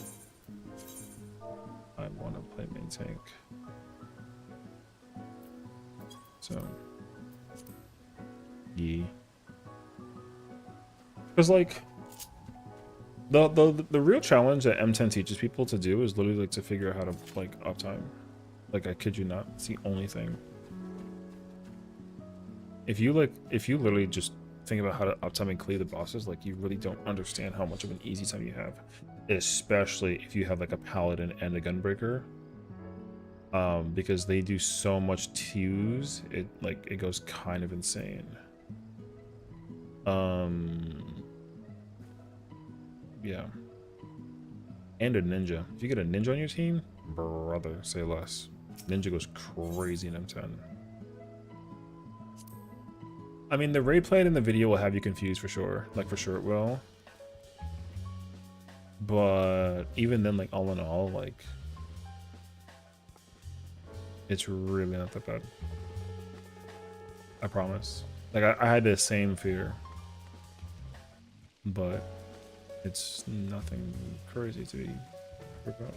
I want to play main tank, so yeah. Because like the real challenge that M10 teaches people to do is literally like to figure out how to like uptime. Like, I kid you not, it's the only thing. If you literally just think about how to uptime and clear the bosses, like, you really don't understand how much of an easy time you have, especially if you have like a paladin and a gunbreaker, because they do so much twos, it goes kind of insane. Yeah, and a ninja. If you get a ninja on your team, brother, say less. Ninja goes crazy in M10. I mean, the raid plan in the video will have you confused for sure. Like, for sure it will. But even then, like, all in all, like, it's really not that bad. I promise. Like, I had the same fear. But it's nothing crazy to be about.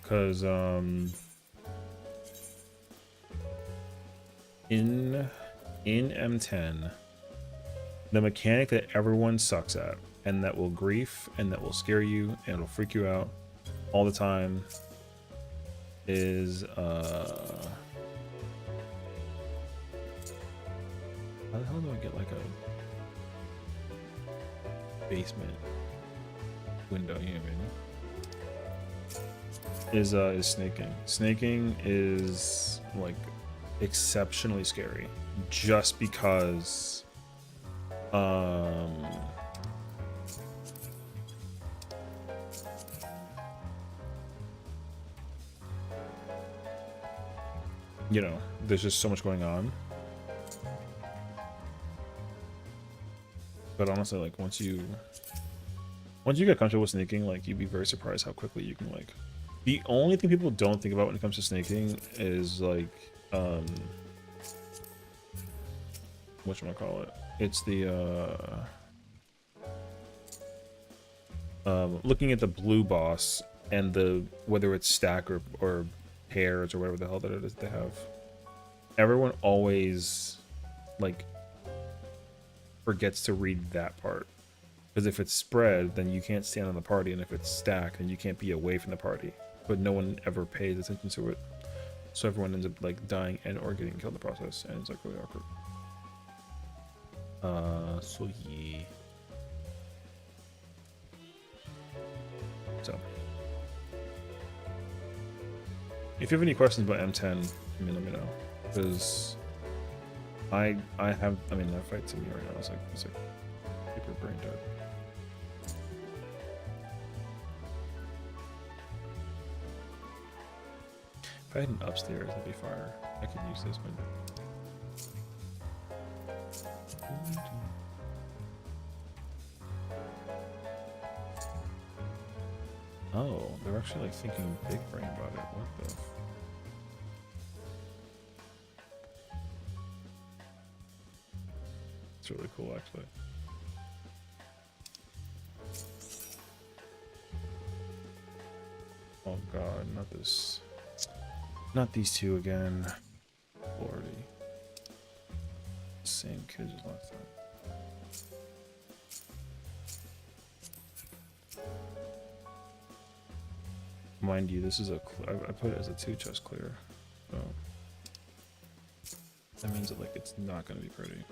Because in M10, the mechanic that everyone sucks at, and that will grief, and that will scare you, and it'll freak you out all the time, is how the hell do I get like a basement window? You know what I mean? Is snaking. Snaking is like exceptionally scary, just because you know, there's just so much going on. But honestly, like, once you get comfortable with snaking, like, you'd be very surprised how quickly you can, like... The only thing people don't think about when it comes to snaking is, like, whatchamacallit? It's the, looking at the blue boss and the, whether it's stack or pairs or whatever the hell that it is they have. Everyone always, like, forgets to read that part. Because if it's spread, then you can't stand on the party, and if it's stacked, then you can't be away from the party. But no one ever pays attention to it, so everyone ends up like dying and or getting killed in the process, and it's like really awkward. So yeah. So, if you have any questions about M10, I mean, let me know, because I have, I mean, that fight to me right now is like super brain dead. If I had an upstairs, that'd be fire. I could use this window. Oh, they're actually like thinking big brain about it. What the? It's really cool, actually. Oh god, not this. Not these two again. Lordy. Same kids as last time. Mind you, this is I put it as a 2 chest clear, so that means that like it's not gonna be pretty.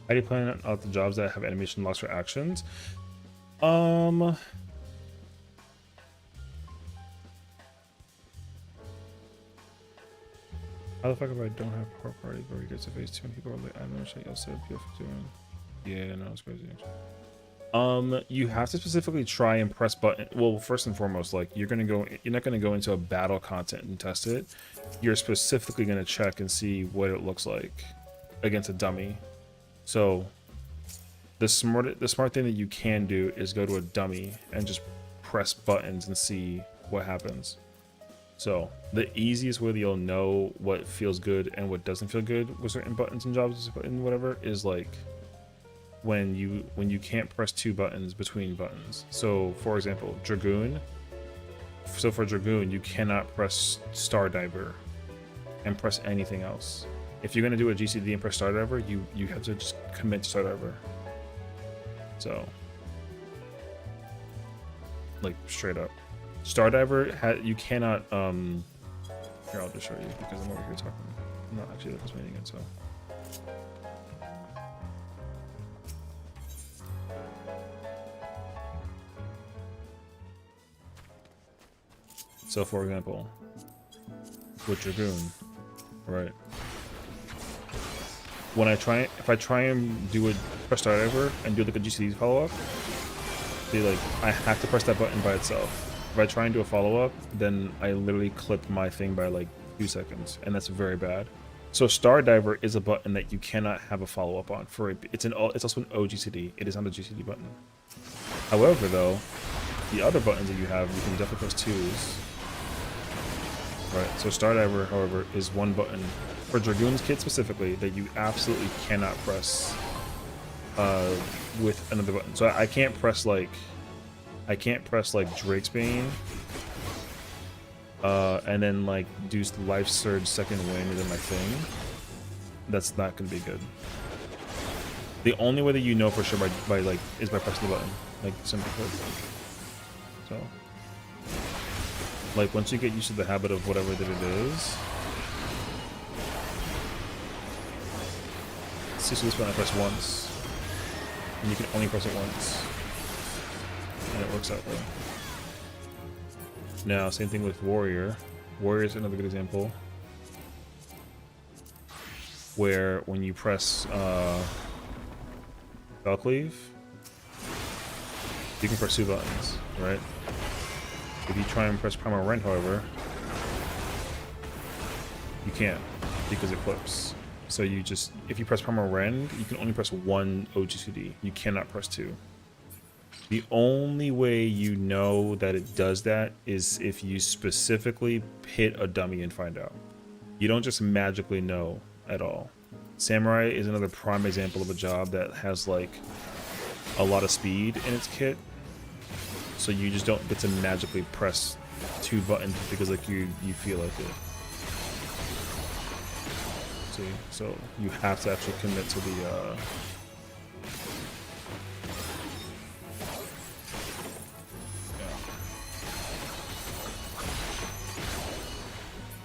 How do you plan out the jobs that have animation locks for actions? How the fuck if I don't have power party where we get to phase 2 and people are like, I don't know what else said PF doing. Yeah, no, it's crazy. You have to specifically try and press button. Well, first and foremost, like you're not gonna go into a battle content and test it. You're specifically gonna check and see what it looks like against a dummy. So the smart thing that you can do is go to a dummy and just press buttons and see what happens. So the easiest way that you'll know what feels good and what doesn't feel good with certain buttons and jobs and whatever is like when you can't press 2 buttons between buttons. So for example, Dragoon. So for Dragoon, you cannot press Star Diver and press anything else. If you're gonna do a GCD and press Star Diver, you have to just commit to Star Diver. So, like straight up, Star Diver you cannot. Here, I'll just show you because I'm over here talking. I'm not actually explaining it. So for example, with Dragoon, right? When if I try and do a press start over and do like a GCD follow up, I have to press that button by itself. If I try and do a follow up, then I literally clip my thing by like 2 seconds, and that's very bad. So Star Diver is a button that you cannot have a follow up on. It's also an OGCD. It is not a GCD button. However, though, the other buttons that you have, you can definitely press 2s. Right. So Star Diver, however, is one button for Dragoon's kit specifically that you absolutely cannot press with another button. So I can't press like Drake's Bane and then like do Life Surge Second Wind within my thing. That's not gonna be good. The only way that you know for sure is by pressing the button, like simply put. So like once you get used to the habit of whatever that it is. See, so this button I press once, and you can only press it once, and it works out well. Now, same thing with Warrior. Warrior is another good example, where when you press Valcleave, you can press 2 buttons, right? If you try and press Primal Rend, however, you can't because it clips. So if you press Primal Rend, you can only press 1 OGCD. You cannot press 2. The only way you know that it does that is if you specifically hit a dummy and find out. You don't just magically know at all. Samurai is another prime example of a job that has like a lot of speed in its kit. So you just don't get to magically press 2 buttons because like you feel like it. See, so you have to actually commit to the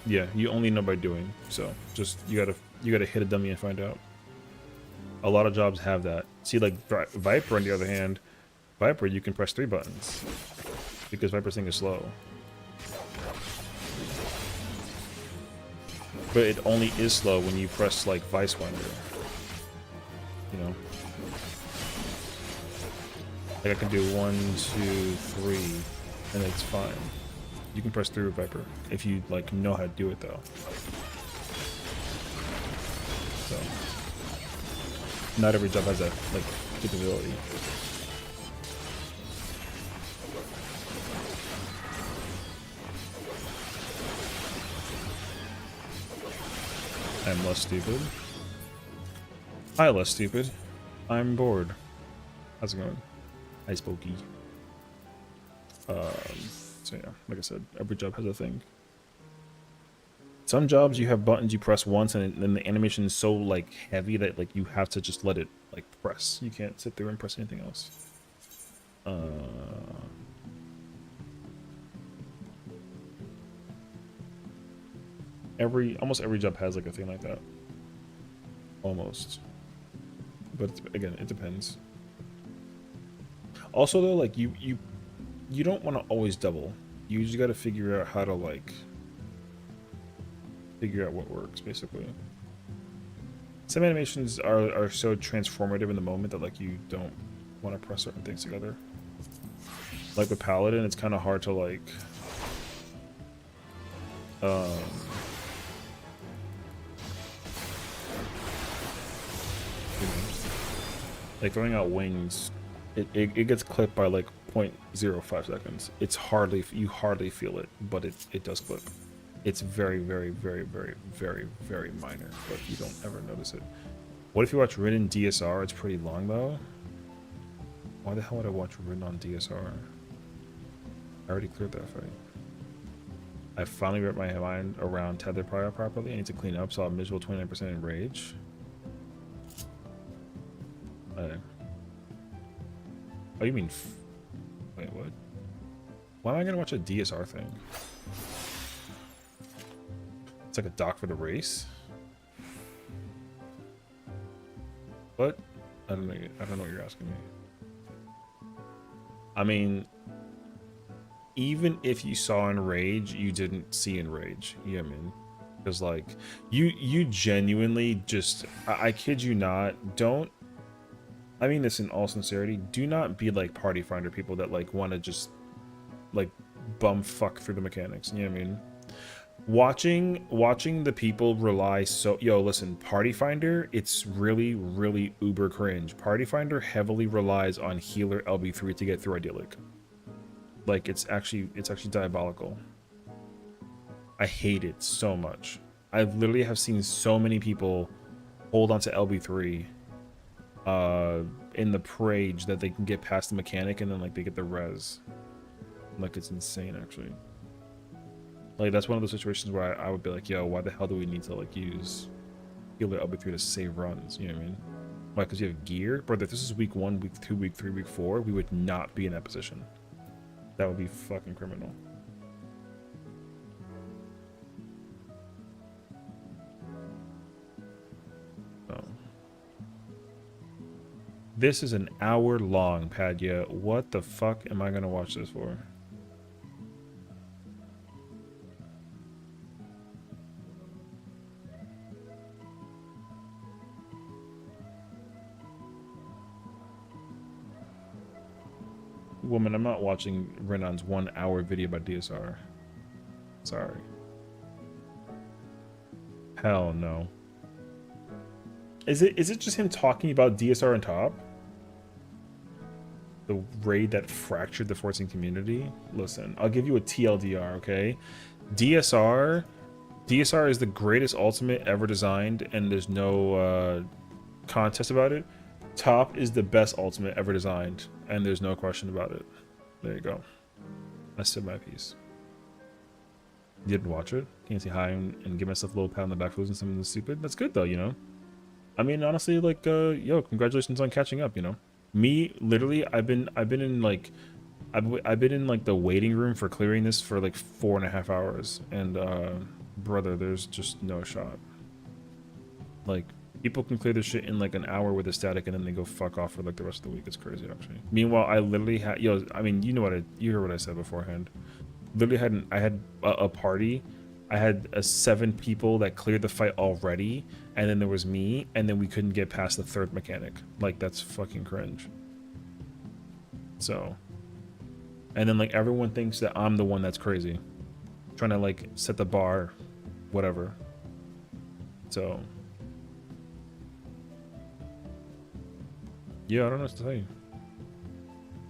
yeah, you only know by doing. So just you gotta hit a dummy and find out. A lot of jobs have that. See, like Viper on the other hand, Viper you can press 3 buttons because Viper's thing is slow. But it only is slow when you press like Vicewinder. You know. Like I can do 1, 2, 3, and it's fine. You can press through with Viper if you like know how to do it though. So not every job has that like capability. I'm less stupid. Hi, less stupid. I'm bored. How's it going? Hi, Spooky. So yeah, like I said, every job has a thing. Some jobs you have buttons you press once and then the animation is so like heavy that like you have to just let it like press. You can't sit there and press anything else. Almost every job has like a thing like that. Almost. But again, it depends. Also though, like you don't want to always double. You just got to figure out how to like figure out what works basically. Some animations are so transformative in the moment that like you don't want to press certain things together. Like with Paladin, it's kind of hard to like like throwing out wings, it gets clipped by like 0.05 seconds. It's hardly, you hardly feel it, but it does clip. It's very, very, very, very, very, very minor, but you don't ever notice it. What if you watch Rin in DSR? It's pretty long though. Why the hell would I watch Rin on DSR? I already cleared that fight. I finally wrapped my mind around tether prior properly. I need to clean up, so I'm miserable 29% in rage. Oh, you mean... Wait, what? Why am I gonna watch a DSR thing? It's like a doc for the race? What? I don't know what you're asking me. I mean... Even if you saw in Rage, you didn't see in Rage. You know what I mean? Because, like, you genuinely just... I kid you not, don't... I mean this in all sincerity, do not be like party finder people that like want to just like bum fuck through the mechanics. You know what I mean? Watching the people rely so... Yo, listen, party finder, it's really, really uber cringe. Party finder heavily relies on healer LB3 to get through idyllic. Like it's actually diabolical. I hate it so much. I literally have seen so many people hold on to LB3 in the parade that they can get past the mechanic and then like they get the res. Like it's insane actually. Like that's one of those situations where I would be like, yo, why the hell do we need to like use healer LB3 to save runs? You know what I mean? Why? Because you have gear? Brother, if this is week 1, week 2, week 3, week 4, we would not be in that position. That would be fucking criminal. Oh. This is an hour long, Padya. What the fuck am I gonna watch this for? Woman, I'm not watching Renon's 1 hour video about DSR. Sorry. Hell no. Is it just him talking about DSR on top? The raid that fractured the 14 community? Listen, I'll give you a TLDR, okay? DSR is the greatest ultimate ever designed, and there's no contest about it. Top is the best ultimate ever designed, and there's no question about it. There you go. I said my piece. You didn't watch it? Can you say hi and give myself a little pat on the back for losing something stupid? That's good though, you know? I mean, honestly, like, yo, congratulations on catching up, you know? Me, literally, I've been in like the waiting room for clearing this for like 4.5 hours, and brother, there's just no shot. Like, people can clear this shit in like an hour with a static, and then they go fuck off for like the rest of the week. It's crazy, actually. Meanwhile, I literally had, yo, I mean, you heard what I said beforehand. Literally I had a party. I had 7 people that cleared the fight already, and then there was me, and then we couldn't get past the 3rd mechanic. Like, that's fucking cringe. So, and then like everyone thinks that I'm the one that's crazy, trying to like set the bar, whatever. So, yeah, I don't know what to tell you.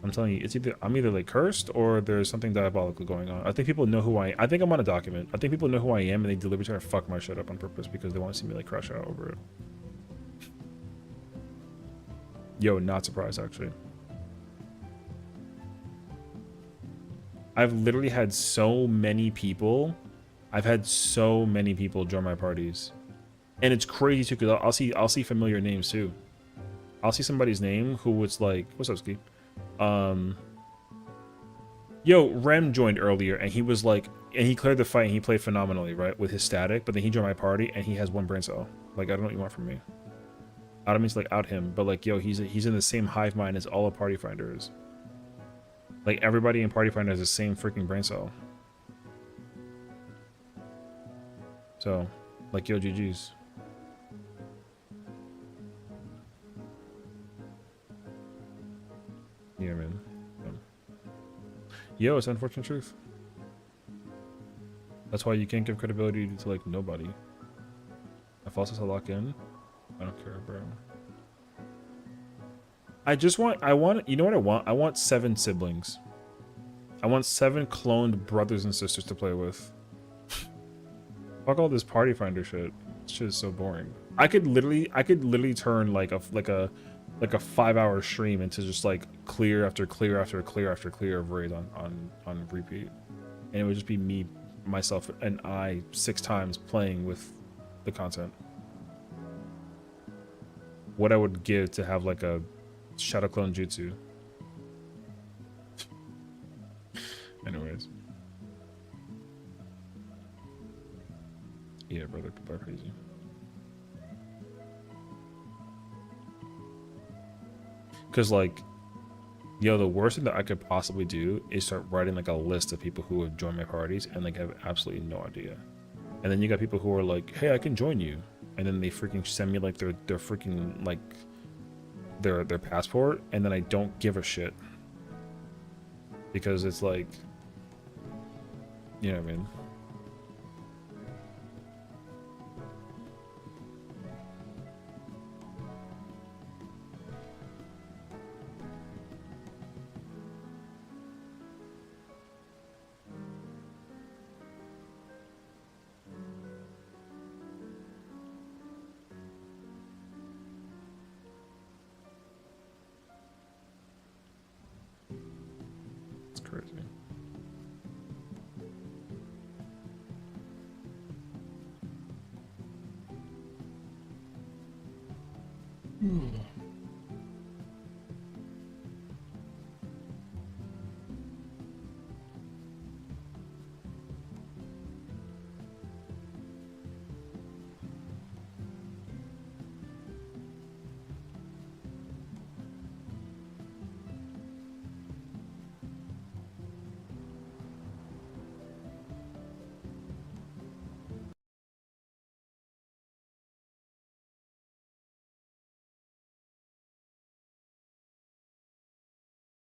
I'm telling you, it's either I'm either like cursed or there's something diabolical going on. I think people know who I think I'm on a document. I think people know who I am and they deliberately try to fuck my shit up on purpose because they want to see me like crash out over it. Yo, not surprised actually. I've literally had so many people. I've had so many people join my parties, and it's crazy too because I'll see familiar names too. I'll see somebody's name who it's like, what's up, Ski? Yo, Rem joined earlier, and he was like, and he cleared the fight, and he played phenomenally, right, with his static. But then he joined my party, and he has 1 brain cell. Like, I don't know what you want from me. I don't mean to like out him, but like, yo, he's in the same hive mind as all of Party Finders. Like everybody in Party Finder has the same freaking brain cell. So, like, yo, GG's. Yeah, man. Yo, it's unfortunate truth. That's why you can't give credibility to like nobody. If also to lock in, I don't care, bro. I want, you know what I want? I want 7 siblings. I want 7 cloned brothers and sisters to play with. Fuck all this Party Finder shit. This shit is so boring. I could literally turn like a 5-hour stream into just like clear after clear after clear after clear of raids on repeat, and it would just be me, myself, and I 6 times playing with the content. What I would give to have like a shadow clone jutsu. Anyways. Yeah, brother, people are crazy. Because, like, yo, the worst thing that I could possibly do is start writing, like, a list of people who have joined my parties and, like, have absolutely no idea. And then you got people who are like, hey, I can join you. And then they freaking send me, like, their freaking, like, their passport. And then I don't give a shit. Because it's like, you know what I mean? It's crazy.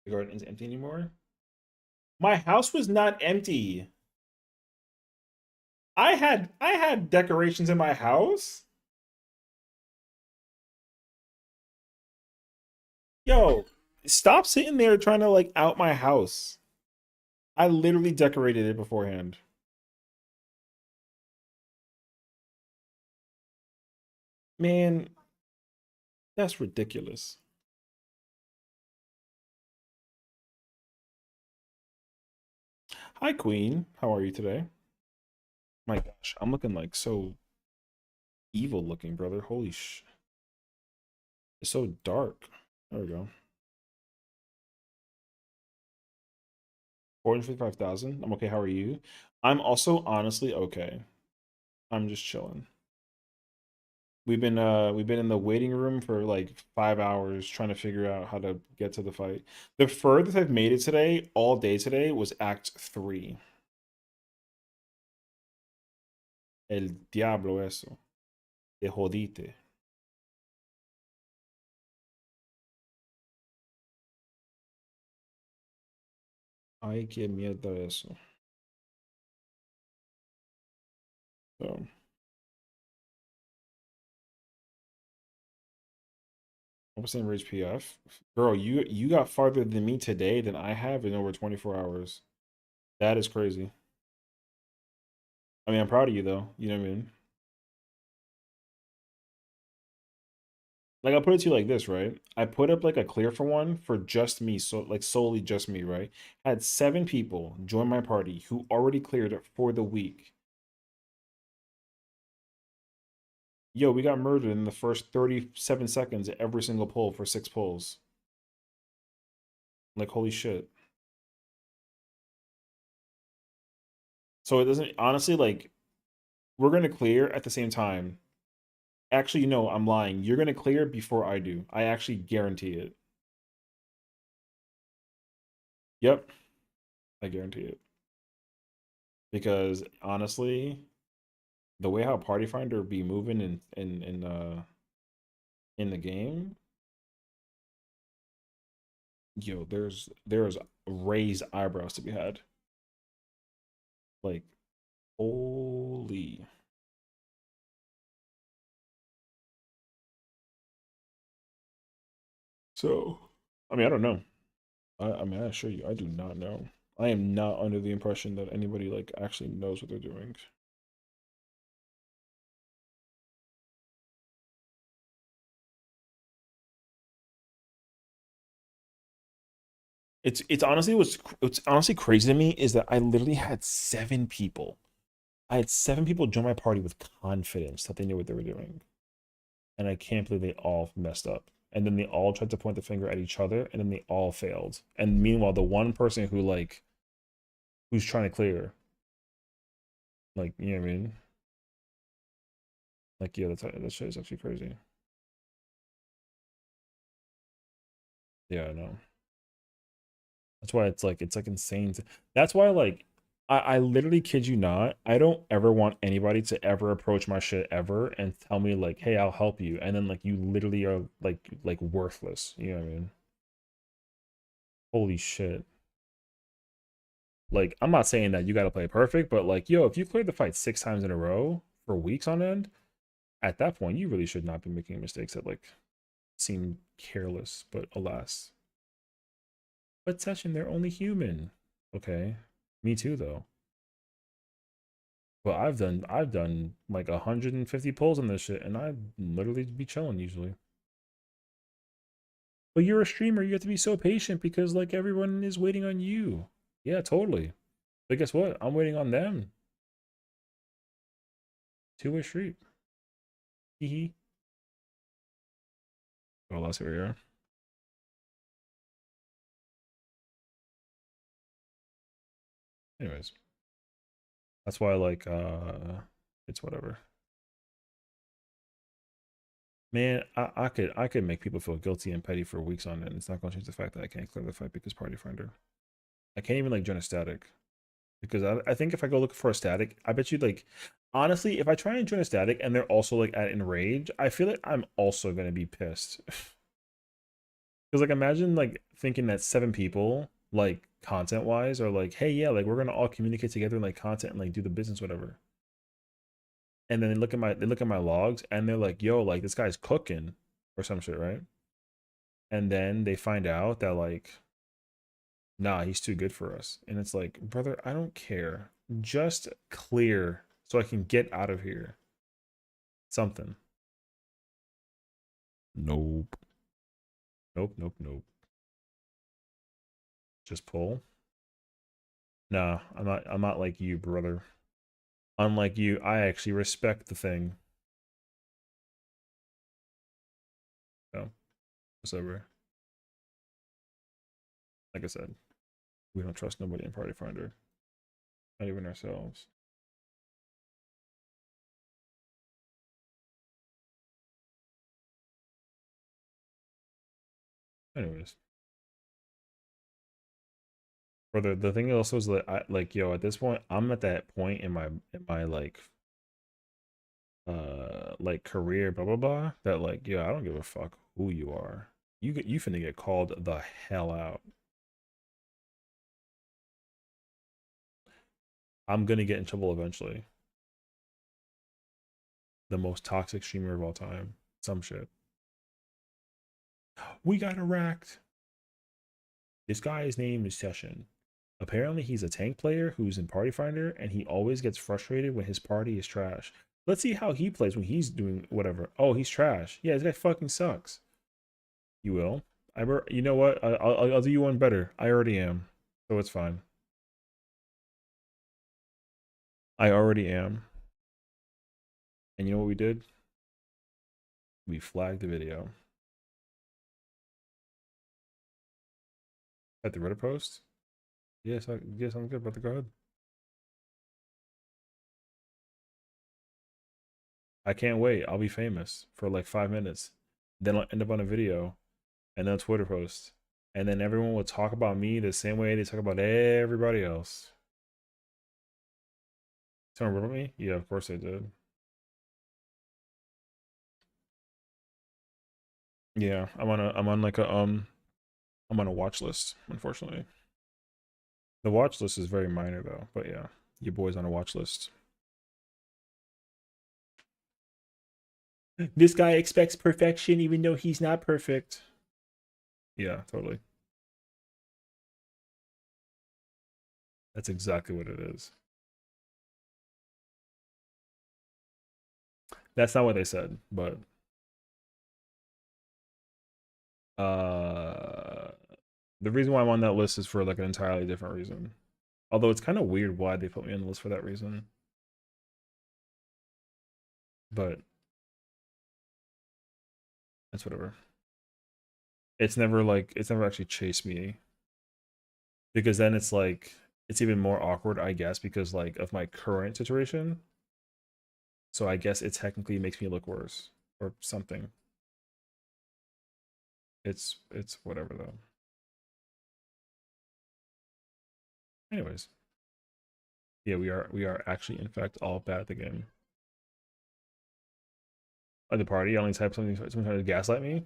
The garden isn't empty anymore. My house was not empty. I had decorations in my house. Yo, stop sitting there trying to like out my house. I literally decorated it beforehand. Man, that's ridiculous. Hi, Queen. How are you today? My gosh, I'm looking like so evil looking, brother. Holy sh. It's so dark. There we go. 455,000. I'm okay. How are you? I'm also honestly okay. I'm just chilling. We've been in the waiting room for like 5 hours trying to figure out how to get to the fight. The furthest I've made it today, all day today, was Act 3. El diablo eso. Te jodite. Ay, qué mierda eso. So, what percent rage PF? Girl, you got farther than me today than I have in over 24 hours. That is crazy. I mean, I'm proud of you though. You know what I mean? Like I'll put it to you like this, right? I put up like a clear for one for just me, so like solely just me, right? I had 7 people join my party who already cleared it for the week. Yo, we got murdered in the first 37 seconds at every single pull for 6 pulls. Like holy shit. So it doesn't honestly like we're gonna clear at the same time. Actually, no, I'm lying. You're gonna clear before I do. I actually guarantee it. Yep, I guarantee it. Because honestly, the way how Party Finder be moving in the game, yo, there's raised eyebrows to be had. Like, holy. So, I mean, I don't know. I mean, I assure you, I do not know. I am not under the impression that anybody like actually knows what they're doing. It's honestly what's honestly crazy to me is that I literally had 7 people. I had 7 people join my party with confidence that they knew what they were doing, and I can't believe they all messed up. And then they all tried to point the finger at each other, and then they all failed. And meanwhile, the one person who like who's trying to clear, like you know what I mean? Like yeah, that shit is actually crazy. Yeah, I know. That's why it's like insane. That's why like I literally kid you not. I don't ever want anybody to ever approach my shit ever and tell me like, hey, I'll help you. And then like you literally are like worthless. You know what I mean? Holy shit. Like, I'm not saying that you gotta play perfect, but like, yo, if you cleared the fight 6 times in a row for weeks on end, at that point you really should not be making mistakes that like seem careless, but alas. But Session, they're only human. Okay. Me too though. But I've done like 150 pulls on this shit, and I literally be chilling usually. But you're a streamer, you have to be so patient because like everyone is waiting on you. Yeah, totally. But guess what? I'm waiting on them. Two-way street. Hee hee. Well, that's where we are. Anyways, that's why like it's whatever. Man, I could make people feel guilty and petty for weeks on end. It's not gonna change the fact that I can't clear the fight because Party Finder. I can't even like join a static. Because I think if I go looking for a static, I bet you like honestly, if I try and join a static and they're also like at enrage, I feel like I'm also gonna be pissed. Because like imagine like thinking that 7 people, like content wise, are like, hey yeah, like we're gonna all communicate together and like content and like do the business, whatever. And then they look at my logs and they're like, yo, like this guy's cooking or some shit, right? And then they find out that like nah, he's too good for us. And it's like, brother, I don't care. Just clear so I can get out of here. Something. Nope. Nope, nope, nope. Just pull. Nah, I'm not like you, brother. Unlike you, I actually respect the thing. So, it's over. Like I said, we don't trust nobody in Party Finder. Not even ourselves. Anyways. Brother, the thing also is that I like yo, at this point, I'm at that point in my like career, blah blah blah, that like, yeah, I don't give a fuck who you are. You finna get called the hell out. I'm gonna get in trouble eventually. The most toxic streamer of all time. Some shit. We got racked. This guy's name is Sessiion. Apparently, he's a tank player who's in Party Finder, and he always gets frustrated when his party is trash. Let's see how he plays when he's doing whatever. Oh, he's trash. Yeah, this guy fucking sucks. You will. You know what? I'll do you one better. I already am, so it's fine. I already am. And you know what we did? We flagged the video. At the Reddit post? Yes, I'm good, but go ahead. I can't wait. I'll be famous for like 5 minutes. Then I'll end up on a video and then a Twitter post. And then everyone will talk about me the same way they talk about everybody else. Someone wrote me? Yeah, of course they did. Yeah, I'm on a watch list, unfortunately. The watch list is very minor though, but yeah, your boy's on a watch list. This guy expects perfection even though he's not perfect. Yeah, totally. That's exactly what it is. That's not what they said, but the reason why I'm on that list is for like an entirely different reason. Although it's kind of weird why they put me on the list for that reason. But that's whatever. It's never actually chased me. Because then it's like it's even more awkward, I guess, because like of my current situation. So I guess it technically makes me look worse or something. It's whatever though. Anyways. Yeah, we are actually in fact all bad at the game. At the party, I only type something someone trying to gaslight me.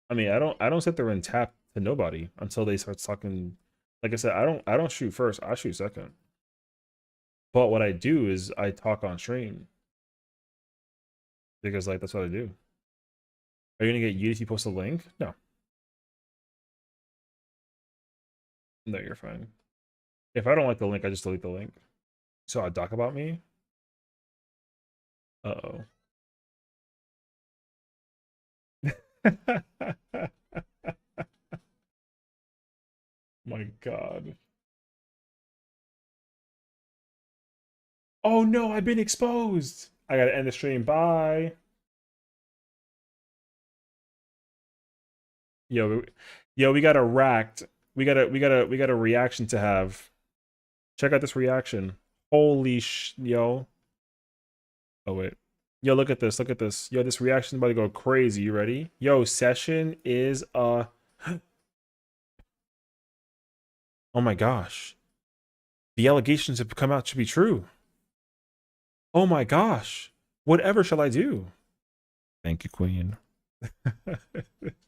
I mean, I don't sit there and tap to nobody until they start talking. Like I said, I don't shoot first, I shoot second. But what I do is I talk on stream. Because like that's what I do. Are you gonna get used if you post a link? No. No, you're fine. If I don't like the link, I just delete the link. So I talk about me. Uh-oh. My God. Oh no, I've been exposed. I gotta end the stream. Bye. Yo, we got a racked. We got a reaction to have. Check out this reaction. Holy yo. Oh wait. Yo, look at this. Look at this. Yo, this reaction is about to go crazy. You ready? Yo, Sessiion is Oh my gosh. The allegations have come out to be true. Oh my gosh. Whatever shall I do? Thank you, Queen.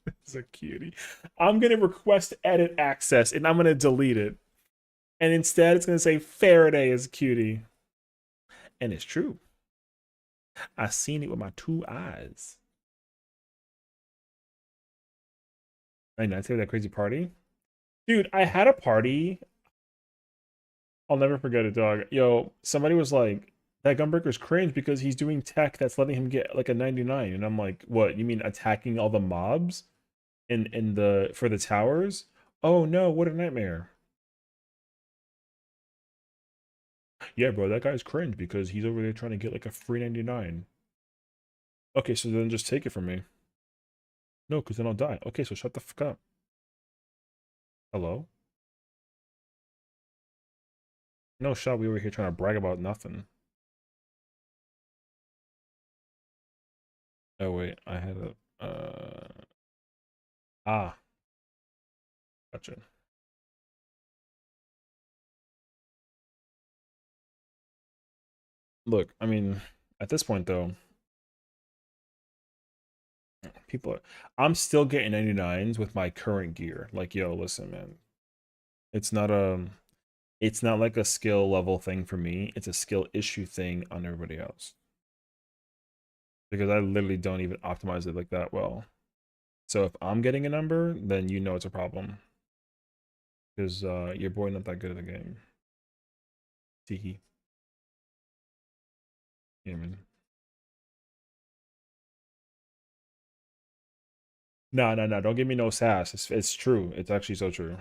It's a cutie. I'm gonna request edit access and I'm gonna delete it. And instead it's gonna say Faraday is a cutie. And it's true. I seen it with my 2 eyes. I know, I tell you that crazy party. Dude, I had a party. I'll never forget it, dog. Yo, somebody was like, that Gunbreaker's cringe because he's doing tech that's letting him get like a 99. And I'm like, what? You mean attacking all the mobs in the for the towers? Oh no, what a nightmare. Yeah, bro, that guy's cringe because he's over there trying to get like a free 99. Okay, so then just take it from me. No, because then I'll die. Okay, so shut the fuck up. Hello? No shot, we were here trying to brag about nothing. Oh wait, I had a gotcha. Look, I mean, at this point though, I'm still getting 99s with my current gear. Like, yo, listen, man. It's not it's not like a skill level thing for me. It's a skill issue thing on everybody else. Because I literally don't even optimize it like that well. So if I'm getting a number, then you know it's a problem. Because your boy not that good at the game. Tiki. Yeah, man. No, no, no. Don't give me no sass. It's true. It's actually so true.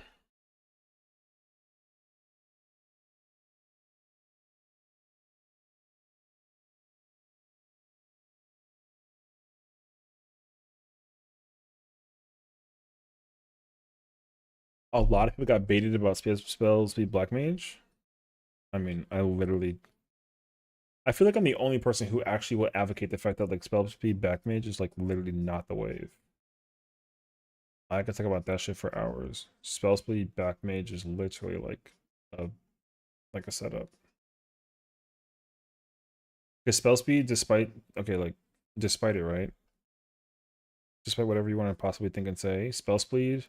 A lot of people got baited about spell speed black mage. I mean, I feel like I'm the only person who actually would advocate the fact that like spell speed black mage is like literally not the wave. I could talk about that shit for hours. Spell speed black mage is literally a like a setup. Because spell speed, despite despite it, right? Despite whatever you want to possibly think and say, spell speed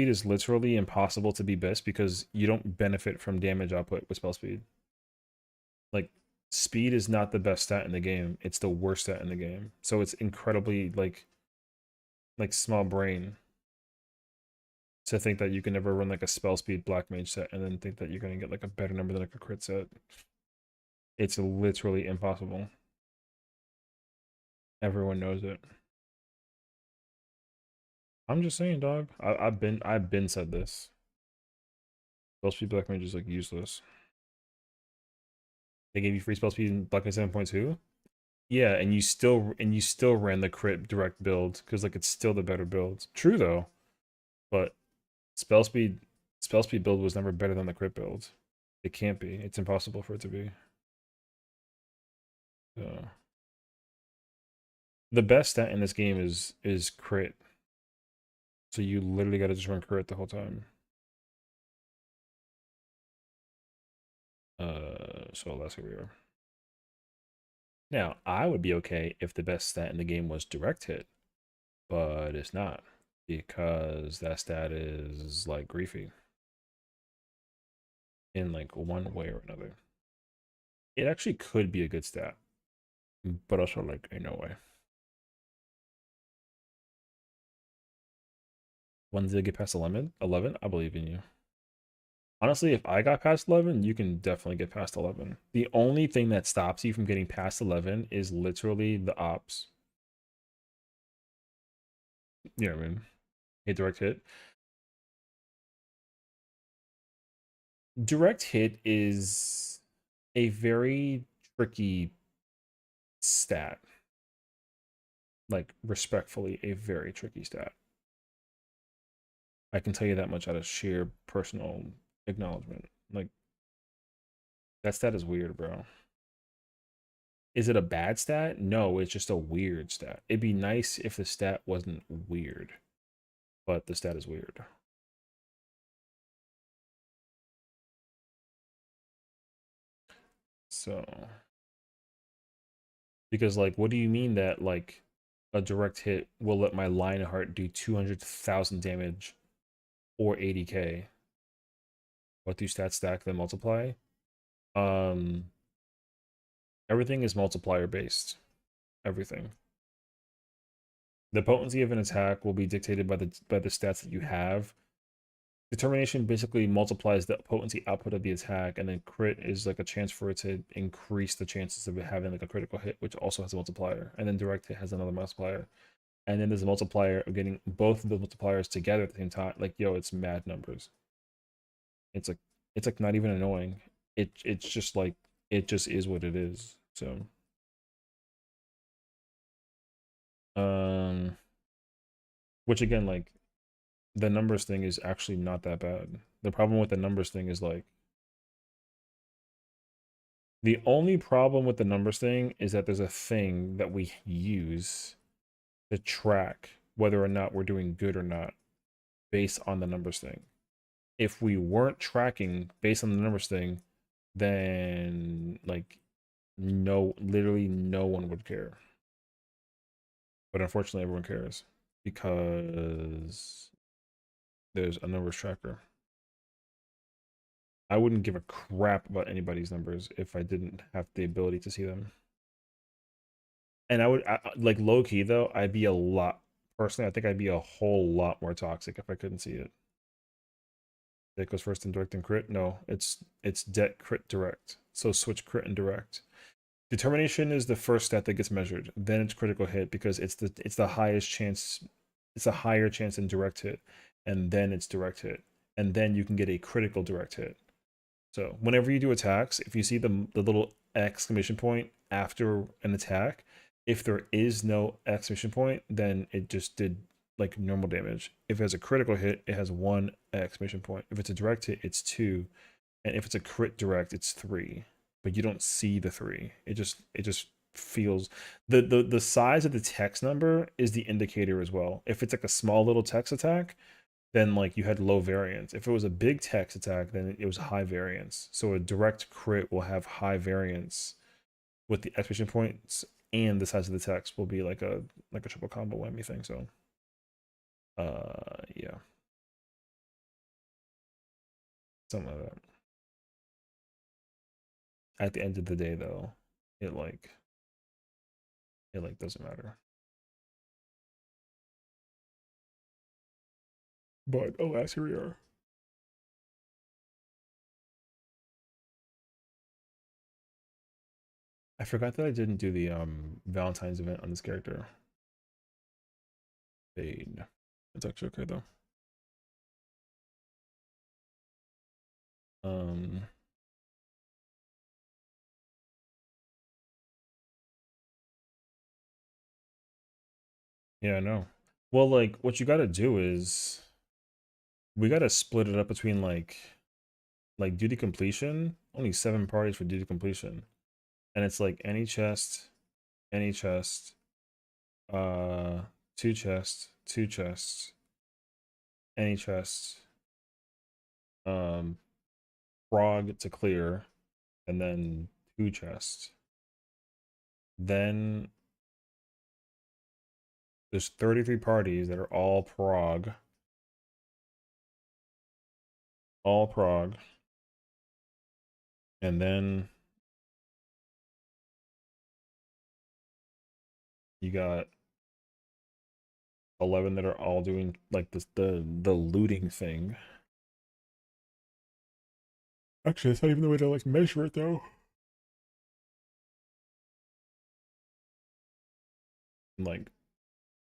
is literally impossible to be best because you don't benefit from damage output with spell speed. Like speed is not the best stat in the game. It's the worst stat in the game. So it's incredibly like small brain to think that you can never run like a spell speed black mage set and then think that you're gonna get like a better number than like a crit set. It's literally impossible. Everyone knows it. I'm just saying, dog. I've been said this. Spell speed black mage is like useless. They gave you free spell speed in Black Mage 7.2. Yeah, and you still ran the crit direct build because like it's still the better build. True though, but spell speed build was never better than the crit build. It can't be. It's impossible for it to be. So the best stat in this game is crit. So you literally got to just run crit the whole time. So that's where we are. Now, I would be okay if the best stat in the game was direct hit, but it's not because that stat is like griefy in like one way or another. It actually could be a good stat, but also like in no way. Once they get past 11, I believe in you. Honestly, if I got past 11, you can definitely get past 11. The only thing that stops you from getting past 11 is literally the ops. You know what I mean? A direct hit. Direct hit is a very tricky stat. Like, respectfully, a very tricky stat. I can tell you that much out of sheer personal acknowledgement. Like, that stat is weird, bro. Is it a bad stat? No, it's just a weird stat. It'd be nice if the stat wasn't weird, but the stat is weird. So, because like, what do you mean that like a direct hit will let my Lionheart do 200,000 damage or 80k? What do stats stack then multiply? Um, everything is multiplier based. Everything. The potency of an attack will be dictated by the stats that you have. Determination basically multiplies the potency output of the attack, and then crit is like a chance for it to increase the chances of it having like a critical hit, which also has a multiplier. And then direct hit has another multiplier. And then there's a multiplier of getting both of the multipliers together at the same time. Like, yo, it's mad numbers. It's like not even annoying. It's just like it just is what it is. So um which again, like the numbers thing is actually not that bad. The problem with the numbers thing is like the only problem with the numbers thing is that there's a thing that we use to track whether or not we're doing good or not based on the numbers thing. If we weren't tracking based on the numbers thing, then like literally no one would care. But unfortunately everyone cares because there's a numbers tracker. I wouldn't give a crap about anybody's numbers if I didn't have the ability to see them. And like low key though, I'd be a lot personally. I think I'd be a whole lot more toxic if I couldn't see it. That goes first in direct and crit. No, it's det crit direct. So switch crit and direct. Determination is the first stat that gets measured. Then it's critical hit because it's the highest chance. It's a higher chance in direct hit, and then it's direct hit, and then you can get a critical direct hit. So whenever you do attacks, if you see the little exclamation point after an attack, if there is no exclamation point, then it just did like normal damage. If it has a critical hit, it has 1 exclamation point. If it's a direct hit, it's 2, and if it's a crit direct, it's 3. But you don't see the 3. It just feels the size of the text number is the indicator as well. If it's like a small little text attack, then like you had low variance. If it was a big text attack, then it was high variance. So a direct crit will have high variance with the exclamation points, and the size of the text will be like a triple combo whammy thing. So yeah. Something like that. At the end of the day though, it doesn't matter. But alas, here we are. I forgot that I didn't do the Valentine's event on this character. Fade. It's actually okay though. Yeah, I know. Well, like what you gotta do is we gotta split it up between like duty completion. Only 7 parties for duty completion. And it's like any chest, 2 chests, 2 chests, any chest, frog to clear, and then 2 chests. Then there's 33 parties that are all prog. All prog. And then you got 11 that are all doing like this the looting thing. Actually, that's not even the way to like measure it though. Like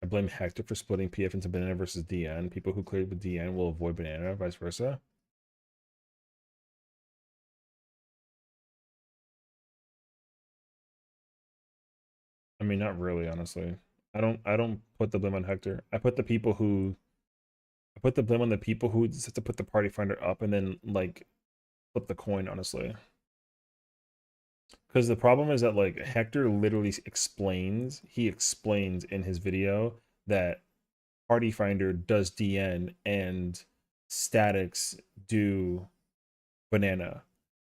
I blame Hector for splitting PF into banana versus DN. People who cleared with DN will avoid banana, vice versa. I mean, not really, honestly. I don't put the blame on Hector. I put the blame on the people who just to put the party finder up and then like flip the coin, honestly. Because the problem is that like Hector literally explains, he explains in his video that party finder does DN and statics do banana.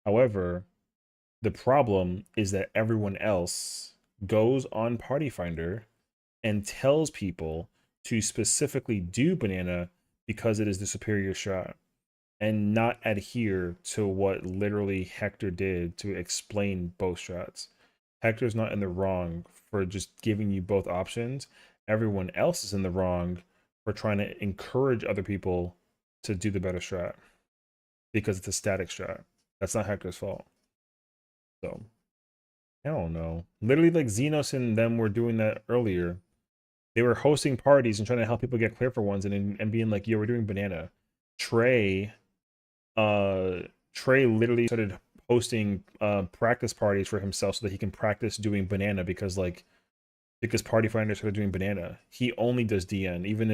However, the problem is that everyone else goes on party finder and tells people to specifically do banana because it is the superior shot and not adhere to what literally Hector did to explain both shots. Hector's not in the wrong for just giving you both options. Everyone else is in the wrong for trying to encourage other people to do the better strat because it's a static strat. That's not Hector's fault. So, I don't know. Literally, like Xenos and them were doing that earlier. They were hosting parties and trying to help people get clear for ones and being like, yo, we're doing banana. Trey literally started hosting practice parties for himself so that he can practice doing banana because party finder started doing banana. He only does DN even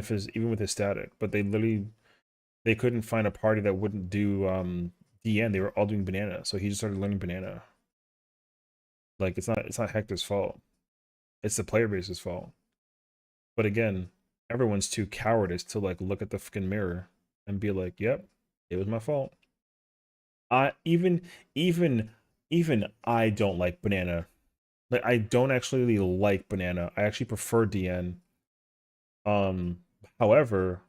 with his static, but they couldn't find a party that wouldn't do DN. They were all doing banana, so he just started learning banana. Like it's not Hector's fault. It's the player base's fault. But again, everyone's too cowardice to like look at the fucking mirror and be like, "Yep, it was my fault." I even I don't like banana. Like I don't actually like banana. I actually prefer DN. However,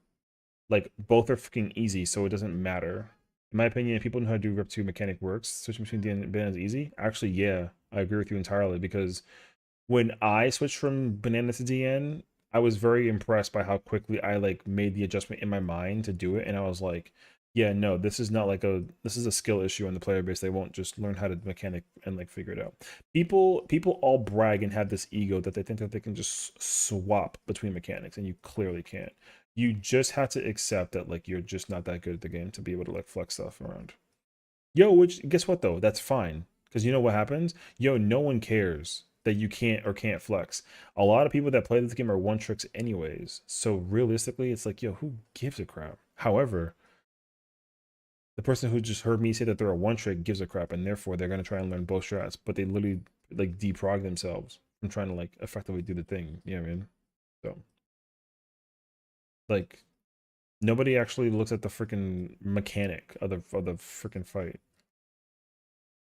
like both are fucking easy, so it doesn't matter. In my opinion, if people know how to do Rip 2 mechanic works, switching between DN and banana is easy. Actually, yeah, I agree with you entirely because when I switched from banana to DN, I was very impressed by how quickly I like made the adjustment in my mind to do it, and I was like, yeah, no, this is not like this is a skill issue on the player base. They won't just learn how to mechanic and like figure it out. People all brag and have this ego that they think that they can just swap between mechanics, and you clearly can't. You just have to accept that like you're just not that good at the game to be able to like flex stuff around. Yo, which guess what though? That's fine. Because you know what happens? Yo, no one cares that you can't or can't flex. A lot of people that play this game are one tricks anyways. So realistically, it's like, yo, who gives a crap? However, the person who just heard me say that they're a one trick gives a crap, and therefore they're gonna try and learn both strats, but they literally like deprog themselves from trying to like effectively do the thing. You know what I mean? So like nobody actually looks at the freaking mechanic of the freaking fight.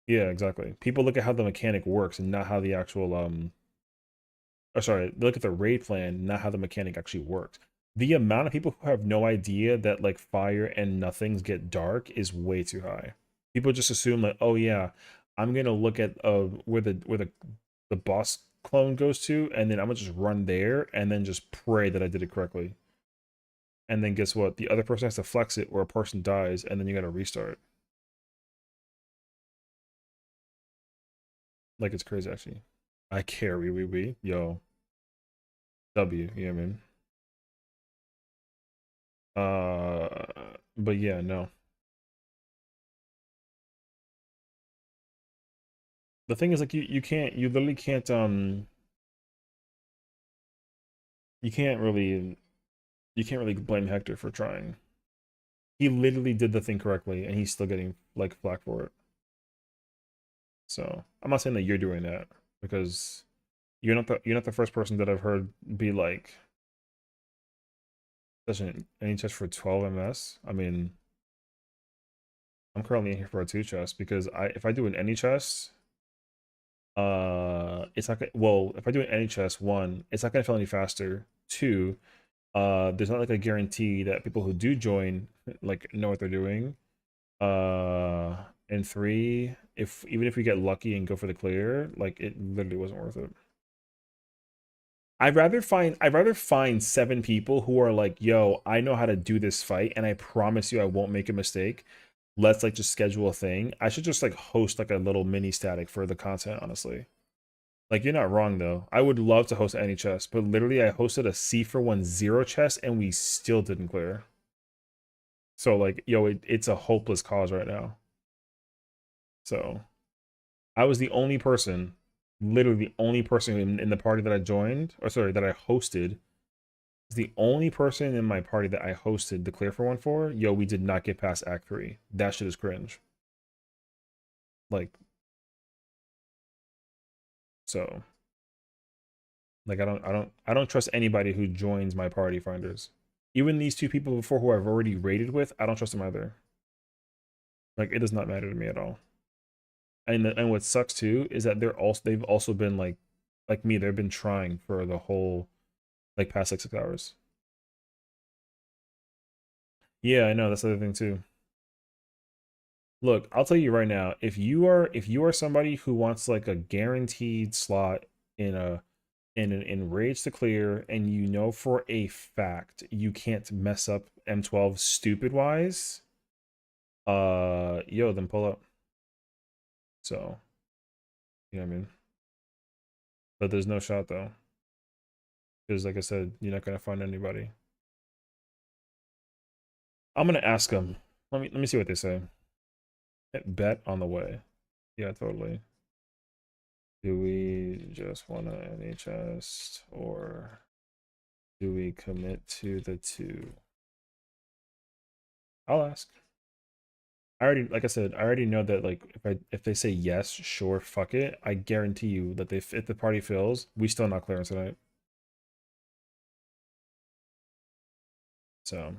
Yeah, exactly. People look at how the mechanic works and not how the actual or sorry, they look at the raid plan, not how the mechanic actually works. The amount of people who have no idea that like fire and nothings get dark is way too high. People just assume like, oh yeah, I'm gonna look at where the boss clone goes to, and then I'm gonna just run there and then just pray that I did it correctly. And then guess what? The other person has to flex it or a person dies, and then you gotta restart. Like it's crazy actually. I carry we yo. W, you know what I mean? But yeah, no. The thing is like you literally can't you can't really blame Hector for trying. He literally did the thing correctly and he's still getting like flack for it. So I'm not saying that you're doing that because you're not the first person that I've heard be like doesn't any chest for 12 MS. I mean, I'm currently in here for a 2 chest because I if I do an any chest, it's not gonna, well, if I do an any chest, one, it's not gonna feel any faster. Two, there's not like a guarantee that people who do join like know what they're doing. And three, if even if we get lucky and go for the clear, like it literally wasn't worth it. I'd rather find 7 people who are like, yo, I know how to do this fight, and I promise you I won't make a mistake. Let's like just schedule a thing. I should just like host like a little mini static for the content, honestly. Like you're not wrong though. I would love to host any chest, but literally I hosted a C for 1-0 chest and we still didn't clear. So like, yo, it's a hopeless cause right now. So I was the only person, literally the only person in the party that I joined, or sorry, that I hosted. The only person in my party that I hosted the clear for 1-4. Yo, we did not get past Act 3. That shit is cringe. Like, so like I don't trust anybody who joins my party finders. Even these 2 people before who I've already raided with, I don't trust them either. Like it does not matter to me at all. And what sucks too is that they've also been like me, they've been trying for the whole like past like 6 hours. Yeah, I know, that's the other thing too. Look, I'll tell you right now, if you are somebody who wants like a guaranteed slot in a in raids to clear, and you know for a fact you can't mess up M12 stupid wise, yo, then pull up. So, you know what I mean? But there's no shot though. Because like I said, you're not gonna find anybody. I'm gonna ask them. Let me see what they say. Bet on the way. Yeah, totally. Do we just want to NHS or do we commit to the 2? I'll ask. I already, like I said, I already know that like if they say yes, sure, fuck it, I guarantee you that if the party fills, we still not clearing tonight. So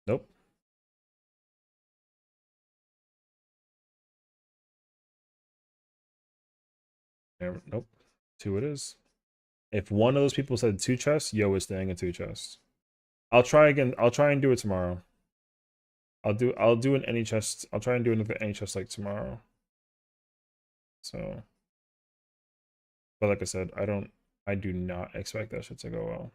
nope. Nope. 2 it is. If one of those people said 2 chests, yo is staying in 2 chests. I'll try again. I'll try and do it tomorrow. I'll do an any chest. I'll try and do another any chest like tomorrow. So, but like I said, I do not expect that shit to go well.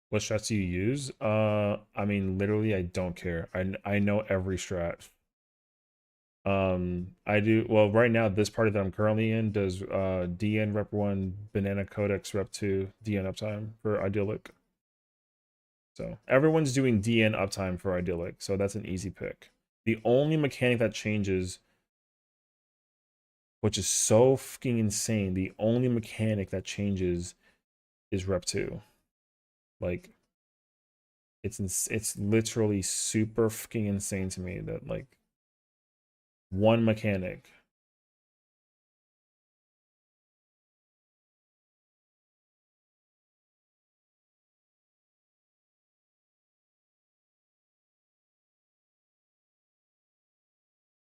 What strats do you use? I mean, literally, I don't care. I know every strat. I do well right now. This party that I'm currently in does DN rep 1, banana codex rep 2, DN uptime for idyllic. So everyone's doing DN uptime for idyllic, so that's an easy pick. The only mechanic that changes, which is so fucking insane, the only mechanic that changes is rep 2. Like, it's literally super fucking insane to me that like one mechanic.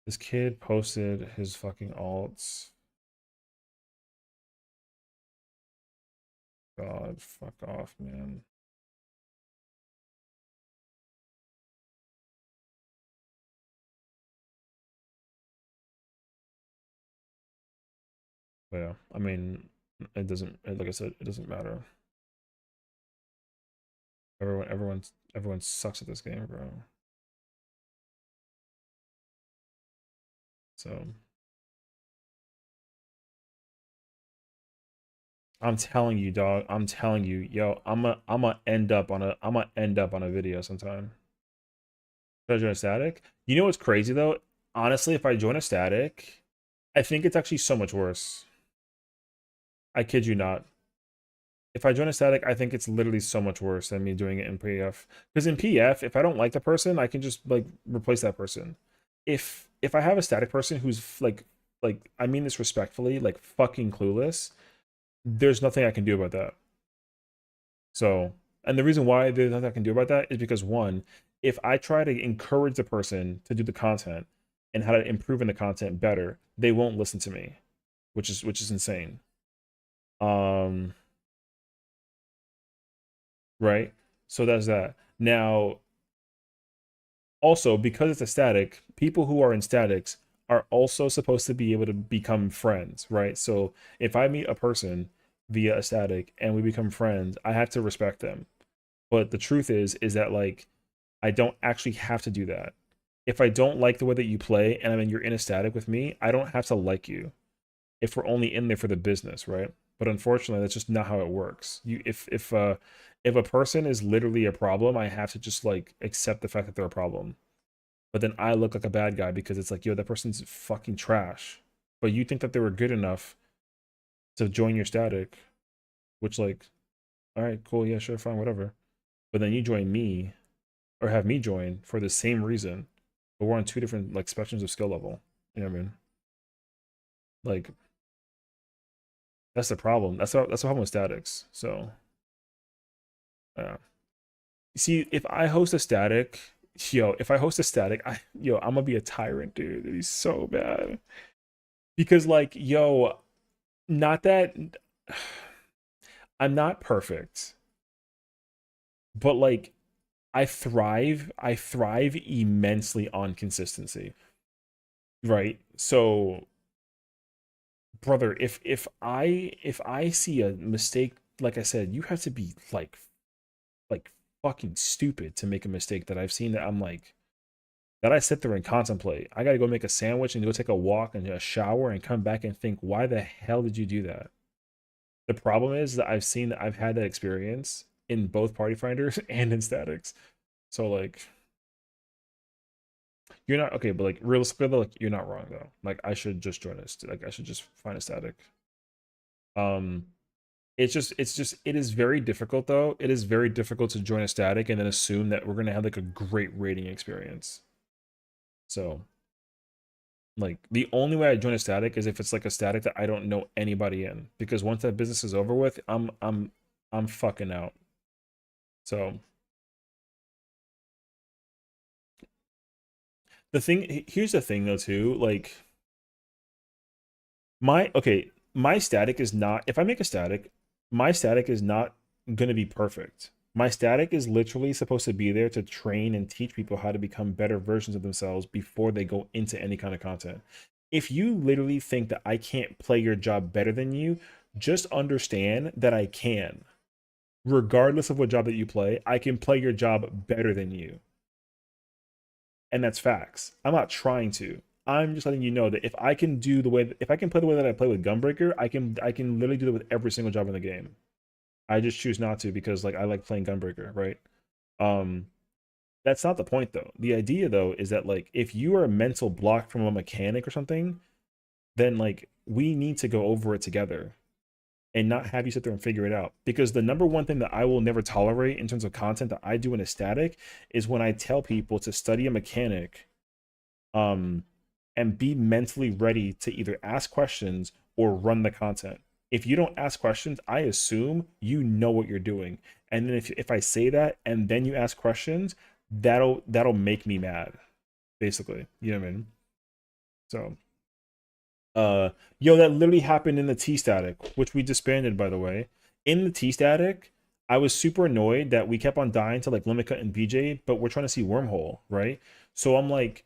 This kid posted his fucking alts. God, fuck off, man. But yeah, I mean, it doesn't, like I said, it doesn't matter. Everyone sucks at this game, bro. So I'm telling you, dog. I'm telling you, yo, I'm gonna end up on a video sometime. Should I join a static? You know what's crazy though? Honestly, if I join a static, I think it's actually so much worse. I kid you not. If I join a static, I think it's literally so much worse than me doing it in PF. Because in PF, if I don't like the person, I can just like replace that person. If I have a static person who's like I mean this respectfully, like fucking clueless, there's nothing I can do about that. So, and the reason why there's nothing I can do about that is because one, if I try to encourage the person to do the content and how to improve in the content better, they won't listen to me, which is insane. Right? So that's that. Now, also because it's a static, people who are in statics are also supposed to be able to become friends, right? So if I meet a person via a static and we become friends, I have to respect them. But the truth is that like I don't actually have to do that. If I don't like the way that you play and I mean you're in a static with me, I don't have to like you if we're only in there for the business, right? But unfortunately, that's just not how it works. If a person is literally a problem, I have to just like accept the fact that they're a problem. But then I look like a bad guy because it's like, yo, that person's fucking trash. But you think that they were good enough to join your static, which like, all right, cool, yeah, sure, fine, whatever. But then you join me or have me join for the same reason, but we're on 2 different like spectrums of skill level. You know what I mean? Like that's the problem. That's the problem with statics. So yeah. See, if I host a static, if I host a static, I'm gonna be a tyrant, dude. It'd be so bad. Because like, not that I'm not perfect, but like I thrive immensely on consistency. Right? So brother, if I see a mistake, like I said, you have to be like fucking stupid to make a mistake that I've seen that I'm like that I sit there and contemplate. I gotta go make a sandwich and go take a walk and a shower and come back and think, why the hell did you do that? The problem is that I've had that experience in both party finders and in statics. So like you're not okay, but like realistically, like you're not wrong though. Like I should just join us. Like I should just find a static. Um, it is very difficult though. It is very difficult to join a static and then assume that we're gonna have like a great rating experience. So like the only way I join a static is if it's like a static that I don't know anybody in. Because once that business is over with, I'm fucking out. So here's the thing though too, like my static is not, if I make a static, my static is not gonna be perfect. My static is literally supposed to be there to train and teach people how to become better versions of themselves before they go into any kind of content. If you literally think that I can't play your job better than you, just understand that I can. Regardless of what job that you play, I can play your job better than you. And that's facts. I'm not trying to. I'm just letting you know that if I can do the way, if I can play the way that I play with Gunbreaker, I can literally do that with every single job in the game. I just choose not to because like I like playing Gunbreaker, right? Um, that's not the point though. The idea though is that like if you are a mental block from a mechanic or something, then like we need to go over it together and not have you sit there and figure it out. Because the number one thing that I will never tolerate in terms of content that I do in a static is when I tell people to study a mechanic um and be mentally ready to either ask questions or run the content. If you don't ask questions, I assume you know what you're doing. And then if I say that and then you ask questions, that'll make me mad, basically. You know what I mean? So yo, that literally happened in the T static, which we disbanded by the way. In the T static, I was super annoyed that we kept on dying to like Limika and BJ, but we're trying to see Wormhole, right? So I'm like,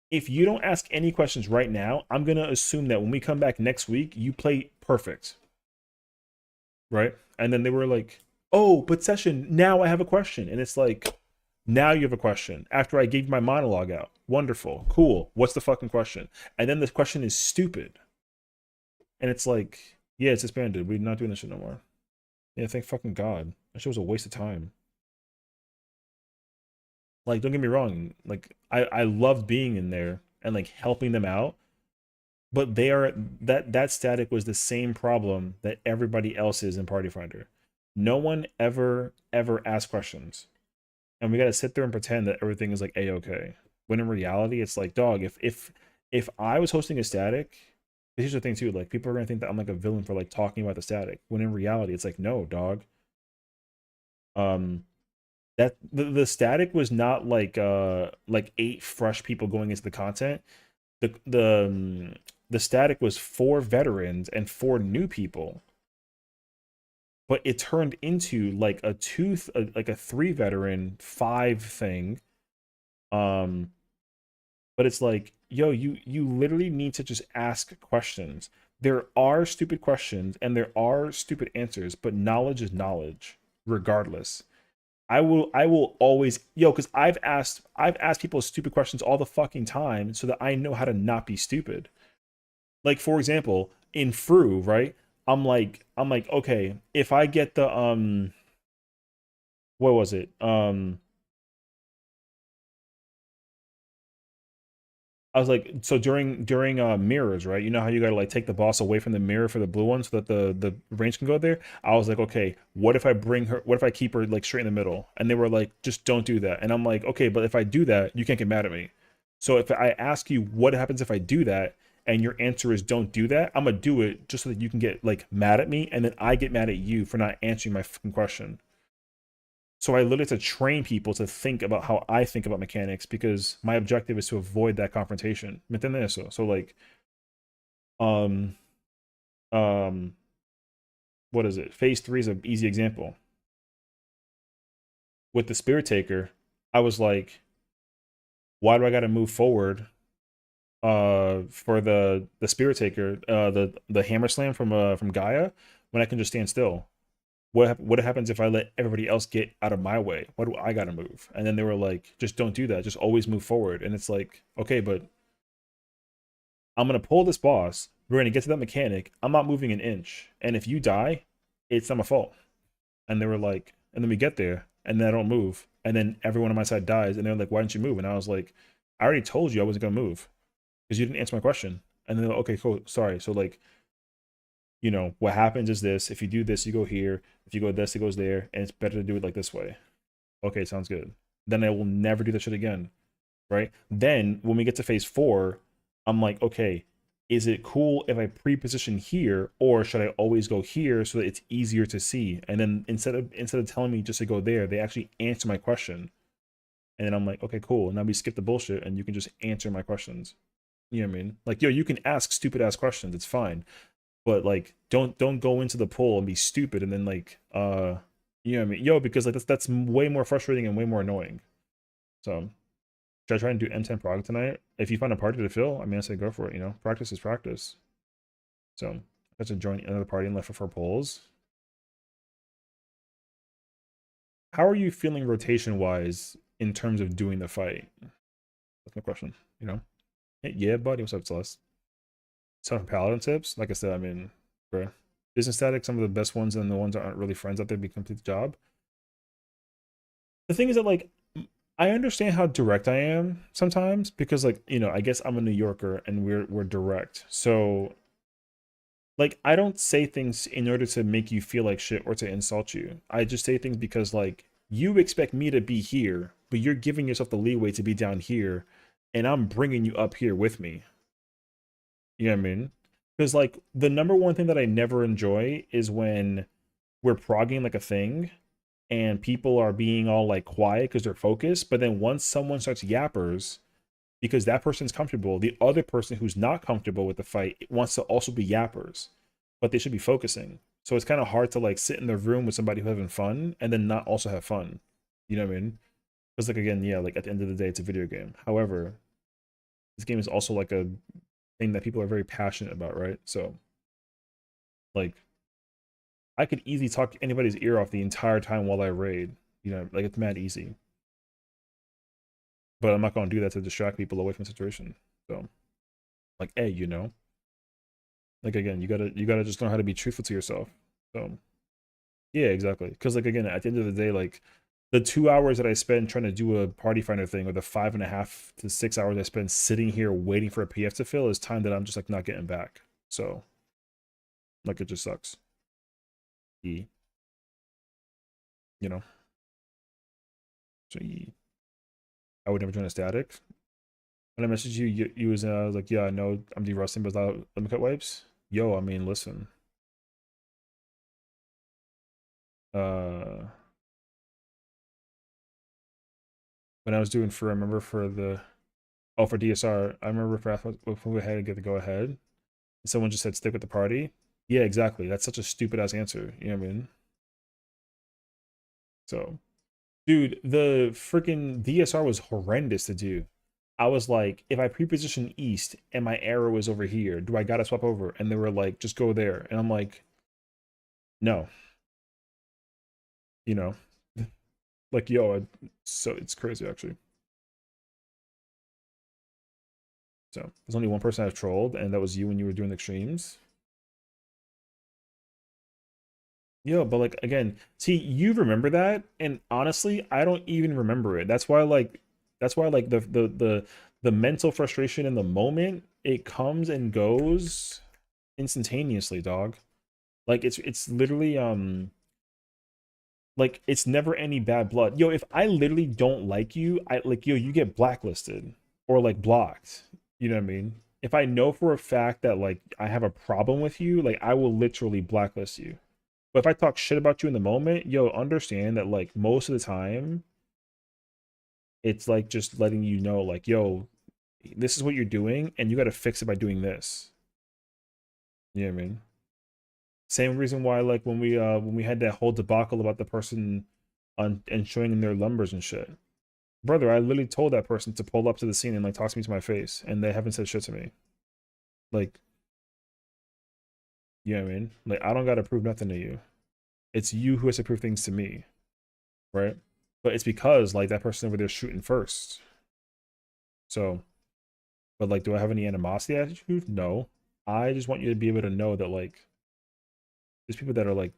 if you don't ask any questions right now, I'm gonna assume that when we come back next week, you play perfect. Right? And then they were like, oh, but Sessiion, now I have a question. And it's like, now you have a question after I gave my monologue out. Wonderful. Cool. What's the fucking question? And then the question is stupid. And it's like, yeah, it's disbanded. We're not doing this shit no more. Yeah, thank fucking God. That shit was a waste of time. Like, don't get me wrong. Like, I loved being in there and like helping them out. But they are that static was the same problem that everybody else is in Party Finder. No one ever asks questions. And we gotta sit there and pretend that everything is like a-okay. When in reality, it's like, dog, if I was hosting a static, here's the thing too, like people are gonna think that I'm like a villain for like talking about the static. When in reality, it's like, no, dog. Um that the static was not like 8 fresh people going into the content. The static was 4 veterans and 4 new people, but it turned into like like a 3 veteran 5 thing. um but it's like, yo, you literally need to just ask questions. There are stupid questions and there are stupid answers, but knowledge is knowledge regardless. I will always, yo, because I've asked people stupid questions all the fucking time so that I know how to not be stupid. Like for example, in Fru, right? I'm like, okay, if I get the what was it? I was like, so during mirrors, right? You know how you gotta like take the boss away from the mirror for the blue one so that the range can go there? I was like, okay, what if I keep her like straight in the middle? And they were like, just don't do that. And I'm like, okay, but if I do that, you can't get mad at me. So if I ask you what happens if I do that, and your answer is don't do that, I'm gonna do it just so that you can get like mad at me, and then I get mad at you for not answering my fucking question. So I literally have to train people to think about how I think about mechanics because my objective is to avoid that confrontation. ¿Me entiendes eso? So like, um, um, what is it? Phase 3 is an easy example. With the Spirit Taker, I was like, why do I got to move forward? For the Spirit Taker, the Hammer Slam from Gaia, when I can just stand still. What happens if I let everybody else get out of my way? What do I gotta move? And then they were like, just don't do that. Just always move forward. And it's like, okay, but I'm gonna pull this boss. We're gonna get to that mechanic. I'm not moving an inch. And if you die, it's not my fault. And they were like, and then we get there, and then I don't move. And then everyone on my side dies. And they're like, why didn't you move? And I was like, I already told you I wasn't gonna move because you didn't answer my question. And then, okay, cool, sorry. So like, you know, what happens is this. If you do this, you go here. If you go this, it goes there. And it's better to do it like this way. Okay, sounds good. Then I will never do that shit again. Right? Then when we get to phase 4, I'm like, okay, is it cool if I pre-position here, or should I always go here so that it's easier to see? And then instead of telling me just to go there, they actually answer my question. And then I'm like, okay, cool. Now we skip the bullshit and you can just answer my questions. You know what I mean? Like, yo, you can ask stupid ass questions. It's fine. But like, don't go into the poll and be stupid and then like, you know what I mean? Yo, because like that's way more frustrating and way more annoying. So should I try and do M10 prog tonight? If you find a party to fill, I mean, I say go for it. You know, practice is practice. So I have to join another party and left for 4 polls. How are you feeling rotation wise in terms of doing the fight? That's my question. You know, hey, yeah, buddy. What's up, Celeste? Some paladin tips. Like I said, I mean, bruh, business static, some of the best ones and the ones that aren't really friends out there be complete the job. The thing is that like I understand how direct I am sometimes because like, you know, I guess I'm a New Yorker and we're direct. So like I don't say things in order to make you feel like shit or to insult you. I just say things because like you expect me to be here, but you're giving yourself the leeway to be down here and I'm bringing you up here with me. You know what I mean? Because like the number one thing that I never enjoy is when we're progging like a thing and people are being all like quiet because they're focused, but then once someone starts yappers, because that person's comfortable, the other person who's not comfortable with the fight wants to also be yappers, but they should be focusing. So it's kind of hard to like sit in the room with somebody who's having fun and then not also have fun. You know what I mean? Because like again, yeah, like at the end of the day, it's a video game. However, this game is also like a thing that people are very passionate about, right? So like I could easily talk anybody's ear off the entire time while I raid. You know, like it's mad easy. But I'm not gonna do that to distract people away from the situation. So like, hey, you know. Like again, you gotta just know how to be truthful to yourself. So yeah, exactly. Because like again, at the end of the day, like the 2 hours that I spend trying to do a party finder thing, or the 5.5 to 6 hours I spend sitting here waiting for a PF to fill, is time that I'm just like not getting back. So like it just sucks. You know. So I would never join a static. When I messaged you, you was I was like, yeah, I know I'm de-rusting, but let me cut wipes. Yo, I mean, listen. Uh, when I was doing for, I remember for the, oh, for DSR, I remember for if we had to get the go ahead, and someone just said stick with the party. Yeah, exactly. That's such a stupid ass answer. You know what I mean? So, dude, the freaking DSR was horrendous to do. I was like, if I pre-position east and my arrow is over here, do I gotta swap over? And they were like, just go there. And I'm like, no. You know, like, yo, so it's crazy actually. So there's only one person I've trolled, and that was you when you were doing the extremes. Yo, but like again, see, you remember that, and honestly, I don't even remember it. That's why like the mental frustration in the moment, it comes and goes instantaneously, dog. Like it's literally like it's never any bad blood. Yo, if I literally don't like you, I like yo, you get blacklisted or like blocked. You know what I mean? If I know for a fact that like I have a problem with you, like I will literally blacklist you. But if I talk shit about you in the moment, yo, understand that like most of the time, it's like just letting you know, like, yo, this is what you're doing, and you got to fix it by doing this. You know what I mean? Same reason why, like, when we had that whole debacle about the person on and showing them their numbers and shit. Brother, I literally told that person to pull up to the scene and like toss me to my face, and they haven't said shit to me. Like, you know what I mean? Like, I don't gotta prove nothing to you. It's you who has to prove things to me, right? But it's because like that person over there shooting first. So, but like, do I have any animosity attitude? No. I just want you to be able to know that like there's people that are like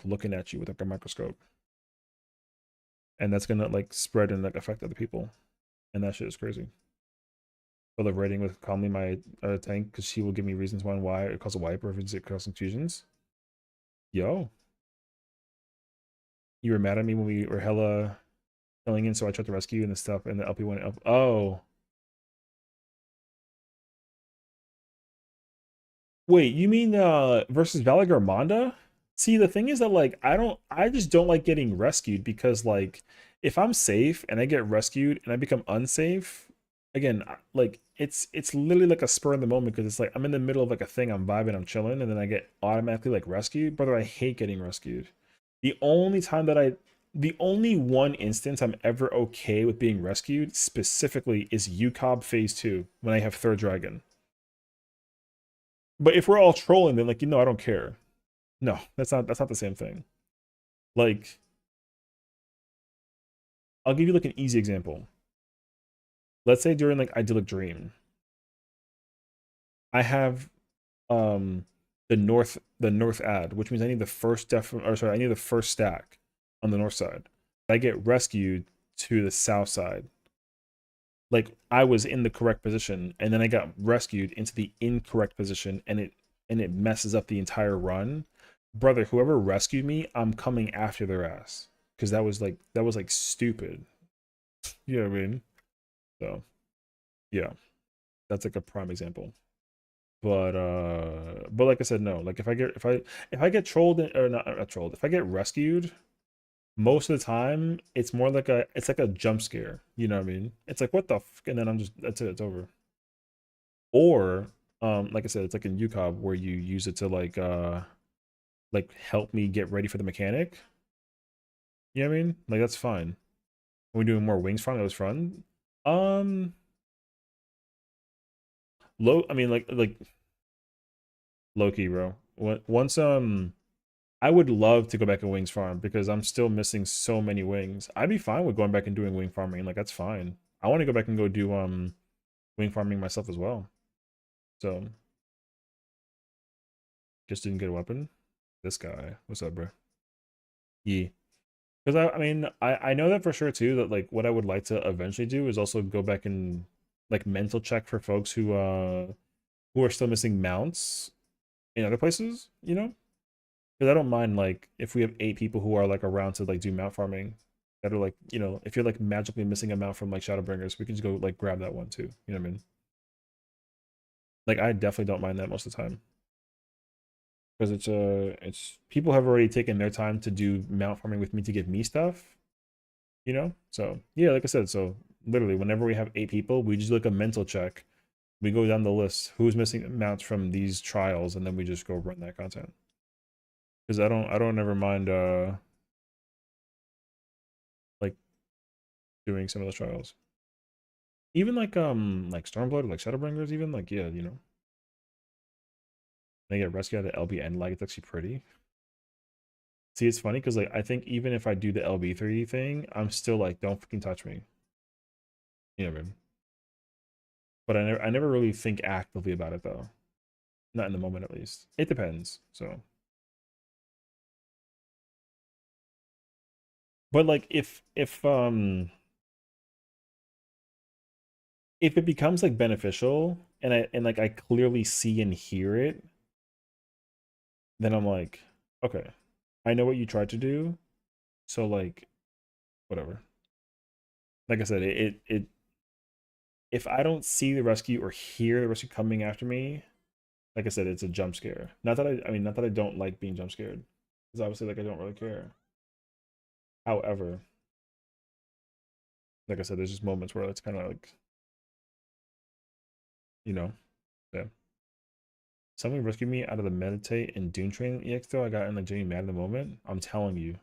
looking at you with like a microscope, and that's gonna like spread and like affect other people, and that shit is crazy. Celebrating with calmly my tank because she will give me reasons why it caused a wipe or if it caused confusions. Yo, you were mad at me when we were hella filling in, so I tried to rescue you and the stuff, and the LP went up. Oh, Wait, you mean versus Valagarmonda? See, the thing is that like I just don't like getting rescued because like if I'm safe and I get rescued and I become unsafe, again, like it's literally like a spur in the moment because it's like I'm in the middle of like a thing, I'm vibing, I'm chilling, and then I get automatically like rescued. Brother, I hate getting rescued. The only time that the only one instance I'm ever okay with being rescued specifically is UCOB phase 2 when I have third dragon. But if we're all trolling, then like I don't care. No, that's not the same thing. Like, I'll give you like an easy example. Let's say during like idyllic dream, I have the north ad, which means I need the first I need the first stack on the north side. I get rescued to the south side. Like I was in the correct position, and then I got rescued into the incorrect position, and it messes up the entire run. Brother, whoever rescued me, I'm coming after their ass because that was like stupid. You know what I mean? So yeah, that's like a prime example. But like I said, no. Like if I get trolled or not trolled, if I get rescued, most of the time it's like a jump scare. You know what I mean? It's like what the f, and then I'm just that's it. It's over. Or like I said, it's like in UCOB where you use it to like help me get ready for the mechanic. You know what I mean? Like that's fine. When we're doing more wings farm, that was fun. Um, low. I mean, like low key, bro. Once I would love to go back and wings farm because I'm still missing so many wings. I'd be fine with going back and doing wing farming. Like that's fine. I want to go back and go do wing farming myself as well. So just didn't get a weapon. This guy, what's up, bro? Yeah. Because I mean I know that for sure too that like what I would like to eventually do is also go back and like mental check for folks who are still missing mounts in other places, you know? Because I don't mind like if we have 8 people who are like around to like do mount farming that are like, if you're like magically missing a mount from like Shadowbringers, we can just go like grab that one too. You know what I mean? Like I definitely don't mind that most of the time. Because it's people have already taken their time to do mount farming with me to give me stuff. So yeah, like I said, so literally whenever we have 8 people, we just do like a mental check. We go down the list, who's missing mounts from these trials, and then we just go run that content. Because I don't ever mind like doing some of those trials. Even like Stormblood or like Shadowbringers, even like yeah. They get rescued out of the LB and like it's actually pretty. See, it's funny because like I think even if I do the LB3 thing, I'm still like, don't fucking touch me. You know what I mean? But I never really think actively about it though. Not in the moment at least. It depends. So but like if it becomes like beneficial and like I clearly see and hear it, then I'm like, okay, I know what you tried to do, so like whatever. Like I said, it if I don't see the rescue or hear the rescue coming after me, like I said, it's a jump scare. Not that I don't like being jump scared, because obviously like I don't really care. However, like I said, there's just moments where it's kind of like you know, yeah. Someone rescued me out of the meditate and Dune Train EX though. I got in like genuinely mad in the moment. I'm telling you.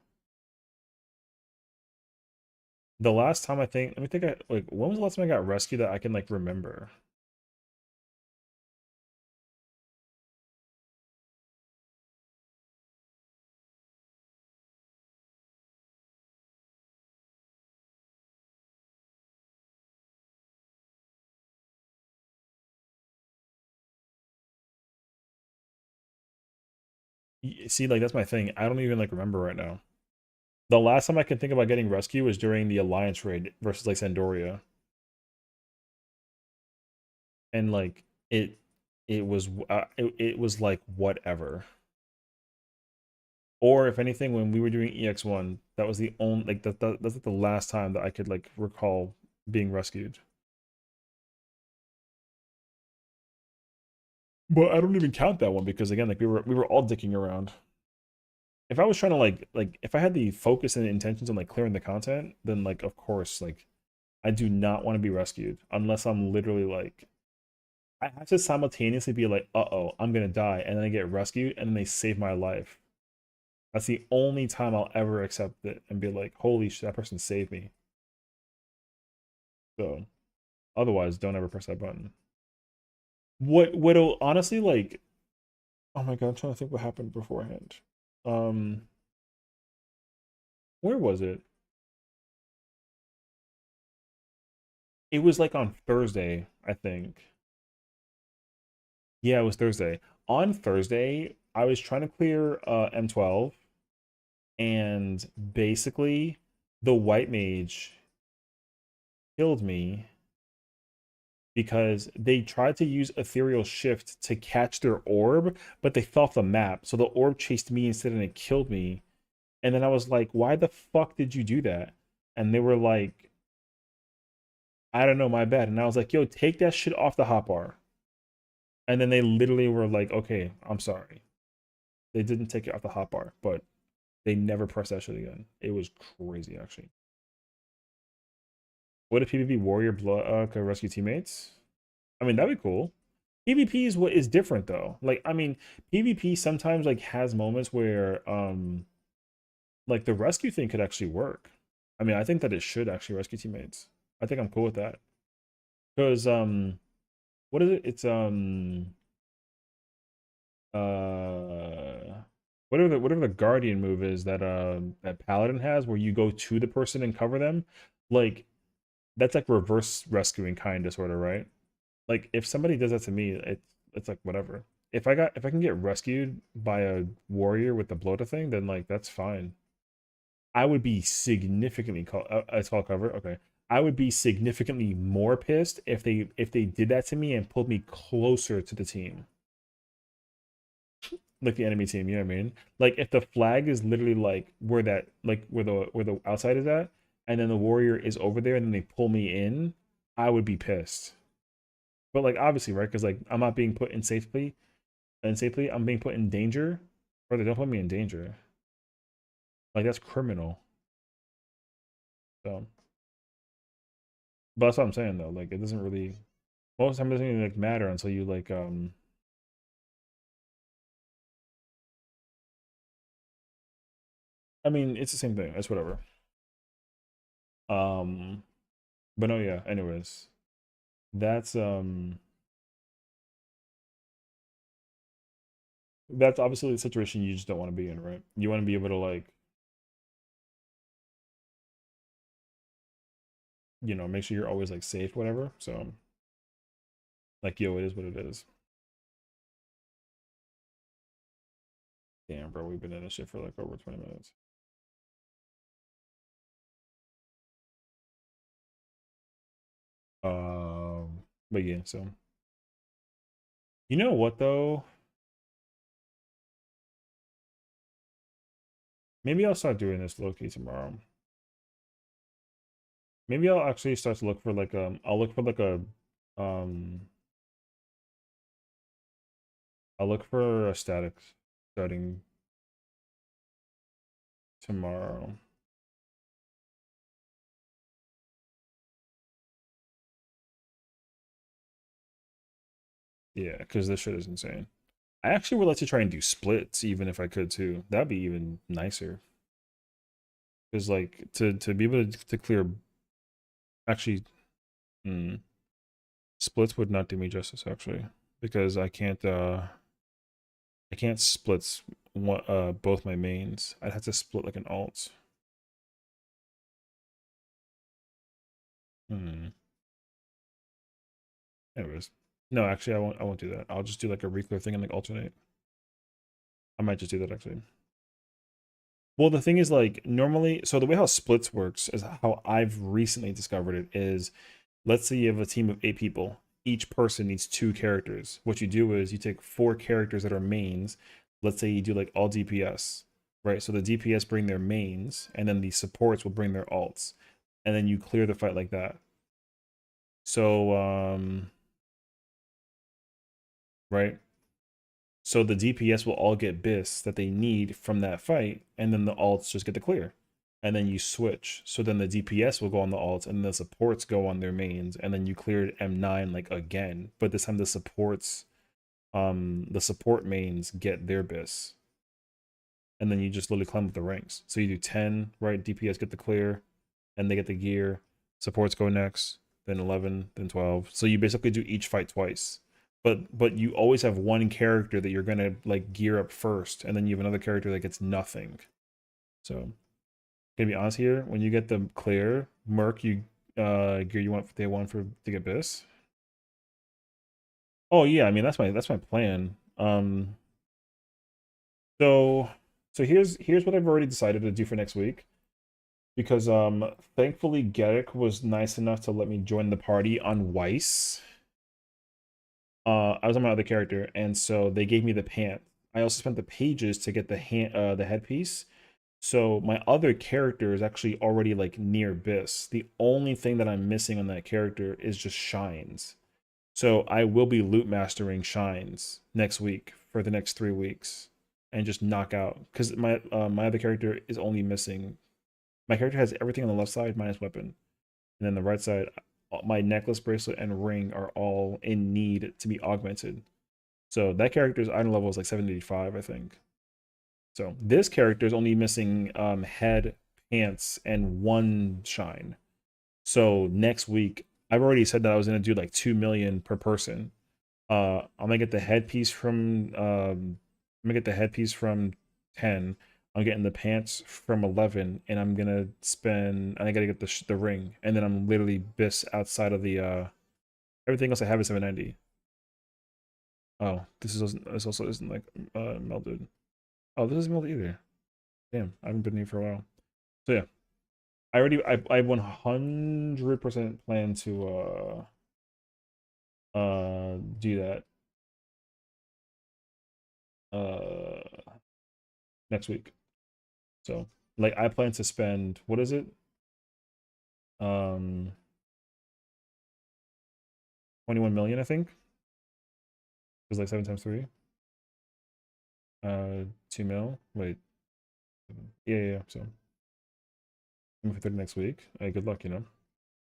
The last time let me think like when was the last time I got rescued that I can like remember? See, like that's my thing. I don't even like remember right now. The last time I can think about getting rescued was during the Alliance raid versus like Sandoria. And like it was like whatever. Or if anything, when we were doing EX1, that was the only like that's like the last time that I could like recall being rescued. But I don't even count that one because again, like we were all dicking around. If I was trying to like if I had the focus and intentions on like clearing the content, then like of course like I do not want to be rescued unless I'm literally like I have to simultaneously be like, uh-oh, I'm gonna die, and then I get rescued and then they save my life. That's the only time I'll ever accept it and be like, holy shit, that person saved me. So otherwise, don't ever press that button. What'll honestly like oh my god, I'm trying to think what happened beforehand. Um where was it? It was like on Thursday, I think. Yeah, it was Thursday. On Thursday, I was trying to clear M12 and basically the white mage killed me because they tried to use ethereal shift to catch their orb, but they fell off the map. So the orb chased me instead and it killed me. And then I was like, why the fuck did you do that? And they were like, I don't know, my bad. And I was like, yo, take that shit off the hotbar. And then they literally were like, okay, I'm sorry. They didn't take it off the hotbar, but they never pressed that shit again. It was crazy, actually. What if PvP warrior could rescue teammates? I mean, that'd be cool. PvP is what is different though. Like, I mean, PvP sometimes like has moments where like the rescue thing could actually work. I mean, I think that it should actually rescue teammates. I think I'm cool with that. Because what is it? It's uh whatever the guardian move is that that paladin has where you go to the person and cover them. Like that's like reverse rescuing kind of sort of, right? Like if somebody does that to me, it's like whatever. If I can get rescued by a warrior with the bloater thing, then like that's fine. I would be significantly it's called cover. Okay. I would be significantly more pissed if they did that to me and pulled me closer to the team. Like the enemy team, you know what I mean? Like if the flag is literally like where that like where the outside is at, and then the warrior is over there and then they pull me in, I would be pissed. But like obviously, right? Because like I'm not being put in safely, I'm being put in danger. Or they don't put me in danger. Like that's criminal. So but that's what I'm saying though. Like it doesn't really most of the time it doesn't even like matter until you like I mean it's the same thing. It's whatever. Um but no yeah, anyways. That's obviously the situation you just don't want to be in, right? You want to be able to like, you know, make sure you're always like safe, whatever. So like yo, it is what it is. Damn, bro, we've been in this shit for like over 20 minutes. But yeah, so you know what though? Maybe I'll start doing this low key tomorrow. Maybe I'll actually start to look for like I'll look for like a um I'll look for a static starting tomorrow. Yeah, because this shit is insane. I actually would like to try and do splits even if I could too. That'd be even nicer. Because like to be able to clear actually splits would not do me justice actually. Because I can't split one both my mains. I'd have to split like an alt. Hmm. Anyways. No, actually I won't do that. I'll just do like a reclear thing and like alternate. I might just do that actually. Well, the thing is like normally so the way how splits works is how I've recently discovered it is let's say you have a team of 8 people. Each person needs 2 characters. What you do is you take 4 characters that are mains. Let's say you do like all DPS, right? So the DPS bring their mains, and then the supports will bring their alts, and then you clear the fight like that. So, right? So the DPS will all get bis that they need from that fight, and then the alts just get the clear. And then you switch. So then the DPS will go on the alts, and the supports go on their mains, and then you cleared M9 like again. But this time the support mains get their bis. And then you just literally climb up the ranks. So you do 10, right? DPS get the clear, and they get the gear. Supports go next, then 11, then 12. So you basically do each fight twice. But you always have one character that you're gonna like gear up first, and then you have another character that gets nothing. So, gonna be honest here, when you get the clear, Merc, you gear you want day one for to get bis. Oh yeah, I mean that's my plan. So here's what I've already decided to do for next week. Because thankfully Garrick was nice enough to let me join the party on Weiss. I was on my other character, and so they gave me the pant. I also spent the pages to get the headpiece. So my other character is actually already like near bis. The only thing that I'm missing on that character is just shines. So I will be loot mastering shines next week for the next 3 weeks and just knock out, because my other character is only missing. My character has everything on the left side minus weapon, and then the right side, my necklace, bracelet, and ring are all in need to be augmented. So that character's item level is like 785, I think. So this character is only missing head, pants, and 1 shine. So next week, I've already said that I was gonna do like 2 million per person. I'm gonna get the headpiece from 10. I'm getting the pants from 11, and I'm gonna spend. I gotta get the ring, and then I'm literally bis outside of the everything else I have is 790. Oh, this also isn't like melted. Oh, this isn't melted either. Damn, I haven't been here for a while. So yeah, I 100% plan to do that next week. So like I plan to spend, what is it? 21 million, I think. It was like 7 times 3. 2 mil. Wait. Yeah. So I'm for 30 next week. Hey, good luck, you know.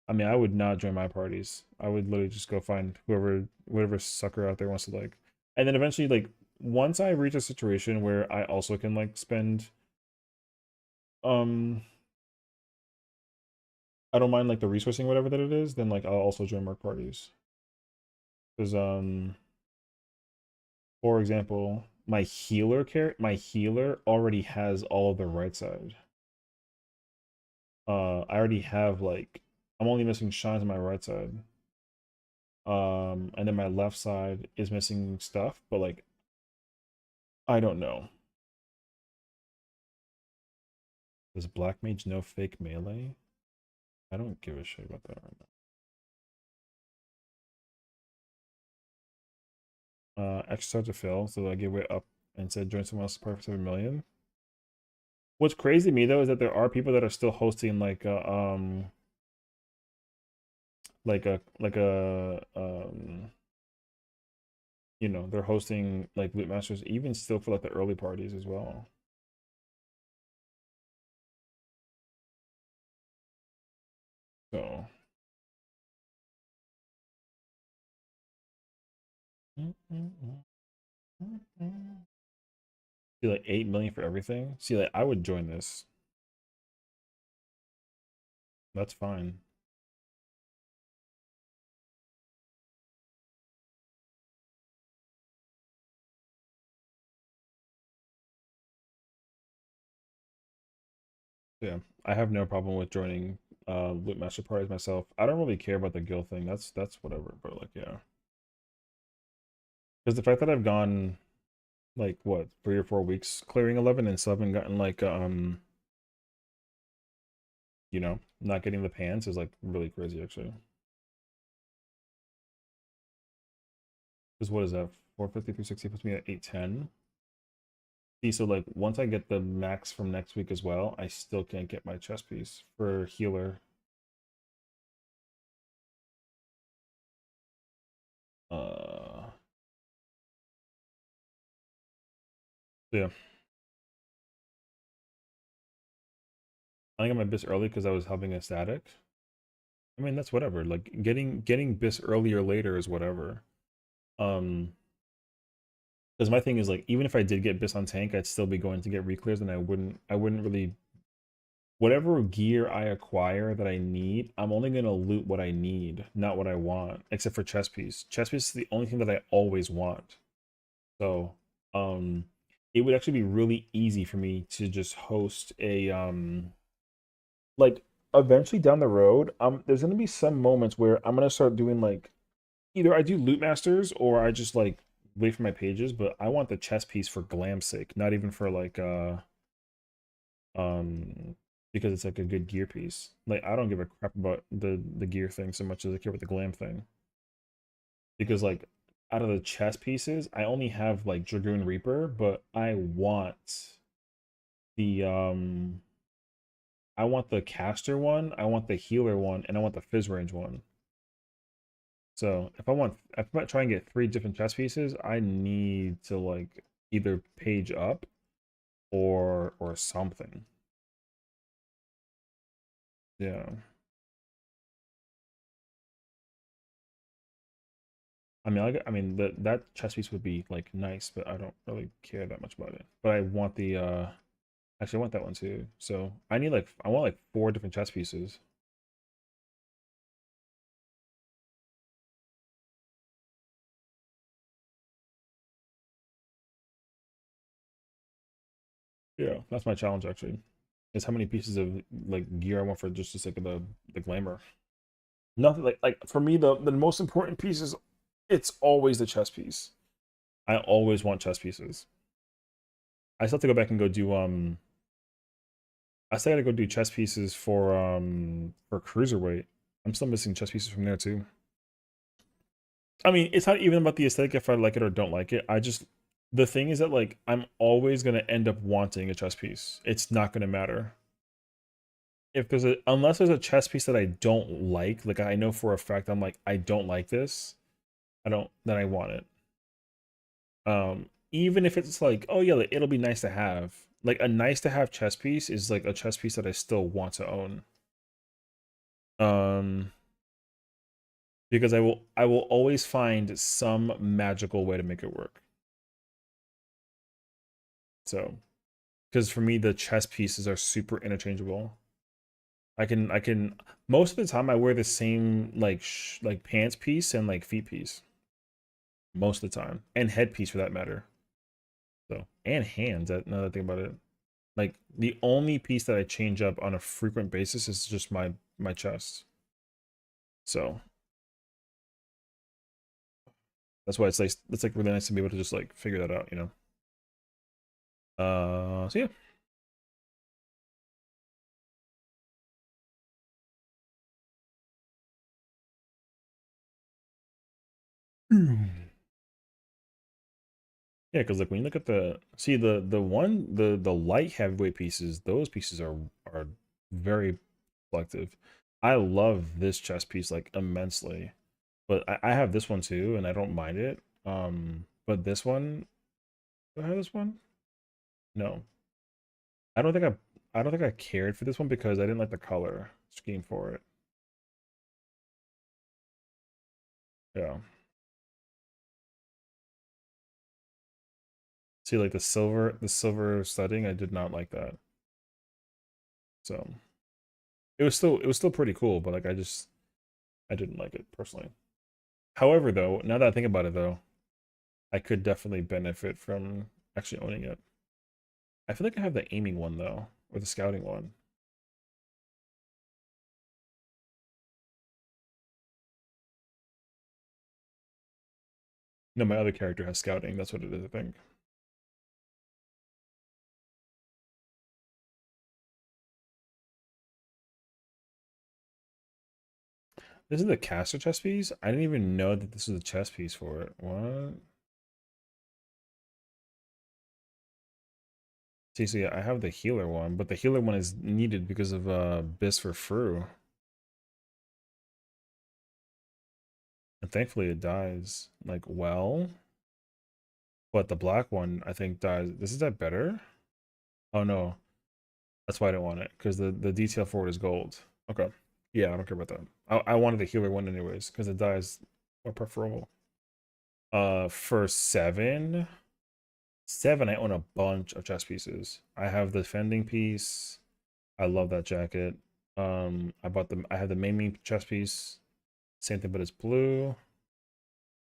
I mean, I would not join my parties. I would literally just go find whatever sucker out there wants to like. And then eventually, like, once I reach a situation where I also can like spend I don't mind like the resourcing, whatever that it is, then like I'll also join merc parties. Because for example, my healer already has all of the right side. I already have like, I'm only missing shines on my right side. And then my left side is missing stuff, but like I don't know. Does black mage no fake melee? I don't give a shit about that right now. Extra to fill, so I give it up and said join someone else's party for 7 million. What's crazy to me though is that there are people that are still hosting you know, they're hosting like loot masters even still for like the early parties as well. So see like 8 million for everything. See, like I would join this. That's fine. Yeah, I have no problem with joining loot master parties myself. I don't really care about the guild thing. That's whatever. But like, yeah, because the fact that I've gone like what 3 or 4 weeks clearing 11 and still haven't gotten like you know, not getting the pants is like really crazy actually. Because what is that? 450, 360 puts me at 810. See, so like once I get the max from next week as well, I still can't get my chest piece for healer. Uh Yeah. I think I got my bis early because I was helping a static. I mean, that's whatever. Like getting bis early or later is whatever. Because my thing is like, even if I did get bis on tank, I'd still be going to get reclears, and I wouldn't really. Whatever gear I acquire that I need, I'm only gonna loot what I need, not what I want. Except for chest piece. Chest piece is the only thing that I always want. So, um, it would actually be really easy for me to just host a like eventually down the road, there's gonna be some moments where I'm gonna start doing like either I do loot masters or I just like wait for my pages, but I want the chess piece for glam's sake, not even for like um because it's like a good gear piece. Like I don't give a crap about the gear thing so much as I care about the glam thing. Because like out of the chess pieces, I only have like Dragoon Reaper, but I want the caster one, I want the healer one, and I want the fizz range one. So if I'm trying to get 3 different chess pieces, I need to like either page up or something. Yeah. I mean that chess piece would be like nice, but I don't really care that much about it. But I want the actually I want that one too. So I want like 4 different chess pieces. Yeah, that's my challenge actually. Is how many pieces of like gear I want for just the sake of the glamour. Nothing like for me the most important piece is it's always the chess piece. I always want chess pieces. I still have to go back and go do I still gotta go do chess pieces for cruiserweight. I'm still missing chess pieces from there too. I mean, it's not even about the aesthetic if I like it or don't like it. The thing is that like I'm always gonna end up wanting a chess piece. It's not gonna matter. If there's a unless there's a chess piece that I don't like I know for a fact I'm like, I don't like this, then I want it. Even if it's like, oh yeah, like, it'll be nice to have. Like a nice to have chess piece is like a chess piece that I still want to own. Um, because I will always find some magical way to make it work. So, because for me the chess pieces are super interchangeable. I can most of the time I wear the same like pants piece and like feet piece most of the time, and headpiece for that matter. So, and hands. Now that I think about it, like the only piece that I change up on a frequent basis is just my chest. So that's why it's like really nice to be able to just like figure that out, you know. So yeah. Yeah, because like when you look at the light heavyweight pieces, those pieces are very selective. I love this chess piece like immensely, but I have this one too, and I don't mind it. But this one, do I have this one? No, I don't think I don't think I cared for this one because I didn't like the color scheme for it. Yeah. See, like the silver studding, I did not like that. So it was still pretty cool, but like I didn't like it personally. However, though, now that I think about it, though, I could definitely benefit from actually owning it. I feel like I have the aiming one though, or the scouting one. No, my other character has scouting. That's what it is, I think. This is the caster chess piece. I didn't even know that this was a chess piece for it. What? See, so yeah, I have the healer one, but the healer one is needed because of Bis for Fru. And thankfully it dies. Like, well. But the black one, I think dies. Is that better? Oh no, that's why I don't want it, because the detail for it is gold. Okay. Yeah, I don't care about that. I wanted the healer one anyways, because it dies more preferable. For 7, I own a bunch of chest pieces. I have the defending piece. I love that jacket. I have the main chest piece. Same thing, but it's blue.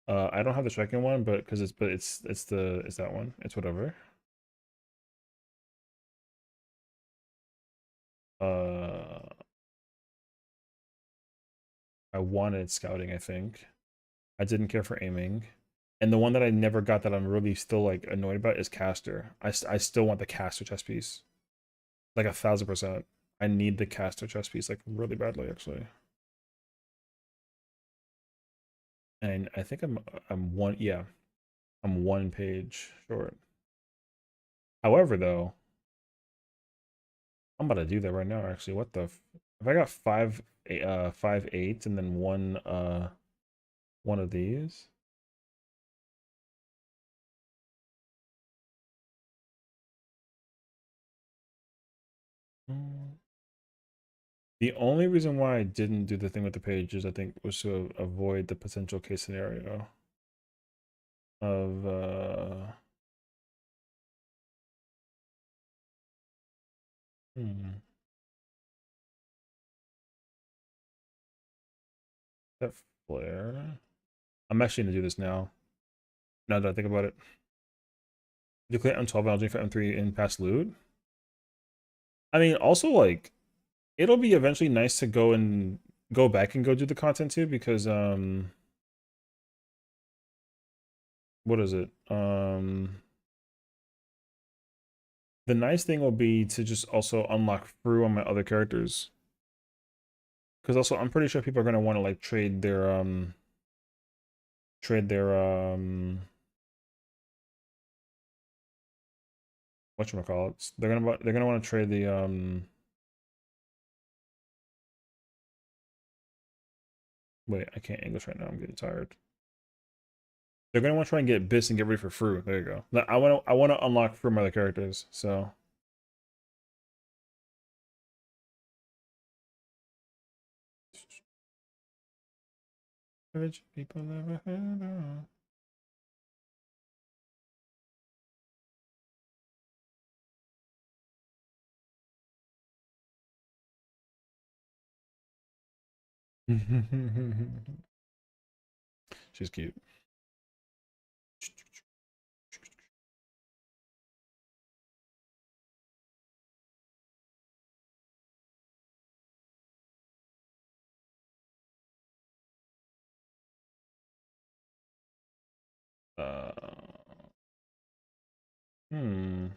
I don't have the striking one, but it's that one. It's whatever. Uh, I wanted scouting, I think. I didn't care for aiming. And the one that I never got that I'm really still like annoyed about is caster. I still want the caster chest piece. Like 1,000%. I need the caster chest piece like really badly actually. And I think I'm one, yeah. I'm 1 page short. However, though, I'm about to do that right now actually. What the if I got 5 8s and then one of these. The only reason why I didn't do the thing with the pages, I think, was to avoid the potential case scenario of that flare. I'm actually gonna do this now. Now that I think about it. Declare M12 LG for M3 in past loot. I mean, also like it'll be eventually nice to go back and go do the content too, because what is it? The nice thing will be to just also unlock through on my other characters. Because also I'm pretty sure people are gonna want to like trade their whatchamacallits. They're gonna want to trade the wait, I can't English right now, I'm getting tired. They're gonna want to try and get bits and get ready for fruit. There you go. I wanna unlock through my other characters, so rich people never had a- She's cute. Uh, hmm.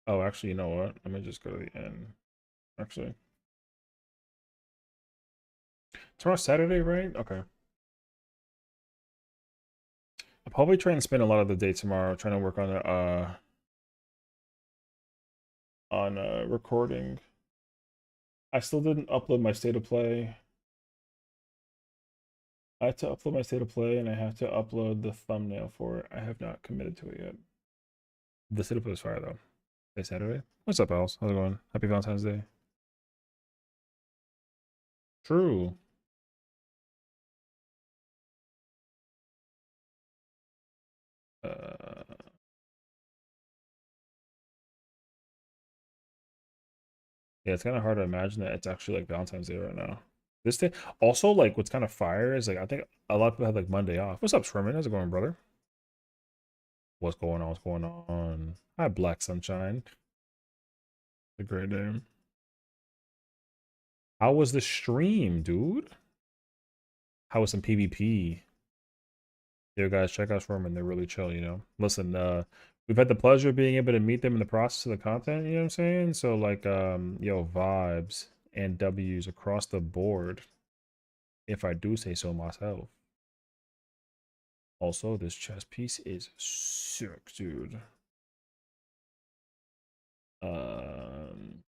Oh, actually, you know what? Let me just go to the end. Actually, tomorrow's Saturday, right? Okay. I'll probably try and spend a lot of the day tomorrow trying to work on recording. I still didn't upload my state of play. I have to upload my state of play and I have to upload the thumbnail for it. I have not committed to it yet. The state of play is fire though. Hey Saturday. What's up, Alice? How's it going? Happy Valentine's Day. True. Uh, yeah, it's kind of hard to imagine that it's actually like Valentine's Day right now. This day, also like what's kind of fire is like I think a lot of people have like Monday off. What's up, Sherman? How's it going, brother? What's going on? What's going on? Hi, Black Sunshine. A great day. How was the stream, dude? How was some PvP? Yo, guys, check out Sherman. They're really chill, you know. Listen, we've had the pleasure of being able to meet them in the process of the content, you know what I'm saying? So like yo, vibes and W's across the board, if I do say so myself. Also, this chest piece is sick, dude. Um,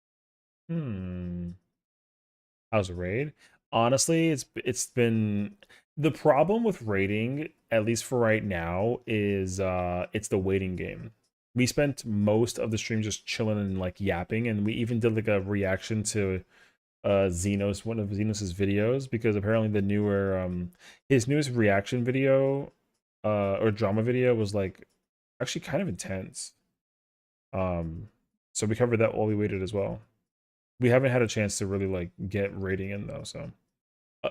hmm. How's raid? Honestly, it's been the problem with raiding, at least for right now, is it's the waiting game. We spent most of the stream just chilling and like yapping, and we even did like a reaction to Xenos, one of Xenos's videos, because apparently the newer his newest reaction video or drama video was like actually kind of intense. So we covered that while we waited as well. We haven't had a chance to really like get rating in though, so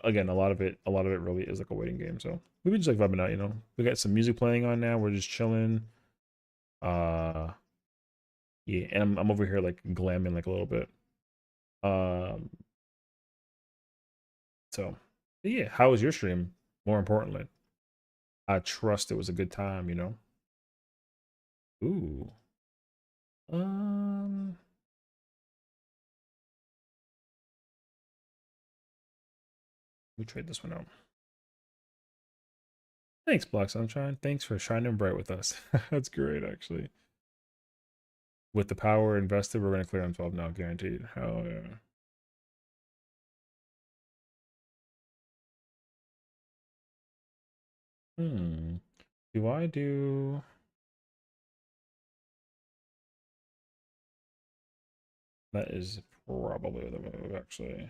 again, a lot of it really is like a waiting game. So we've been just like vibing out, you know. We got some music playing on now. We're just chilling. Uh, yeah, and I'm over here like glamming like a little bit. Um, so yeah, how was your stream? More importantly, I trust it was a good time, you know. Ooh. Um. We trade this one out. Thanks, Black Sunshine. Thanks for shining bright with us. That's great, actually. With the power invested, we're gonna clear M12 now, guaranteed. Hell yeah. Hmm. Do I do? That is probably the move, actually.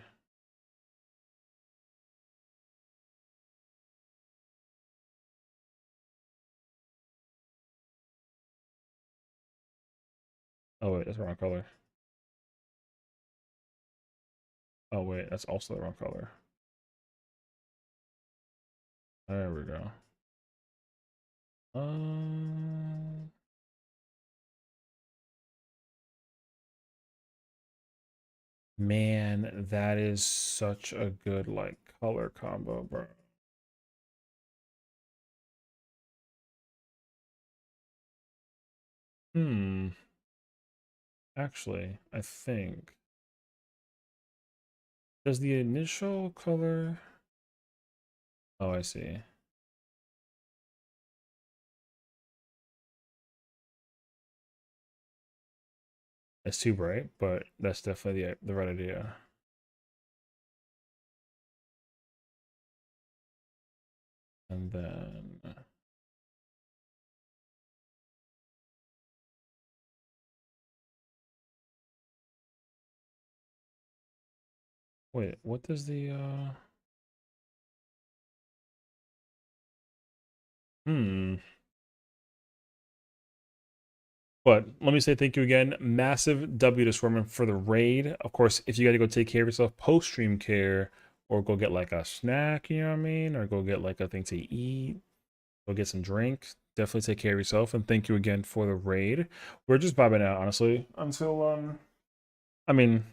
Oh wait, that's the wrong color. Oh wait, that's also the wrong color. There we go. Um, man, that is such a good like color combo, bro. Hmm. Actually, I think does the initial color? Oh, I see. It's too bright, but that's definitely the right idea. And then wait, what does the hmm. But let me say thank you again. Massive W to Swarman for the raid. Of course, if you got to go take care of yourself post stream care or go get like a snack, you know what I mean? Or go get like a thing to eat, go get some drink. Definitely take care of yourself. And thank you again for the raid. We're just vibing out, honestly, until, I mean,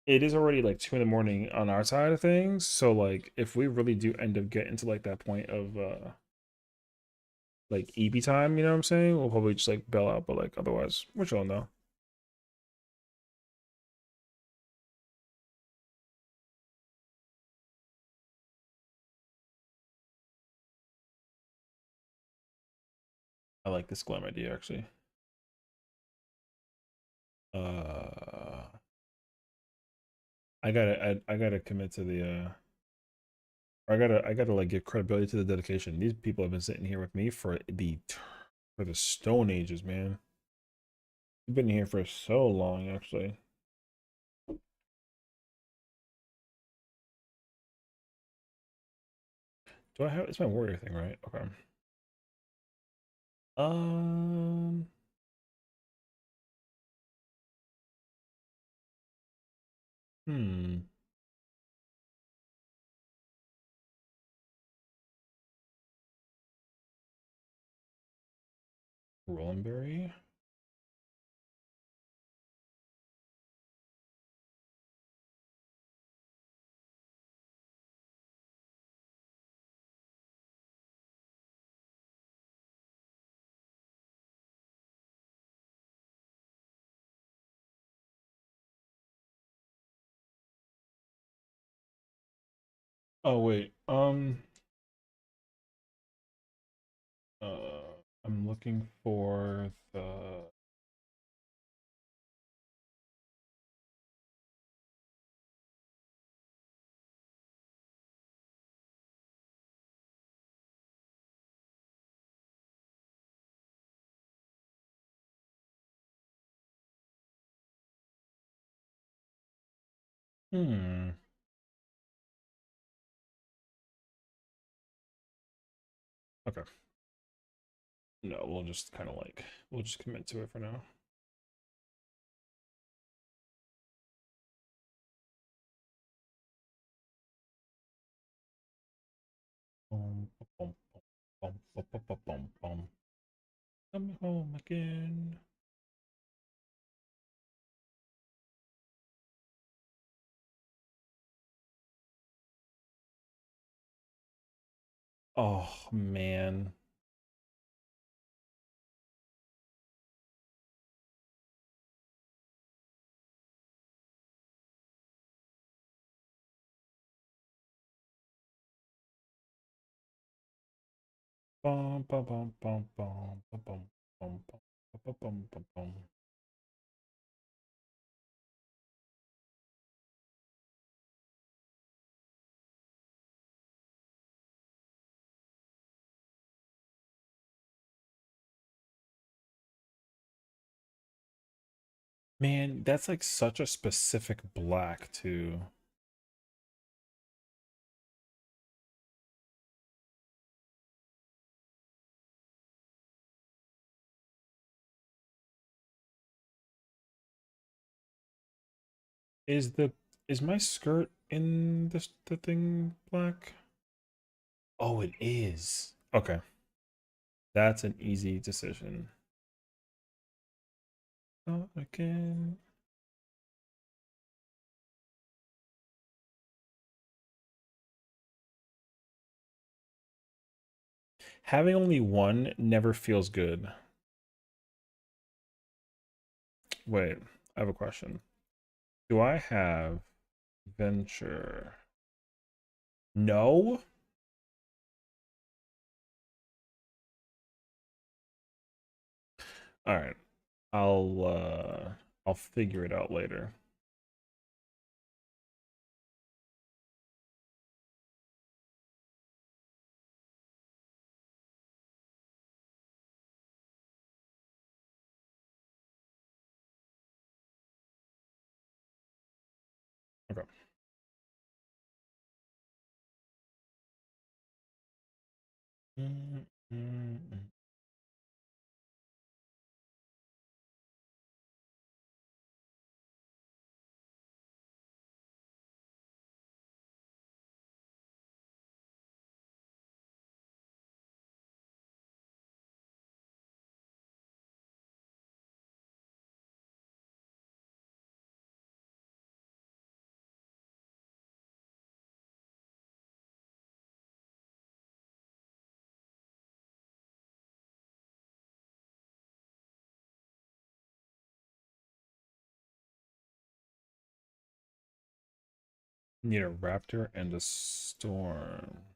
it is already like 2 in the morning on our side of things. So, like, if we really do end up getting to like that point of, like EB time, you know what I'm saying? We'll probably just like bail out, but like otherwise, we're chilling though. I like this glam idea actually. Uh, I gotta commit to the I gotta like give credibility to the dedication. These people have been sitting here with me for the Stone Ages, man. We've been here for so long, actually. Do I have? It's my warrior thing, right? Okay. Um. Hmm. Rollenberry. Oh wait. I'm looking for the. Hmm. Okay. No, we'll just kind of like we'll just commit to it for now. Bum, bum, bum, bum, bum, bum, bum, bum. Come home again. Oh man. Bum, bum, bum, bum, bum, bum, bum, bum, bum, bum, bum, bum. Man, that's like such a specific black too. Is the is my skirt in this the thing black? Oh, it is. Okay. That's an easy decision. Not again. Having only one never feels good. Wait, I have a question. Do I have venture? No? All right. I'll figure it out later. Okay. Mm, mm, mm. Need a raptor and a storm.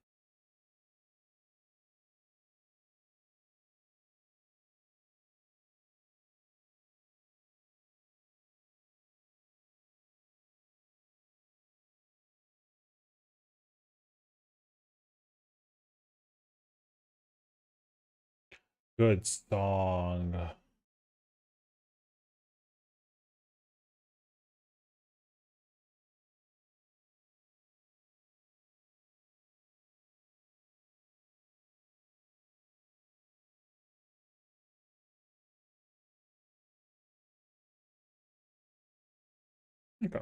Good song. Okay.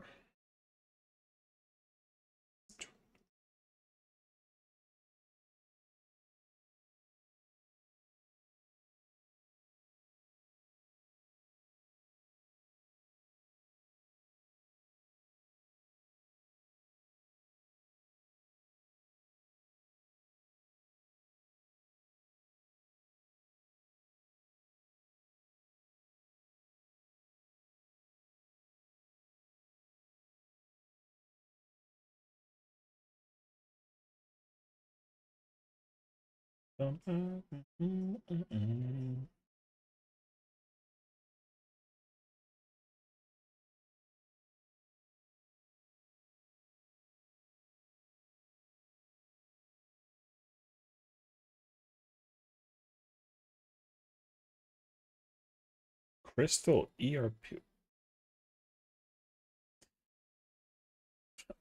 Crystal ERP.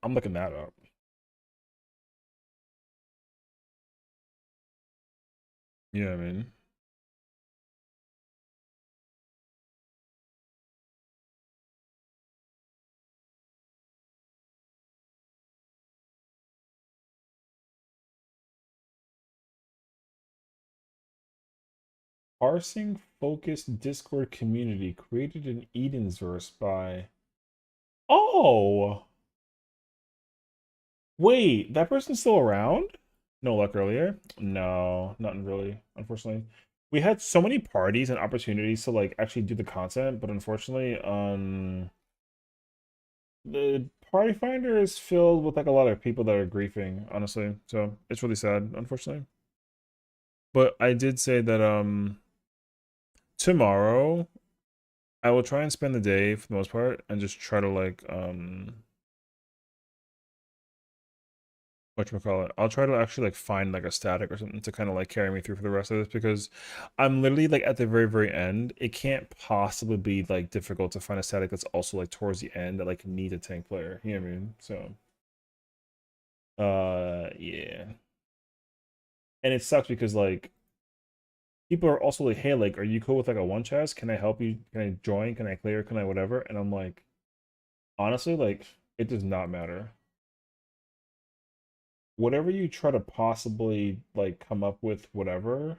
I'm looking that up. Yeah, I mean. Parsing focused Discord community created in Edensverse by. Oh! Wait, that person's still around? No luck earlier? No, not really, unfortunately. We had so many parties and opportunities to like actually do the content, but unfortunately, the party finder is filled with like a lot of people that are griefing, honestly. So it's really sad, unfortunately. But I did say that tomorrow I will try and spend the day for the most part and just try to like whatchamacallit, I'll try to actually like find like a static or something to kind of like carry me through for the rest of this because I'm literally like at the very, very end. It can't possibly be like difficult to find a static that's also like towards the end that like need a tank player. You know what I mean? So yeah. And it sucks because like people are also like, hey, like, are you cool with like a one chest? Can I help you? Can I join? Can I clear? Can I whatever? And I'm like, honestly, like, it does not matter. Whatever you try to possibly like come up with, whatever,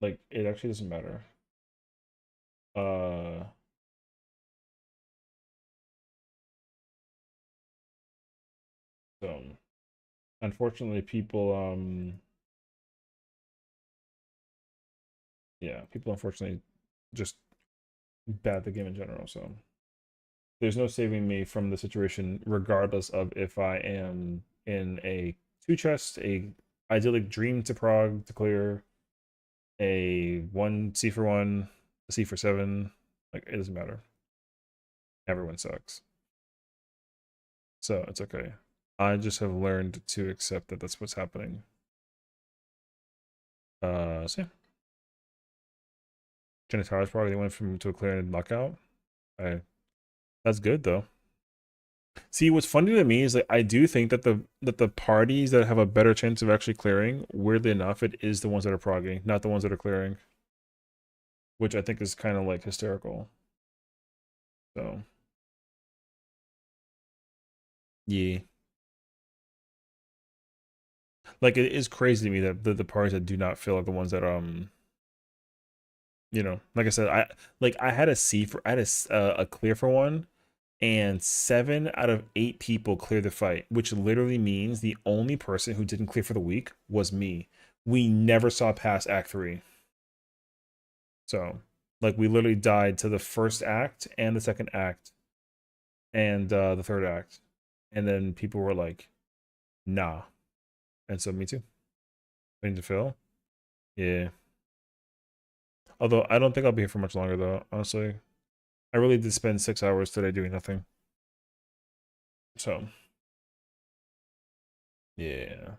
like, it actually doesn't matter. Uh, so unfortunately, people, yeah, people unfortunately just bad at the game in general. So there's no saving me from the situation, regardless of if I am in a two chest, a idyllic dream to prog to clear, a one C for one, a C for seven. Like, it doesn't matter. Everyone sucks. So it's okay. I just have learned to accept that that's what's happening. So yeah. Genitali's probably went from to a clear and knockout. That's good though. See, what's funny to me is like I do think that the parties that have a better chance of actually clearing, weirdly enough, it is the ones that are progging, not the ones that are clearing. Which I think is kind of like hysterical. So yeah. Like it is crazy to me that the parties that do not feel like the ones that like I said, I had a C for I had a clear for one, and 7 out of 8 people cleared the fight, which literally means the only person who didn't clear for the week was me. We never saw past Act 3. So, like, we literally died to the first act and the second act and the third act. And then people were like, nah. And so, me too. Waiting to fill? Yeah. Although, I don't think I'll be here for much longer, though, honestly. I really did spend 6 hours today doing nothing. So, yeah.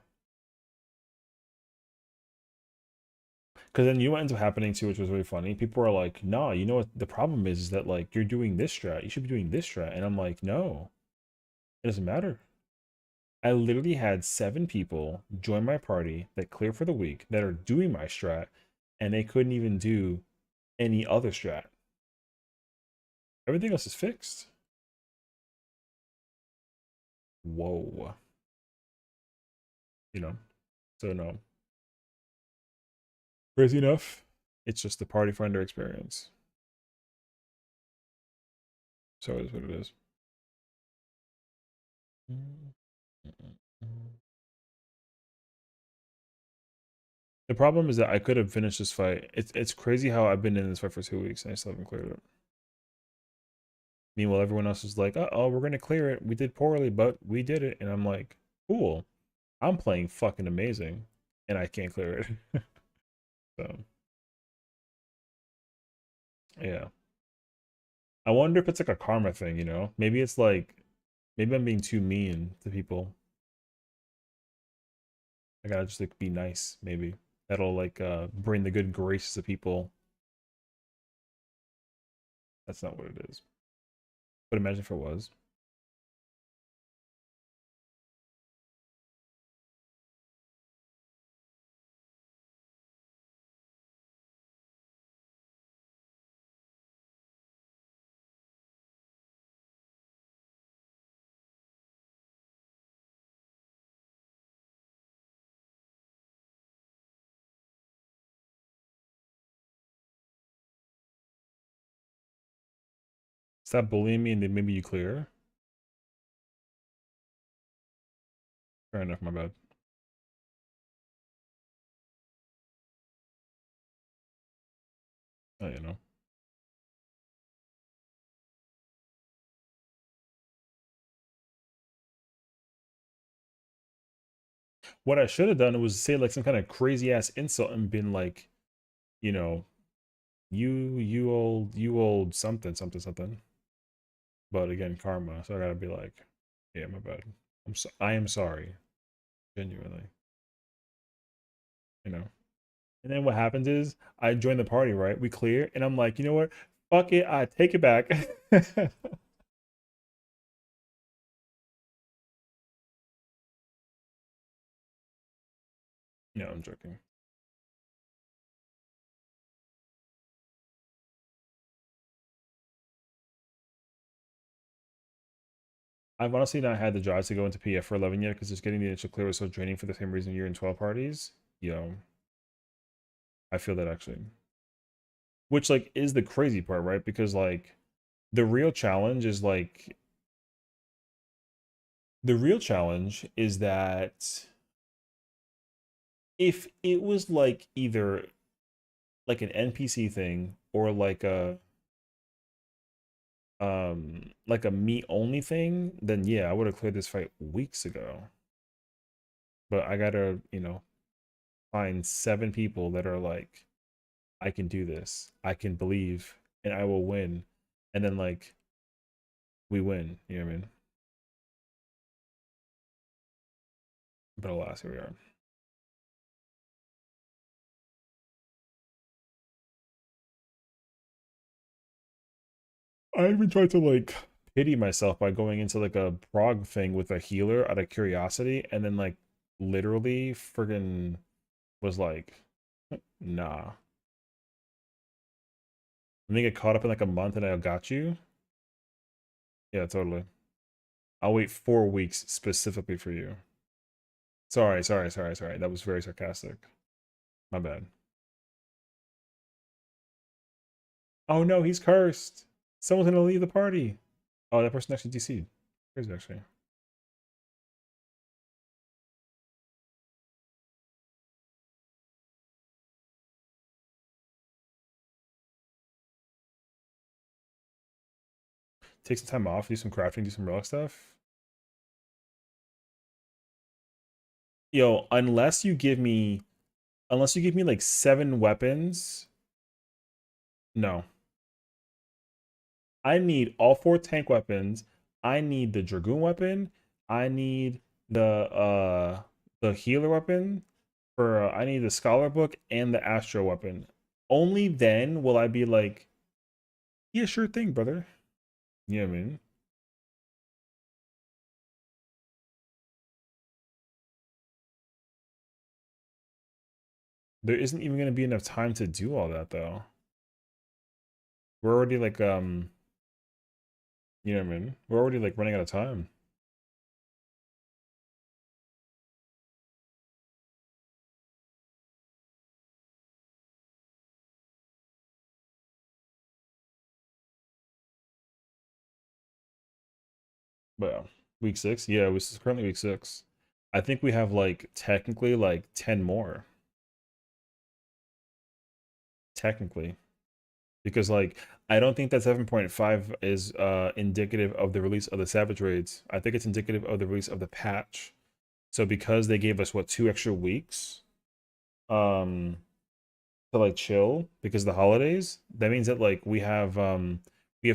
Because then you what ends up happening too, which was really funny. People are like, "Nah, you know what the problem is that like you're doing this strat. You should be doing this strat." And I'm like, "No, it doesn't matter." I literally had 7 people join my party that clear for the week that are doing my strat, and they couldn't even do any other strat. Everything else is fixed. Whoa. You know. So no. Crazy enough. It's just the party finder experience. So it is what it is. The problem is that I could have finished this fight. It's crazy how I've been in this fight for 2 weeks and I still haven't cleared it. Meanwhile, everyone else is like, "Oh, we're gonna clear it. We did poorly, but we did it." And I'm like, "Cool. I'm playing fucking amazing." and I can't clear it. So yeah. I wonder if it's like a karma thing, you know? Maybe it's like maybe I'm being too mean to people. I gotta just like be nice, maybe. That'll like bring the good graces of people. That's not what it is. But imagine if it was. Stop bullying me and then maybe you clear. Fair enough, my bad. Oh, you know. What I should have done was say like some kind of crazy ass insult and been like, you know, you old something something something. But again, karma. So I gotta be like, yeah, my bad. I am sorry, genuinely. You know. And then what happens is I join the party, right? We clear, and I'm like, you know what? Fuck it, I take it back. No, I'm joking. I've honestly not had the drive to go into PF for 11 yet because just getting the initial clear was so draining for the same reason you're in 12 parties. Yo, I feel that actually. Which like is the crazy part, right? Because like the real challenge is like the real challenge is that if it was like either like an NPC thing or like a me only thing, then yeah, I would have cleared this fight weeks ago. But I gotta, you know, find 7 people that are like, I can do this, I can believe, and I will win. And then like we win, you know what I mean? But alas, here we are. I even tried to like pity myself by going into like a prog thing with a healer out of curiosity, and then like literally friggin' was like, nah. Let me get caught up in like a month and I got you. Yeah, totally. I'll wait 4 weeks specifically for you. Sorry. That was very sarcastic. My bad. Oh no, he's cursed. Someone's gonna leave the party. Oh, that person actually DC'd. Crazy actually. Take some time off, do some crafting, do some relic stuff. Yo, unless you give me like 7 weapons. No. I need all 4 tank weapons. I need the Dragoon weapon. I need the healer weapon for I need the scholar book and the astro weapon. Only then will I be like, yeah, sure thing, brother. You know what I mean? There isn't even gonna be enough time to do all that though. We're already like you know what I mean? We're already like running out of time. But yeah, week 6? Yeah, this is currently week 6. I think we have like technically like 10 more. Technically. Because like I don't think that 7.5 is indicative of the release of the Savage Raids. I think it's indicative of the release of the patch. So because they gave us what 2 extra weeks, um to like chill because of the holidays, that means that like we have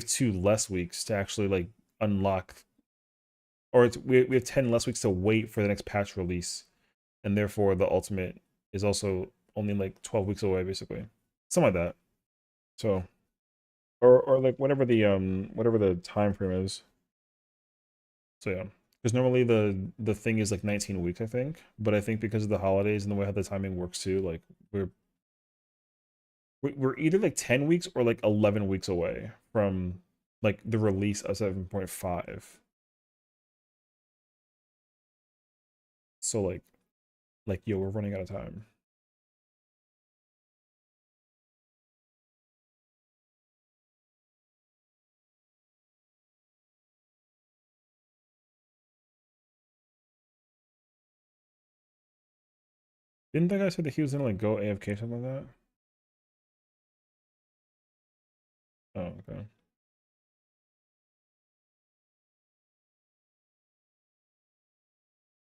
2 less weeks to actually like unlock, or we have 10 less weeks to wait for the next patch release, and therefore the ultimate is also only like 12 weeks away basically. Something like that. So or like whatever the time frame is. So yeah. Because normally the thing is like 19 weeks, I think. But I think because of the holidays and the way how the timing works too, like we're either like 10 weeks or like 11 weeks away from like the release of 7.5. So like yo, we're running out of time. Didn't that guy say that he was gonna like go AFK or something like that? Oh, okay.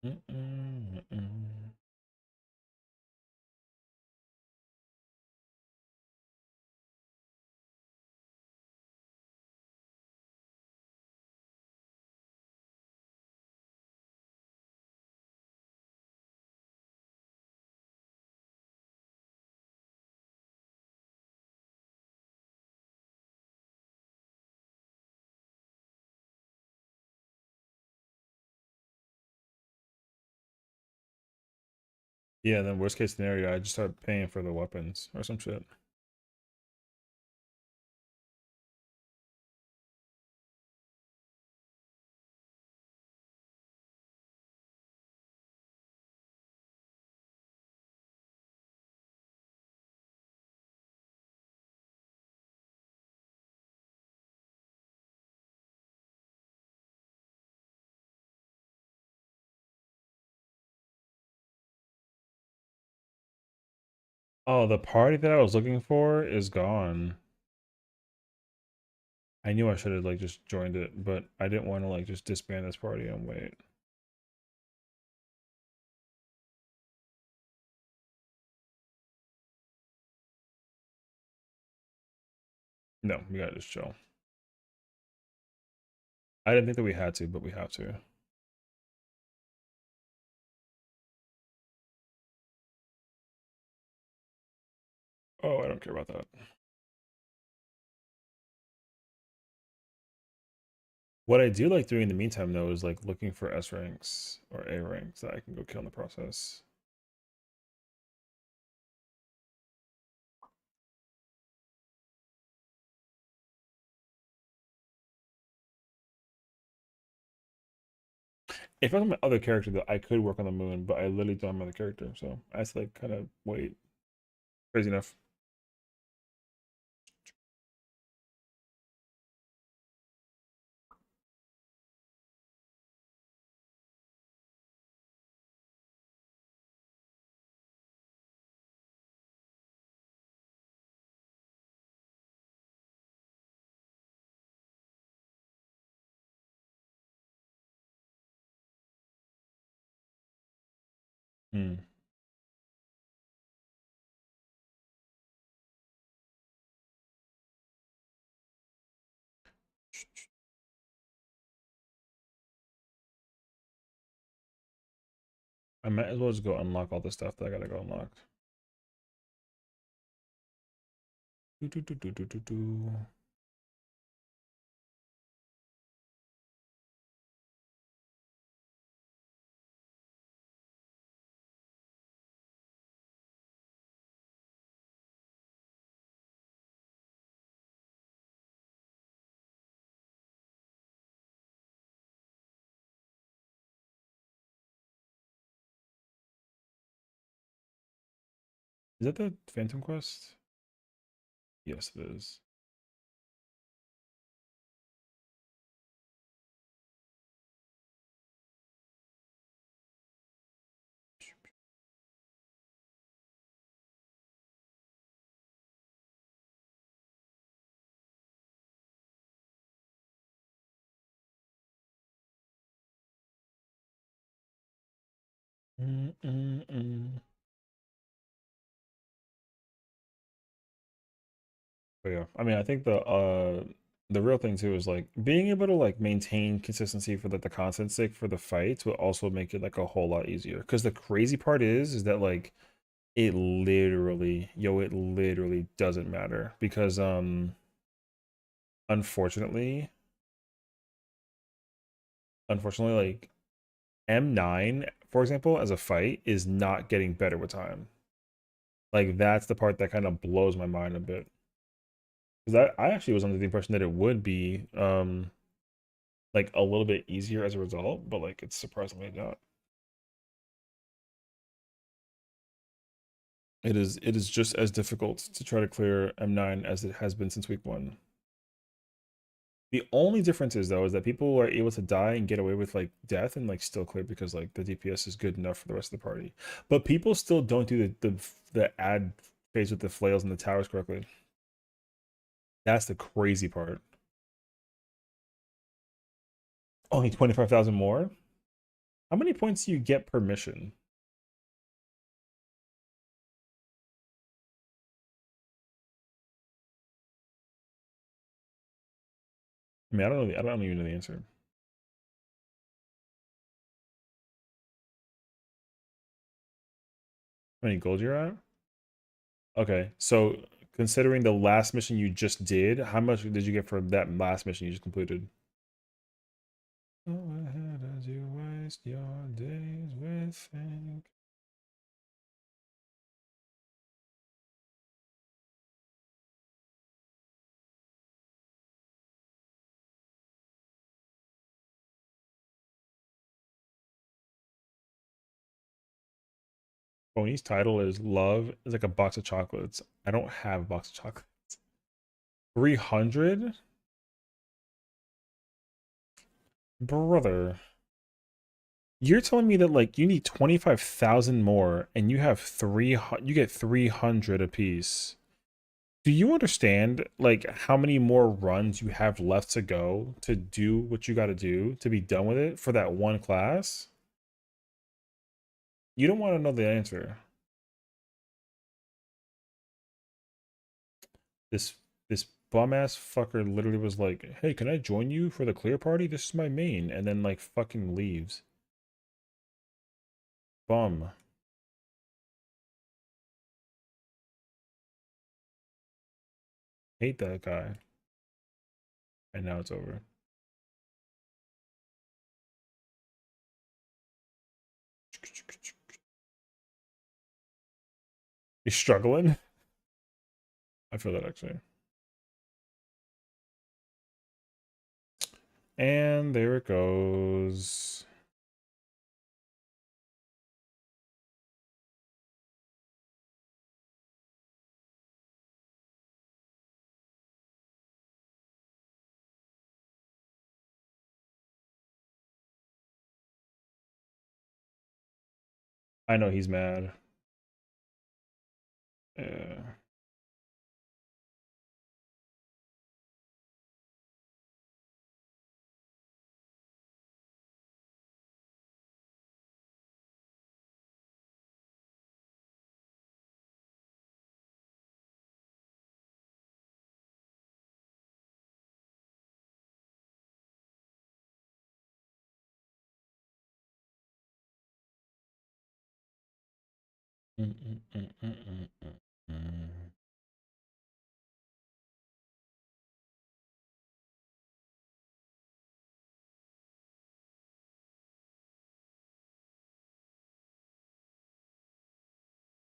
Mm-mm, mm-mm. Yeah, then worst case scenario, I just start paying for the weapons or some shit. Oh, the party that I was looking for is gone. I knew I should have like just joined it, but I didn't want to like just disband this party and wait. No, we gotta just chill. I didn't think that we had to, but we have to. Oh, I don't care about that. What I do like doing in the meantime though is like looking for S ranks or A ranks that I can go kill in the process. If I was my other character though, I could work on the moon, but I literally don't have my other character, so I have to like kind of wait. Crazy enough. Hmm. I might as well just go unlock all the stuff that I gotta go unlock. Do, do, do, do, do, do, do. Is that the Phantom Quest? Yes, it is. Mm, mm, mm. But yeah, I mean, I think the real thing too is like being able to like maintain consistency for like the content sake for the fights will also make it like a whole lot easier. Because the crazy part is that like it literally, yo, it literally doesn't matter because unfortunately, like M9, for example, as a fight is not getting better with time. Like that's the part that kind of blows my mind a bit. Because I actually was under the impression that it would be like a little bit easier as a result, but like it's surprisingly not. It is just as difficult to try to clear M9 as it has been since week 1. The only difference is though is that people are able to die and get away with like death and like still clear because like the DPS is good enough for the rest of the party. But people still don't do the ad phase with the flails and the towers correctly. That's the crazy part. Only 25,000 more? How many points do you get per mission? I mean, I don't know. I don't even know the answer. How many gold you're at? Okay, so considering the last mission you just did, how much did you get for that last mission you just completed? Go ahead as you waste your days with think. Pony's title is Love is like a box of chocolates. I don't have a box of chocolates. 300? Brother. You're telling me that like you need 25,000 more and you have you get 300 apiece. Do you understand like how many more runs you have left to go to do what you got to do to be done with it for that one class? You don't want to know the answer. This bum ass fucker literally was like, "Hey, can I join you for the clear party? This is my main," and then like fucking leaves. Bum. Hate that guy. And now it's over. He's struggling. I feel that actually. And there it goes. I know he's mad. Yeah. Mm, mm, mm, mm, mm, mm, mm.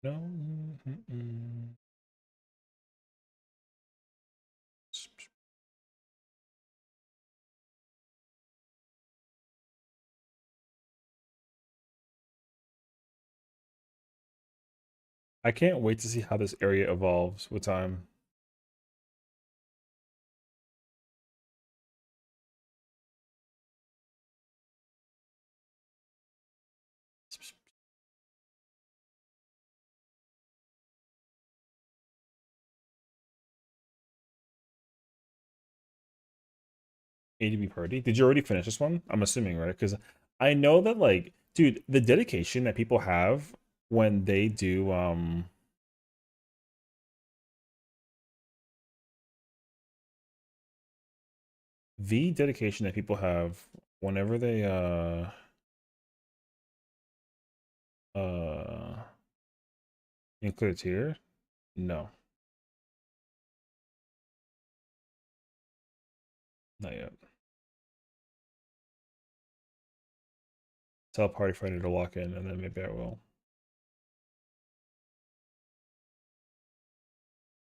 No. Mm, mm. I can't wait to see how this area evolves with time. ADB party. Did you already finish this one? I'm assuming, right? Because I know that like, dude, the dedication that people have when they do the dedication that people have whenever they include a tier? No, not yet. Tell Party Fighter to lock in, and then maybe I will.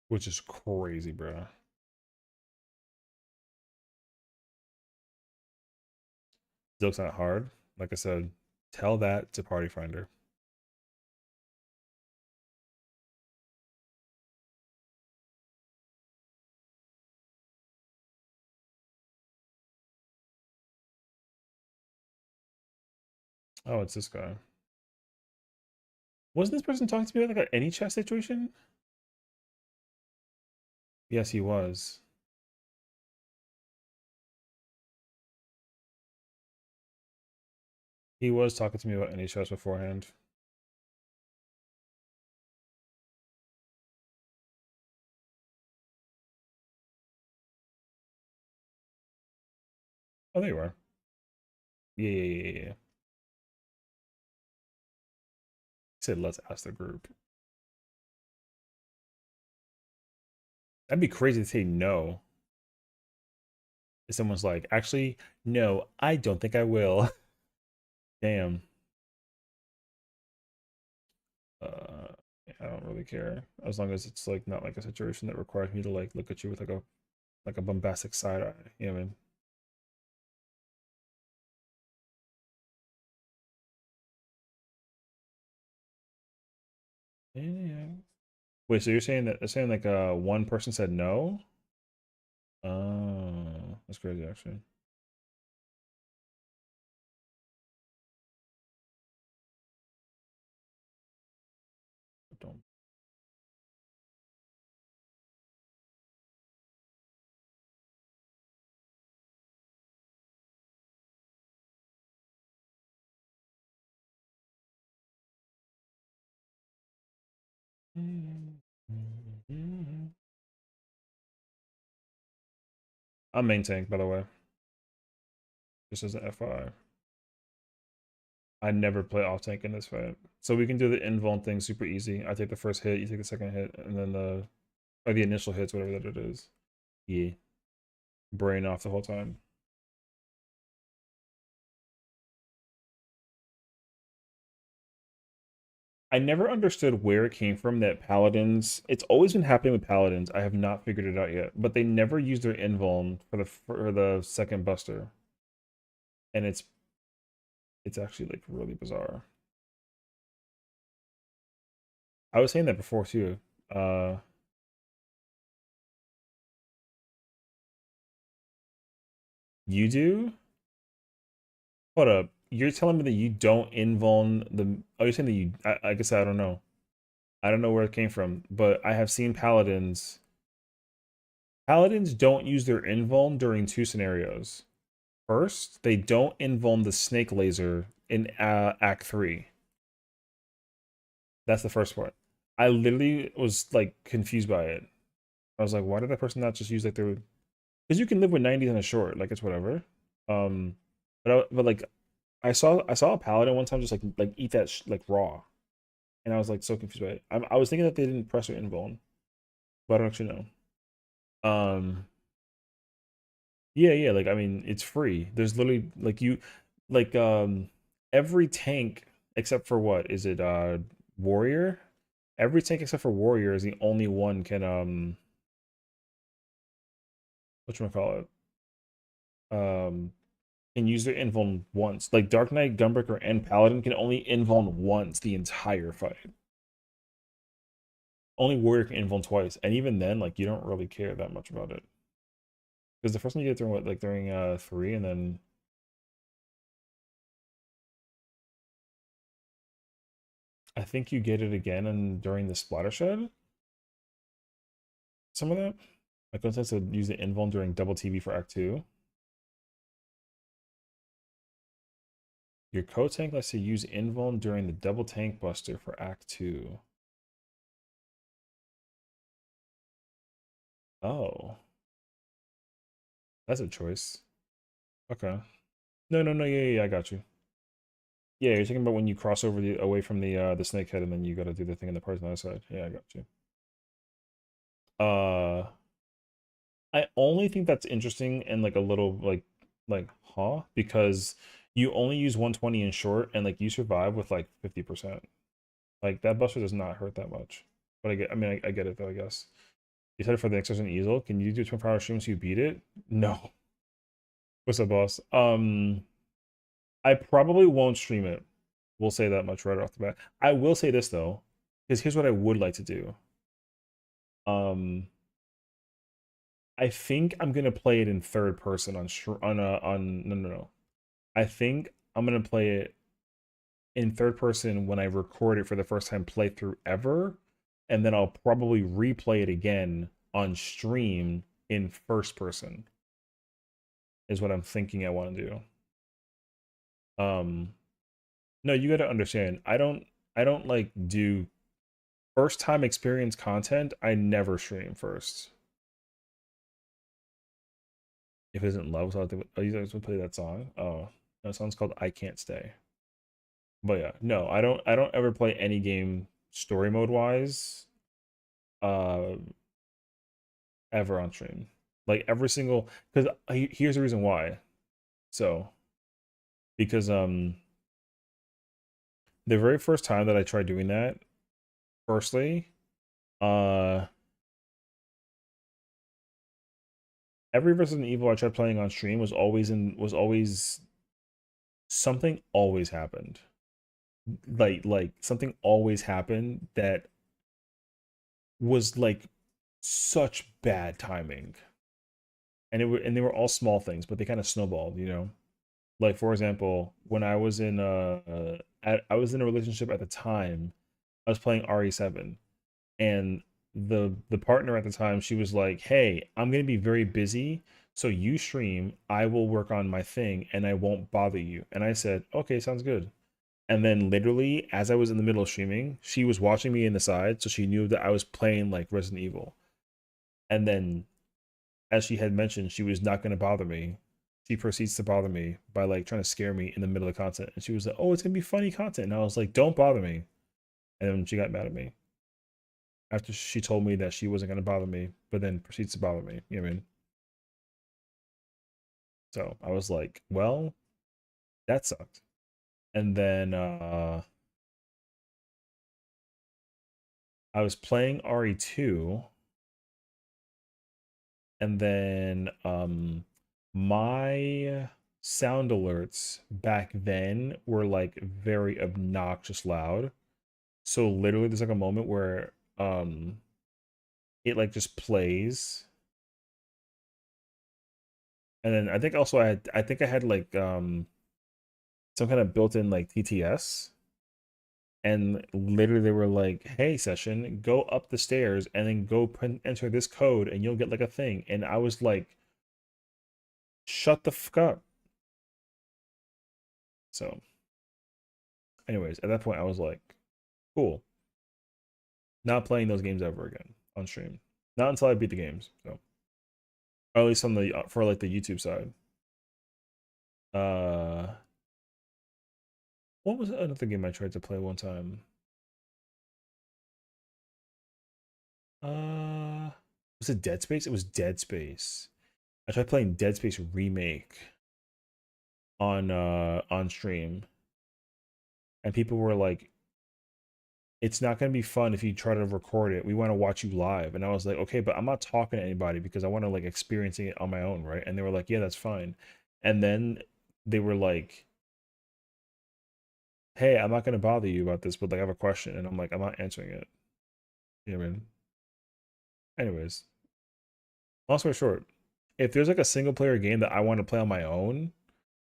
Which is crazy, bro. Still not hard. Like I said, tell that to Party Finder. Oh, it's this guy. Wasn't this person talking to me about like any chat situation? Yes, he was. He was talking to me about any chats beforehand. Oh, there you are. Yeah. He said, let's ask the group. That'd be crazy to say no. If someone's like, actually, no, I don't think I will. Damn. I don't really care as long as it's like not like a situation that requires me to like look at you with like a bombastic side eye. You know what I mean? Yeah. Wait, so you're saying like one person said no? Oh, that's crazy actually. Don't. I'm main tank, by the way. Just as an FYI. I never play off tank in this fight. So we can do the invuln thing super easy. I take the first hit, you take the second hit, and then or the initial hits, whatever that it is. Yeah. Brain off the whole time. I never understood where it came from that paladins. It's always been happening with paladins. I have not figured it out yet, but they never use their invuln for the second buster, and it's actually like really bizarre. I was saying that before too. You do? Hold up. You're telling me that you don't invuln the. Oh, you're saying that you. I guess I don't know. I don't know where it came from, but I have seen paladins. Paladins don't use their invuln during two scenarios. First, they don't invuln the snake laser in Act 3. That's the first part. I literally was like confused by it. I was like, why did that person not just use like their? Because you can live with 90s on a short, like it's whatever. Um, but like I saw a paladin one time just like eat that like raw, and I was like so confused by it. I was thinking that they didn't press their invuln, but I don't actually know. Um, yeah. Like I mean, it's free. There's literally like like every tank except for what is it? Warrior. Every tank except for warrior is the only one can whatchamacallit, can use their invuln once. Like Dark Knight, Gunbreaker, and Paladin can only invuln once the entire fight. Only warrior can invuln twice, and even then, like you don't really care that much about it because the first one you get during what, like during 3, and then I think you get it again and during the splatter shed. Some of that. My contest to use the invuln during double TV for Act 2. Your co-tank lets you use invuln during the double tank buster for Act 2. Oh. That's a choice. Okay. No, no, no. Yeah, yeah, yeah, I got you. Yeah, you're talking about when you cross over away from the snakehead, and then you got to do the thing in the parts on the other side. Yeah, I got you. Uh, I only think that's interesting and like a little like huh, because you only use 120 in short, and like you survive with like 50%. Like that buster does not hurt that much. But I mean, I get it though, I guess. You said for the next person easel, can you do 24-hour streams so you beat it? No. What's up, boss? I probably won't stream it. We'll say that much right off the bat. I will say this though, because here's what I would like to do. I think I'm gonna play it in third person on no no no. I think I'm gonna play it in third person when I record it for the first time playthrough ever, and then I'll probably replay it again on stream in first person. Is what I'm thinking I want to do. No, you got to understand. I don't like do first time experience content. I never stream first. If it isn't love, so oh, you guys would play that song. Oh, that song's called "I Can't Stay." But yeah, no, I don't ever play any game story mode wise, uh, ever on stream. Like every single, because here's the reason why. So because the very first time that I tried doing that, firstly, uh, every Resident Evil I tried playing on stream was always something always happened. Like something always happened that was like such bad timing. And they were all small things, but they kind of snowballed, you know? Like for example, when I was in I was in a relationship at the time, I was playing RE7, and the partner at the time, she was like, "Hey, I'm going to be very busy, so you stream, I will work on my thing and I won't bother you." And I said, "Okay, sounds good." And then literally as I was in the middle of streaming, she was watching me in the side, so she knew that I was playing like Resident Evil. And then as she had mentioned, she was not going to bother me. She proceeds to bother me by like trying to scare me in the middle of the content. And she was like, "Oh, it's going to be funny content." And I was like, "Don't bother me." And then she got mad at me after she told me that she wasn't going to bother me, but then proceeds to bother me. You know what I mean? So I was like, well, that sucked. And then I was playing RE2, and then my sound alerts back then were like very obnoxious loud. So literally there's like a moment where it like just plays, and then I think also I had like some kind of built-in like TTS, and literally they were like, "Hey, Session, go up the stairs and then go enter this code and you'll get like a thing." And I was like, "Shut the fuck up." So anyways, at that point I was like, "Cool, not playing those games ever again on stream, not until I beat the games." So or at least on the for like the YouTube side. uh what was another game I tried to play one time? uh was it Dead Space? It was Dead Space. I tried playing Dead Space Remake on stream, and people were like, "It's not going to be fun if you try to record it. We want to watch you live." And I was like, "Okay, but I'm not talking to anybody because I want to like experiencing it on my own, right?" And they were like, "Yeah, that's fine." And then they were like, "Hey, I'm not going to bother you about this, but like I have a question." And I'm like, "I'm not answering it." You know what I mean? Anyways, long story short, if there's like a single player game that I want to play on my own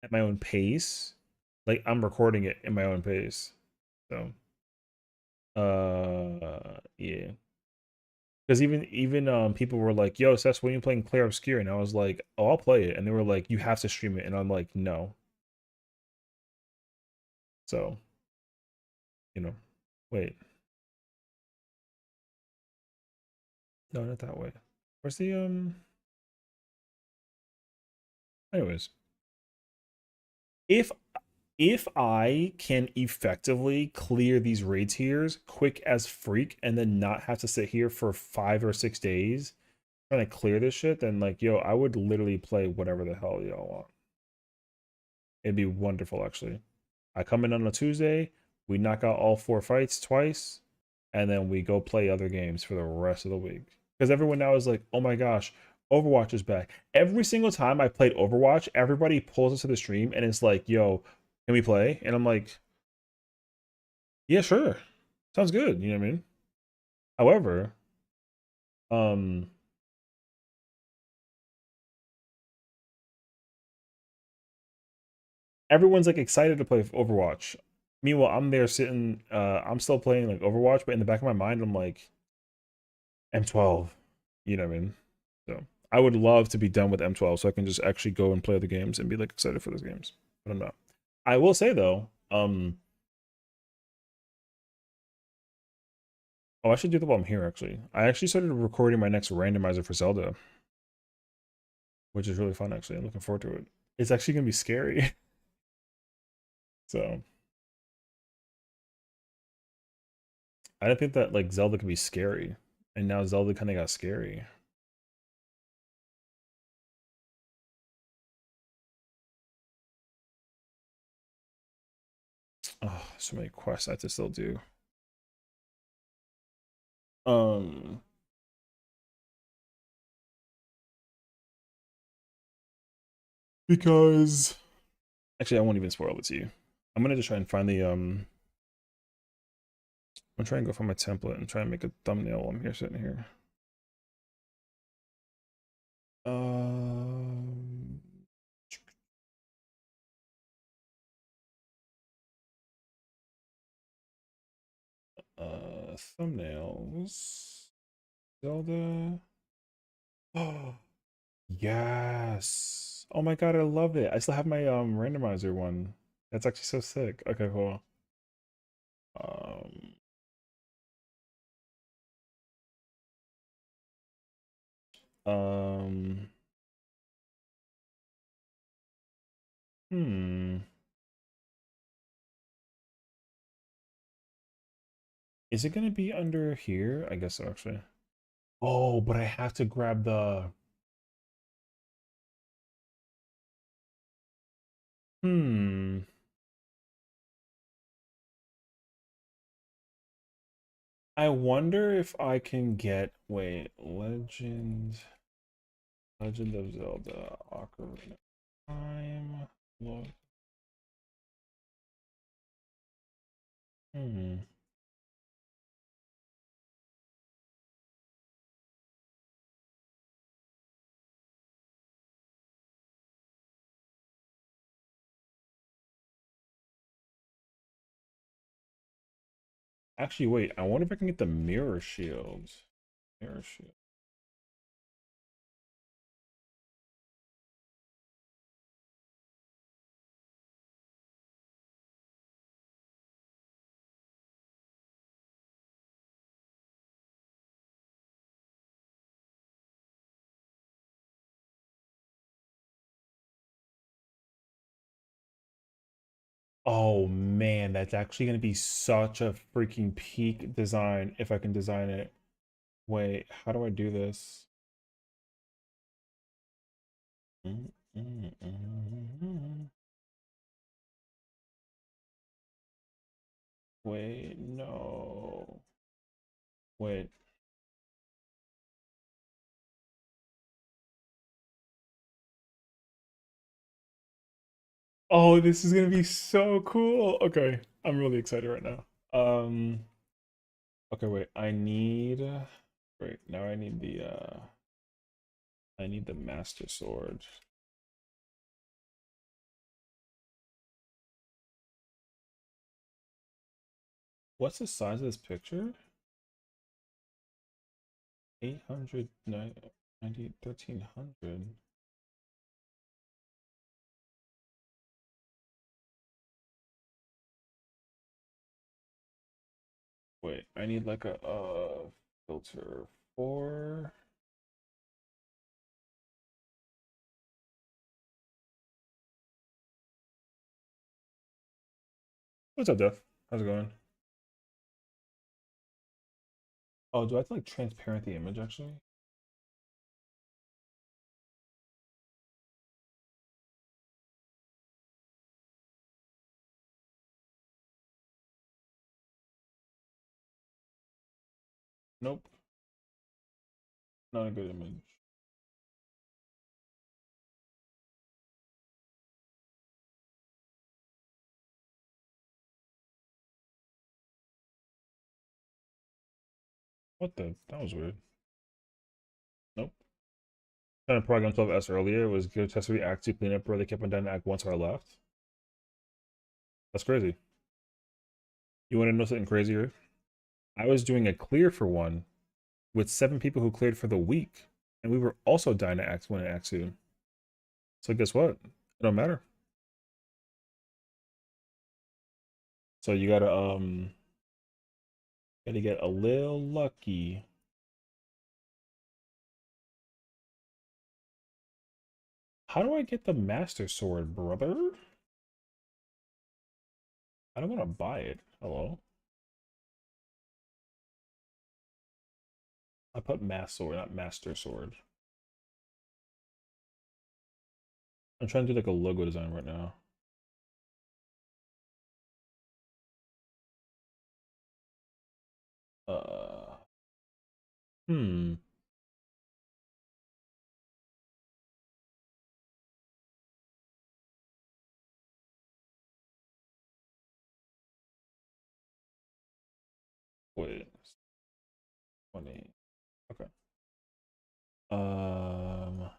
at my own pace, like I'm recording it in my own pace. So yeah. Because even people were like, "Yo, Sess, when you playing Clair Obscure?" And I was like, "Oh, I'll play it." And they were like, "You have to stream it." And I'm like, "No." So, you know, wait. No, not that way. Where's the Anyways, if if I can effectively clear these raid tiers quick as freak and then not have to sit here for 5 or 6 days trying to clear this shit, then like, yo, I would literally play whatever the hell y'all want. It'd be wonderful, actually. I come in on a Tuesday, we knock out all 4 fights twice, and then we go play other games for the rest of the week. Because everyone now is like, oh my gosh, Overwatch is back. Every single time I played Overwatch, everybody pulls us to the stream and it's like, yo, can we play? And I'm like, yeah, sure. Sounds good. You know what I mean? However, um, everyone's like excited to play Overwatch. Meanwhile, I'm there sitting, I'm still playing like Overwatch, but in the back of my mind, I'm like, M12. You know what I mean? So I would love to be done with M12 so I can just actually go and play the games and be like excited for those games. But I'm not. I will say though, oh, I should do that while I'm here actually. I actually started recording my next randomizer for Zelda, which is really fun actually. I'm looking forward to it. It's actually gonna be scary. So I didn't think that like Zelda could be scary. And now Zelda kind of got scary. Oh, so many quests I have to still do. Um, because actually I won't even spoil it to you. I'm gonna just try and find the I'm trying to go find my template and try and make a thumbnail while I'm here sitting here. Um, thumbnails. Zelda. Oh, yes. Oh my god, I love it. I still have my randomizer one. That's actually so sick. Okay, cool. Um, um, hmm. Is it gonna be under here? I guess so, actually. Oh, but I have to grab the. Hmm. I wonder if I can get. Wait, Legend of Zelda Ocarina of Time. Look. Hmm. Actually, wait. I wonder if I can get the mirror shield. Mirror shield. Oh man, that's actually gonna be such a freaking peak design if I can design it. Wait, how do I do this? Mm, mm, mm. Wait, no. Wait. Oh, this is gonna be so cool. Okay, I'm really excited right now. Okay, wait. Wait, now I need the Master Sword. What's the size of this picture? 800, 90, 1300. Wait, I need like a filter for. What's up, Death? How's it going? Oh, do I have to like transparent the image actually? Nope. Not a good image. What the? That was weird. Nope. Trying to prog on 12S earlier was good test to Act 2 cleanup where they kept on down to Act 1 so I left. That's crazy. You want to know something crazier? I was doing a clear for one with 7 people who cleared for the week. And we were also dying to Act 1 and Act 2. So guess what? It don't matter. So you gotta get a little lucky. How do I get the Master Sword, brother? I don't want to buy it. Hello? I put Master Sword, not Master Sword. I'm trying to do like a logo design right now. Uh, hmm. Wait. 20. Okay. Um.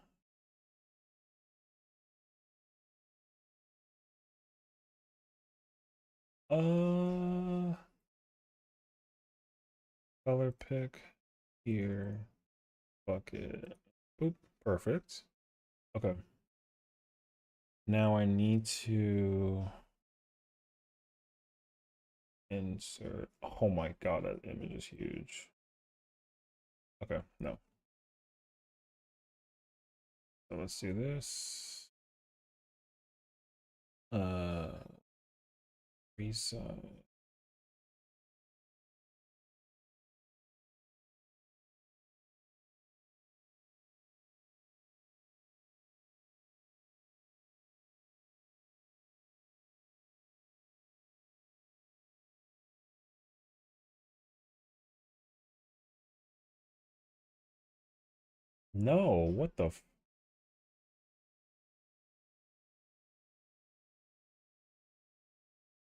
Uh. Color pick here. Bucket. Boop. Perfect. Okay. Now I need to insert. Oh my god, that image is huge. Okay, no. So let's do this. Resize. No, what the f-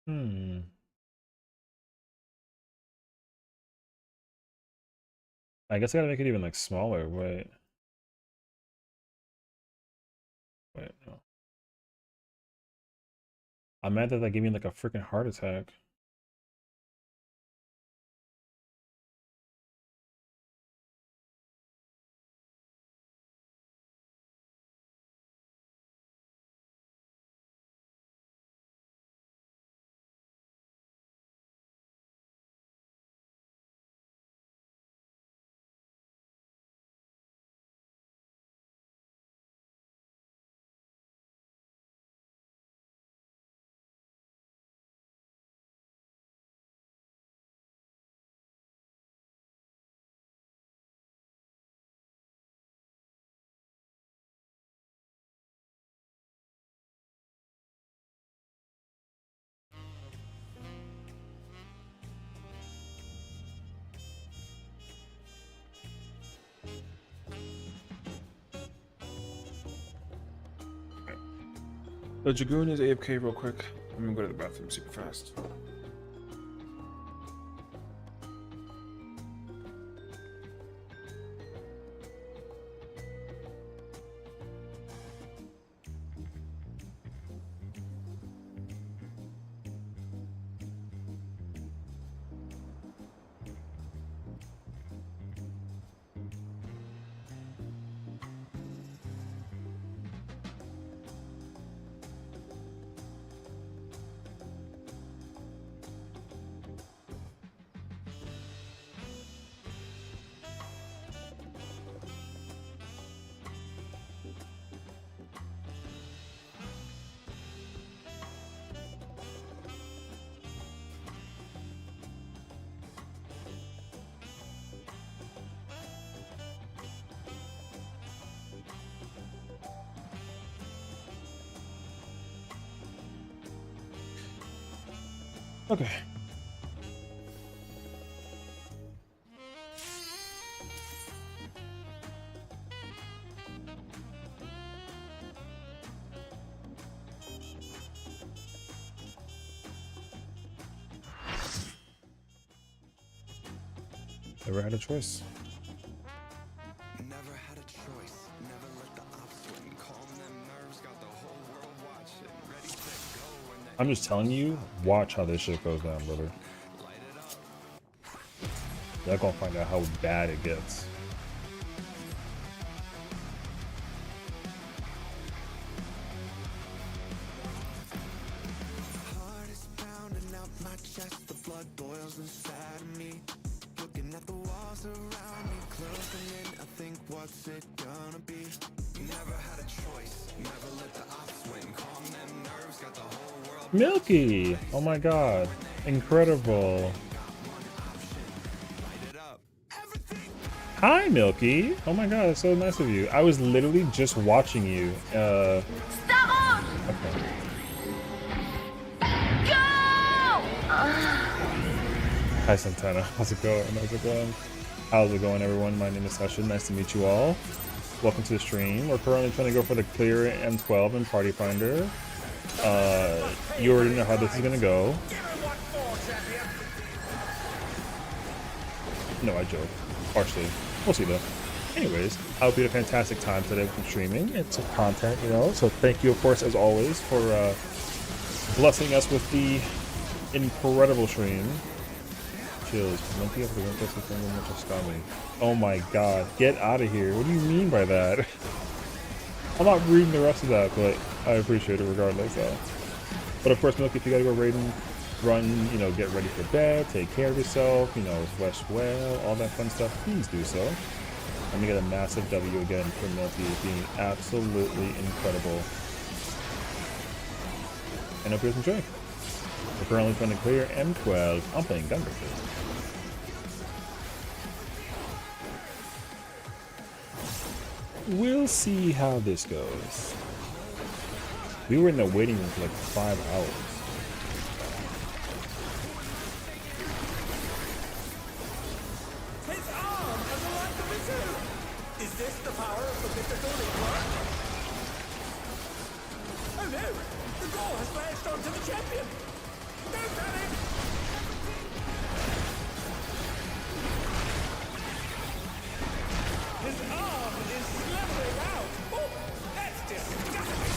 Hmm. I guess I gotta make it even like smaller. Wait. Wait, no. I'm mad that gave me like a freaking heart attack. The Dragoon is AFK real quick. I'm gonna go to the bathroom super fast. Okay. Never had a choice. Never had a choice. Never let the ops win. Calm them nerves. Got the whole world watching. Ready, set, go. And the I'm just telling you, watch how this shit goes down, brother. light it up. Y'all gonna find out how bad it gets. Heart is pounding out my chest. The blood boils inside of me. Looking at the walls around me. Closing in. I think, what's it gonna be? Never had a choice. Never let the ops win. Calm them nerves. Got the whole world. Milky! Oh my god. Incredible. Light it up. Everything. Hi, Milky. Oh my god, that's so nice of you. I was literally just watching you. Okay. Hi, Santana. How's it going? How's it going? How's it going, everyone? My name is Sessiion. Nice to meet you all. Welcome to the stream. We're currently trying to go for the clear M12 and Party Finder. You already know how this is gonna go. Give him what for, champion. No, I joke. Partially. We'll see though. Anyways, I hope you had a fantastic time today with streaming. It's content, you know. So thank you, of course, as always, for blessing us with the incredible stream. Chills. Monkey up the window to think much of Scotty. Oh my god. Get out of here. What do you mean by that? I'm not reading the rest of that, but I appreciate it regardless. But of course, Milky, if you gotta go raid and run, you know, get ready for bed, take care of yourself, you know, rest well, all that fun stuff, please do so. Let me get a massive W again for Milky being absolutely incredible. And hope you guys enjoy. We're currently trying to clear M12. I'm playing Gunbreaker. We'll see how this goes. We were in the waiting room for like 5 hours. His arm has a life of its own. Is this the power of the mythical Igor? Oh no! The door has latched onto the champion! Don't panic! His arm is slithering out! Oh, that's disgusting!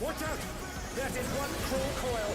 Watch out! That is one cruel coil.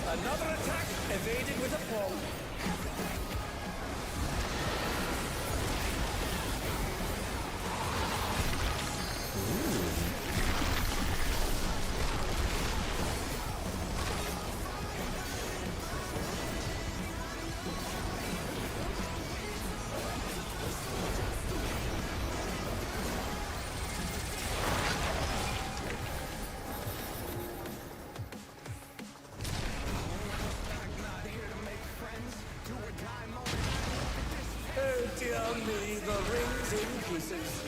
Another attack evaded with aplomb. The ring's in pieces.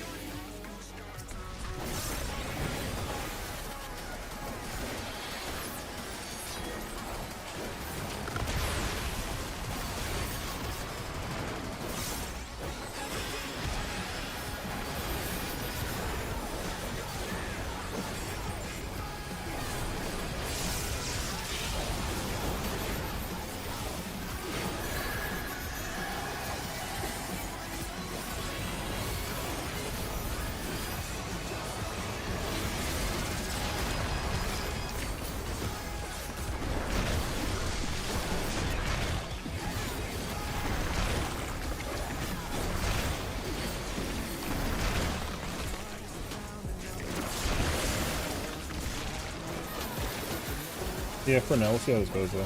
Yeah, for now, we'll see how this goes though.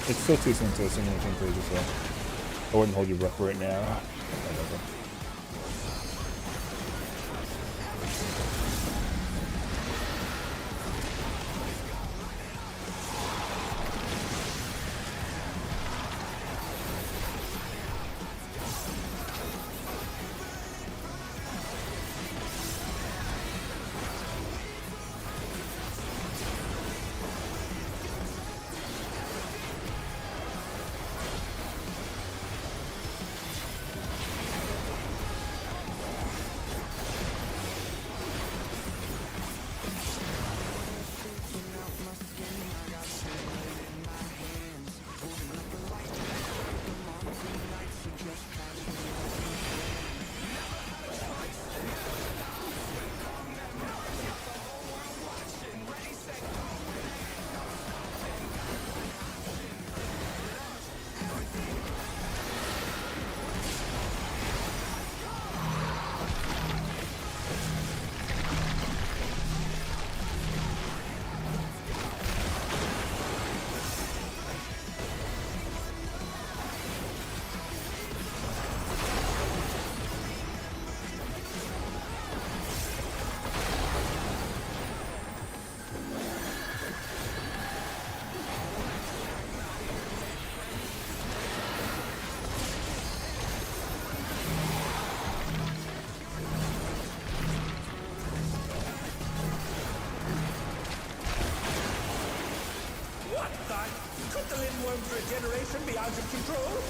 It's still too soon to assume anything crazy, so I wouldn't hold your breath right now. Whatever. Could the Lindworm's regeneration be out of control?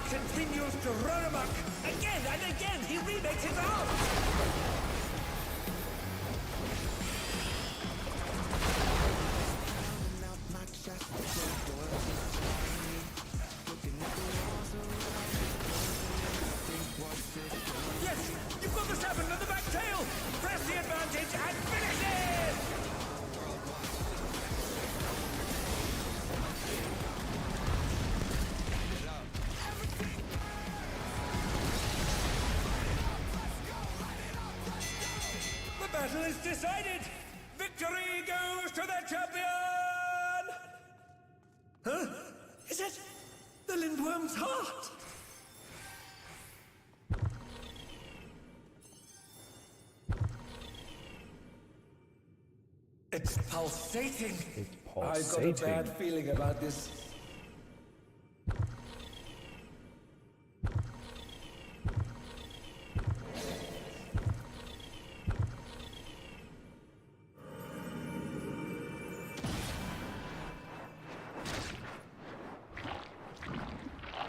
Continues to run amok. Again and again, he remakes his arm. Yes, you've got the serpent on the back tail. Press the advantage and finish it. The battle is decided! Victory goes to the champion! Huh? Is it the Lindworm's heart? It's pulsating. It's I've got a bad feeling about this.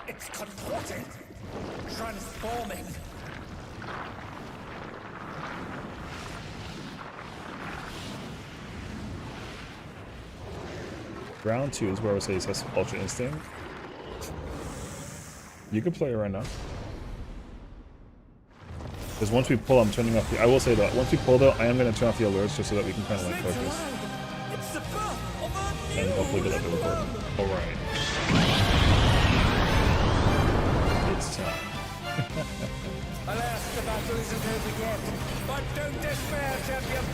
It's contorting, transforming. Round 2 is where I would say it has Ultra Instinct. You can play it right now. Because once we pull, I'm turning off the... I will say that once we pull though, I am going to turn off the alerts just so that we can kind of like focus. It's the birth of a new And hopefully get up the recording. Alright. It's time. the battle isn't over yet. But don't despair, champion.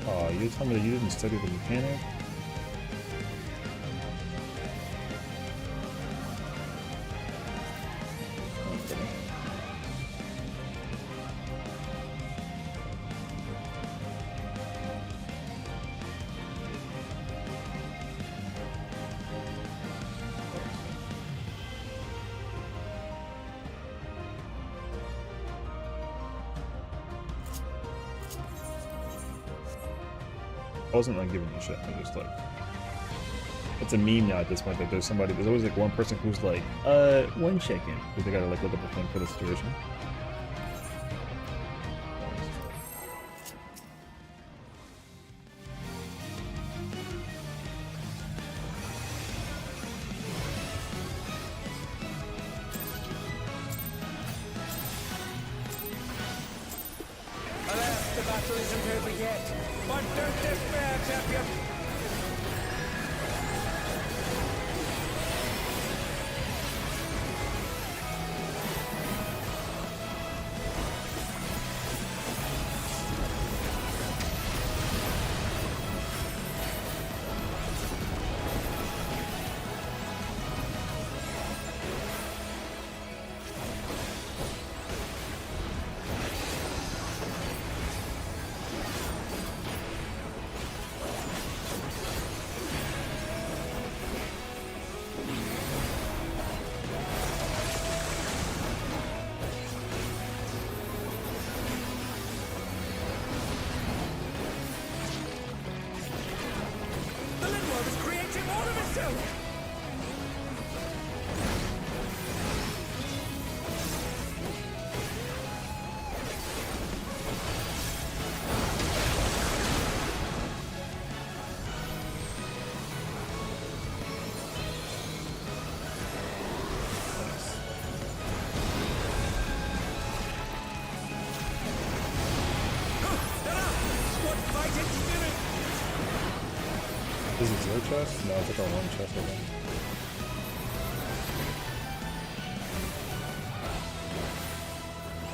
Oh, you told me that you didn't study the mechanic? Okay. I wasn't like giving you shit. I just like, it's a meme now at this point that there's somebody. There's always like one person who's like, 1 second, because they gotta like look up a thing for the situation. Alas, the battle isn't over yet. But don't despair, champion. The Linworm is creating all of itself. What fighting spirit! Is it your chest? No, it's like our one chest, I think.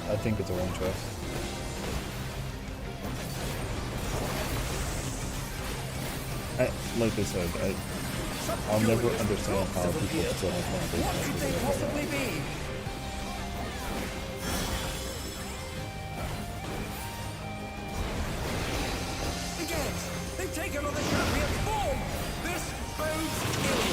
I think it's a one chest. Like I said, I'll never understand how people still have fun. What could they possibly be? Again, they've taken on the champion's form. This bodes ill.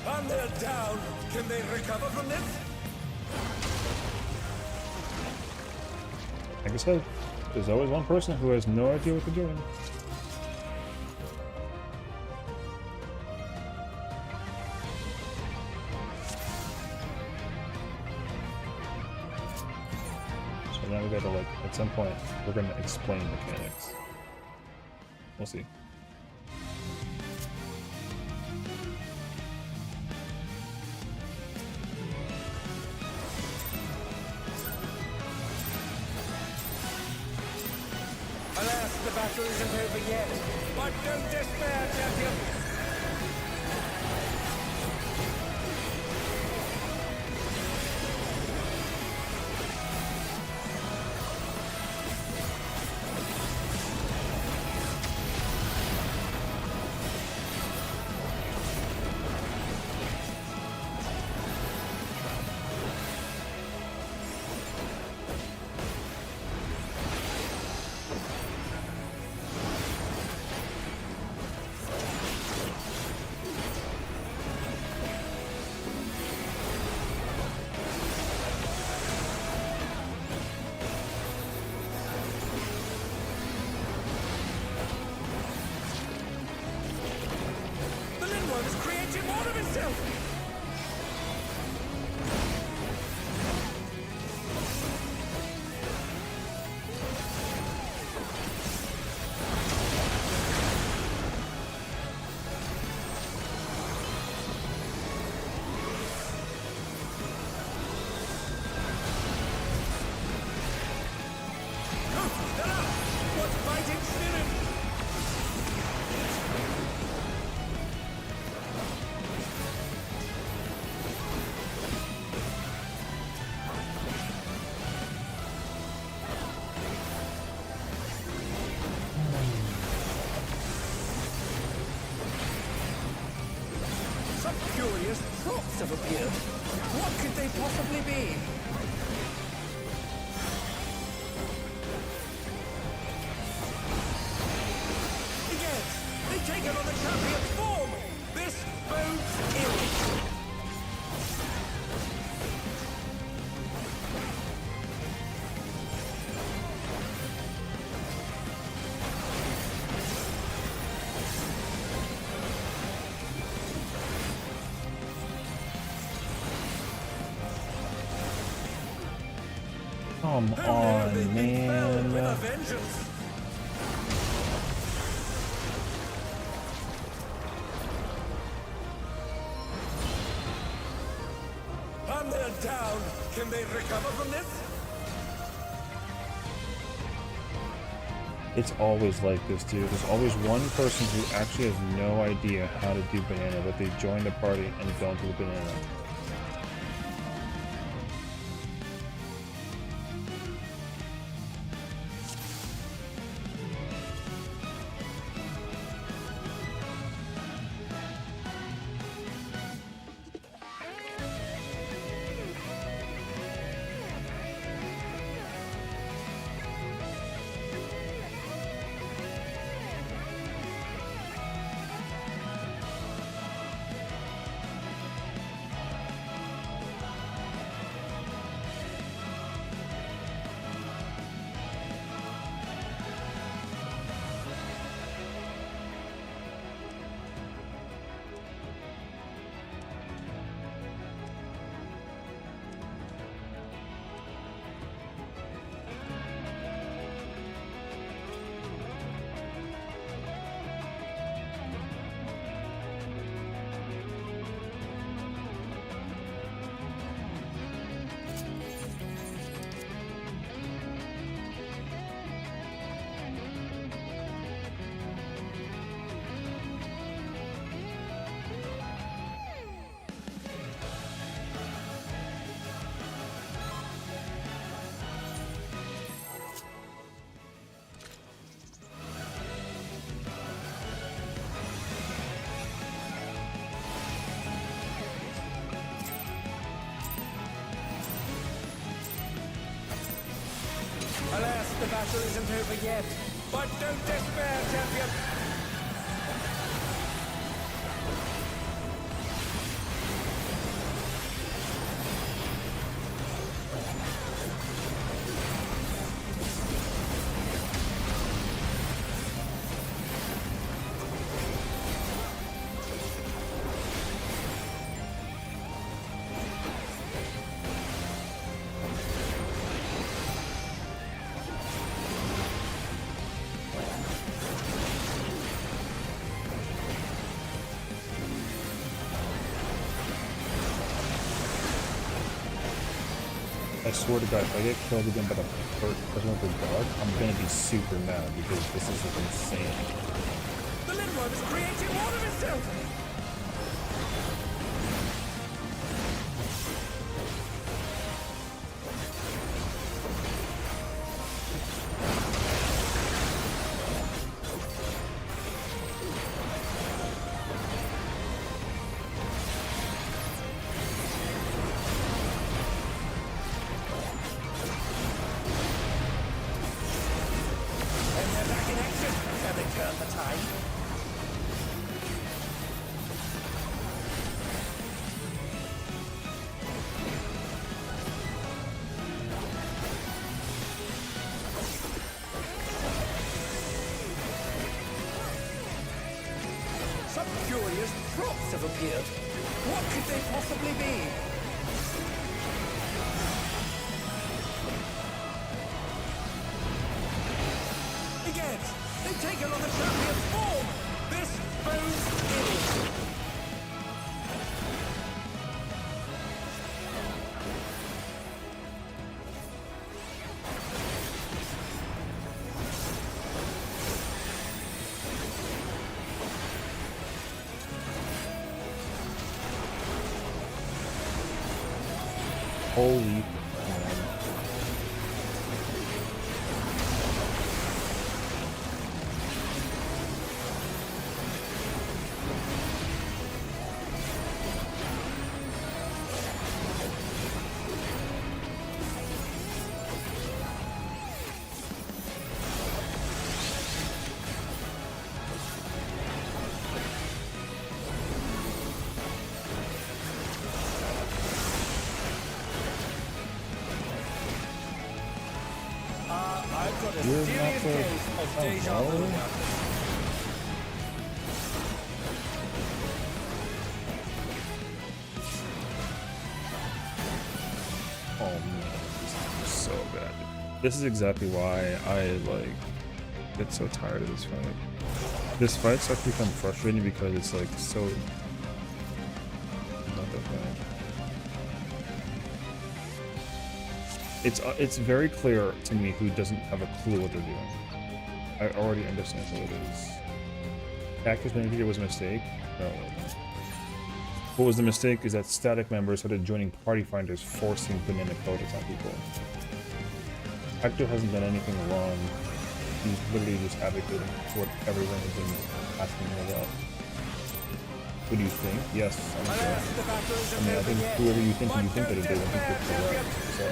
And they're down. Can they recover from this? Like I said, there's always one person who has no idea what they're doing. So now we gotta like, at some point, we're gonna explain mechanics. We'll see. Alas, the battle isn't over yet. But don't despair, champion. curious props have appeared. What could they possibly be? Yes, they've taken on the champion's form. This bodes ill. Come on, man. With a vengeance. And they're down. Can they recover from this? It's always like this, dude. There's always one person who actually has no idea how to do banana, but they join the party and don't do the banana. Alas, the battle isn't over yet. But don't despair, champion. I swear to God, if I get killed again by the person with the dog, I'm gonna be super mad because this is insane. The little one is creating more of itself. Turn the tide. Some curious props have appeared. What could they possibly be? Again! They've taken on the champion's form! This bodes ill! Holy got a You're serious not the- case of oh, deja vu no. happening. Oh man, this is so bad. This is exactly why I like get so tired of this fight. This fight starts to become frustrating because it's like so not that bad. It's very clear to me who doesn't have a clue what they're doing. I already understand what it is. Cactus Benedict was a mistake. No. What was the mistake is that static members started joining party finders, forcing banana codex on people. Hector hasn't done anything wrong. He's literally just advocating for what everyone has been asking him about. What do you think? Yes, I'm sure. I mean, I think whoever you think that it is, I think you're correct. So.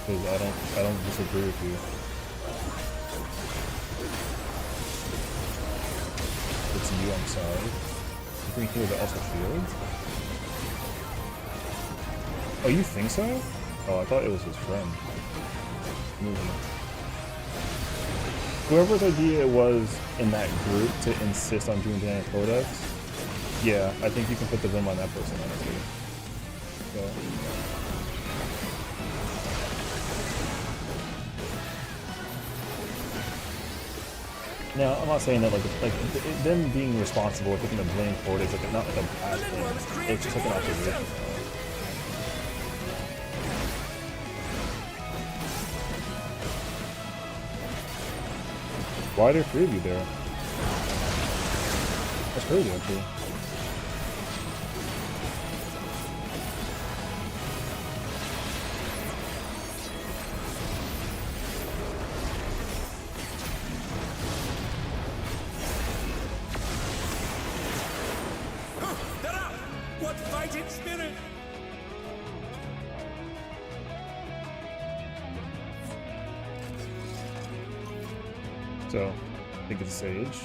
Because I don't disagree with you. It's you, I'm sorry. You think he was also shield? Oh, you think so? Oh, I thought it was his friend. Whoever's idea it was in that group to insist on doing Banana Codex, yeah, I think you can put the blame on that person, honestly. So. Now, I'm not saying that them being responsible or taking the blame for it is like not like a bad thing. It's just like an observation. Why are there 3 of you there? That's crazy, actually. What fighting spirit! So, I think it's Sage.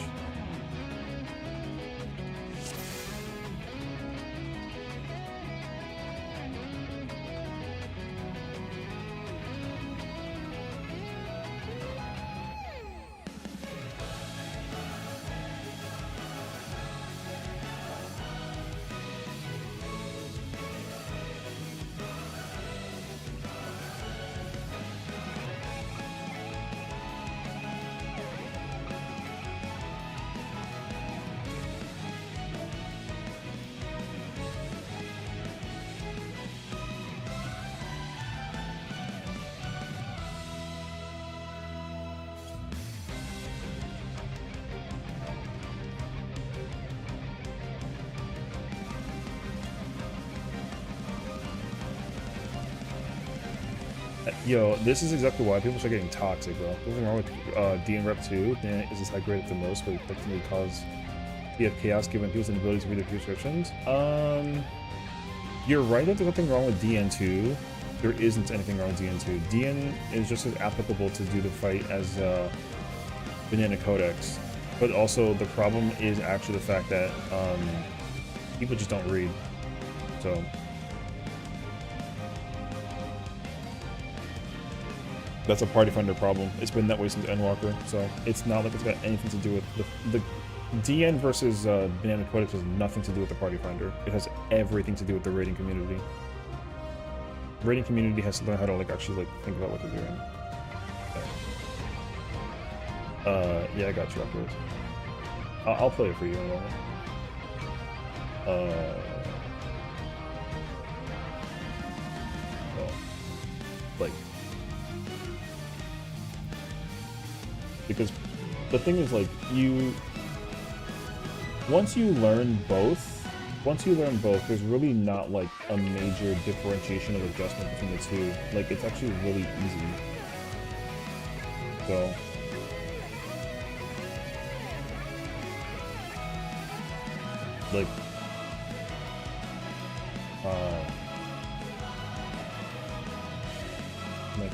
Yo, this is exactly why people start getting toxic, bro. There's nothing wrong with DN Rep 2. Dan is this high grade at the most, but he effectively cause you have chaos given people's inability to read their prescriptions. You're right that there's nothing wrong with DN2. There isn't anything wrong with DN2. DN is just as applicable to do the fight as Banana Codex. But also the problem is actually the fact that people just don't read. So that's a party finder problem. It's been that way since Endwalker, so it's not like it's got anything to do with the DN versus Banana Codex has nothing to do with the party finder. It has everything to do with the raiding community. The raiding community has to learn how to actually think about what they're doing. Yeah, I got you, Upwards. I'll play it for you in a moment. Because the thing is, once you learn both, there's really not a major differentiation of adjustment between the two. It's actually really easy. So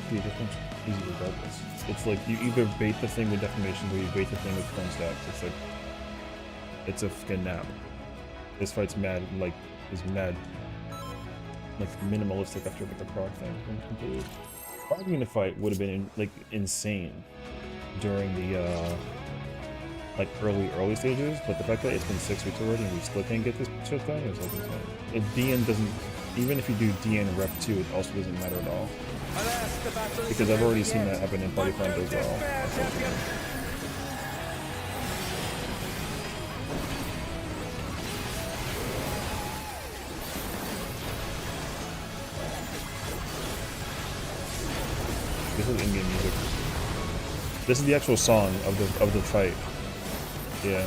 the difference easy regardless. It's you either bait the thing with deformations or you bait the thing with clone stacks. It's a fucking nap. This fight's mad, is mad. like minimalistic after like the prog thing was completed. Prog Unify would have been like insane during the like early stages, but the fact that it's been 6 weeks already and we still can't get this shit done is like insane. If DN doesn't, even if you do DN Rep 2, it also doesn't matter at all. Alas, the battle is Because I've already seen yet. that happen in Party But Front no as well. despair, champion. This is Indian music. This is the actual song of the fight. Yeah.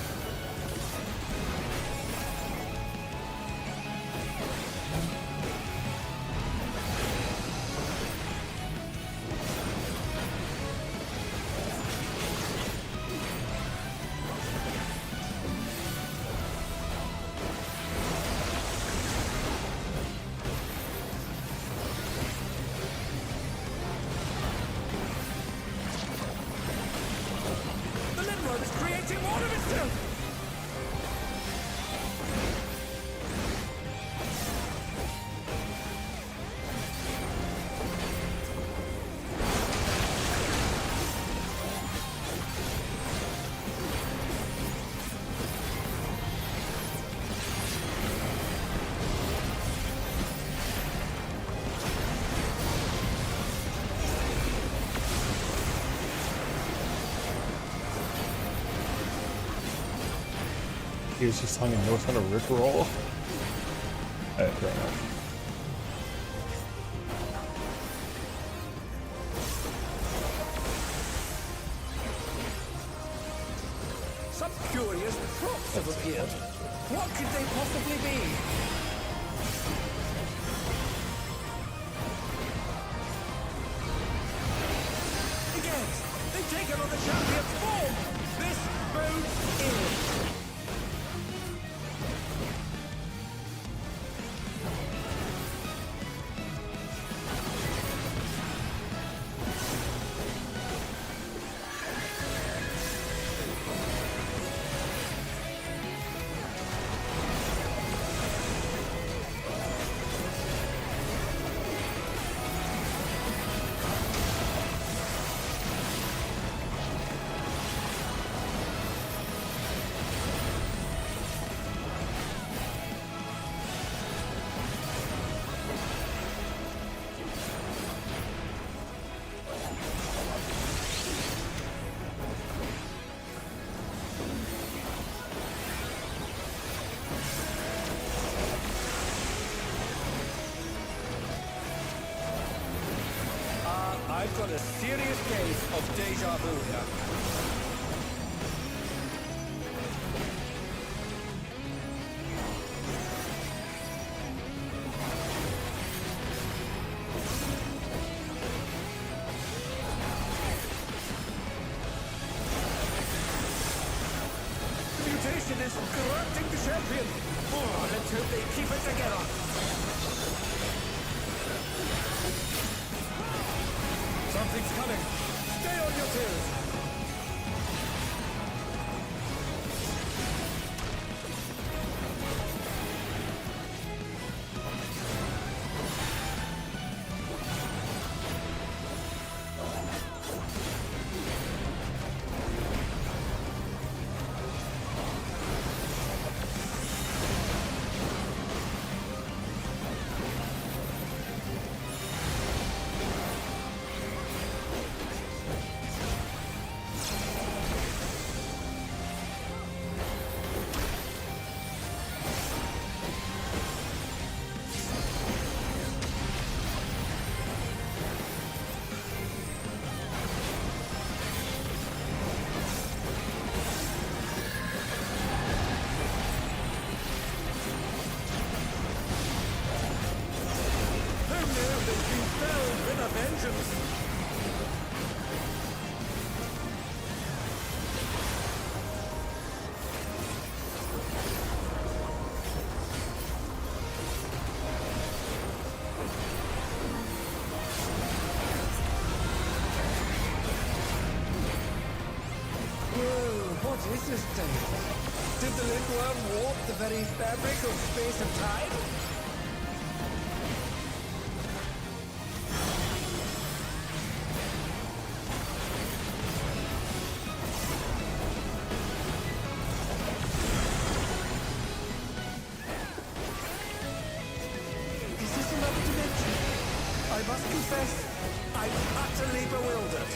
The Limrod is creating more of itself. He was just hung in North on a Rickroll. Alright, fair enough. Some curious props have appeared. What could they possibly be? Again, they've taken on the champion's form. This bodes ill. I've got a serious case of deja vu here. The mutation is corrupting the champion. Oh, let's hope they keep it together. Something's coming. Stay on your toes. What is this thing? Did the Lindworm warp the very fabric of space and time? I must confess, I'm utterly bewildered.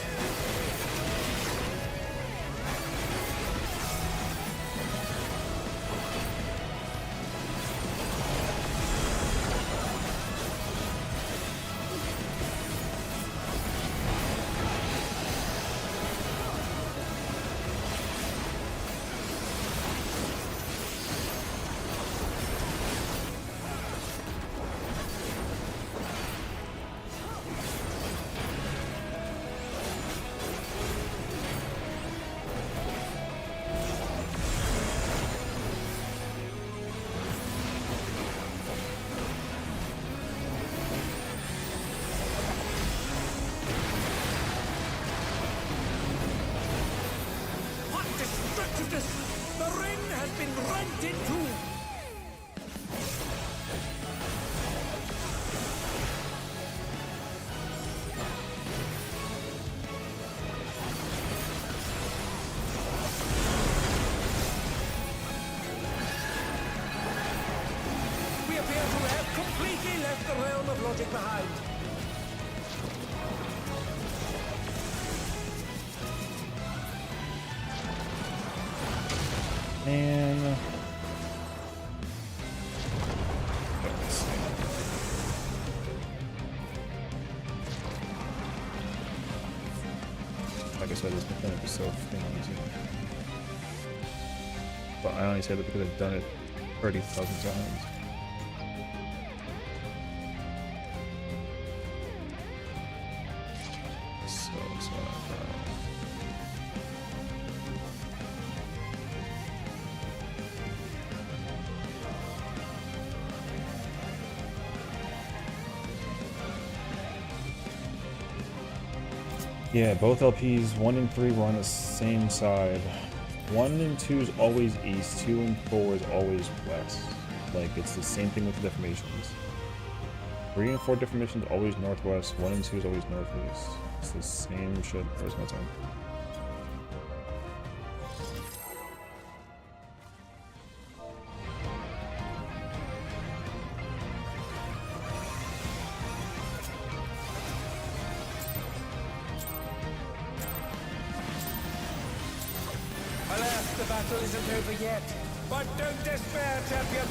What destructiveness! The ring has been rent in two! We appear to have completely left the realm of logic behind. And like I said, this mechanic is so freaking easy. But I only say that because I've done it 30,000 times. So yeah, both LPs 1 and 3 were on the same side. 1 and 2 is always east, 2 and 4 is always west. Like, it's the same thing with the deformations. 3 and 4 deformations always northwest, 1 and 2 is always northeast. It's the same shit every single time. Alas, the battle isn't over yet. But don't despair, champion!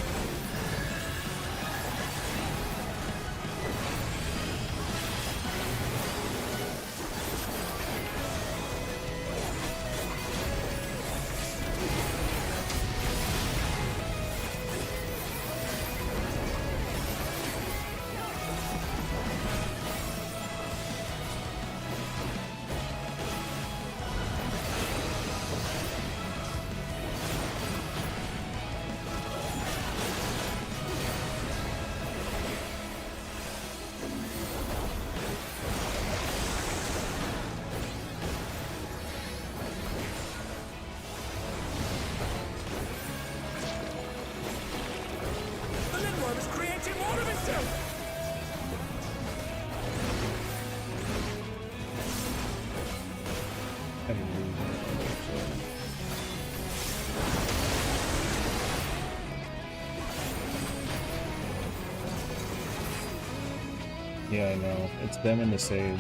Is creating more of itself! Yeah, I know. It's them and the Sage.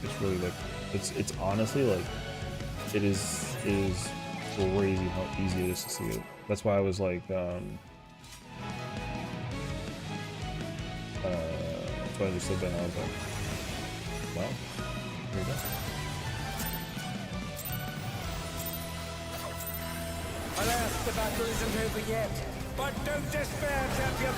It's really like it's honestly like it is crazy how easy it is to see it. That's why I was like that's why I just said that. I was like, well, here you go. Alas, the battle isn't over yet. But don't despair, champion!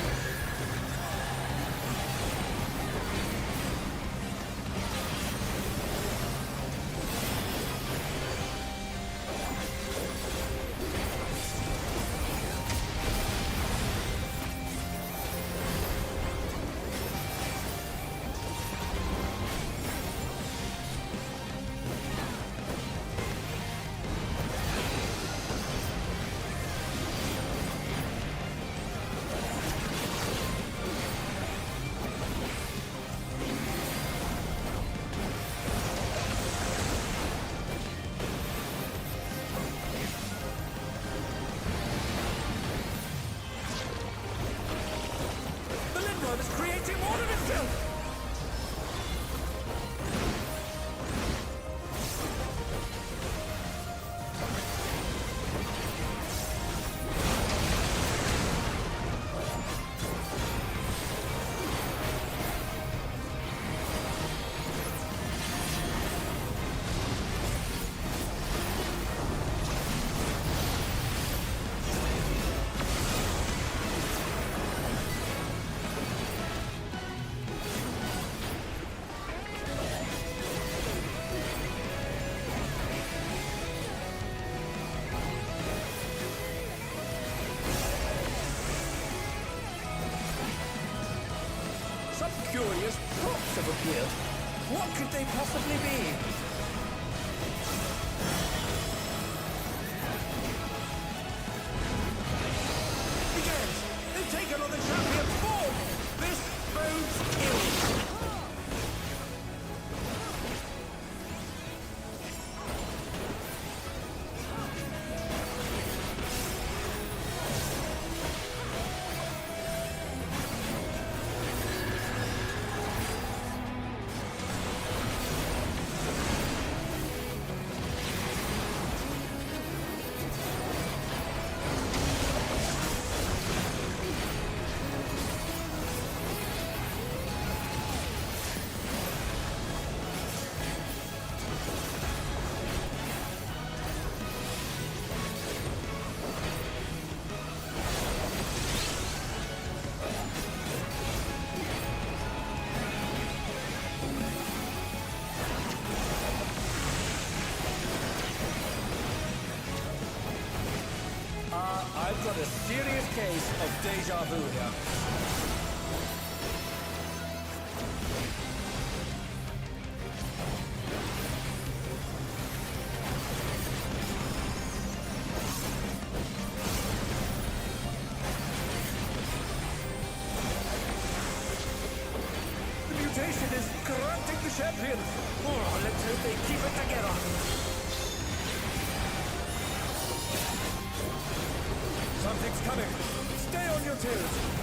Some curious props have appeared. What could they possibly be? Begins! They've taken on the champion's form! This bodes ill! I've got a serious case of deja vu here. The mutation is corrupting the champion. Oh, let's hope they keep it together. Something's coming. Stay on your toes.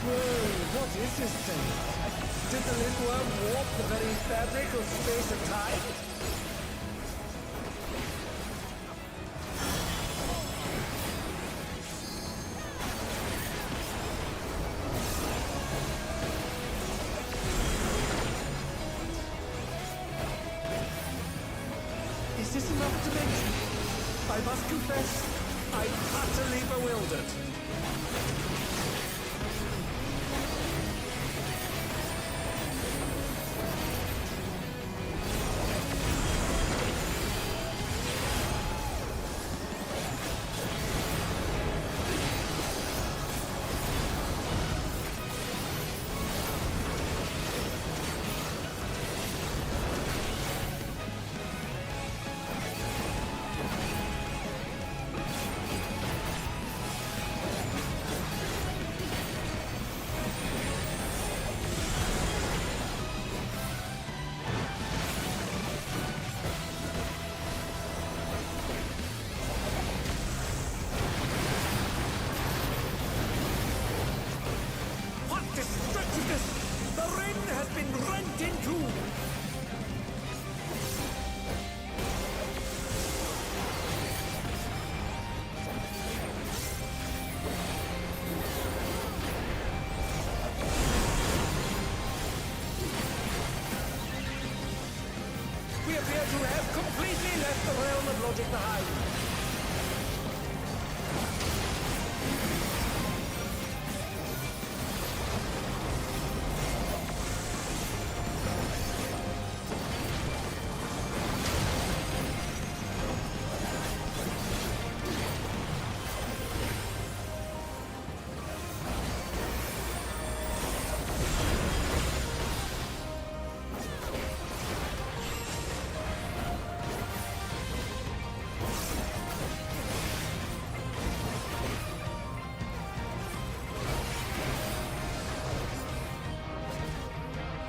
What is this thing? Did the Lindworm warp the very fabric of space and time? Is this enough dimension? I must confess, I'm utterly bewildered. We appear to have completely left the realm of logic behind.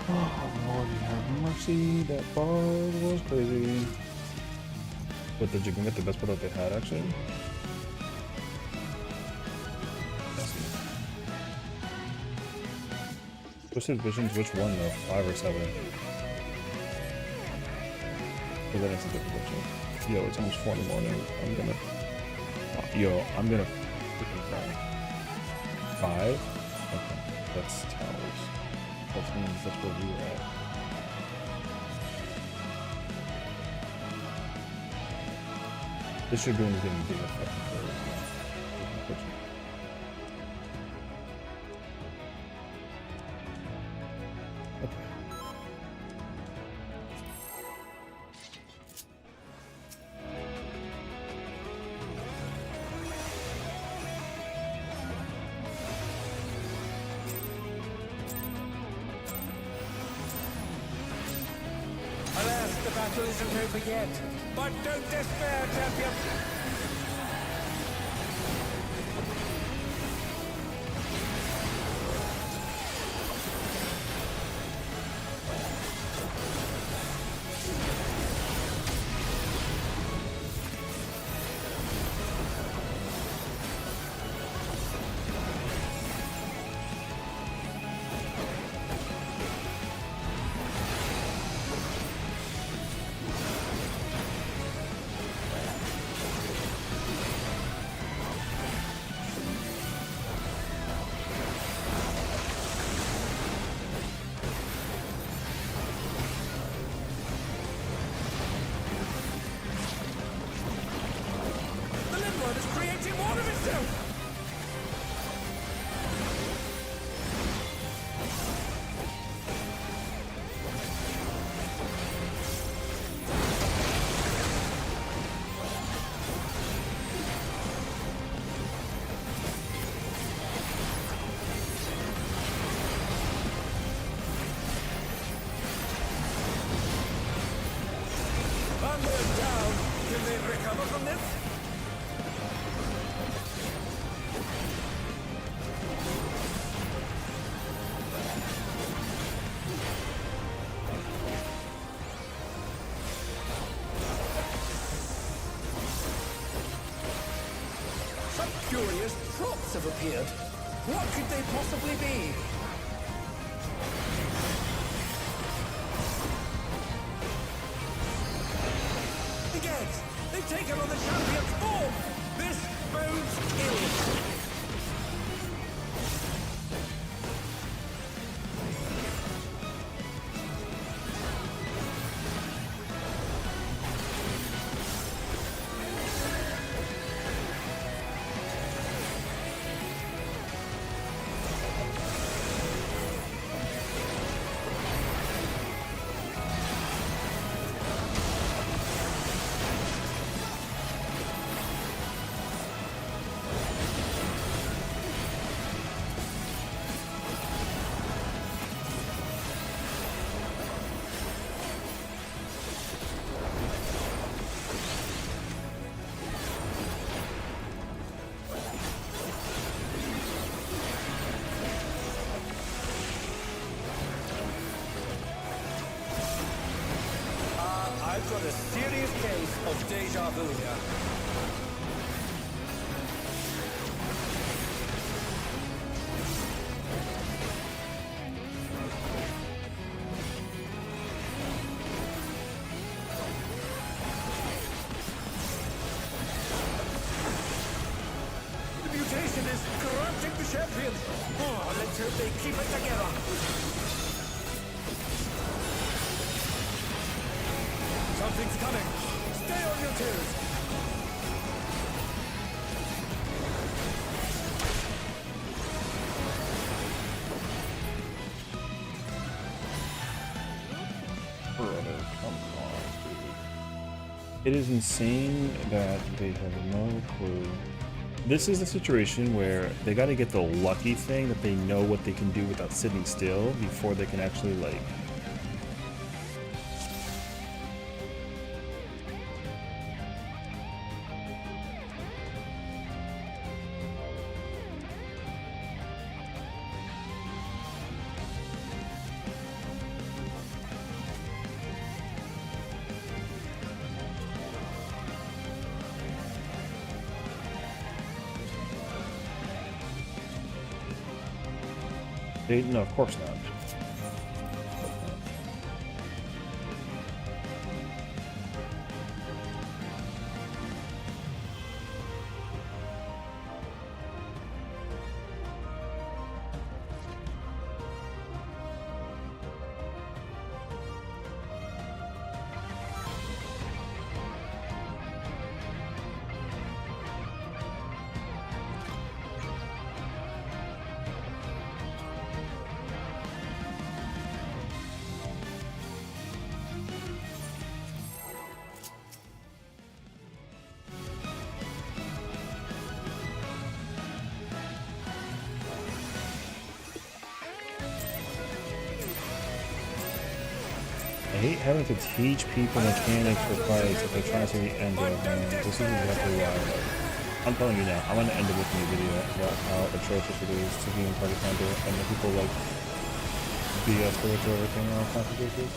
Oh, Lord, have mercy. That bar was crazy. But did you get the best part that they had, actually? Twisted Visions, which one though? 5 or 7? Because that is a difficult. Yo, it's almost 4 in the morning. I'm gonna freaking cry. 5? Okay, that's towers. That means that's where we were at. This should go into getting big effect. Alas, the battle isn't over yet. But don't despair, champion. Can they recover from this? Some curious props have appeared. What could they possibly be? They've taken on the champion's form! This bodes ill! I've got a serious case of deja vu here. The mutation is corrupting the champion. Oh, let's hope they keep it together. Something's coming. Stay on your toes. Brother, come on, dude. It is insane that they have no clue. This is a situation where they got to get the lucky thing that they know what they can do without sitting still before they can actually, like, They, no, of course not. I hate having to teach people mechanics for fights if they're trying to see the end of them. This is exactly why. I'm telling you now, I'm gonna end up making a video about how atrocious it is to be in Party Finder and the people like BS for everything and all kinds of ridiculous.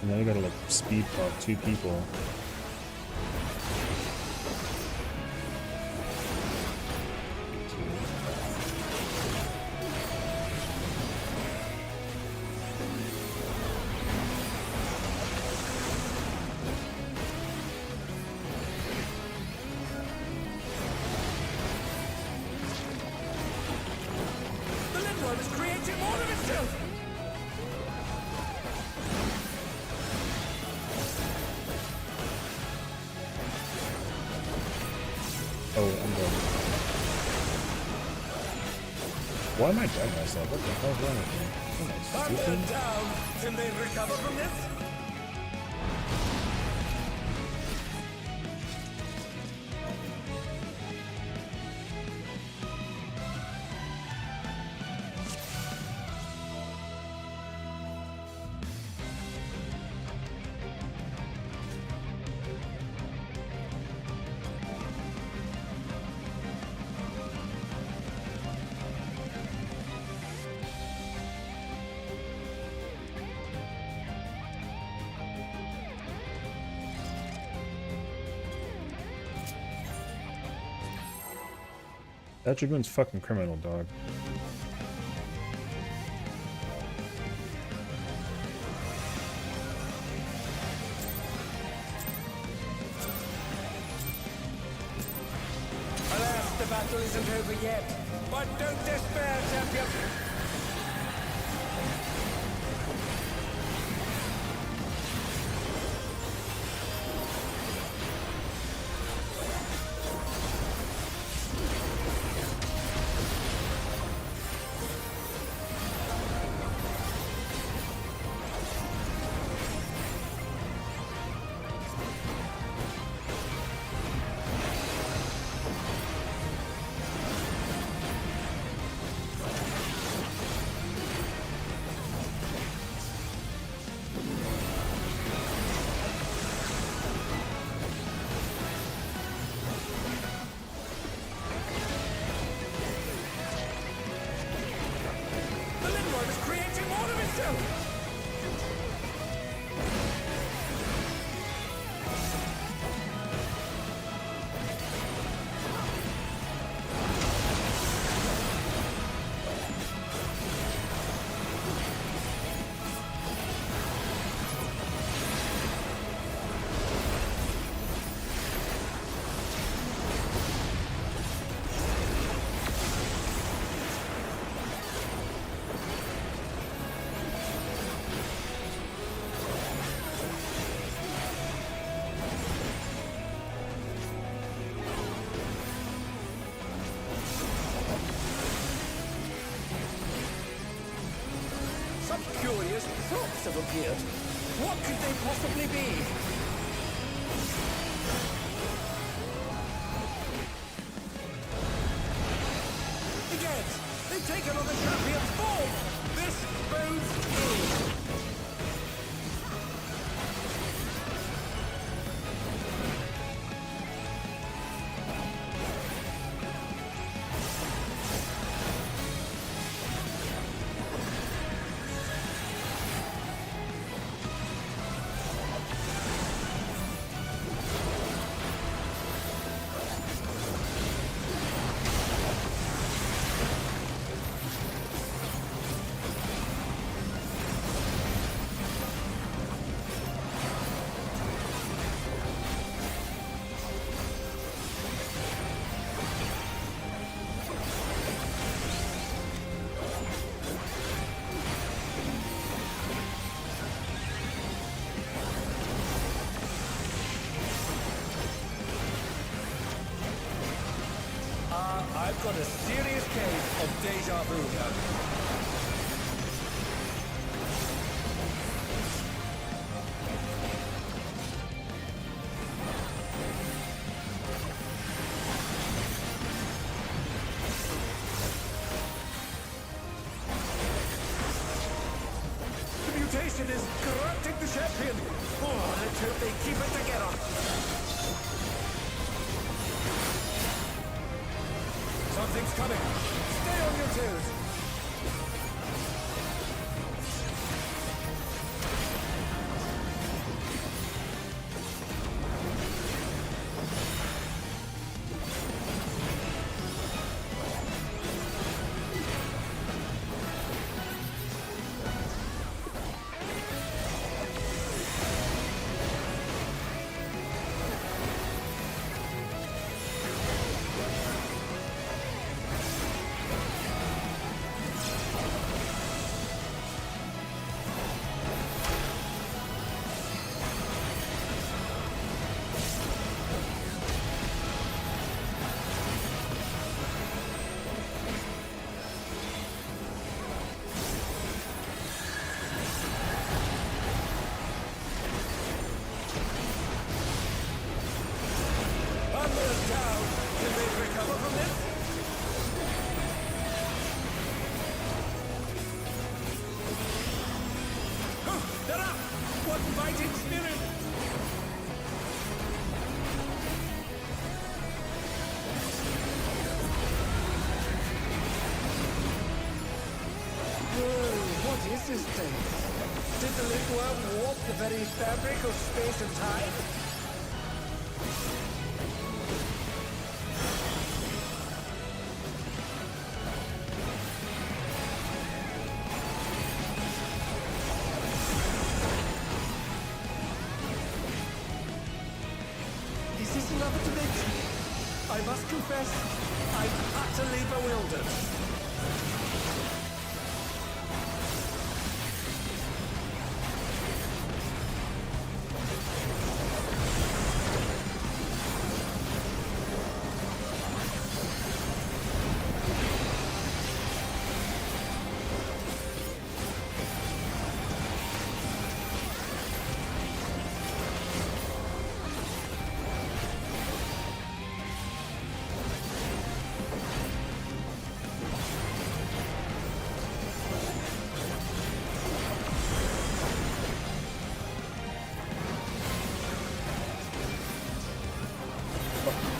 Now you gotta like speed talk two people. Is creating more of itself! Oh, I'm done. Why am I dragging myself? What the hell's wrong with me? Am I I'm stupid? down! Can they recover from this? That Dragoon's fucking criminal, dog. Alas, the battle isn't over yet. But don't despair, champion! Curious props have appeared. What could they possibly be? Again, they've taken on the champion's form! This bodes ill! I've got a serious case of deja vu now. The mutation is corrupting the champion. Oh, let's hope they keep it together. Something's coming. Stay on your toes. Thunder's down. Can they recover from this? Oh, they're up! What fighting spirit! Whoa, what is this thing? Did the Litworm warp the very fabric of space and time? Is this another dimension? I must confess, I'm utterly bewildered.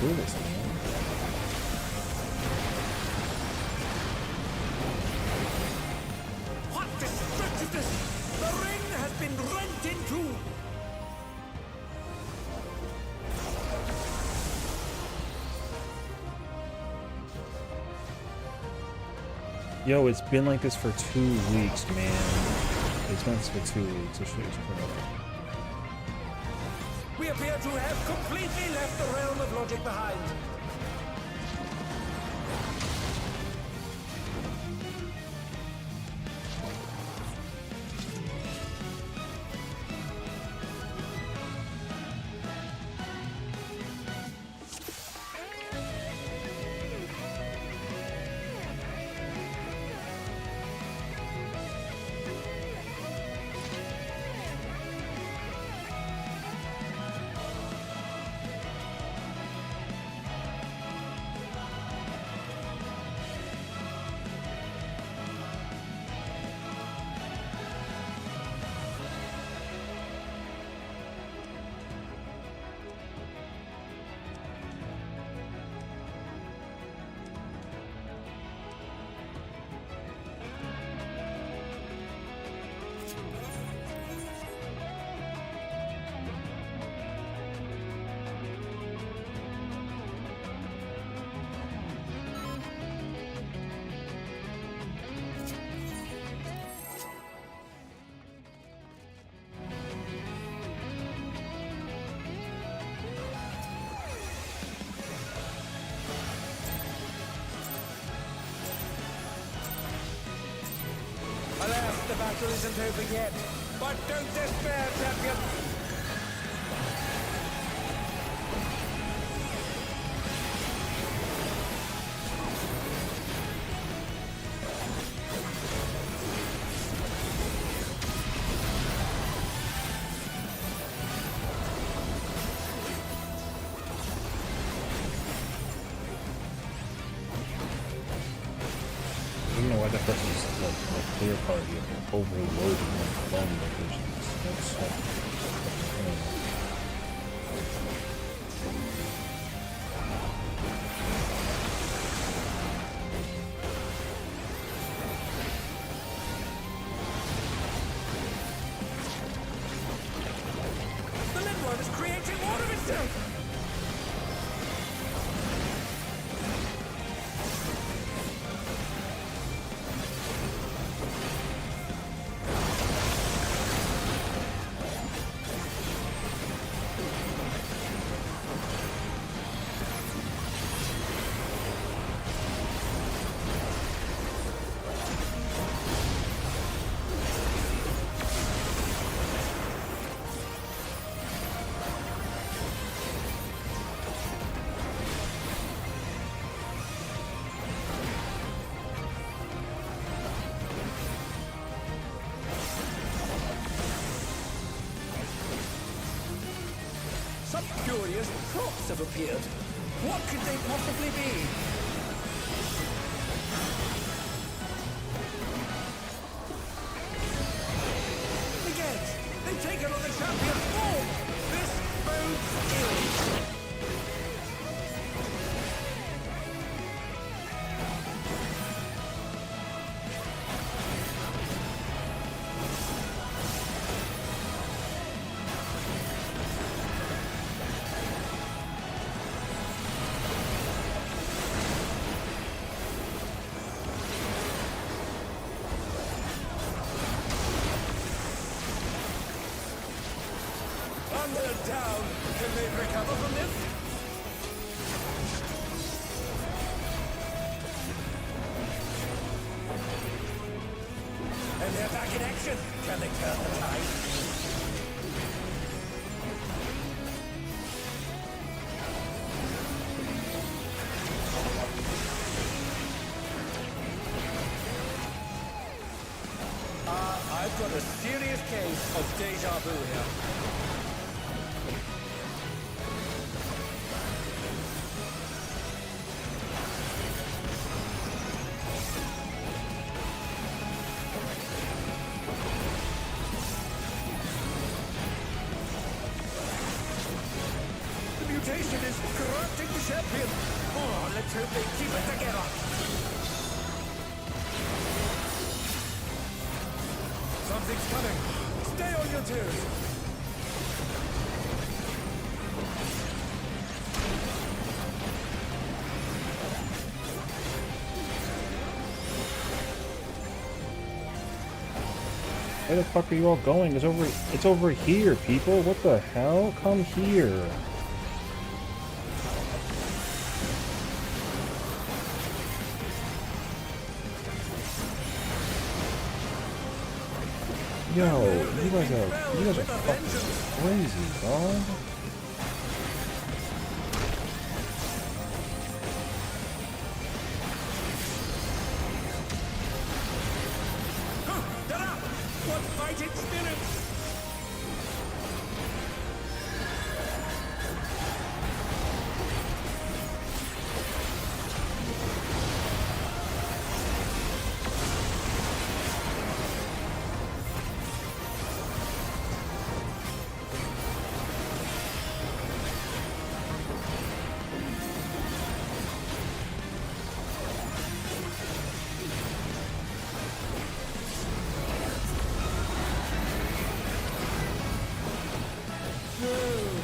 Do this, man. What destructiveness! The ring has been rent in two! Yo, it's been like this for 2 weeks, man. It's been this for 2 weeks. This shit is crazy. We appear to have completely left the realm of logic behind. Alas, the battle isn't over yet. But don't despair, champion! guess that's just like a clear party of overloading like phone locations. That's so fucking annoying. The Lindworm is creating more of itself! Some curious props have appeared. What could they possibly be? Again, they've taken on the champion's form! This bodes ill! Under down! Can they recover from this? And they're back in action! Can they turn the tide? I've got a serious case of deja vu here. The mutation is corrupting the champion. Oh, let's hope they keep it together. Something's coming. Stay on your toes. Where the fuck are you all going? It's over here, people. What the hell? Come here. Yo, you guys are fucking crazy, dog. What fighting spirit!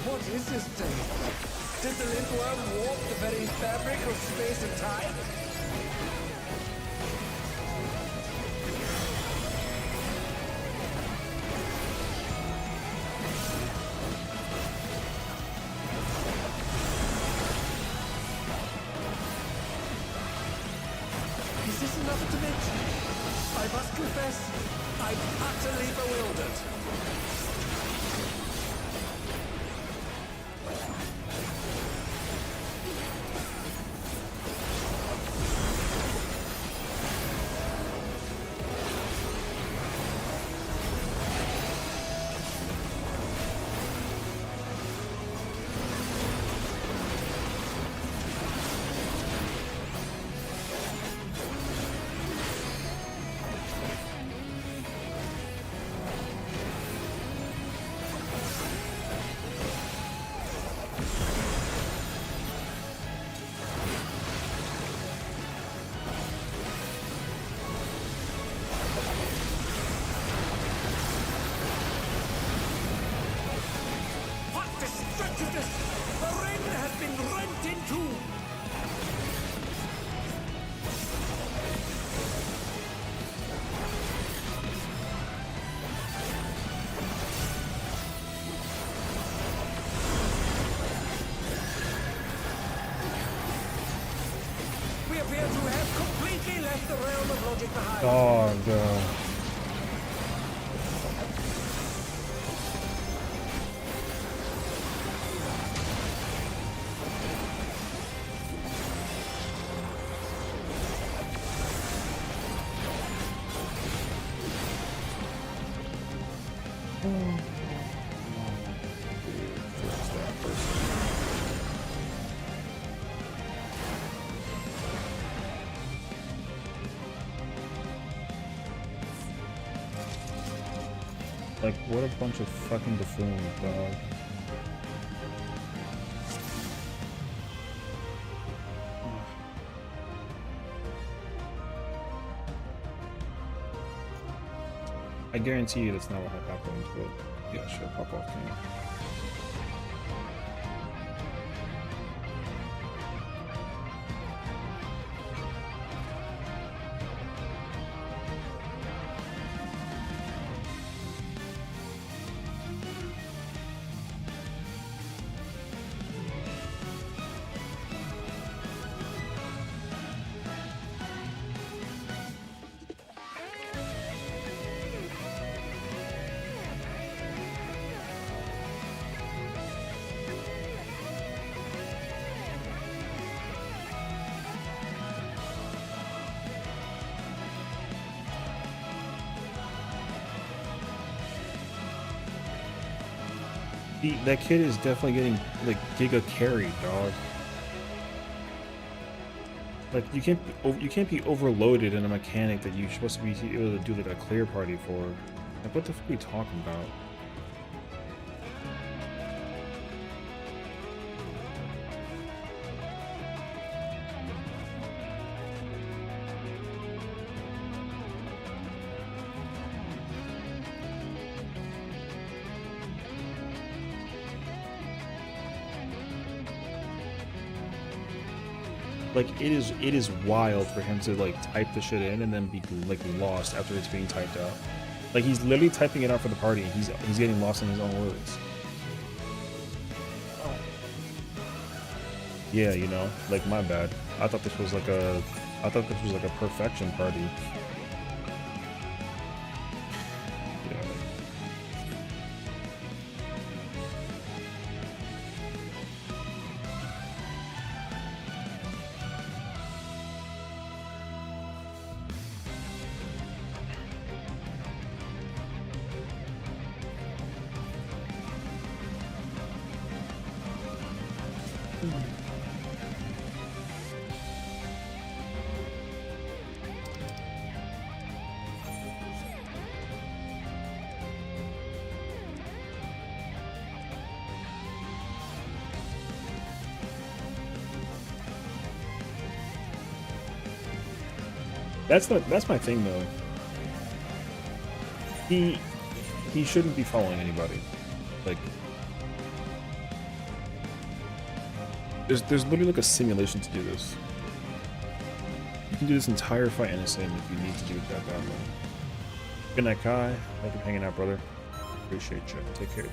What is this thing? Did the Lindworm warp the very fabric of space and time? Is this enough to mention? I must confess, I'm utterly bewildered. consciousness! The ring has been rent in two! We appear to have completely left the realm of logic behind. Dog. Like, what a bunch of fucking buffoons, dog. I guarantee you that's not what happened, but yeah, sure, pop off king. That kid is definitely getting like giga carried, dog. Like you can't be overloaded in a mechanic that you're supposed to be able to do like a clear party for. Like what the fuck are we talking about? Like it is wild for him to like type the shit in and then be like lost after it's being typed out. Like he's literally typing it out for the party. He's getting lost in his own words. Yeah, you know, like my bad. I thought this was like a perfection party. Yeah. That's my thing though. He shouldn't be following anybody. Like there's literally like a simulation to do this. You can do this entire fight innocent if you need to do it that badly. Good night, Kai. Thank you for hanging out, brother. Appreciate you. Take care.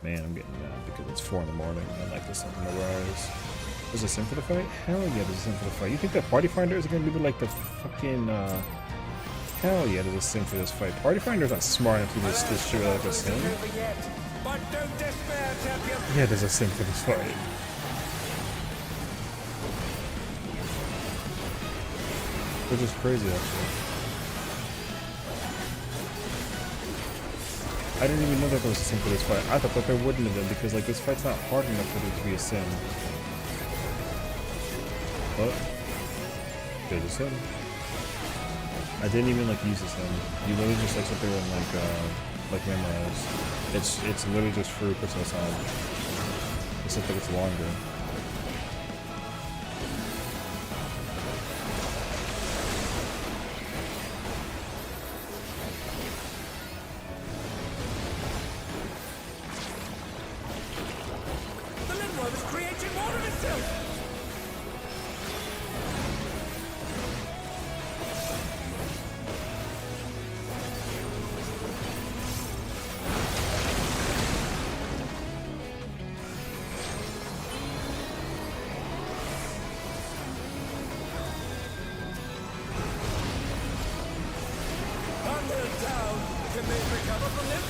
Man, I'm getting mad because it's 4 in the morning and like the sun in the rise. There's a sim for the fight? Hell yeah, there's a sim for the fight. You think that Party Finder is gonna be like the fucking hell yeah, there's a sim for this fight. Party Finder's not smart enough to do this shit without a sim. But don't despair, champion. Yeah, there's a sim for this fight. Which is crazy actually. I didn't even know that there was a sim for this fight. I thought that there wouldn't have been because like this fight's not hard enough for there to be a sim. But there's a sim. I didn't even like use the sim. You literally just like sit there and like memorize. It's literally just for personal time. Except that it's longer. yourself! Thunder down! Can they recover from this?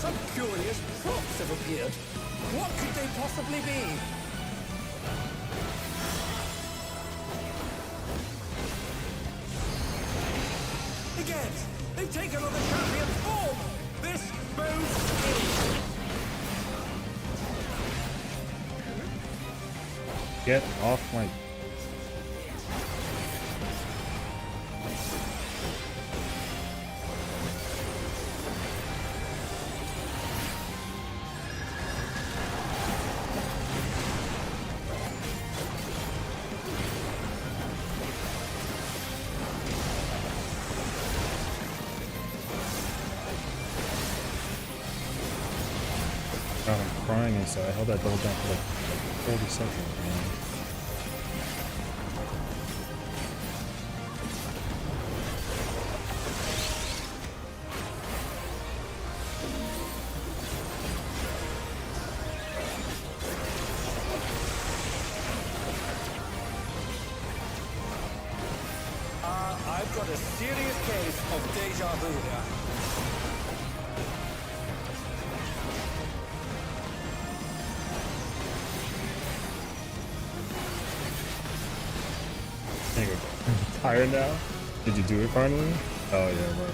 Some curious props have appeared. What could they possibly be? Again, they've taken on the champion's form! This bodes ill! Get off my... God, I'm crying inside. I held that double jump for like 40 seconds, man. I've got a serious case of deja vu here. There you go. Tired now? Did you do it finally? Oh yeah, bro.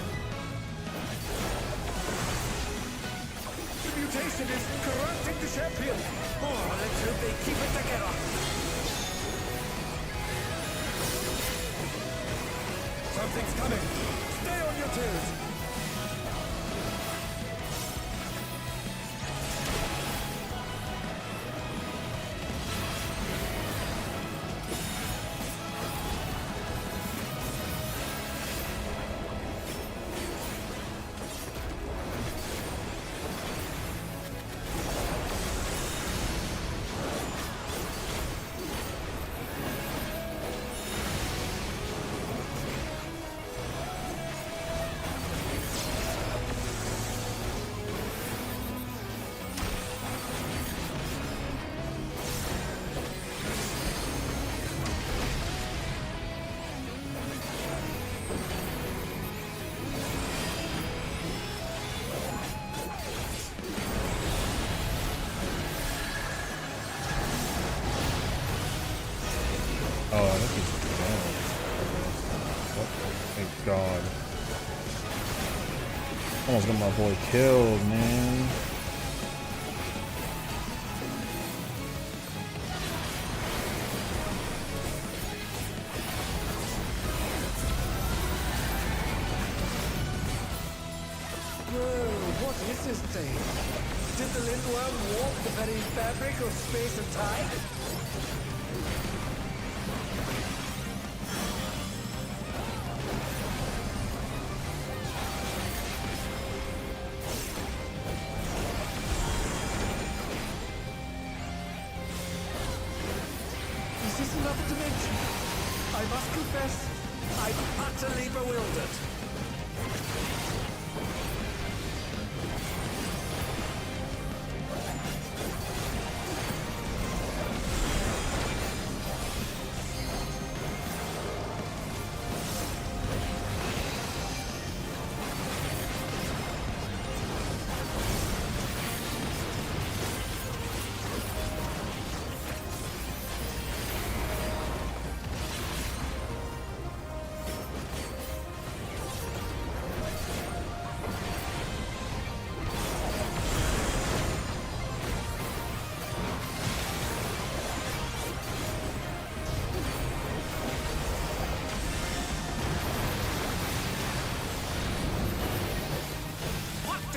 The mutation is corrupting the champion! Oh, let's hope they keep it together! Something's coming! Stay on your toes! Oh, I think he's dead. Oh, thank God. Almost got my boy killed, man. Whoa, what is this thing? Did the Lindworm warp the very fabric of space and time? Is this another dimension? I must confess, I'm utterly bewildered.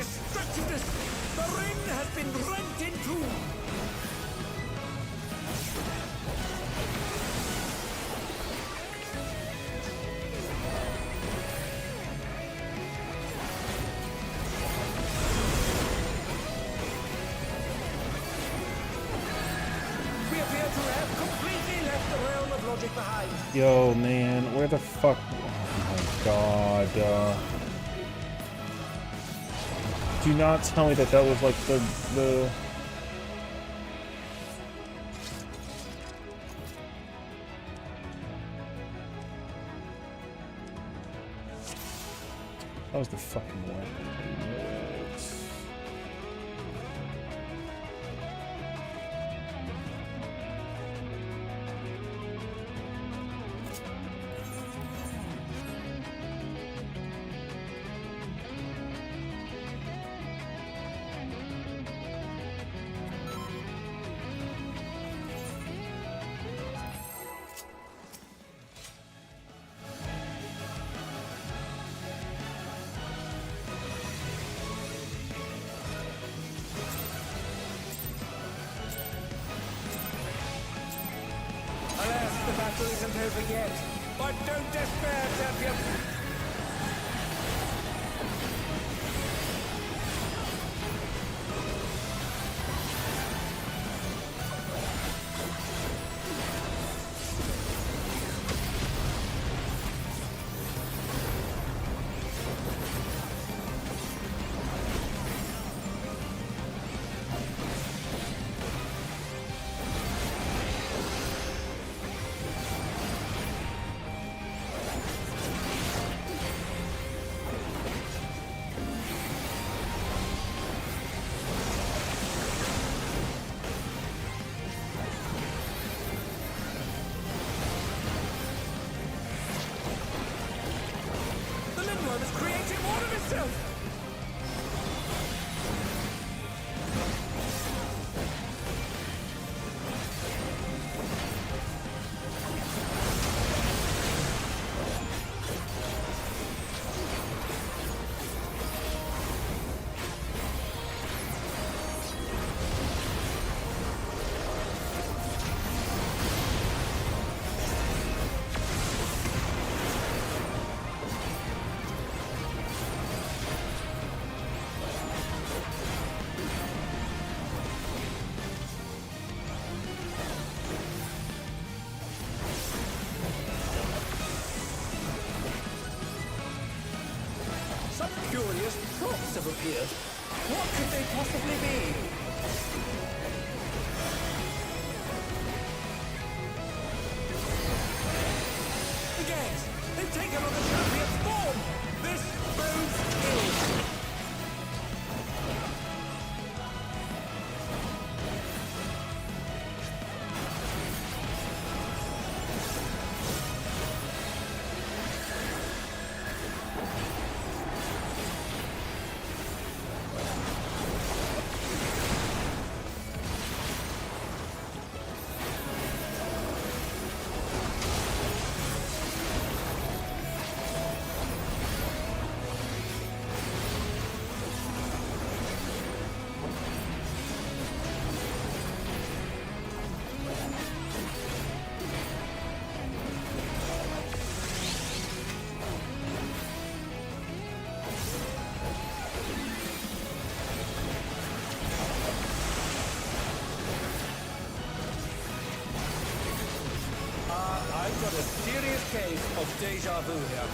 destructiveness! The ring has been rent in two! We appear to have completely left the realm of logic behind. Yo, man, where the fuck? Oh my god. Do not tell me that was like the. That was the fucking one. Alas, the battle isn't over yet. But don't despair, champion! The Lindworm is creating more of itself! Some curious props have appeared. What could they possibly be? The gangs! They've taken on the champion's form! This bodes ill! I've got a serious case of deja vu here.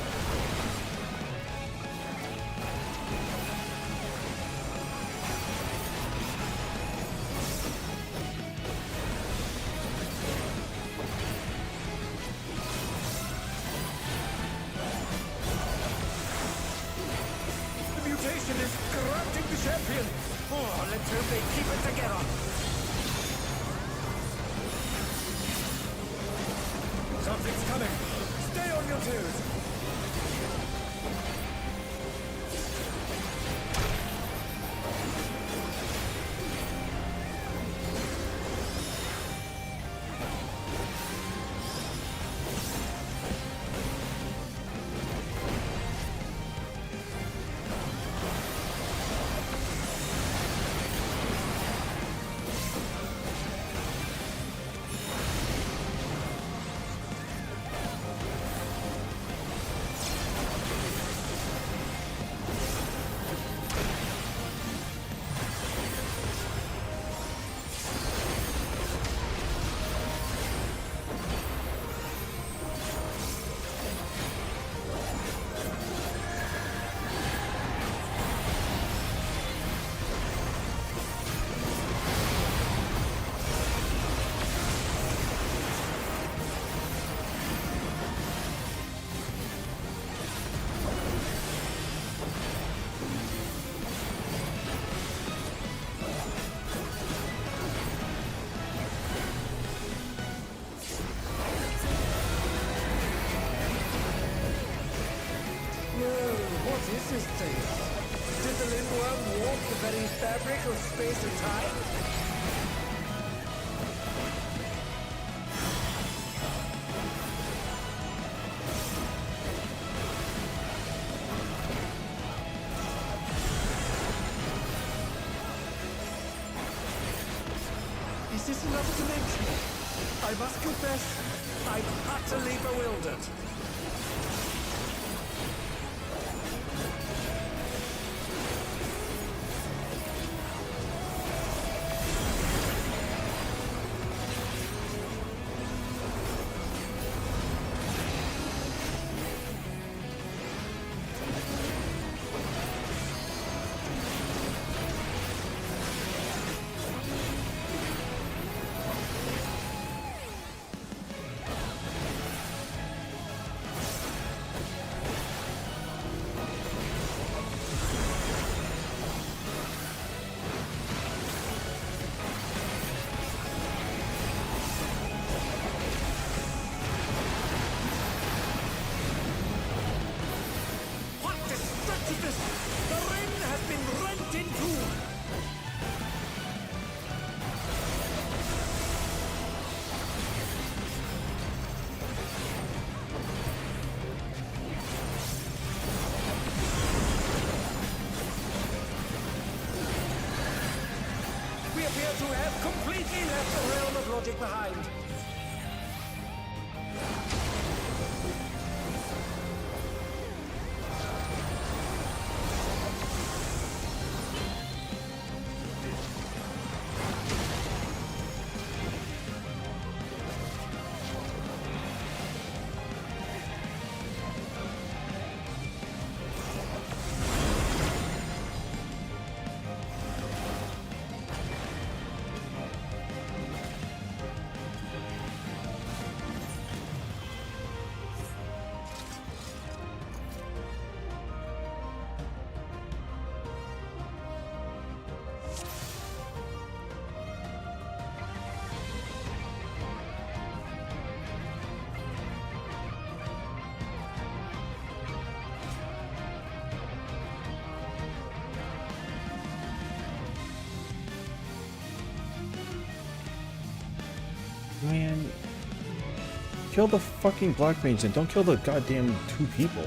The mutation is corrupting the champion. Oh, let's hope they keep it together. Something's coming. Stay on your toes. is this thing? Did the lindworm warp the very fabric of space and time? Is this another dimension? I must confess, I'm utterly bewildered. To have completely left the realm of logic behind. Man, kill the fucking Black Mage and don't kill the goddamn 2 people.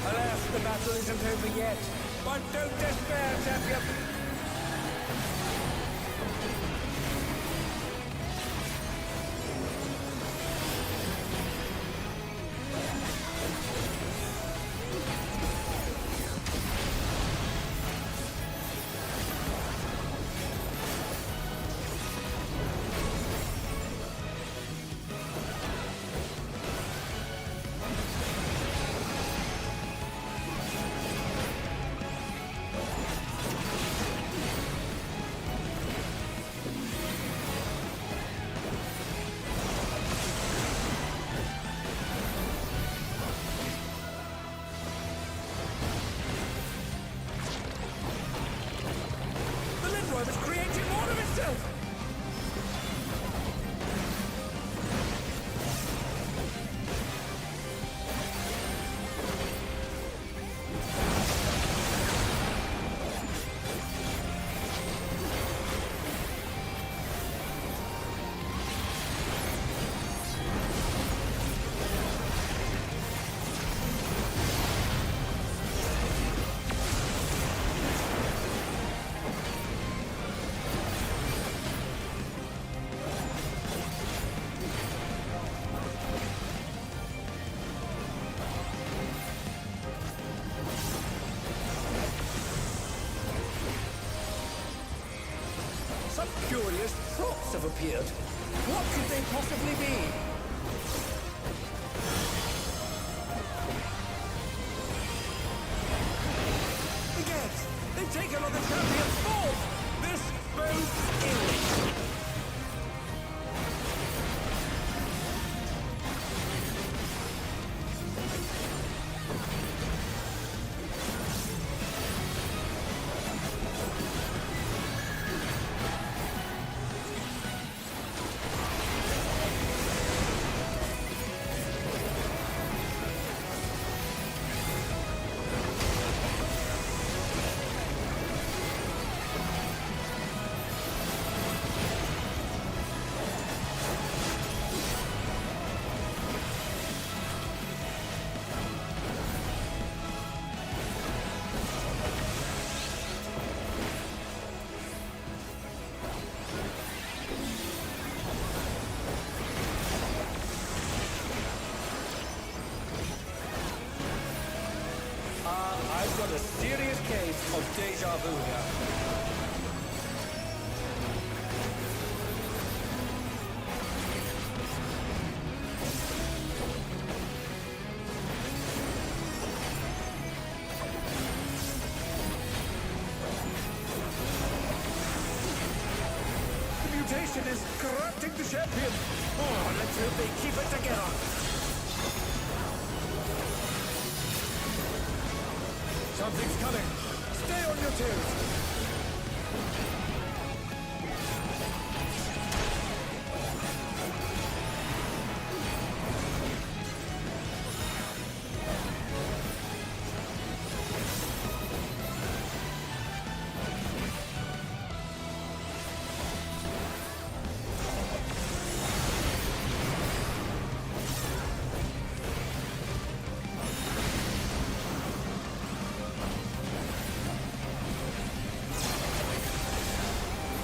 Alas, the battle isn't over yet. But don't despair, champion. have appeared. What could they possibly be? Again, they've taken on the champion's form! This bodes ill. I've got a serious case of deja vu here. The mutation is corrupting the champion. Oh, let's hope they keep it together. Something's coming. Stay on your toes.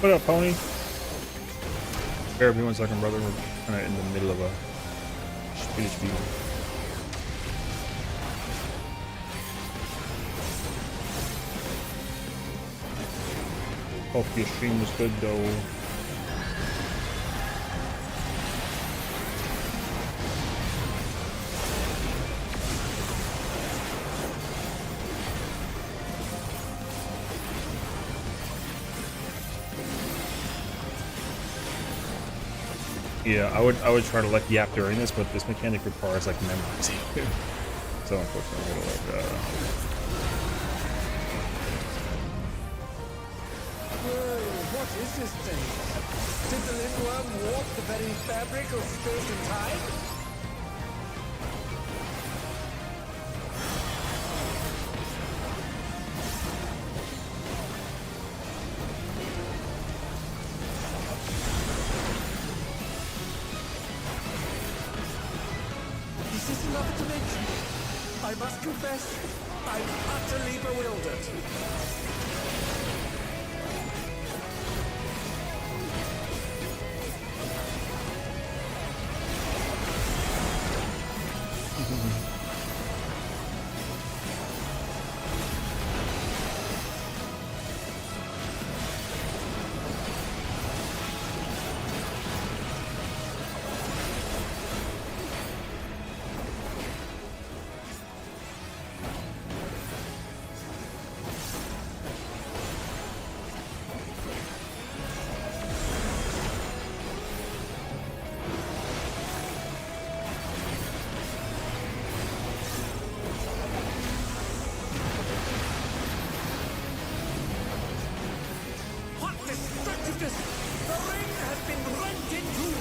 What up, pony? Bear with me 1 second, brother. We're kind of in the middle of a spiel. Hope your stream was good, though. Yeah, I would try to like yap during this, but this mechanic requires like memorizing. So unfortunately, I'm gonna like Whoa, what is this thing? Did the lindworm warp the very fabric of space and time? Is this another dimension? I must confess, I'm utterly bewildered. What destructiveness! The ring has been rent in two!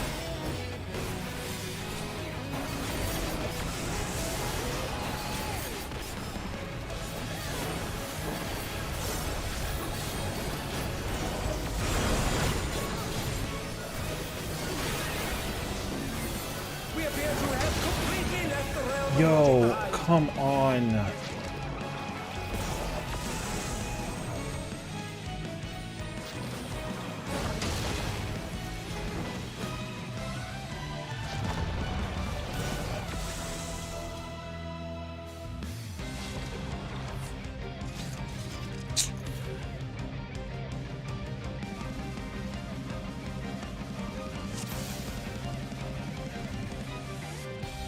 We appear to have completely left the realm of yo, logic behind. come on.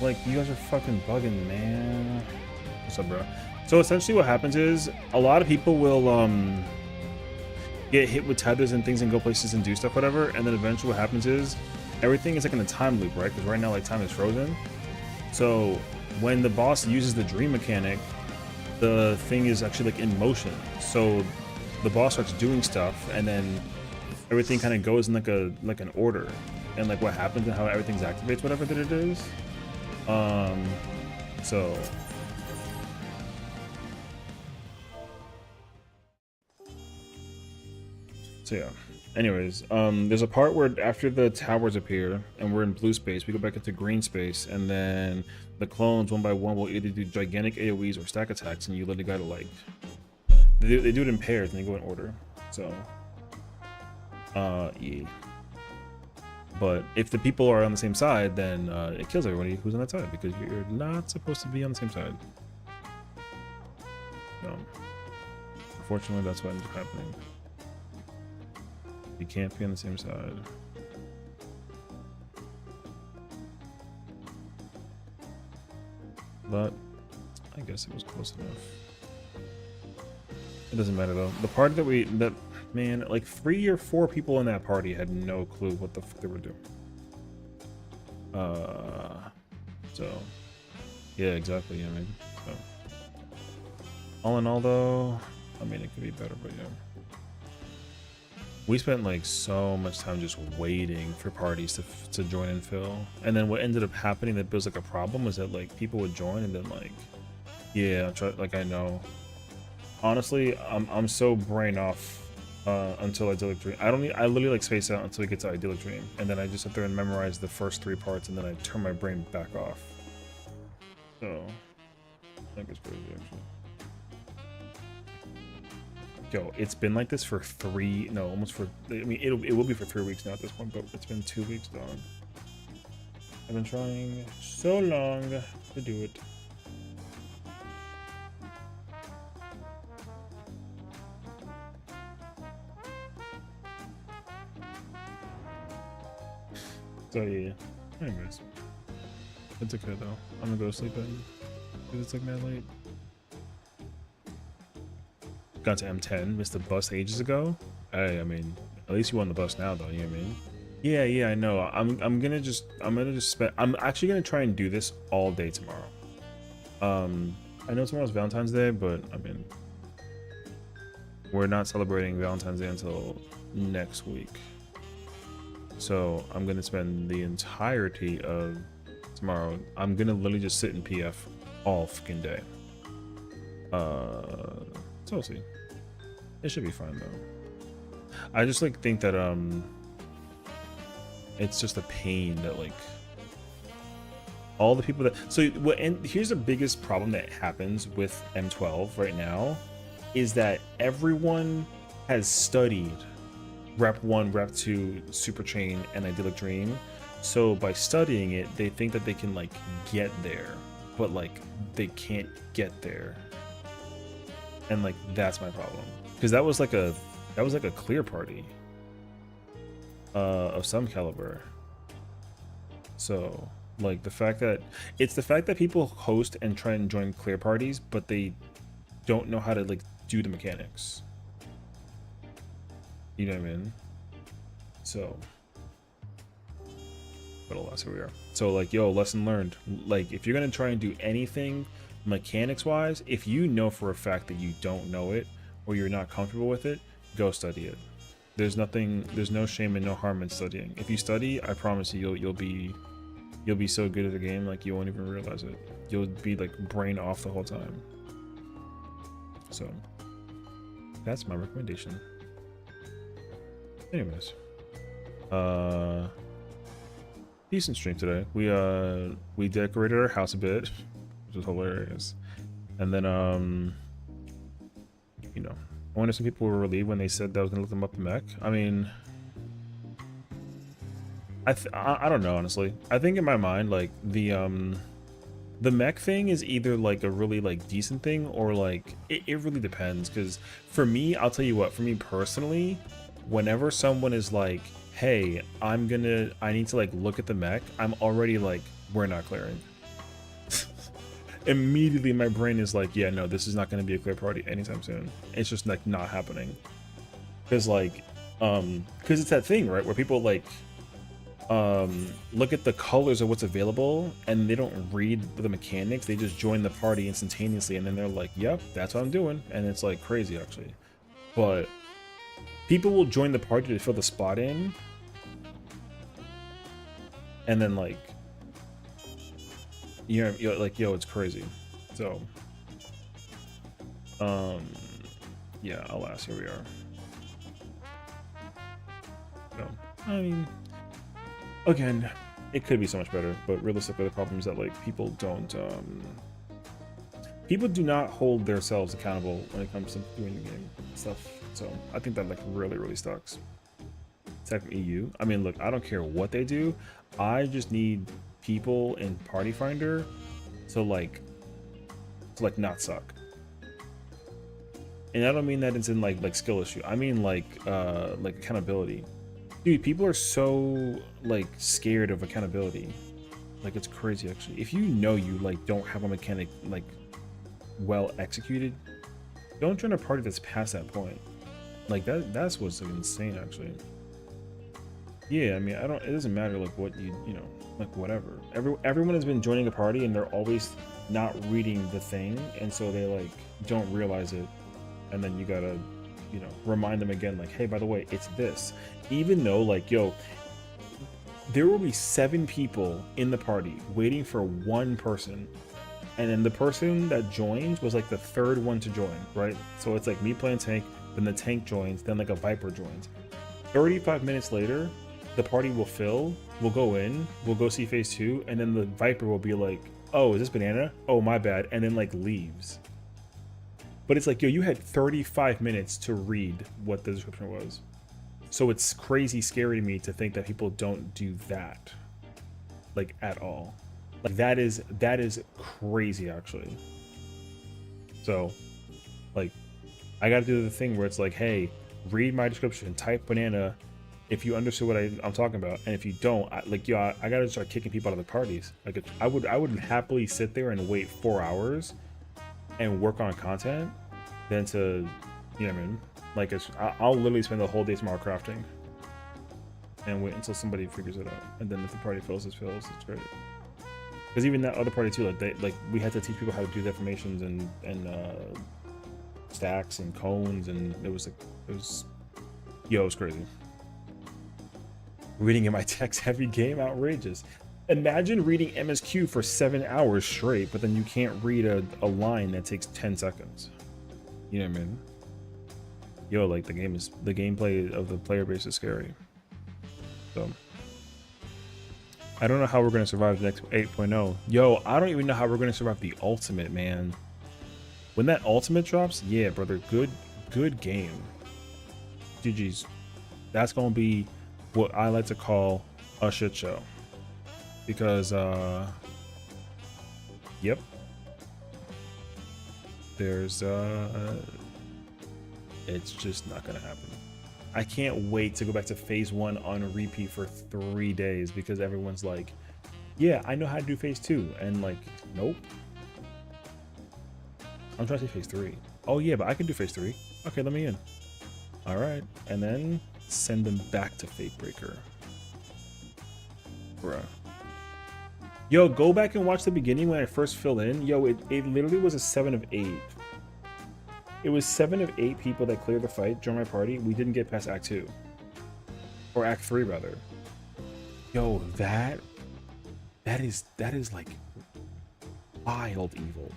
Like, you guys are fucking bugging, man. What's up, bro? So essentially what happens is a lot of people will get hit with tethers and things and go places and do stuff, whatever, and then eventually what happens is everything is like in a time loop, right? Because right now, like, time is frozen. So when the boss uses the dream mechanic, the thing is actually like in motion. So the boss starts doing stuff, and then everything kind of goes in like an order, and like what happens and how everything's activates, whatever that it is. So yeah. Anyways, there's a part where after the towers appear and we're in blue space, we go back into green space, and then the clones one by one will either do gigantic AoEs or stack attacks, and you literally gotta like they do it in pairs and they go in order. So yeah. But if the people are on the same side, then it kills everybody who's on that side, because you're not supposed to be on the same side. So unfortunately, that's what ends up happening. You can't be on the same side. But I guess it was close enough. It doesn't matter though. The party that man, like 3 or 4 people in that party had no clue what the fuck they were doing. So yeah, exactly. Yeah, maybe. So all in all though, I mean, it could be better, but yeah. We spent like so much time just waiting for parties to join and fill, and then what ended up happening that was like a problem was that like people would join and then like, yeah, like I know. Honestly, I'm so brain off until Idyllic Dream. I literally like space out until we get to Idyllic Dream, and then I just sit there and memorize the first 3 parts, and then I turn my brain back off. So I think it's pretty good actually. Yo, it's been like this for I mean, it will be for 3 weeks now at this point, but it's been 2 weeks, dog. I've been trying so long to do it. So yeah, anyways, it's okay though. I'm gonna go to sleep in because it's like mad late. Got to M10, missed the bus ages ago. Hey, I mean, at least you on the bus now though, you know what I mean? Yeah, I know. I'm gonna just spend, I'm actually gonna try and do this all day tomorrow. I know tomorrow's Valentine's Day, but I mean, we're not celebrating Valentine's Day until next week. So I'm gonna spend the entirety of tomorrow. I'm gonna literally just sit in PF all fucking day. So we'll see. It should be fine though. I just like think that it's just a pain that like all the people that and here's the biggest problem that happens with M12 right now is that everyone has studied Rep 1, Rep 2, Super Chain, and Idyllic Dream. So by studying it, they think that they can like get there, but like they can't get there. And like that's my problem, because that was like a clear party of some caliber. So like the fact that people host and try and join clear parties, but they don't know how to like do the mechanics. You know what I mean? So, but alas, here we are. So like, yo, lesson learned. Like, if you're gonna try and do anything mechanics wise, if you know for a fact that you don't know it or you're not comfortable with it, go study it. There's no shame and no harm in studying. If you study, I promise you, you'll be so good at the game, like you won't even realize it. You'll be like brain off the whole time. So that's my recommendation. Anyways, decent stream today. We decorated our house a bit, which was hilarious. And then you know, I wonder if some people were relieved when they said that I was gonna look them up the mech. I mean, I don't know, honestly. I think in my mind, like the mech thing is either like a really like decent thing or like it really depends. Because for me, I'll tell you what, for me personally, whenever someone is like, hey, I need to like look at the mech, I'm already like, we're not clearing. immediately my brain is like, yeah, no, this is not going to be a clear party anytime soon. It's just like not happening. Because like, because it's that thing, right, where people like look at the colors of what's available and they don't read the mechanics. They just join the party instantaneously, and then they're like, yep, that's what I'm doing. And it's like crazy actually. But people will join the party to fill the spot in, and then like you're like, yo, it's crazy. So yeah, alas, here we are. So I mean, again, it could be so much better, but realistically the problem is that like people do not hold themselves accountable when it comes to doing the game stuff. So I think that like really sucks. Aside from EU, I mean, look, I don't care what they do. I just need people in Party Finder to like not suck. And I don't mean that it's in like skill issue. I mean like accountability. Dude, people are so like scared of accountability. Like it's crazy actually. If you know you like don't have a mechanic like well executed, don't join a party that's past that point. Like that's what's insane actually. Yeah, I mean, it doesn't matter like what you know, like whatever. Everyone has been joining a party and they're always not reading the thing, and so they like don't realize it, and then you gotta, you know, remind them again like, hey, by the way, it's this. Even though like, yo, there will be 7 people in the party waiting for one person, and then the person that joins was like the 3rd one to join, right? So it's like me playing tank, then the tank joins, then like a Viper joins. 35 minutes later, the party will fill, we'll go in, we'll go see phase 2, and then the Viper will be like, oh, is this banana? Oh, my bad, and then like leaves. But it's like, yo, you had 35 minutes to read what the description was. So it's crazy scary to me to think that people don't do that, like at all. Like that is crazy actually. So like I gotta do the thing where it's like, hey, read my description, type banana if you understood what I'm talking about, and if you don't, I gotta start kicking people out of the parties. Like I would happily sit there and wait 4 hours and work on content than to, you know what I mean? Like I'll literally spend the whole day tomorrow crafting and wait until somebody figures it out, and then if the party fills, it fills. It's great. Because even that other party too, like we had to teach people how to do deformations and stacks and cones, and it was crazy. Reading in my text heavy game, outrageous. Imagine reading MSQ for 7 hours straight, but then you can't read a line that takes 10 seconds. You know what I mean? Yo, like the gameplay of the player base is scary. So I don't know how we're gonna survive the next 8.0. Yo, I don't even know how we're gonna survive the ultimate, man. When that ultimate drops, yeah, brother, good game. GG's. That's gonna be what I like to call a shit show. Because yep. There's it's just not gonna happen. I can't wait to go back to phase 1 on repeat for 3 days because everyone's like, yeah, I know how to do phase 2, and like, nope. I'm trying to say phase 3. Oh yeah, but I can do phase 3. Okay, let me in. All right, and then send them back to Fatebreaker. Bruh. Yo, go back and watch the beginning when I first filled in. Yo, it literally was a 7 of 8. It was 7 of 8 people that cleared the fight during my party. We didn't get past Act 2. Or Act 3, rather. Yo, that is like wild evil.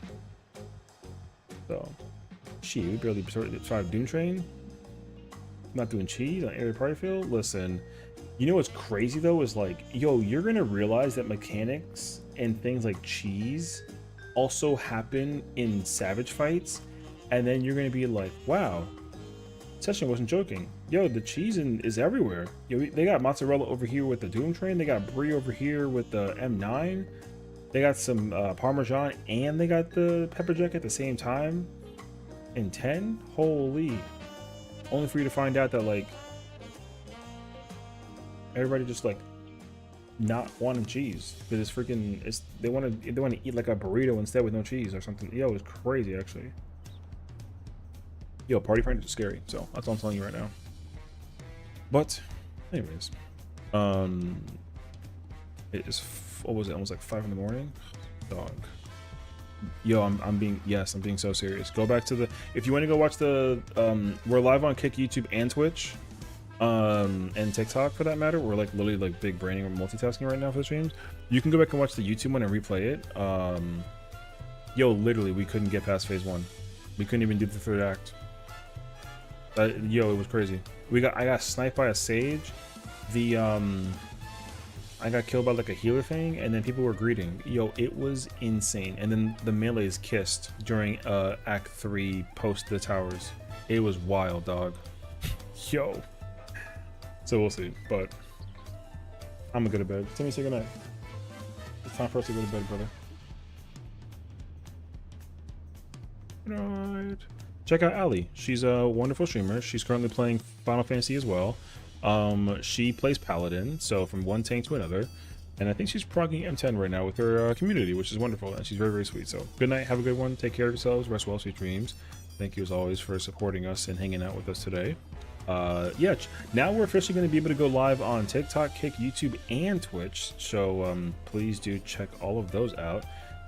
So, shit, we barely survived Doom Train. Not doing cheese on every party field. Listen, you know what's crazy though is like, yo, you're gonna realize that mechanics and things like cheese also happen in Savage fights, and then you're gonna be like, wow, Sessiion wasn't joking. Yo, the cheese is everywhere. Yo, they got mozzarella over here with the Doom Train. They got brie over here with the M9. They got some Parmesan, and they got the pepper jack at the same time. In 10? Holy. Only for you to find out that like everybody just like not wanting cheese because it's freaking. They want to eat like a burrito instead with no cheese or something. Yo, it's crazy actually. Yo, party friend is scary. So that's all I'm telling you right now. But, anyways, it is. What was it? Almost like 5 in the morning. Dog. Yo, I'm being so serious. Go back to the, if you want to go watch the, we're live on Kick, YouTube, and Twitch, and TikTok for that matter. We're like literally like big braining or multitasking right now for the streams. You can go back and watch the YouTube one and replay it. Yo, literally, we couldn't get past phase 1. We couldn't even do the 3rd act. Yo, it was crazy. I got sniped by a sage. I got killed by like a healer thing, and then people were greeting. Yo, it was insane. And then the melees kissed during Act 3 post the towers. It was wild, dog. Yo. So we'll see, but I'm gonna go to bed. Timmy, say goodnight. It's time for us to go to bed, brother. Good night. Check out Ali. She's a wonderful streamer. She's currently playing Final Fantasy as well. She plays Paladin, so from one tank to another, and I think she's progging M10 right now with her community, which is wonderful, and she's very, very sweet. So good night, have a good one, take care of yourselves, rest well, sweet dreams. Thank you as always for supporting us and hanging out with us today. Yeah, now we're officially going to be able to go live on TikTok, Kick, YouTube, and Twitch, so please do check all of those out.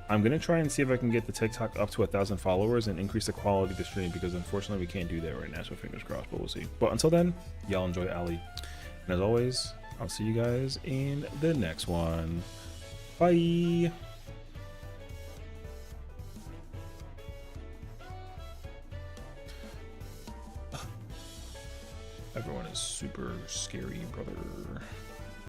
I'm going to try and see if I can get the TikTok up to 1,000 followers and increase the quality of the stream, because unfortunately we can't do that right now, so fingers crossed, but we'll see. But until then, y'all enjoy Ali. And as always, I'll see you guys in the next one. Bye! Everyone is super scary, brother.